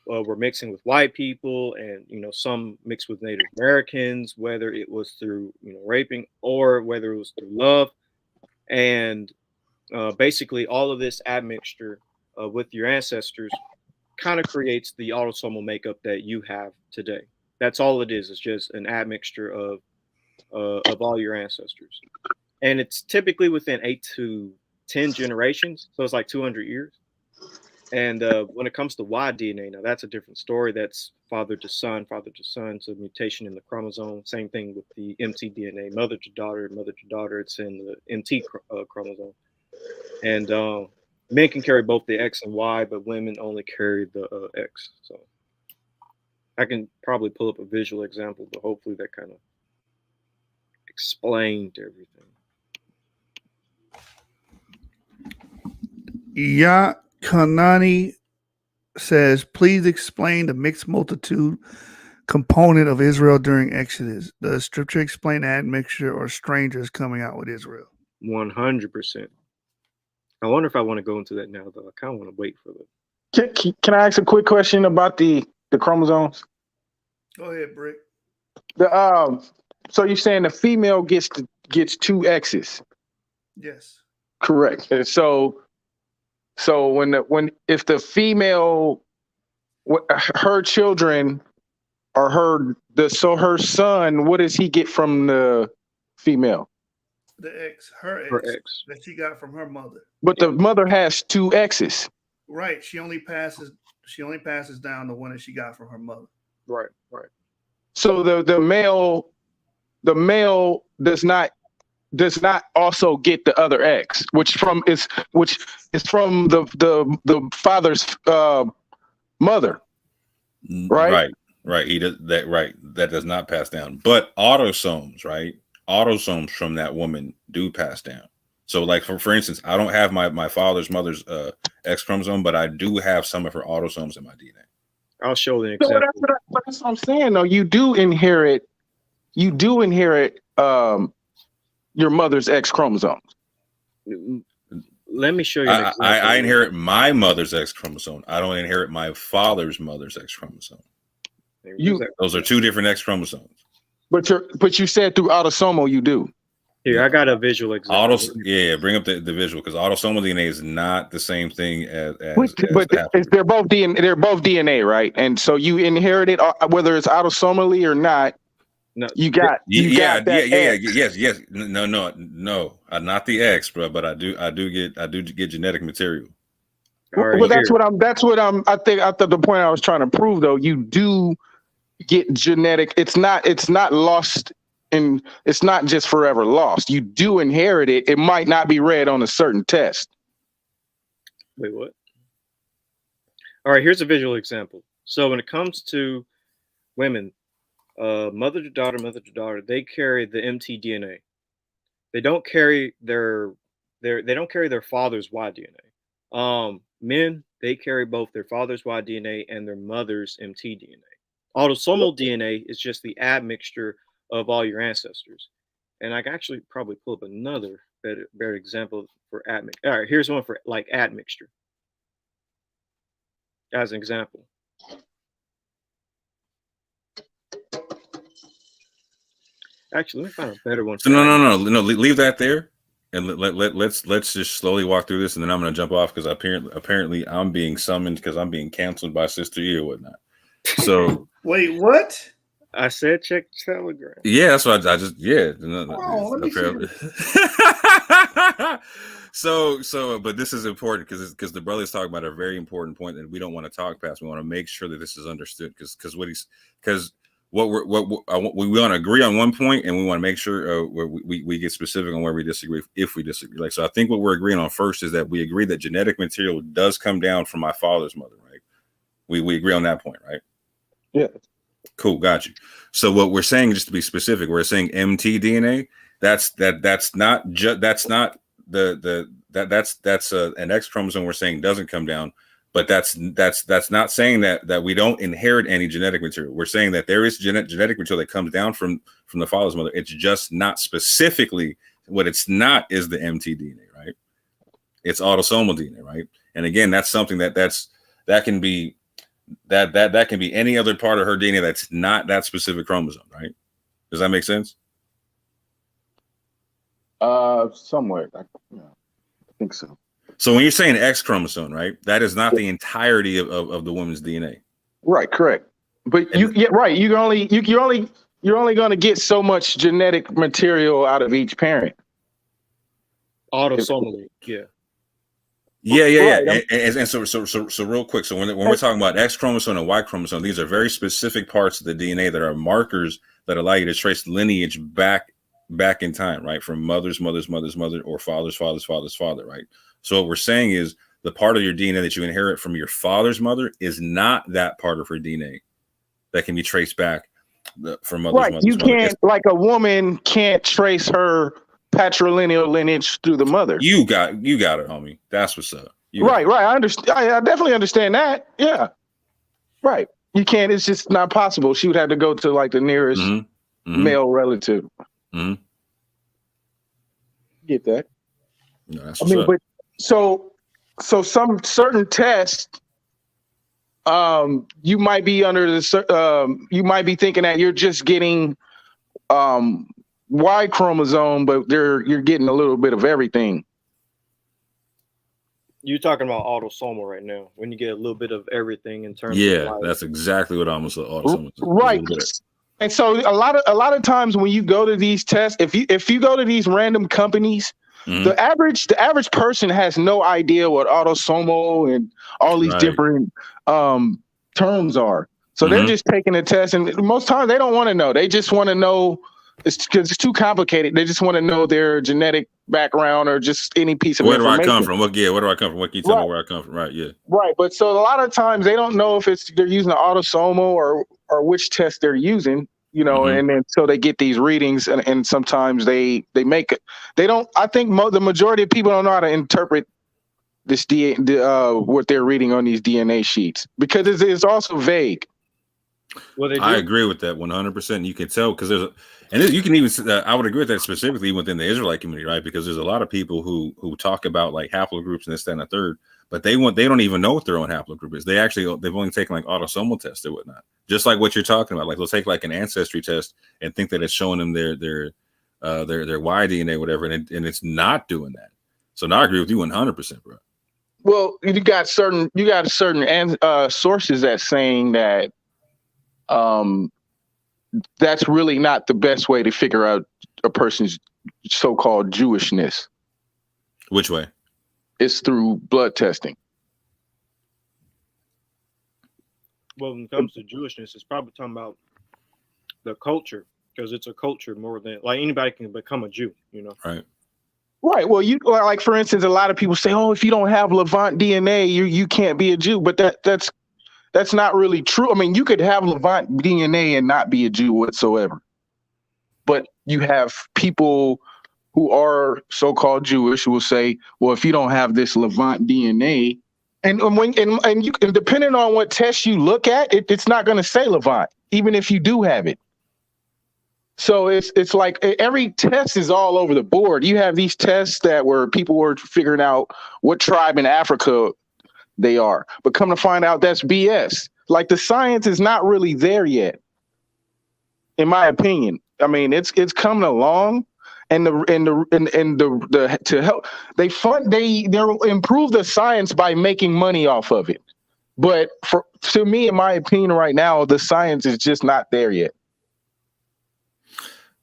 were mixing with white people, and, you know, some mixed with Native Americans, whether it was through, you know, raping or whether it was through love. And basically all of this admixture with your ancestors kind of creates the autosomal makeup that you have today. That's all it is. It's just an admixture of all your ancestors. And it's typically within 8 to 10 generations. So it's like 200 years. And when it comes to Y DNA, now that's a different story. That's father to son, so mutation in the chromosome. Same thing with the mtDNA, mother to daughter. It's in the MT chromosome. And men can carry both the X and Y, but women only carry the X. So I can probably pull up a visual example, but hopefully that kind of explained everything. Kanani says, please explain the mixed multitude component of Israel during Exodus. Does scripture explain admixture or strangers coming out with Israel? 100%. I wonder if I want to go into that now, though. I kind of want to wait for the. Can I ask a quick question about the chromosomes? Go ahead, Brick. So you're saying the female gets 2 X's? Yes. Correct. And so if the female, her children or her son, what does he get from the female? The X, her X that she got from her mother. But the mother has 2 X's. Right. She only passes down the one that she got from her mother. Right. So the male does not also get the other X, which is from the father's mother. Right. Right. He does that. Right. That does not pass down. But autosomes, right? Autosomes from that woman do pass down. So, like for instance, I don't have my mother's X chromosome, but I do have some of her autosomes in my DNA. I'll show the example. So that's what I'm saying, though. You do inherit your mother's X chromosomes. Let me show you. I inherit my mother's X chromosome. I don't inherit my father's mother's X chromosome. Those are 2 different X chromosomes. But you said through autosomal you do. Here, I got a visual example. Bring up the visual, because autosomal DNA is not the same thing as they're both DNA. They're both DNA, right? And so you inherit it, whether it's autosomally or not. No, you got that. Yes. No, not the X, bro. But I do get genetic material. Well, that's what I'm. I think the point I was trying to prove, though, you do get genetic. It's not lost, and it's not just forever lost. You do inherit it. It might not be read on a certain test. Wait, what? All right, here's a visual example. So when it comes to women, mother to daughter, they carry the mtDNA. They don't carry their father's Y DNA. Men, they carry both their father's Y DNA and their mother's mtDNA. Autosomal DNA is just the admixture of all your ancestors. And I can actually probably pull up another better example for admixture. All right, here's one for like admixture as an example. Actually, let me find a better one. So no. Leave that there, and let's just slowly walk through this, and then I'm going to jump off because apparently I'm being summoned because I'm being canceled by Sister E or whatnot. So wait, what? I said check Telegram. Yeah, that's what I just So, but this is important because the brother's talking about a very important point that we don't want to talk past. We want to make sure that this is understood because we want to agree on one point, and we want to make sure we get specific on where we disagree if we disagree. Like, so I think what we're agreeing on first is that we agree that genetic material does come down from my father's mother, right? We agree on that point, right? Yeah. Cool, got you. So what we're saying, just to be specific, we're saying mtDNA. That's an X chromosome. We're saying doesn't come down, but that's not saying that we don't inherit any genetic material. We're saying that there is genetic material that comes down from the father's mother. It's just not specifically what it's not is the mtDNA, right? It's autosomal DNA, right? And again, that's something that can be any other part of her DNA that's not that specific chromosome, right? Does that make sense? Somewhere. I think so. So when you're saying X chromosome, right, that is not the entirety of the woman's DNA. Right, correct. But right. You're only going to get so much genetic material out of each parent. Autosomally, yeah. Yeah. And so real quick. So when we're talking about X chromosome and Y chromosome, these are very specific parts of the DNA that are markers that allow you to trace lineage back in time, right? From mother's mother or father's father, right? So what we're saying is the part of your DNA that you inherit from your father's mother is not that part of her DNA that can be traced back from mother's mother. You can't, like a woman can't trace her patrilineal lineage through the mother. You got it, homie. That's what's up. Right. I understand. I definitely understand that. Yeah. Right. You can't. It's just not possible. She would have to go to like the nearest male relative. Mm-hmm. Get that? No, that's what's up. But so some certain tests, you might be you might be thinking that you're just getting Y chromosome, but you're getting a little bit of everything. You're talking about autosomal right now. When you get a little bit of everything in terms of that's exactly what autosomal is. Right. And so a lot of times when you go to these tests, if you go to these random companies, the average person has no idea what autosomal and all these different terms are. So they're just taking a test, and most times they don't want to know. They just want to know. It's because it's too complicated. They just want to know their genetic background or just any piece of information. Where do I come from? Where do I come from? What can you tell me where I come from? Right, yeah. Right, but so a lot of times they don't know if they're using an autosomal or which test they're using, and then so they get these readings and sometimes they make it. They don't. I think the majority of people don't know how to interpret this what they're reading on these DNA sheets because it's also vague. Well, I agree with that 100%. You can tell because you can even I would agree with that specifically within the Israelite community, right? Because there's a lot of people who talk about like haplogroups and this, that, and the third, but they don't even know what their own haplogroup is. They've only taken like autosomal tests or whatnot, just like what you're talking about. Like they'll take like an ancestry test and think that it's showing them their Y DNA, whatever, and it's not doing that. So now I agree with you 100%, bro. Well, you got certain sources that saying that that's really not the best way to figure out a person's so-called Jewishness. Which way? It's through blood testing. Well, when it comes to Jewishness, it's probably talking about the culture because it's a culture more than like anybody can become a Jew, Right. Right. Well, you like, for instance, a lot of people say, "Oh, if you don't have Levant DNA, you can't be a Jew." But that's not really true. I mean, you could have Levant DNA and not be a Jew whatsoever. But you have people who are so-called Jewish who will say, "Well, if you don't have this Levant DNA," and depending on what test you look at, it's not going to say Levant, even if you do have it. So it's like every test is all over the board. You have these tests where people were figuring out what tribe in Africa they are, but come to find out that's BS. Like the science is not really there yet, in my opinion. I mean, it's coming along, and to help they'll improve the science by making money off of it. But to me, in my opinion, right now, the science is just not there yet.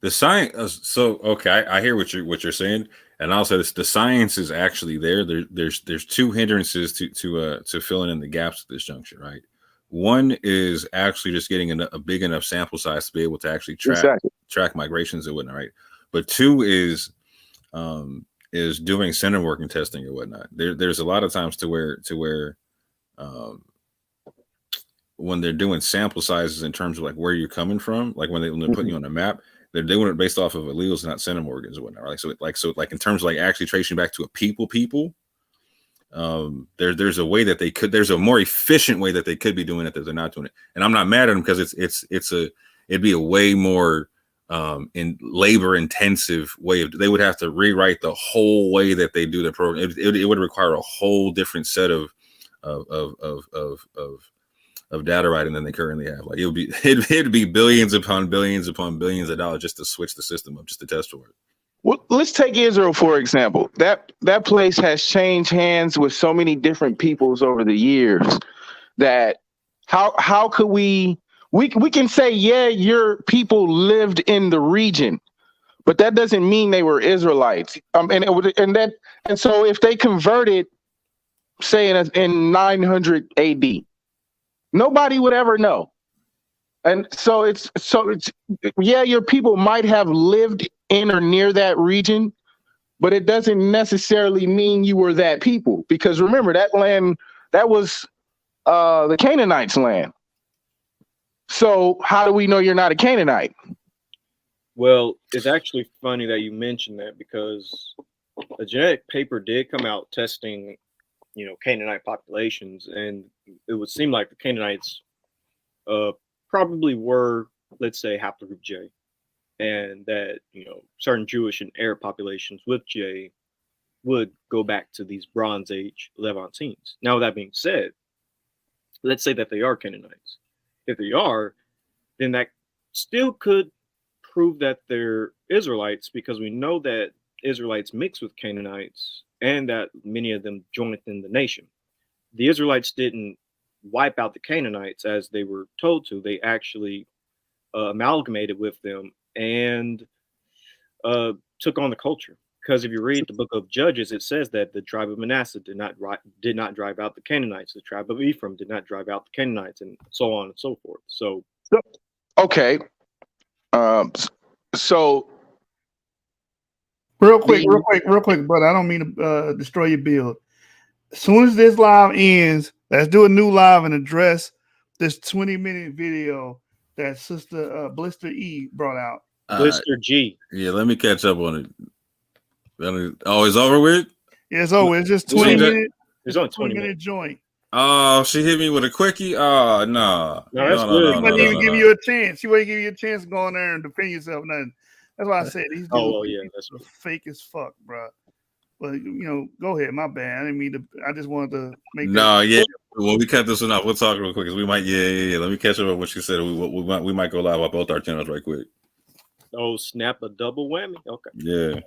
The science. So okay, I hear what you're saying, and I'll say this: the science is actually there. There's two hindrances to filling in the gaps at this juncture, right? One is actually just getting a big enough sample size to be able to actually track migrations and whatnot, right? But two is doing center working testing or whatnot. There's a lot of times to where when they're doing sample sizes in terms of like where you're coming from, like when they're putting you on a map, they're doing it based off of alleles, not centimorgans or whatnot. Right? So in terms of like actually tracing back to a people. There's a way that there's a more efficient way that they could be doing it that they're not doing it. And I'm not mad at them because it'd be a way more in labor intensive way they would have to rewrite the whole way that they do the program. It would require a whole different set of data writing than they currently have. Like it'd be billions upon billions upon billions of dollars just to switch the system up, just to test for it. Well, let's take Israel for example. That place has changed hands with so many different peoples over the years that how could we can say, yeah, your people lived in the region, but that doesn't mean they were Israelites. And so if they converted, say in 900 AD, nobody would ever know. And so it's yeah, your people might have lived in or near that region, but it doesn't necessarily mean you were that people, because remember that land, that was the Canaanites' land. So how do we know you're not a Canaanite? Well, it's actually funny that you mentioned that, because a genetic paper did come out testing, Canaanite populations, and it would seem like the Canaanites probably were, let's say, haplogroup J, and that certain Jewish and Arab populations with J would go back to these Bronze Age Levantines. Now, with that being said, let's say that they are Canaanites. If they are, then that still could prove that they're Israelites, because we know that Israelites mix with Canaanites and that many of them joined in the nation. The Israelites didn't wipe out the Canaanites as they were told to. They actually amalgamated with them and took on the culture. Because if you read the book of Judges, it says that the tribe of Manasseh did not drive out the Canaanites. The tribe of Ephraim did not drive out the Canaanites, and so on and so forth. So okay. So real quick, brother. I don't mean to destroy your build. As soon as this live ends, let's do a new live and address this 20-minute video that Sister Blister E brought out. Blister G. Yeah, let me catch up on it. Oh, it's over with? Yeah, it's over. It's just 20 minutes. It's only 20 minute joint. Oh, she hit me with a quickie. Oh, no. That's good. She wasn't even give you a chance. She wouldn't give you a chance to go in there and defend yourself. Nothing. That's why I said these dudes that's fake as fuck, bro. But go ahead. My bad. I didn't mean to. I just wanted to make. When we cut this one off, we'll talk real quick because we might. Yeah. Let me catch up on what she said. We might go live on both our channels right quick. Oh, snap! A double whammy. Okay. Yeah.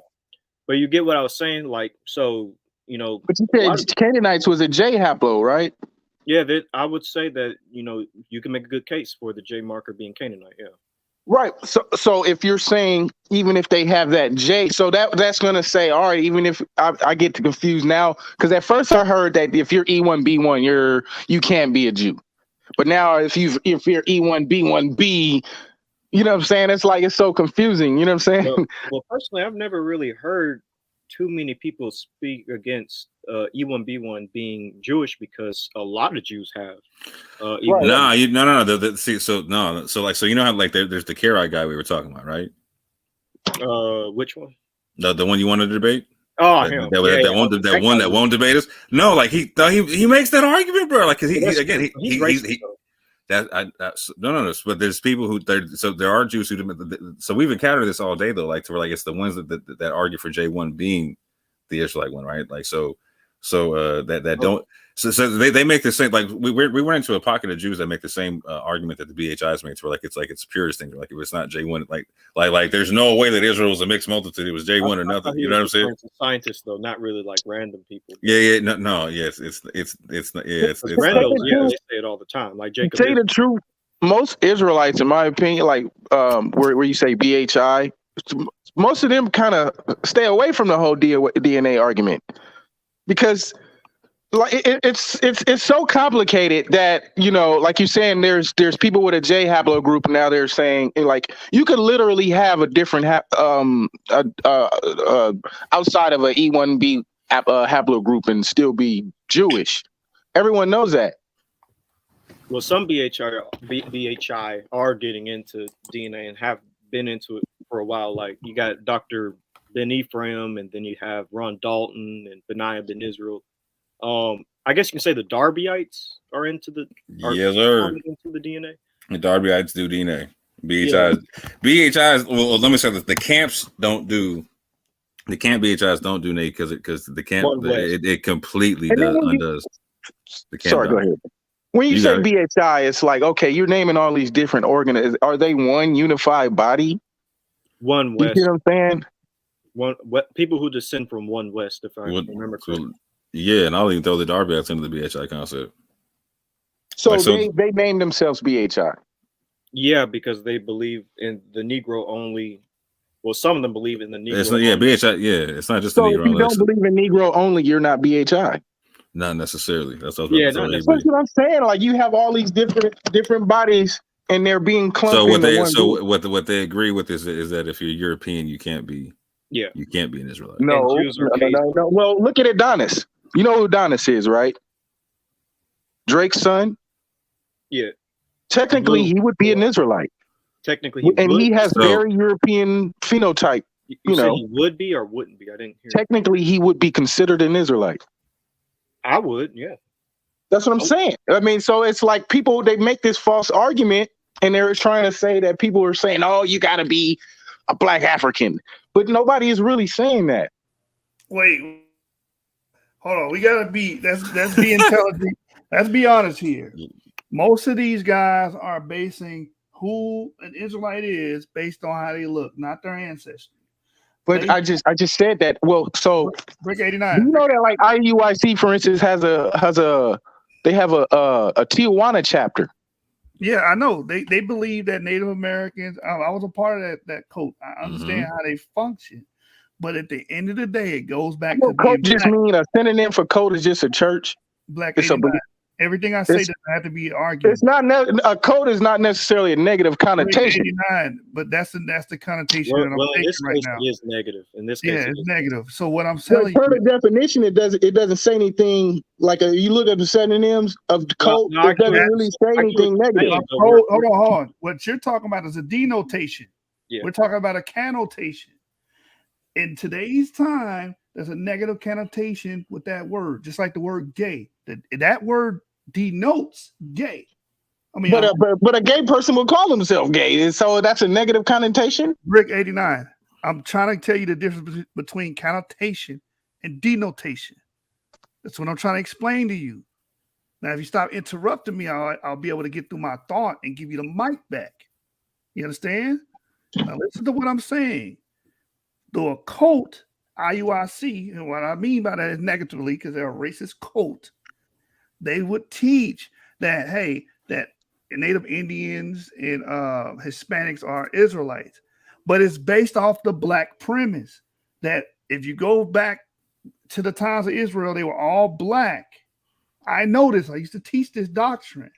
But you get what I was saying, like, so But you said Canaanites was a J haplo, right? Yeah, I would say that you can make a good case for the J marker being Canaanite. Yeah. Right. So if you're saying even if they have that J, so that's gonna say, all right, even if I get confused now, because at first I heard that if you're E1B1, you can't be a Jew. But now if you're E1B1B, you know what I'm saying? It's so confusing. You know what I'm saying? Well, personally, I've never really heard too many people speak against E1B1 being Jewish, because a lot of Jews have. No. So you know how like there's the Karaite guy we were talking about, right? Which one? The one you wanted to debate? Oh, that one that won't debate us. No, like he makes that argument, bro. Like, cause but there's people who there are Jews who, so we've encountered this all day though, like to where like it's the ones that argue for J1 being the Israelite one, right? Like so they make the same, like we went into a pocket of Jews that make the same argument that the BHIs make, where like it's purest thing, like if it's not J1, like there's no way that Israel was a mixed multitude, it was J1 or nothing. You know what I'm saying? Scientists though, not really like random people. It's random. Yeah, they say it all the time. Like Jacob. To tell you the truth, most Israelites, in my opinion, like where you say BHI, most of them kind of stay away from the whole DNA argument, because like it's so complicated that like you're saying, there's people with a J haplogroup now. They're saying like you could literally have a different outside of a E1B haplogroup and still be Jewish. Everyone knows that. Well, some BHI are getting into DNA and have been into it for a while. Like you got Dr. Ben Ephraim, and then you have Ron Dalton and Benayah Ben Israel. I guess you can say the Darbyites are into the Yes, sir. into the DNA. The Darbyites do DNA. BHIs. Well, let me say this: the camps don't do. The camp BHIs don't do DNA because the camp it completely undoes. The camp Sorry, go ahead. When you say BHI, it's like, okay, you're naming all these different organizations. Are they one unified body? One West. You see what I'm saying? People who descend from One West, if I remember correctly. Yeah, and I'll even throw the Darbyites into the BHI concept. So, they named themselves BHI. Yeah, because they believe in the Negro only. Well, some of them believe in the Negro. It's not, BHI. Yeah, it's not just the Negro. If you don't believe in Negro only, you're not BHI. Not necessarily. That's what That's what I'm saying. Like you have all these different bodies, and they're being clumped. What they agree with is that if you're European, you can't be. Yeah, you can't be an Israelite. No. Well, look at Adonis. You know who Adonis is, right? Drake's son. Yeah. Technically, he would be an Israelite. Technically, he has very European phenotype. You know, he would be or wouldn't be. I didn't hear. Technically, he would be considered an Israelite. I would, yeah. That's what I'm saying. I mean, so it's like people, they make this false argument and they're trying to say that people are saying, oh, you got to be a Black African. But nobody is really saying that. Wait, hold on. We got to be, let's be intelligent. Let's be honest here. Most of these guys are basing who an Israelite is based on how they look, not their ancestry. But I just said that. Well, so Brick 89. You know that like IUIC, for instance, have a Tijuana chapter. Yeah, I know. They believe that Native Americans. I was a part of that cult. I understand how they function, but at the end of the day, it goes back to cult. Just mean a synonym for cult is just a church. Black. It's everything I say doesn't have to be argued. It's not a code is not necessarily a negative connotation. 89, but that's the connotation that I'm taking right now. Is negative in this case. Yeah, it's negative. So what I'm telling you, per the definition, it doesn't say anything. Like you look at the synonyms of the code, it doesn't really say anything negative. Hold on. What you're talking about is a denotation. Yeah. We're talking about a connotation. In today's time, there's a negative connotation with that word, just like the word gay. That word denotes gay. I mean, but a gay person will call himself gay, and so that's a negative connotation. Rick 89. I'm trying to tell you the difference between connotation and denotation. That's what I'm trying to explain to you. Now, if you stop interrupting me, I'll be able to get through my thought and give you the mic back. You understand? Now, listen to what I'm saying. Though a cult, IUIC, and what I mean by that is negatively, because they're a racist cult. They would teach that, hey, that Native Indians and Hispanics are Israelites. But it's based off the Black premise that if you go back to the times of Israel, they were all Black. I know this. I used to teach this doctrine.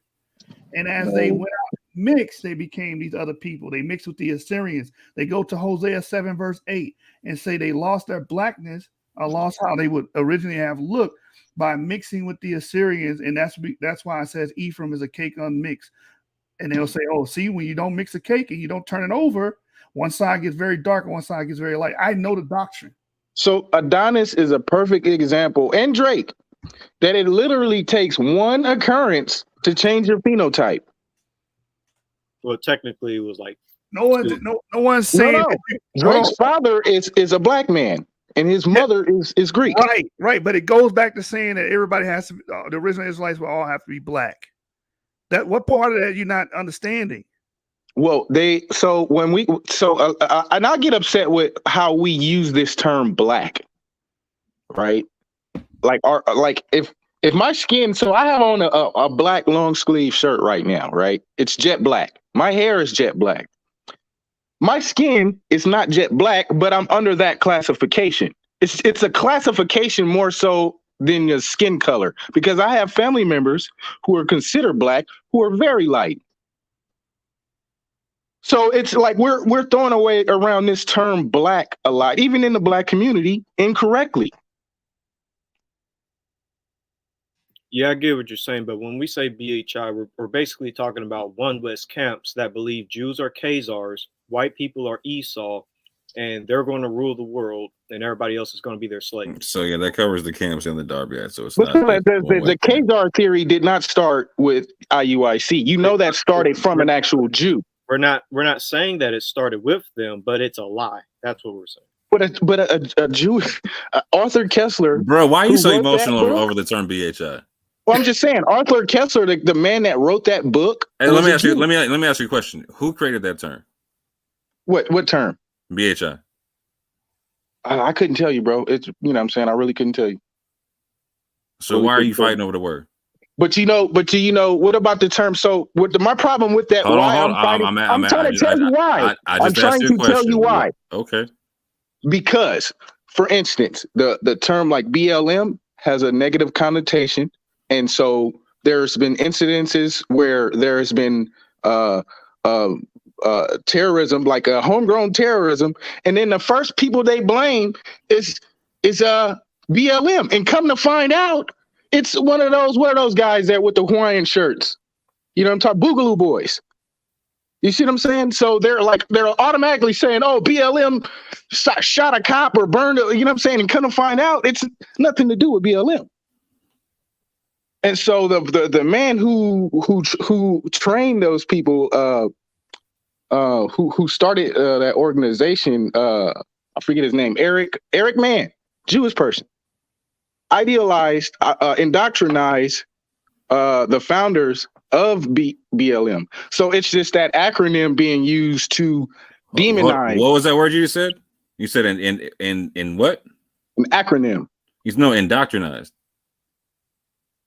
And as they went out and mixed, they became these other people. They mixed with the Assyrians. They go to Hosea 7, verse 8, and say they lost their Blackness or lost how they would originally have looked by mixing with the Assyrians, and that's why it says Ephraim is a cake unmixed. And they'll say, oh, see, when you don't mix a cake and you don't turn it over, one side gets very dark and one side gets very light. I know the doctrine. So Adonis is a perfect example, and Drake, that it literally takes one occurrence to change your phenotype. Well, technically, it was like no one's saying Drake's father is a Black man. And his mother is Greek. Right. But it goes back to saying that everybody has to, the original Israelites will all have to be Black. What part of that you're not understanding? Well, and I get upset with how we use this term Black, right? Like if my skin, so I have on a black long sleeve shirt right now, right? It's jet black. My hair is jet black. My skin is not jet black, but I'm under that classification. It's a classification more so than your skin color, because I have family members who are considered Black who are very light. So it's like we're throwing away around this term Black a lot, even in the Black community, incorrectly. Yeah, I get what you're saying, but when we say BHI, we're basically talking about one West camps that believe Jews are khazars, white people are Esau, and they're going to rule the world, and everybody else is going to be their slave. So yeah, that covers the camps and the Darbyite. So it's But not the khazar theory did not start with IUIC. You know that started from an actual Jew. We're not saying that it started with them, but it's a lie. That's what we're saying. But a Jew, Arthur Kessler, bro. Why are you so emotional over the term BHI? Well, I'm just saying, Arthur Kessler, the man that wrote that book. Hey, let me ask you a question. Who created that term? What term? BHI. I couldn't tell you, bro. It's, you know what I'm saying? I really couldn't tell you. So why are you fighting over the word? But you know, what about the term? So my problem with that, I'm trying to tell you why. I'm trying to tell you why. Okay. Because, for instance, the term like BLM has a negative connotation. And so there's been incidences where there has been terrorism, like a homegrown terrorism. And then the first people they blame is BLM. And come to find out, it's one of those guys that with the Hawaiian shirts. You know what I'm talking? Boogaloo Boys. You see what I'm saying? So they're automatically saying, oh, BLM shot a cop or burned it, you know what I'm saying? And come to find out, it's nothing to do with BLM. And so the man who trained those people, who started that organization, I forget his name, Eric Mann, Jewish person, idealized, indoctrinized the founders of BLM. So it's just that acronym being used to demonize. What was that word you said? You said in what? An acronym. He's indoctrinized.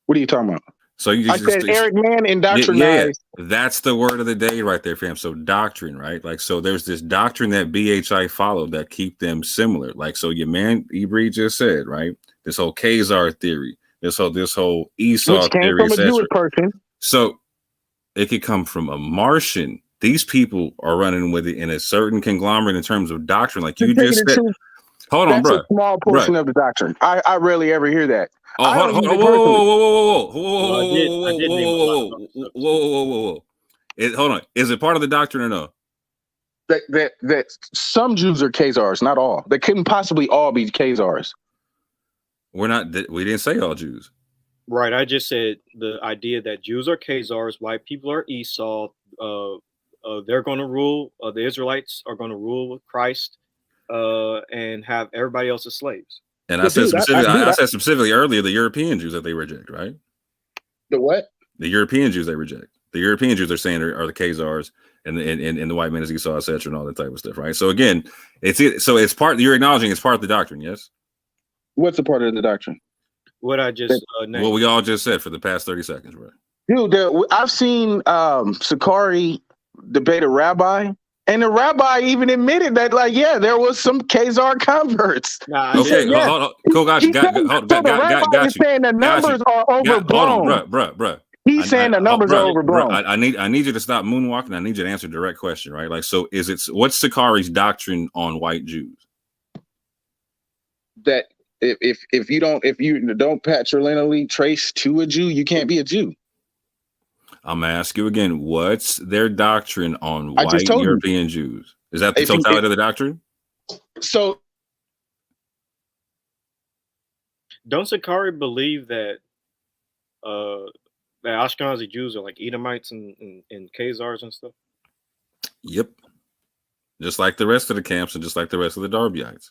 What are you talking about? So I said Eric Mann indoctrinized. Yeah, that's the word of the day right there, fam. So doctrine, right? Like, so there's this doctrine that BHI followed that keep them similar. Like, so your man Ibri just said, right? This whole khazar theory, this whole Esau which came theory, from a Jewish person. So it could come from a Martian. These people are running with it in a certain conglomerate in terms of doctrine, like you just said. Hold on, bro. That's a small portion of the doctrine. I rarely ever hear that. Oh, hold on. Whoa. Hold on. Is it part of the doctrine or no? That some Jews are khazars, not all. They couldn't possibly all be khazars. We didn't say all Jews. Right. I just said the idea that Jews are khazars, white people are Esau. They're going to rule. The Israelites are going to rule with Christ and have everybody else as slaves. And I said specifically earlier the European Jews that they reject, right? The what? The European Jews they reject. The European Jews are saying are the khazars and the white man is Esau, etc., and all that type of stuff, right? So again, it's part. You're acknowledging it's part of the doctrine, yes? What's a part of the doctrine? What I just named. What we all just said for the past 30 seconds, bro. Dude, I've seen Sakari debate a rabbi. And the rabbi even admitted that, like, yeah, there was some khazar converts. Okay, hold on. Cool, got you. Got you. Saying the numbers are overblown. Hold on, bro. He's saying the numbers are overblown. I need you to stop moonwalking. I need you to answer a direct question, right? Like, so what's Sakari's doctrine on white Jews? That if you don't patrilineally trace to a Jew, you can't be a Jew. I'm gonna ask you again. What's their doctrine on white European Jews? Is that the totality of the doctrine? So, don't Sakari believe that that Ashkenazi Jews are like Edomites and khazars and stuff? Yep. Just like the rest of the camps and just like the rest of the Darbyites.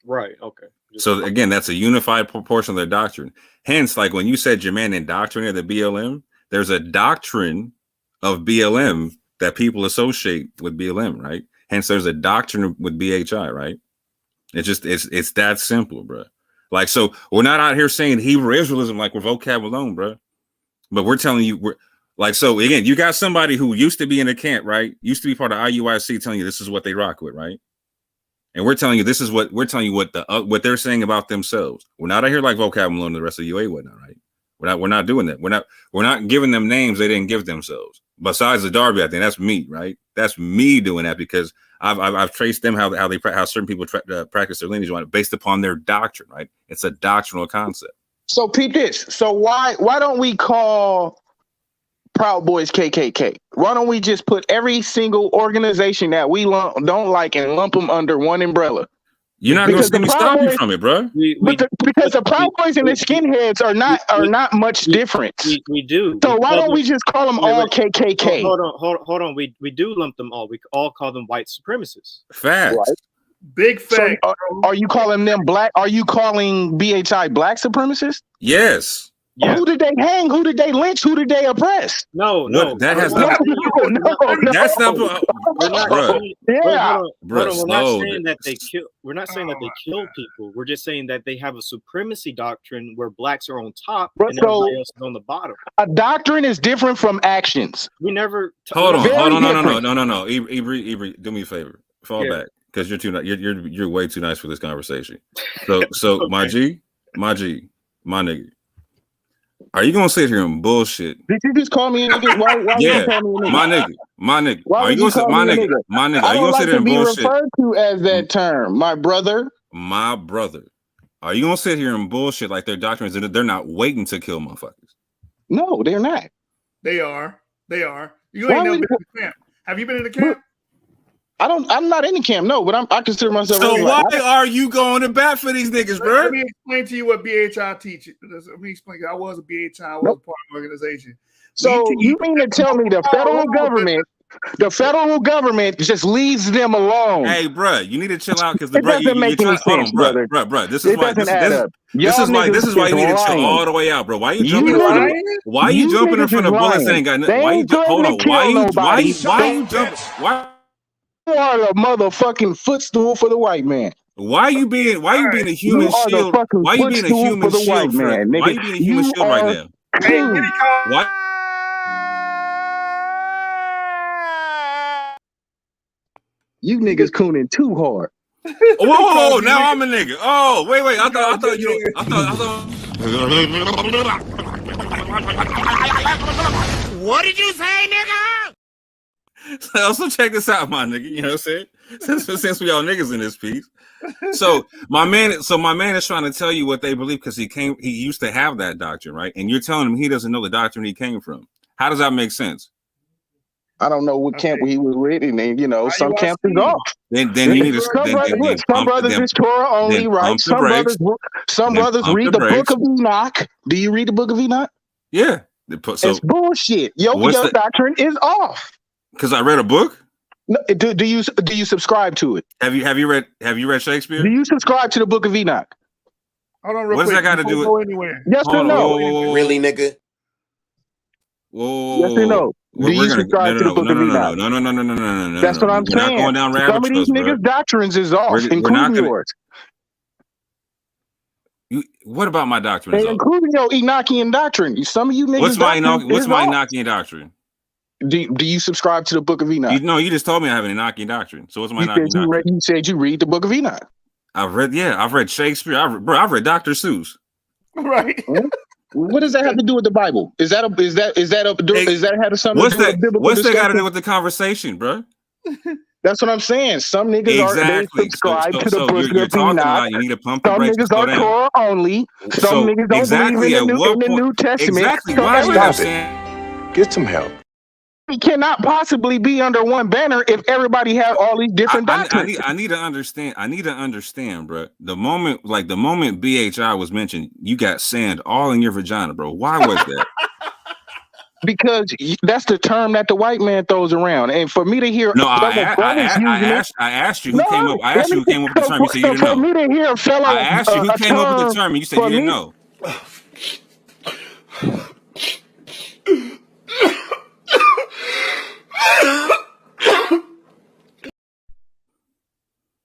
Right. Okay. So again, that's a unified portion of their doctrine. Hence, like when you said your man indoctrinated the BLM. There's a doctrine of BLM that people associate with BLM, right? Hence, there's a doctrine with BHI, right? It's that simple, bro. Like, so we're not out here saying Hebrew Israelism like we're vocab alone, bro. But we're telling you, so again, you got somebody who used to be in a camp, right? Used to be part of IUIC, telling you this is what they rock with, right? And we're telling you what they're saying about themselves. We're not out here like vocab alone and the rest of UA whatnot, right? We're not doing that. We're not giving them names they didn't give themselves. Besides the Darby, I think that's me, right? That's me doing that because I've traced them how certain people practice their lineage based upon their doctrine, right? It's a doctrinal concept. So peep this. So why don't we call Proud Boys KKK? Why don't we just put every single organization that we don't like and lump them under one umbrella? You're not going to see me stop you from it, bro. Because the Proud Boys and the skinheads are not much different. We do. So why don't we just call them all KKK? Hold on. We do lump them all. We all call them white supremacists. Facts. Right. Big fact. So, are you calling them black? Are you calling BHI black supremacists? Yes. Yeah. Who did they hang? Who did they lynch? Who did they oppress? No. That has no. That's not. Bro. Yeah. We're not saying that they kill. We're not saying that they kill people. We're just saying that they have a supremacy doctrine where blacks are on top and everybody else is on the bottom. A doctrine is different from actions. We never. Hold on. No. Ibri, do me a favor. Fall back because you're too. You're way too nice for this conversation. So okay. my nigga. Are you gonna sit here and bullshit? Did you just call me a nigga? Why you call me a nigga? My nigga. Why are you gonna sit my nigga? My nigga. Are you gonna sit here and bullshit? I don't like to be referred to as that term, my brother. My brother. Are you gonna sit here and bullshit like their doctrines? They're not waiting to kill motherfuckers. No, they're not. They are. You ain't never been in the camp. Have you been in the camp? I'm not in the camp, no, but I consider myself. So why are you going to bat for these niggas, bro? Let me explain to you what BHI teaches. Let me explain. I was a BHI. I was part of the organization. So you mean to tell me the federal government just leaves them alone? Hey, bro, you need to chill out because it doesn't make any sense, brother. Bro. This is why you need to chill all the way out, bro. Why you jumping? Why you jumping in front of bullets? Ain't got nothing. Why you hold on? Why you jumping? Why? You are the motherfucking footstool for the white man. Why you being a human shield? Why you being a human shield, man? Why you being a human shield right now? Why? You niggas cooning too hard. Whoa! Now I'm a nigga. Oh, wait. I thought you. What did you say, nigga? So check this out, my nigga. You know what I'm saying? Since we all niggas in this piece. So my man is trying to tell you what they believe because he used to have that doctrine, right? And you're telling him he doesn't know the doctrine he came from. How does that make sense? I don't know what camp he was with, and some camps is off. Then you need to. Some brothers is Torah only, right? Some brothers read the Book of Enoch. Do you read the Book of Enoch? Yeah. It's bullshit. Your doctrine is off. Because I read a book. No, do you subscribe to it? Have you read Shakespeare? Do you subscribe to the Book of Enoch? Hold on, what does that got to do with? Go anywhere. Yes or no? Really, nigga? Whoa. Yes or no? Do you subscribe to the Book of Enoch? No. That's what I'm saying. Not going down rabbit Some of these niggas' doctrines is off, including yours. What about my doctrine? Including your Enochian doctrine. Some of you niggas. What's my Enochian doctrine? Do you subscribe to the Book of Enoch? You just told me I have an Enochian doctrine. So what's my Enochian doctrine? You said you read the Book of Enoch. I've read Shakespeare. I've read Dr. Seuss. Right. What does that have to do with the Bible? Is that something to do with what's that got to do with the conversation, bro? That's what I'm saying. Some niggas subscribe to the Book of Enoch. You need to pump the some brakes. Niggas are Torah only. Some niggas don't believe in the New Testament. Exactly. Why are you saying? Get some help. We cannot possibly be under one banner if everybody has all these different doctrines. I need to understand, bro. The moment BHI was mentioned, you got sand all in your vagina, bro. Why was that? Because that's the term that the white man throws around, and for me to hear, I asked you who came up. I asked you who came up with the term. You said you didn't know. For me to hear a fellow, I asked you who came up with the term, and you said you didn't know.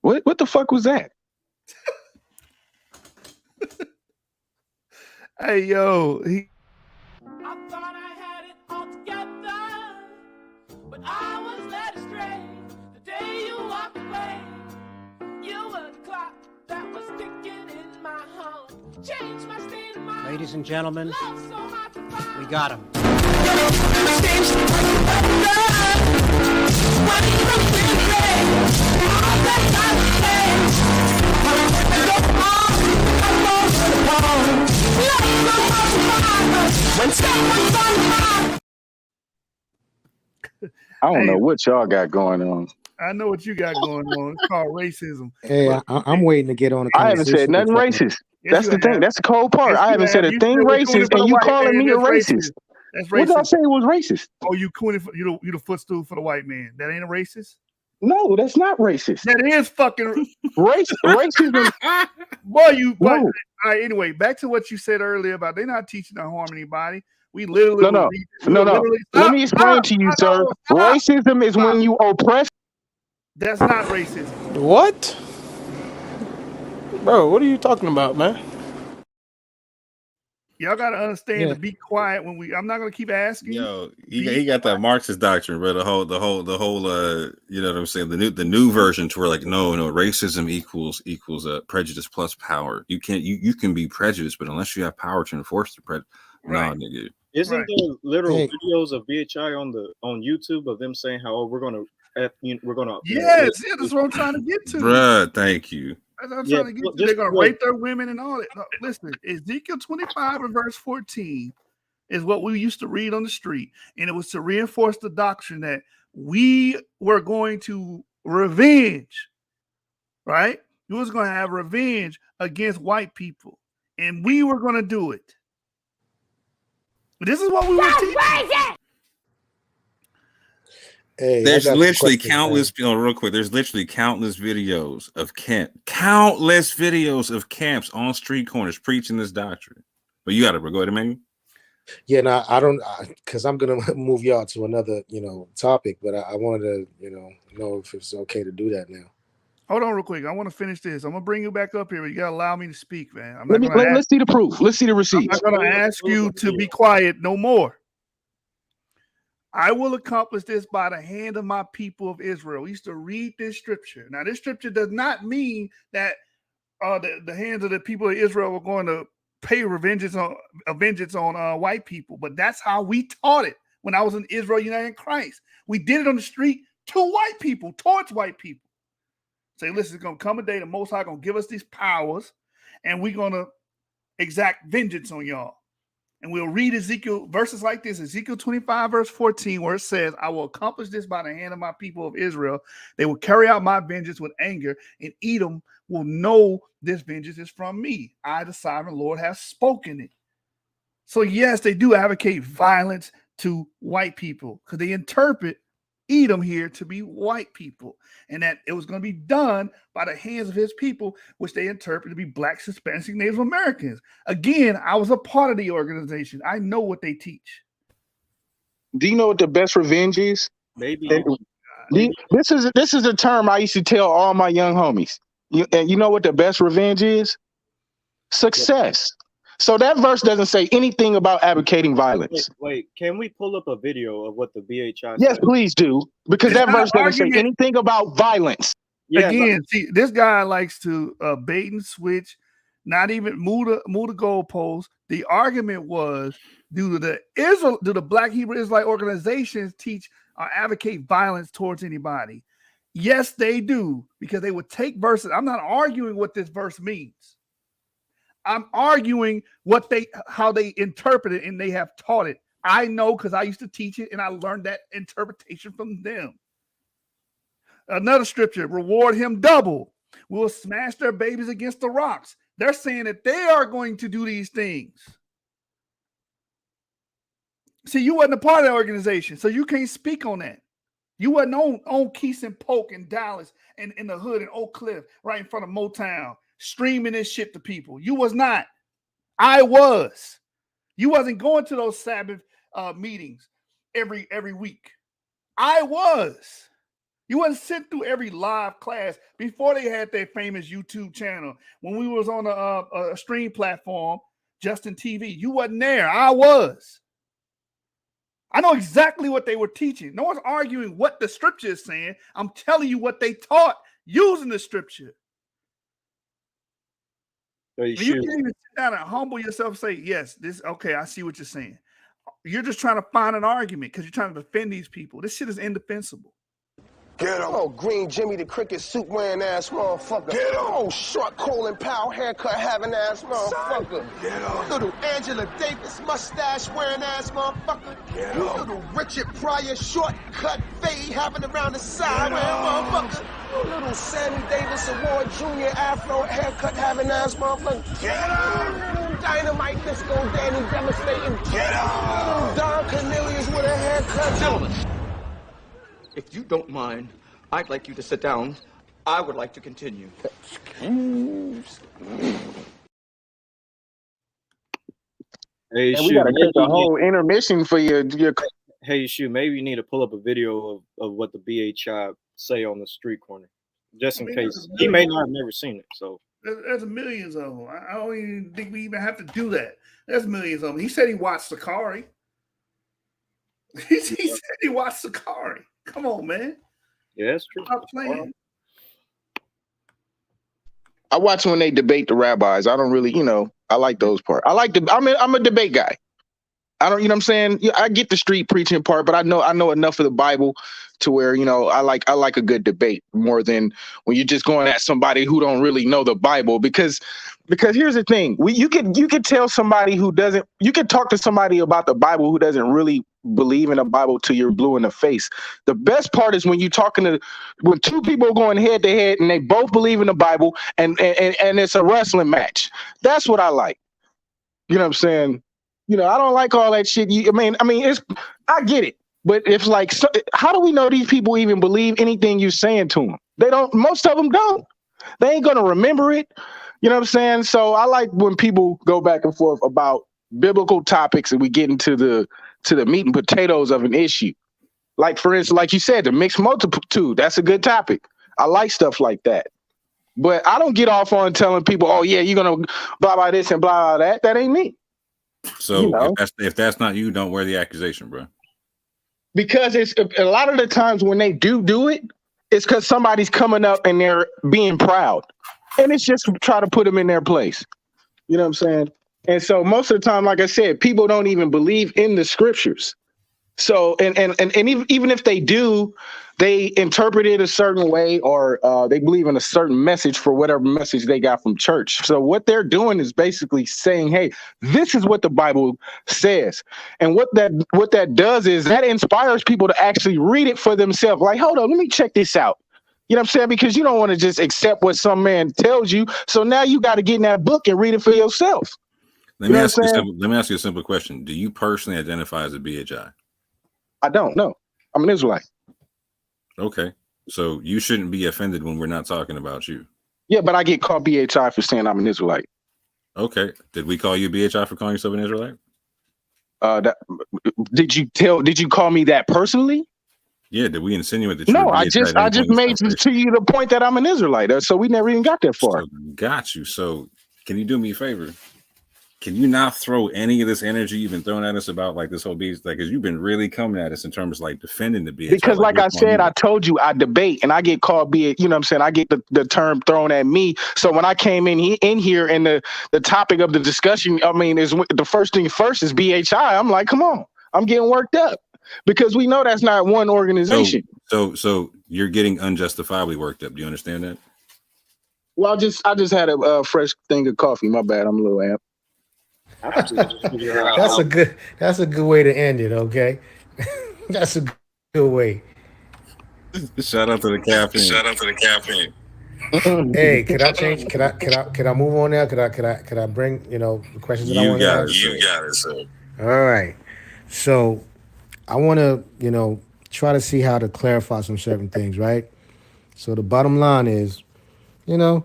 What the fuck was that? Hey yo, I thought I had it all together, but I was led astray. The day you walked away, you were the clock that was ticking in my home. Changed my state of mind. Ladies and gentlemen, we got him. I don't know what y'all got going on. I know what you got going on. It's called racism. Hey, I'm waiting to get on the I haven't said conversation. nothing racist. Yes, That's you the thing. have. That's the cold part. Yes, I you haven't said have. a You thing said we're cooning racist, for the and you white calling man. me a That's racist. That's What did I racist. say was racist? Oh, you cooning for you the footstool for the white man. That ain't a racist? No, that's not racist. That is fucking racism. Boy, you but No. all right, anyway, back to what you said earlier about they're not teaching to harm anybody. We literally No. Let me explain to you, sir. Racism is when you oppress. That's not racism. What? Bro, what are you talking about, man? Y'all gotta understand Yeah. to be quiet when I'm not gonna keep asking. Yo, he got that Marxist doctrine, bro. The whole you know what I'm saying? The new version to where like no, racism equals prejudice plus power. You can be prejudiced, but unless you have power to enforce the prejudice, no, nigga. Isn't there literal videos of BHI on YouTube of them saying how we're gonna Yes, that's what I'm trying to get to. Bruh, thank you. That's what I'm trying to get to. They're gonna rape their women and all that. No, listen, Ezekiel 25 and verse 14 is what we used to read on the street, and it was to reinforce the doctrine that we were going to revenge, right? We was going to have revenge against white people, and we were going to do it. This is what we were teaching. Hey, There's literally countless, real quick. There's literally countless videos of camps on street corners preaching this doctrine. But you got to go ahead, man. Yeah, no, I don't, because I'm gonna move y'all to another, topic. But I wanted to, know if it's okay to do that now. Hold on, real quick. I want to finish this. I'm gonna bring you back up here, but you gotta allow me to speak, man. Let's see the proof. Let's see the receipts. I'm not gonna ask you to be quiet no more. I will accomplish this by the hand of my people of Israel. We used to read this scripture. Now, this scripture does not mean that the hands of the people of Israel were going to pay vengeance on white people, but that's how we taught it when I was in Israel United in Christ. We did it on the street to white people, towards white people. Say, listen, it's going to come a day the Most High going to give us these powers, and we're going to exact vengeance on y'all. And we'll read Ezekiel verses like this, Ezekiel 25, verse 14, where it says, I will accomplish this by the hand of my people of Israel. They will carry out my vengeance with anger, and Edom will know this vengeance is from me. I, the sovereign Lord, have spoken it. So yes, they do advocate violence to white people because they interpret Edom here to be white people, and that it was going to be done by the hands of his people, which they interpret to be Blacks, Hispanics, and Native Americans. Again, I was a part of the organization. I know what they teach. Do you know what the best revenge is? Maybe. This is a term I used to tell all my young homies. You know what the best revenge is? Success. So that verse doesn't say anything about advocating violence. Wait, can we pull up a video of what the BHI Yes, said? please do. Because that verse doesn't say anything about violence. Yeah, again, see, this guy likes to bait and switch, not even move the goalposts. The argument was, do the Black Hebrew Israelite organizations teach or advocate violence towards anybody? Yes, they do, because they would take verses. I'm not arguing what this verse means. I'm arguing how they interpret it, and they have taught it. I know because I used to teach it, and I learned that interpretation from them. Another scripture, reward him double. We'll smash their babies against the rocks. They're saying that they are going to do these things. See, you wasn't a part of that organization, so you can't speak on that. You wasn't on Keys and Polk in Dallas and in the hood in Oak Cliff, right in front of Motown, streaming this shit to people. You was not. I was. You wasn't going to those Sabbath meetings every week. I was. You wasn't sitting through every live class before they had their famous YouTube channel. When we was on a stream platform, Justin TV, you wasn't there. I was. I know exactly what they were teaching. No one's arguing what the scripture is saying. I'm telling you what they taught using the scripture. You can't even sit down and humble yourself and say, yes, okay, I see what you're saying. You're just trying to find an argument because you're trying to defend these people. This shit is indefensible. Get him. Oh, Green Jimmy the cricket suit wearing ass motherfucker. Get him. Oh, short Colin Powell haircut having ass motherfucker. Get him. Little Angela Davis mustache wearing ass motherfucker. Get him. Little Richard Pryor shortcut fade having around the side wearing motherfucker. Little Sammy Davis Award Jr. Afro haircut having ass motherfucker. Get him. Dynamite Disco Danny devastating. Get him. Don Cornelius with a haircut. Gentlemen, if you don't mind, I'd like you to sit down. I would like to continue. Hey, And we gotta take a whole intermission for your. Hey, shoot, maybe you need to pull up a video of what the BHI say on the street corner, just in case. He may not have never seen it. So there's millions of them. I don't even think we even have to do that. There's millions of them. He said he watched Sakari. He said he watched Sakari. Come on, man. Yeah, it's true. Stop playing. I watch when they debate the rabbis. I don't really, I like those parts. I'm a debate guy. I don't, you know what I'm saying? Yeah, I get the street preaching part, but I know enough of the Bible to where, I like a good debate more than when you're just going at somebody who don't really know the Bible. Because here's the thing. You could tell somebody who doesn't, you could talk to somebody about the Bible who doesn't really believe in the Bible till you're blue in the face. The best part is when you're when two people are going head to head and they both believe in the Bible and it's a wrestling match. That's what I like. You know what I'm saying? I don't like all that shit. I get it. But it's like, how do we know these people even believe anything you're saying to them? They don't, most of them don't. They ain't going to remember it. You know what I'm saying? So I like when people go back and forth about biblical topics and we get into the meat and potatoes of an issue. Like, for instance, like you said, the mixed multitude, that's a good topic. I like stuff like that. But I don't get off on telling people, oh, yeah, you're going to blah, blah, this and blah, blah, that. That ain't me. So if that's not you, don't wear the accusation, bro. Because it's a lot of the times when they do it, it's because somebody's coming up and they're being proud. And it's just to try to put them in their place. You know what I'm saying? And so most of the time, like I said, people don't even believe in the scriptures. So, and even if they do, they interpret it a certain way or they believe in a certain message for whatever message they got from church. So what they're doing is basically saying, hey, this is what the Bible says. And what that does is that inspires people to actually read it for themselves. Like, hold on, let me check this out. You know what I'm saying? Because you don't want to just accept what some man tells you. So now you got to get in that book and read it for yourself. Let me ask you a simple question. Do you personally identify as a BHI? I don't know. I'm an Israelite. Okay. So you shouldn't be offended when we're not talking about you. Yeah, but I get called BHI for saying I'm an Israelite. Okay. Did we call you BHI for calling yourself an Israelite? Did you call me that personally? Yeah, did we insinuate that? No, I just made to you the point that I'm an Israelite. So we never even got that far. So, got you. So can you do me a favor? Can you not throw any of this energy you've been throwing at us about like this whole beast? Like, because you've been really coming at us in terms of like defending the BHI. Because like I said, I told you I debate and I get called you know what I'm saying? I get the term thrown at me. So when I came in here and the topic of the discussion, is the first thing first is BHI. I'm like, come on, I'm getting worked up because we know that's not one organization. So you're getting unjustifiably worked up. Do you understand that? Well, I just had a fresh thing of coffee. My bad. I'm a little amped. That's a good way to end it. Okay, that's a good way. Shout out to the caffeine. Hey, could I change? Could I move on now? Could I bring the questions that I want to ask? You got it, sir. All right. So I want to try to see how to clarify some certain things, right? So the bottom line is, I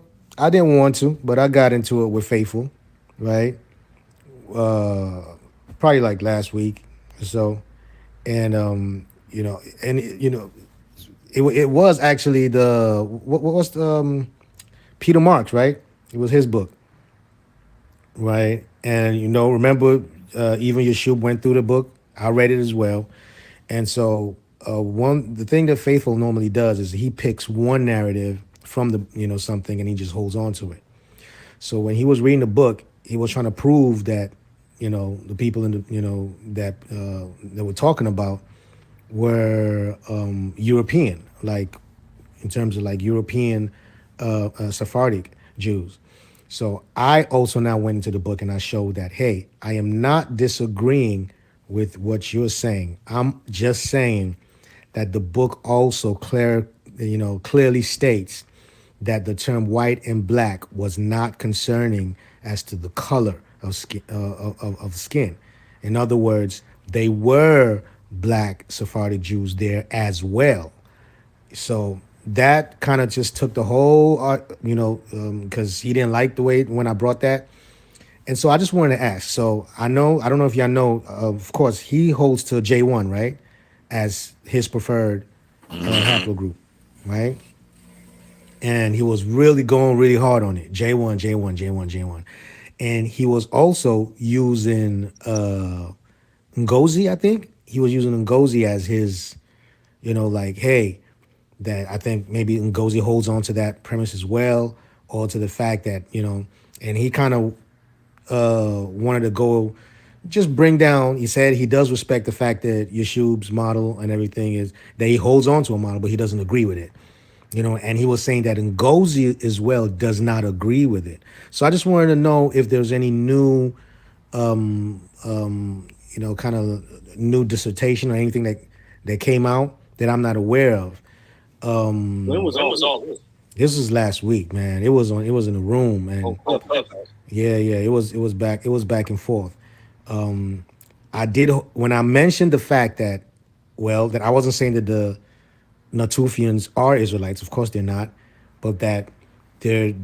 didn't want to, but I got into it with Faithful, right? Probably like last week or so, and it was actually what's the Peter Marks, right? It was his book, right? And remember, even Yeshua went through the book. I read it as well, and so the thing that Faithful normally does is he picks one narrative from the something and he just holds on to it. So when he was reading the book, he was trying to prove that the people in the that we're talking about were European, like in terms of like European Sephardic Jews. So I also now went into the book and I showed that, hey, I am not disagreeing with what you're saying. I'm just saying that the book also clearly states that the term white and black was not concerning as to the color of skin. In other words, they were black Sephardic Jews there as well. So that kind of just took the whole, because he didn't like the way when I brought that. And so I just wanted to ask. So I don't know if y'all know, of course, he holds to J1, right? As his preferred haplogroup, right? And he was really going really hard on it. J1, J1, J1, J1. And he was also using Ngozi, I think. He was using Ngozi as his, like, hey, that I think maybe Ngozi holds on to that premise as well, or to the fact that, and he kind of wanted to go just bring down, he said he does respect the fact that Yeshub's model and everything is that he holds on to a model, but he doesn't agree with it. And he was saying that Ngozi as well does not agree with it. So I just wanted to know if there's any new, kind of new dissertation or anything that came out that I'm not aware of. When was all this? This was last week, man. It was in the room, and yeah, it was back and forth. I did when I mentioned the fact that I wasn't saying that the Natufians are Israelites. Of course they're not, but that it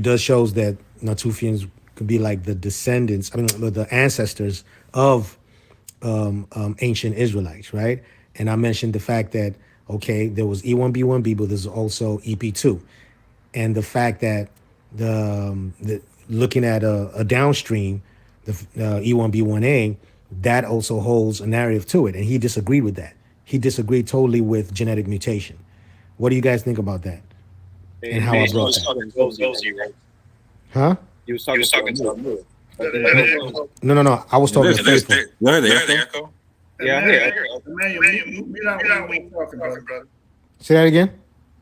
does shows that Natufians could be like the descendants, the ancestors of ancient Israelites, right? And I mentioned the fact that, okay, there was E1B1B, but there's also EP2. And the fact that the looking at a downstream, the E1B1A, that also holds a narrative to it. And he disagreed with that. He disagreed totally with genetic mutation. What do you guys think about that? And how I brought that? Huh? He was talking about No. I was talking to Faithful. Yeah, I hear it. Mute out when you're talking, brother. Say that again.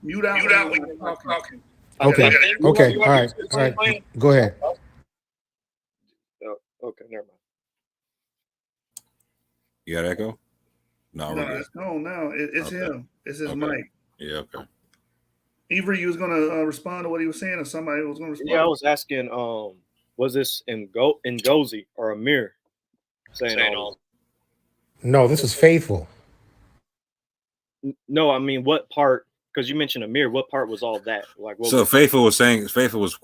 Mute out when you're talking. Okay. All right. Go ahead. Okay, never mind. You got echo? No, it's gone now. It's him. It's his mic. Yeah, okay. Avery, you was gonna respond to what he was saying, or somebody was gonna respond? Yeah, I was asking, was this Ngozi or Amir saying all? No, this is Faithful. No, I mean, what part? Because you mentioned Amir. What part was all that? Like, so Faithful was saying, Faithful was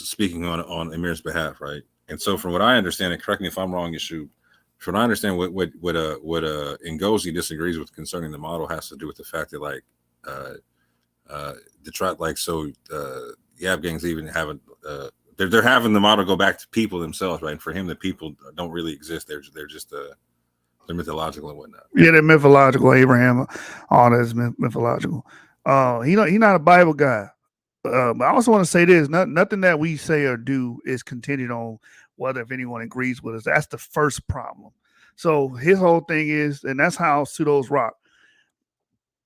speaking on Amir's behalf, right? And so, from what I understand, and correct me if I'm wrong, Yeshua, from what I understand, what Ngozi disagrees with concerning the model has to do with the fact that, like, Yab gangs even haven't they're having the model go back to people themselves, right? And for him, the people don't really exist. They're just they're mythological and whatnot. Yeah, they're mythological. Abraham, all that is mythological. He's not a Bible guy. But I also want to say this: nothing that we say or do is contingent on whether if anyone agrees with us. That's the first problem. So his whole thing is, and that's how pseudos rock.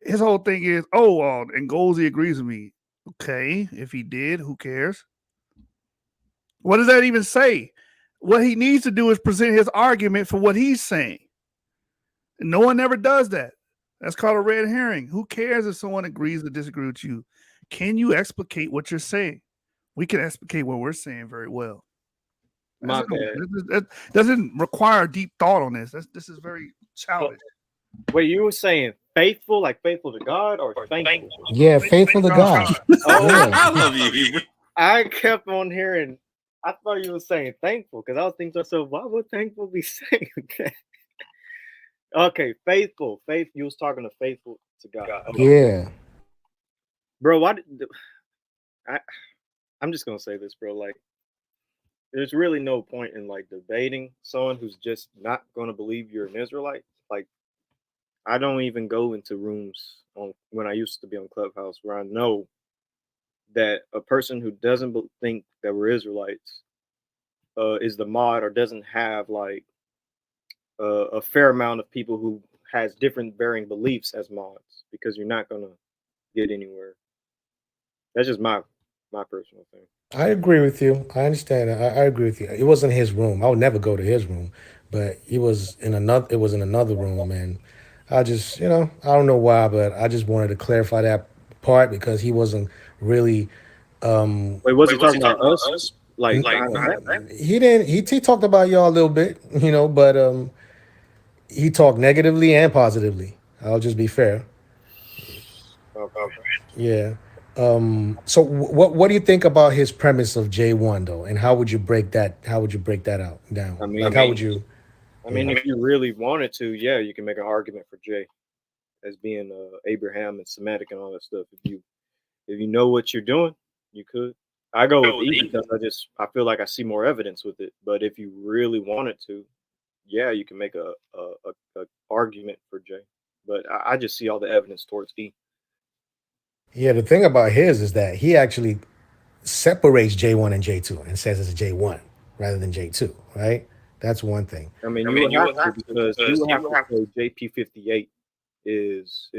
His whole thing is, and Ngozi agrees with me. Okay, if he did, who cares? What does that even say? What he needs to do is present his argument for what he's saying. And no one ever does that. That's called a red herring. Who cares if someone agrees or disagrees with you? Can you explicate what you're saying? We can explicate what we're saying very well. That doesn't require deep thought on this. This is very childish. Wait, you were saying faithful, like faithful to God, or thankful? Yeah, faithful to God. I love you. I kept on hearing. I thought you were saying thankful because I was thinking to myself, why would thankful be saying that? Okay, faithful. Faith. You was talking to faithful to God. Okay. Yeah. Bro, I'm just gonna say this, bro. Like, there's really no point in like debating someone who's just not gonna believe you're an Israelite. Like, I don't even go into rooms when I used to be on Clubhouse where I know that a person who doesn't think that we're Israelites is the mod or doesn't have like a fair amount of people who has different varying beliefs as mods, because you're not gonna get anywhere. That's just my personal thing. I agree with you. I understand. I agree with you. It wasn't his room. I would never go to his room, but he was in another. It was in another room, and I just, I don't know why, but I just wanted to clarify that part because he wasn't really. Wait, was he talking about us? Like he didn't. He talked about y'all a little bit, but he talked negatively and positively. I'll just be fair. Okay. Yeah. So what do you think about his premise of J1 though, and how would you break that? How would you break that out down? I mean, like how would you? I mean, if you really wanted to, yeah, you can make an argument for J as being Abraham and Semitic and all that stuff. If you know what you're doing, you could. I go with E because I feel like I see more evidence with it. But if you really wanted to, yeah, you can make a argument for J. But I just see all the evidence towards E. Yeah, the thing about his is that he actually separates J1 and J2 and says it's J1 rather than J2, right? That's one thing. I mean, you would have to because you would have to say JP58 is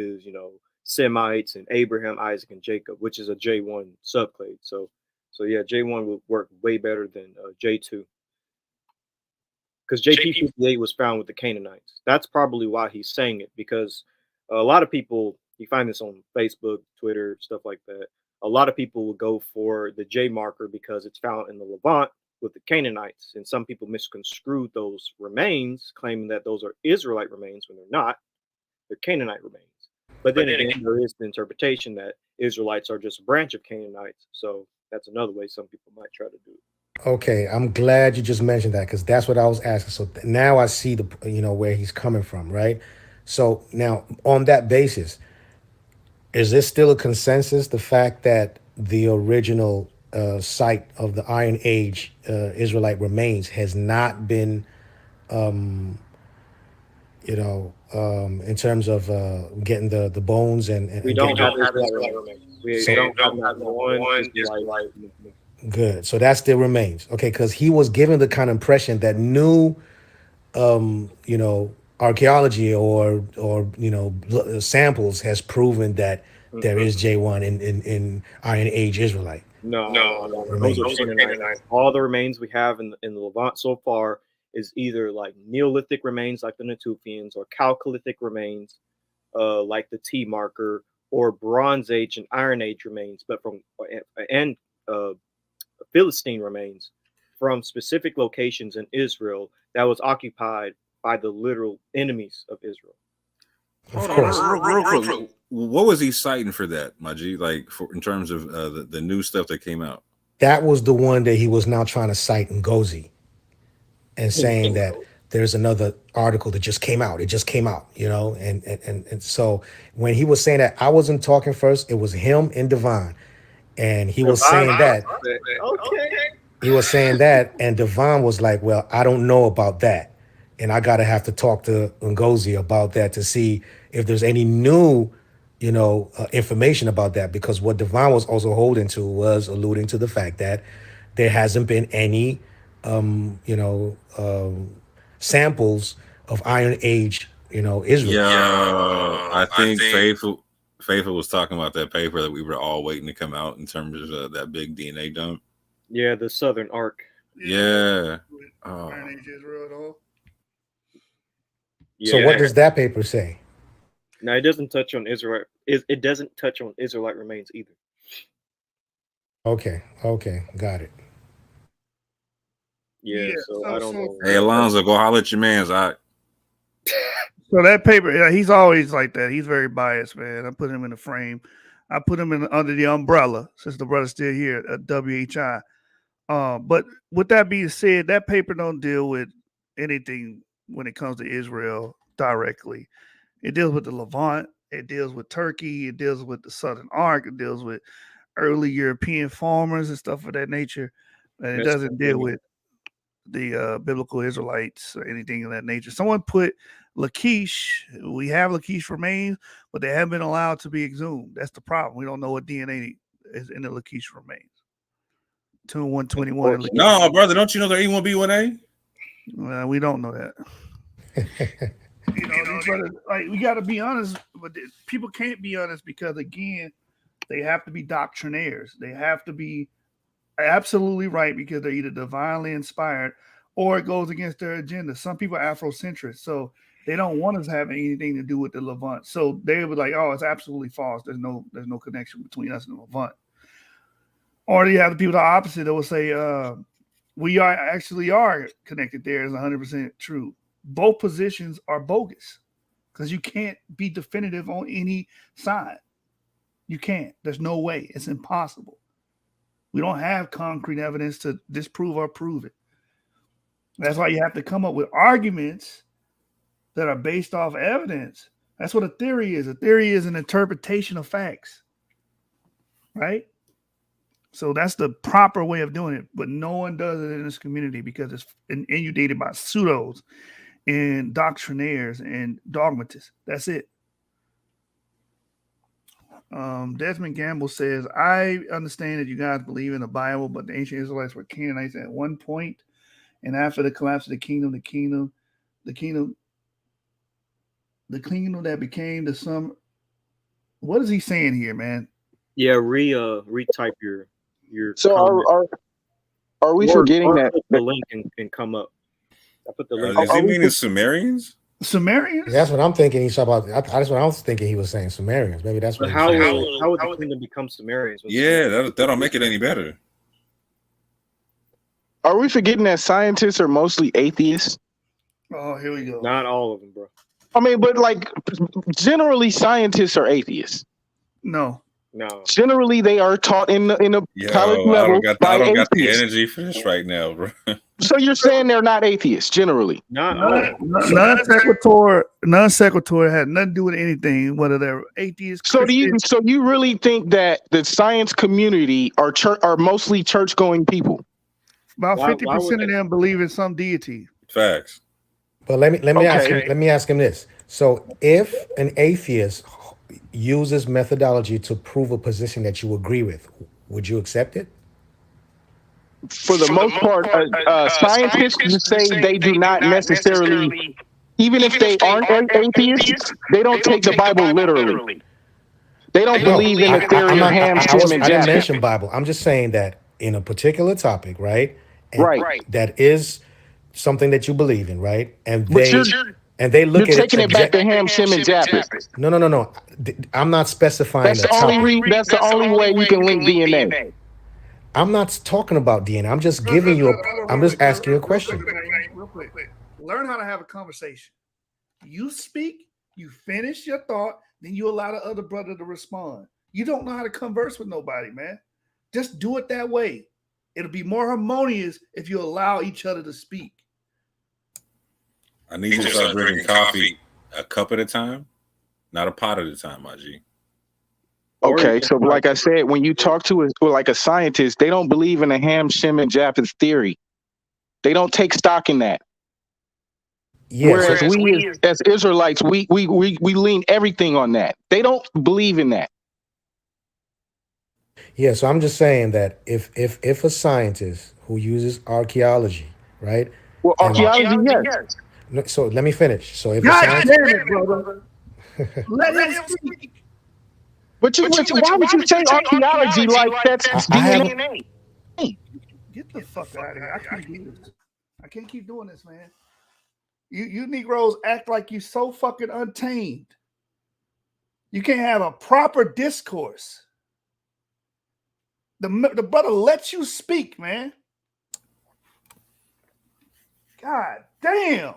Semites and Abraham, Isaac, and Jacob, which is a J1 subclade. So yeah, J1 would work way better than J2 because JP58 was found with the Canaanites. That's probably why he's saying it, because a lot of people, you find this on Facebook, Twitter, stuff like that. A lot of people will go for the J marker because it's found in the Levant with the Canaanites, and some people misconstrued those remains, claiming that those are Israelite remains when they're not. They're Canaanite remains. But then again, there is the interpretation that Israelites are just a branch of Canaanites. So that's another way some people might try to do it. Okay, I'm glad you just mentioned that because that's what I was asking. So now I see where he's coming from, right? So now on that basis, is there still a consensus the fact that the original site of the Iron Age Israelite remains has not been, in terms of getting the bones and we don't have Israelite remains. We don't have not one Israelite. Good. So that still remains. Okay, because he was given the kind of impression that new, archaeology or samples has proven that there is J1 in Iron Age Israelite. No. Those are Canaanites. All the remains we have in the Levant so far is either like Neolithic remains like the Natufians or Chalcolithic remains like the T marker, or Bronze Age and Iron Age remains, but and Philistine remains from specific locations in Israel that was occupied by the literal enemies of Israel. Of course. Real quick, what was he citing for that, my G? Like in terms of the new stuff that came out? That was the one that he was now trying to cite Ngozi and saying that there's another article that just came out. It just came out, and so when he was saying that, I wasn't talking first. It was him and Devon, and he was saying that. Okay. He was saying that, and Devon was like, "Well, I don't know about that, and I gotta have to talk to Ngozi about that to see if there's any new, information about that." Because what Devon was also holding to was alluding to the fact that there hasn't been any, samples of Iron Age, Israel. Yeah, I think Faithful was talking about that paper that we were all waiting to come out in terms of that big DNA dump. Yeah, the Southern Arc. Yeah. Iron Age Israel. So what does that paper say? No, it doesn't touch on Israel. It doesn't touch on Israelite remains either. Okay, got it. Yeah, so I don't know. Hey, Alonzo, go holler at your man's. So that paper, he's always like that. He's very biased, man. I put him in the frame. I put him under the umbrella since the brother's still here at WHI. But with that being said, that paper don't deal with anything when it comes to Israel directly. It deals with the Levant. It deals with Turkey. It deals with the Southern Arc. It deals with early European farmers and stuff of that nature. And it doesn't deal with the biblical Israelites or anything of that nature. Someone put Lachish. We have Lachish remains, but they haven't been allowed to be exhumed. That's the problem. We don't know what DNA is in the Lachish remains. 2-121. No, brother, don't you know they're E1B1A? Well, we don't know that. These brothers, we got to be honest, but people can't be honest because, again, They have to be doctrinaires. They have to be absolutely right because they're either divinely inspired or it goes against their agenda. Some people are Afrocentric, so they don't want us having anything to do with the Levant. So they were like, "Oh, it's absolutely false. There's no connection between us and the Levant." Or you have the people the opposite that will say, "We are connected. There is 100% true." Both positions are bogus because you can't be definitive on any side. You can't. There's no way. It's impossible. We don't have concrete evidence to disprove or prove it. That's why you have to come up with arguments that are based off evidence. That's what a theory is. A theory is an interpretation of facts, right? So that's the proper way of doing it. But no one does it in this community because it's inundated by pseudos and doctrinaires and dogmatists. That's it. Desmond Gamble says, I understand that you guys believe in the Bible, but the ancient Israelites were Canaanites at one point, and after the collapse of the kingdom that became the sum. What is he saying here, man? Yeah, retype your So are we forgetting that the link can come up? I put the link. Does he mean it's Sumerians? Sumerians? That's what I'm thinking. He's talking about. That's what I was thinking. He was saying Sumerians. Maybe that's what. How would the kingdom become Sumerians? Yeah, that don't make it any better. Are we forgetting that scientists are mostly atheists? Oh, here we go. Not all of them, bro. I mean, but like generally, scientists are atheists. No. Generally, they are taught in a college level. I don't got the energy for this right now, bro. So you're saying they're not atheists generally? Non sequitur had nothing to do with anything, whether they're atheists. So you really think that the science community are mostly church going people? About 50% of them believe in some deity. Facts. But let me ask him this. So if an atheist uses methodology to prove a position that you agree with, would you accept it? For the most part, scientists say they do not necessarily, even if they aren't atheists, they don't take the Bible literally. They don't believe in the theory of Ham, Shem, and I didn't Japheth. mention Bible. I'm just saying that in a particular topic, right? And that is something that you believe in, right? And they look at it. You're taking it back to Ham, Shem, and Japheth. No. I'm not specifying. That's the only way you can link DNA. I'm not talking about DNA. I'm just giving you. I'm just asking you a question. Real quick. Learn how to have a conversation. You speak, you finish your thought, then you allow the other brother to respond. You don't know how to converse with nobody, man. Just do it that way. It'll be more harmonious if you allow each other to speak. I need you to start drinking coffee a cup at a time, not a pot at a time, my G. Okay, so like I said, when you talk to a scientist, they don't believe in a Ham, Shem, and Japheth theory. They don't take stock in that. Yes. Whereas we as Israelites, we lean everything on that. They don't believe in that. Yeah, so I'm just saying that if a scientist who uses archaeology, right? Well, archaeology, yes. So let me finish. So if God damn it, brother. Let him speak. But why would you say archaeology like that's DNA? Get the fuck out of here. I can't do this. I can't keep doing this, man. You Negroes act like you so fucking untamed. You can't have a proper discourse. The brother lets you speak, man. God damn.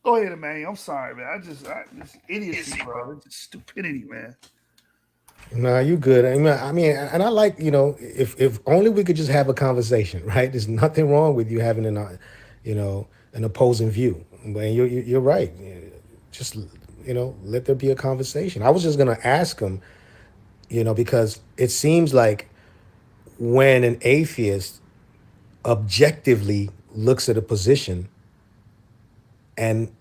Go ahead, man. I'm sorry, man. This idiocy, bro. It's just stupidity, man. Nah, you good. I mean, and I like, if only we could just have a conversation, right? There's nothing wrong with you having an opposing view. But you're right. Just, let there be a conversation. I was just gonna ask him, because it seems like when an atheist objectively looks at a position and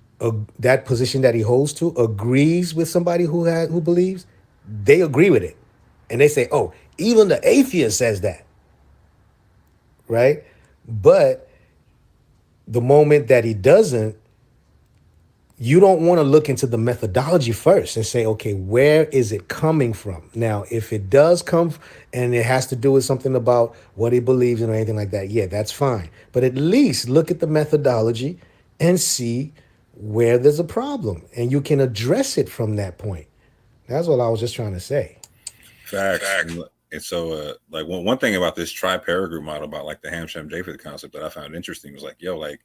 that position that he holds to agrees with somebody who believes, they agree with it. And they say, oh, even the atheist says that. Right? But the moment that he doesn't, you don't want to look into the methodology first and say, okay, where is it coming from? Now, if it does come and it has to do with something about what he believes in or anything like that, yeah, that's fine. But at least look at the methodology and see where there's a problem, and you can address it from that point. That's what I was just trying to say. Facts. And so, like one thing about this tri-paragroup model about like the Ham Shem Japheth concept that I found interesting was like, yo, like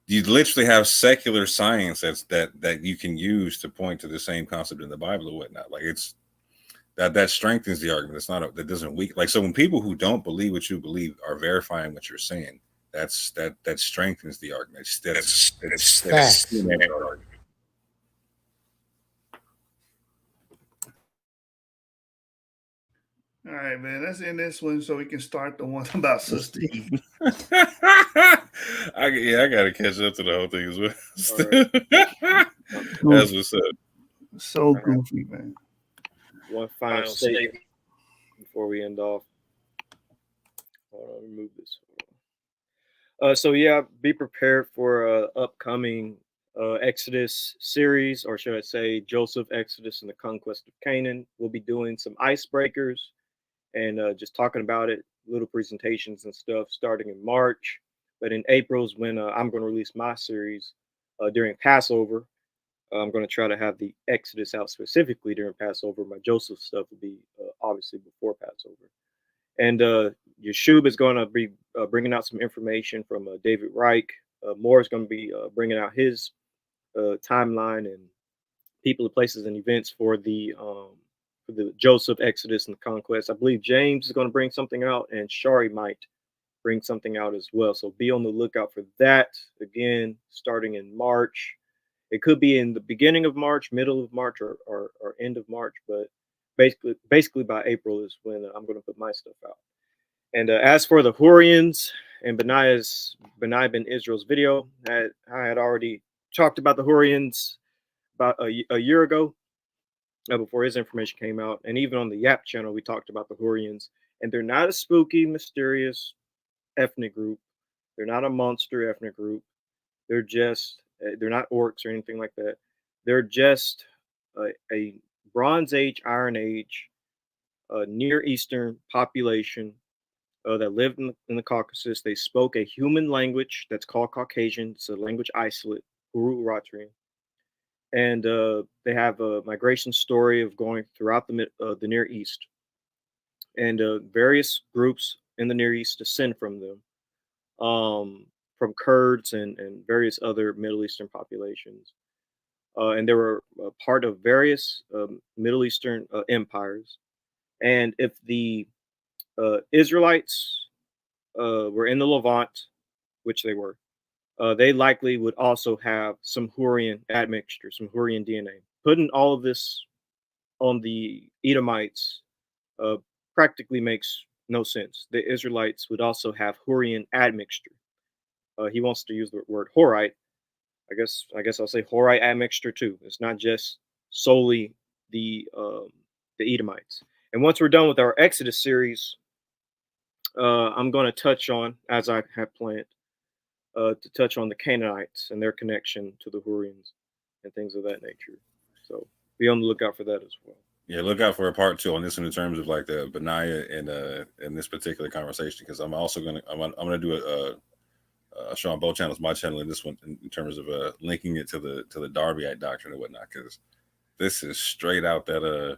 you literally have secular science that you can use to point to the same concept in the Bible or whatnot. Like it's that strengthens the argument. It's not that doesn't weak. Like so, when people who don't believe what you believe are verifying what you're saying, that strengthens the argument. That's facts. All right, man. Let's end this one so we can start the one about Sister Eve. I gotta catch up to the whole thing as well. That's what's up. So goofy, man. One final statement before we end off. Hold on, remove this. So yeah, be prepared for upcoming Exodus series, or should I say Joseph, Exodus, and the Conquest of Canaan. We'll be doing some icebreakers and just talking about it, little presentations and stuff starting in March. But in April is when I'm going to release my series during Passover. I'm going to try to have the Exodus out specifically during Passover. My Joseph stuff will be obviously before Passover. And Yeshub is going to be bringing out some information from David Reich. Moore is going to be bringing out his timeline and people, places, and events for the Joseph, Exodus, and the Conquest. I believe James is going to bring something out, and Shari might bring something out as well. So be on the lookout for that. Again, starting in March. It could be in the beginning of March, middle of March, or end of March, but basically by April is when I'm going to put my stuff out. And as for the Hurrians and Benayah ben Israel's video, I had already talked about the Hurrians about a year ago, before his information came out. And even on the Yap channel, we talked about the Hurrians. And they're not a spooky, mysterious ethnic group. They're not a monster ethnic group. They're just, they're not orcs or anything like that. They're just a Bronze Age, Iron Age, Near Eastern population that lived in the Caucasus. They spoke a human language that's called Caucasian. It's a language isolate, Uru-Ratrian. And they have a migration story of going throughout the Near East. And various groups in the Near East descend from them, from Kurds and various other Middle Eastern populations. And they were part of various Middle Eastern empires. And if the Israelites were in the Levant, which they were, they likely would also have some Hurrian admixture, some Hurrian DNA. Putting all of this on the Edomites practically makes no sense. The Israelites would also have Hurrian admixture. He wants to use the word Horite. I guess I'll say Horite admixture too. It's not just solely the Edomites. And once we're done with our Exodus series, I'm going to touch on, as I have planned, to touch on the Canaanites and their connection to the Hurrians and things of that nature. So be on the lookout for that as well. Yeah, look out for a part 2 on this one in terms of like the Benayah and in this particular conversation, because I'm also gonna do a show on both channels, my channel and this one, in terms of linking it to the Darbyite doctrine and whatnot, because this is straight out that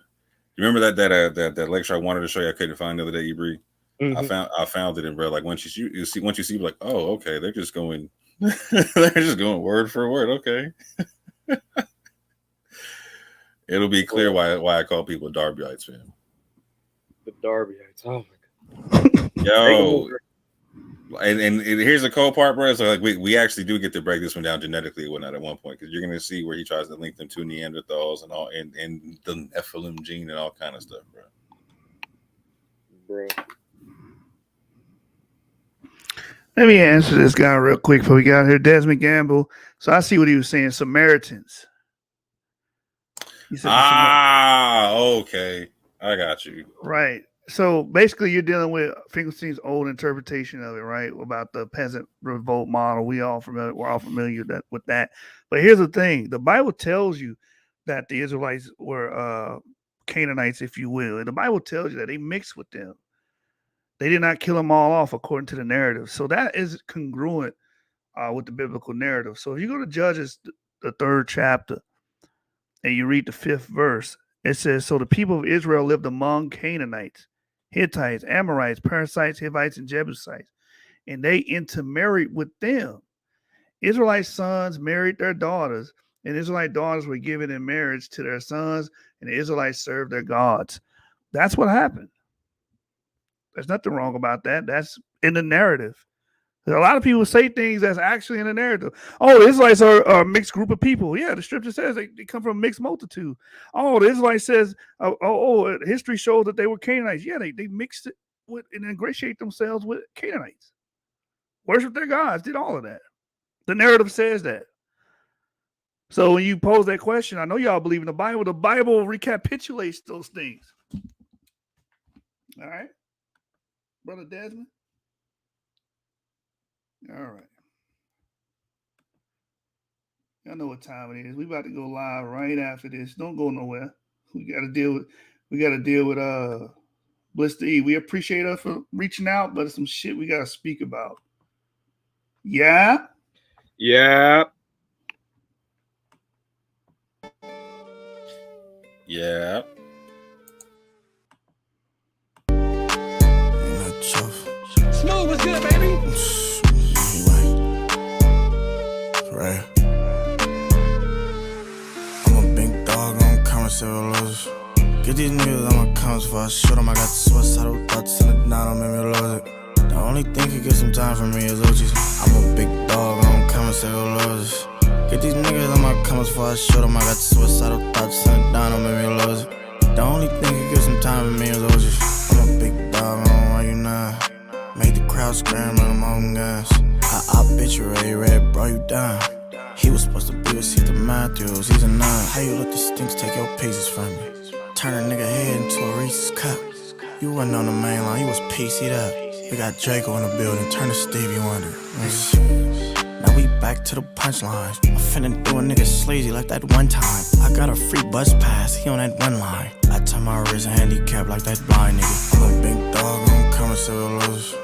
you remember that lecture I wanted to show you I couldn't find the other day, Ebri? Mm-hmm. I found it in bro. Like once you see like, oh, okay, they're just going word for word. Okay. It'll be clear why I call people Darbyites, man. The Darbyites. Oh my god. Yo. And here's the cool part, bro. So like we actually do get to break this one down genetically and whatnot at one point, because you're gonna see where he tries to link them to Neanderthals and all and the Nephilim gene and all kind of stuff, bro. Let me answer this guy real quick before we got here. Desmond Gamble. So I see what he was saying. Samaritans. Okay. I got you. Right. So basically, you're dealing with Finkelstein's old interpretation of it, right? About the peasant revolt model. We're all familiar with that. But here's the thing: the Bible tells you that the Israelites were Canaanites, if you will. And the Bible tells you that they mixed with them. They did not kill them all off according to the narrative. So that is congruent with the biblical narrative. So if you go to Judges, the 3rd chapter, and you read the 5th verse, it says, "So the people of Israel lived among Canaanites, Hittites, Amorites, Perizzites, Hivites, and Jebusites, and they intermarried with them. Israelite sons married their daughters, and Israelite daughters were given in marriage to their sons, and the Israelites served their gods." That's what happened. There's nothing wrong about that. That's in the narrative. A lot of people say things that's actually in the narrative. Oh, the Israelites are a mixed group of people. Yeah, the scripture says they come from a mixed multitude. Oh, the Israelites says, history shows that they were Canaanites. Yeah, they mixed it with and ingratiate themselves with Canaanites. Worship their gods, did all of that. The narrative says that. So when you pose that question, I know y'all believe in the Bible recapitulates those things. All right, Brother Desmond? All right. Y'all know what time it is. We about to go live right after this. Don't go nowhere. We gotta deal with Blister E. We appreciate her for reaching out, but it's some shit we gotta speak about. Yeah? Yeah. Yeah. Smooth was good, baby. Right. I'm a big dog, I'm coming several losers. Get these niggas on my comments before I shoot them. I got the suicidal thoughts and the night don't make me lose it. The only thing can get some time from me is OGs. I'm a big dog, I'm coming several losers. Get these niggas on my comments before I shoot them. I got the suicidal thoughts and the night don't make me lose it. The only thing can get some time from me is OGs. I'm a big dog, I don't know why you not. Made the crowd scream on them own guns. I bitch you red, bro, you down. He was supposed to be with Caesar Matthews, he's a 9. How you let the stinks take your pieces from me? Turn a nigga head into a Reese's cup. You wasn't on the main line, you was PC'd up. We got Draco in the building, turn to Stevie Wonder. Now we back to the punchlines. I'm finna do a nigga sleazy like that one time. I got a free bus pass, he on that one line. I turn my wrist handicap like that blind nigga. I'm a big dog, I'm coming several losers.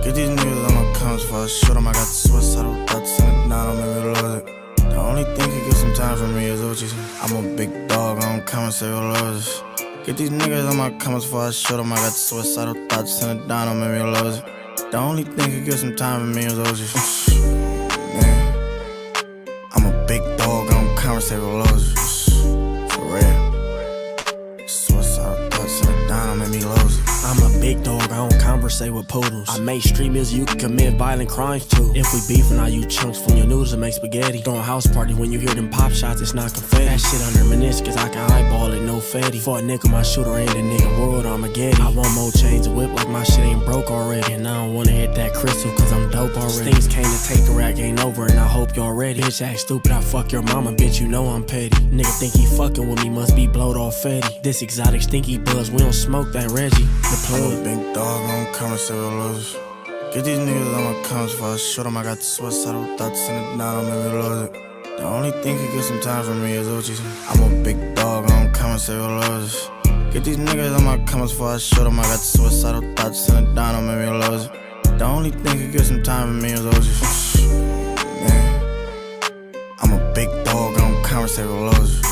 Get these niggas on my comments before I shoot them. I got the suicidal thoughts and the night don't make me lose it. The only thing can get some time from me is OGs. I'm a big dog, I'm coming several losers. Get these niggas on my comments before I shoot them. I got the suicidal thoughts and the night don't make me lose it. The only thing can get some time from me is OGs. I'm a big dog, I'm coming several losers. For real. Suicidal thoughts and the night don't make me lose it. I'm a big dog, I don't conversate with poodles. I make street music you can commit violent crimes too. If we beefing, I use chunks from your noodles to make spaghetti. Throwing house party when you hear them pop shots, it's not confetti. That shit under meniscus, I can eyeball it, no fatty. For a nickel, my shooter ain't a nigga world Armageddon. I want more chains to whip like my shit ain't broke already. And I don't wanna hit that crystal cause I'm dope already. Things came to take the rack ain't over and I hope y'all ready. Bitch act stupid, I fuck your mama, bitch you know I'm petty. Nigga think he fucking with me, must be blowed off fatty. This exotic stinky buzz, we don't smoke that Reggie. I'm a big dog, I'm coming several losers. Get these niggas on my comments before I shoot them. I got the suicidal thoughts and the night don't make me lose it. The only thing can get some time from me is OGs. I'm a big dog, I'm coming several losers. Get these niggas on my comments before I shoot them. I got the suicidal thoughts and the night don't make me lose it. The only thing can get some time from me is OGs. I'm a big dog, I'm coming several losers.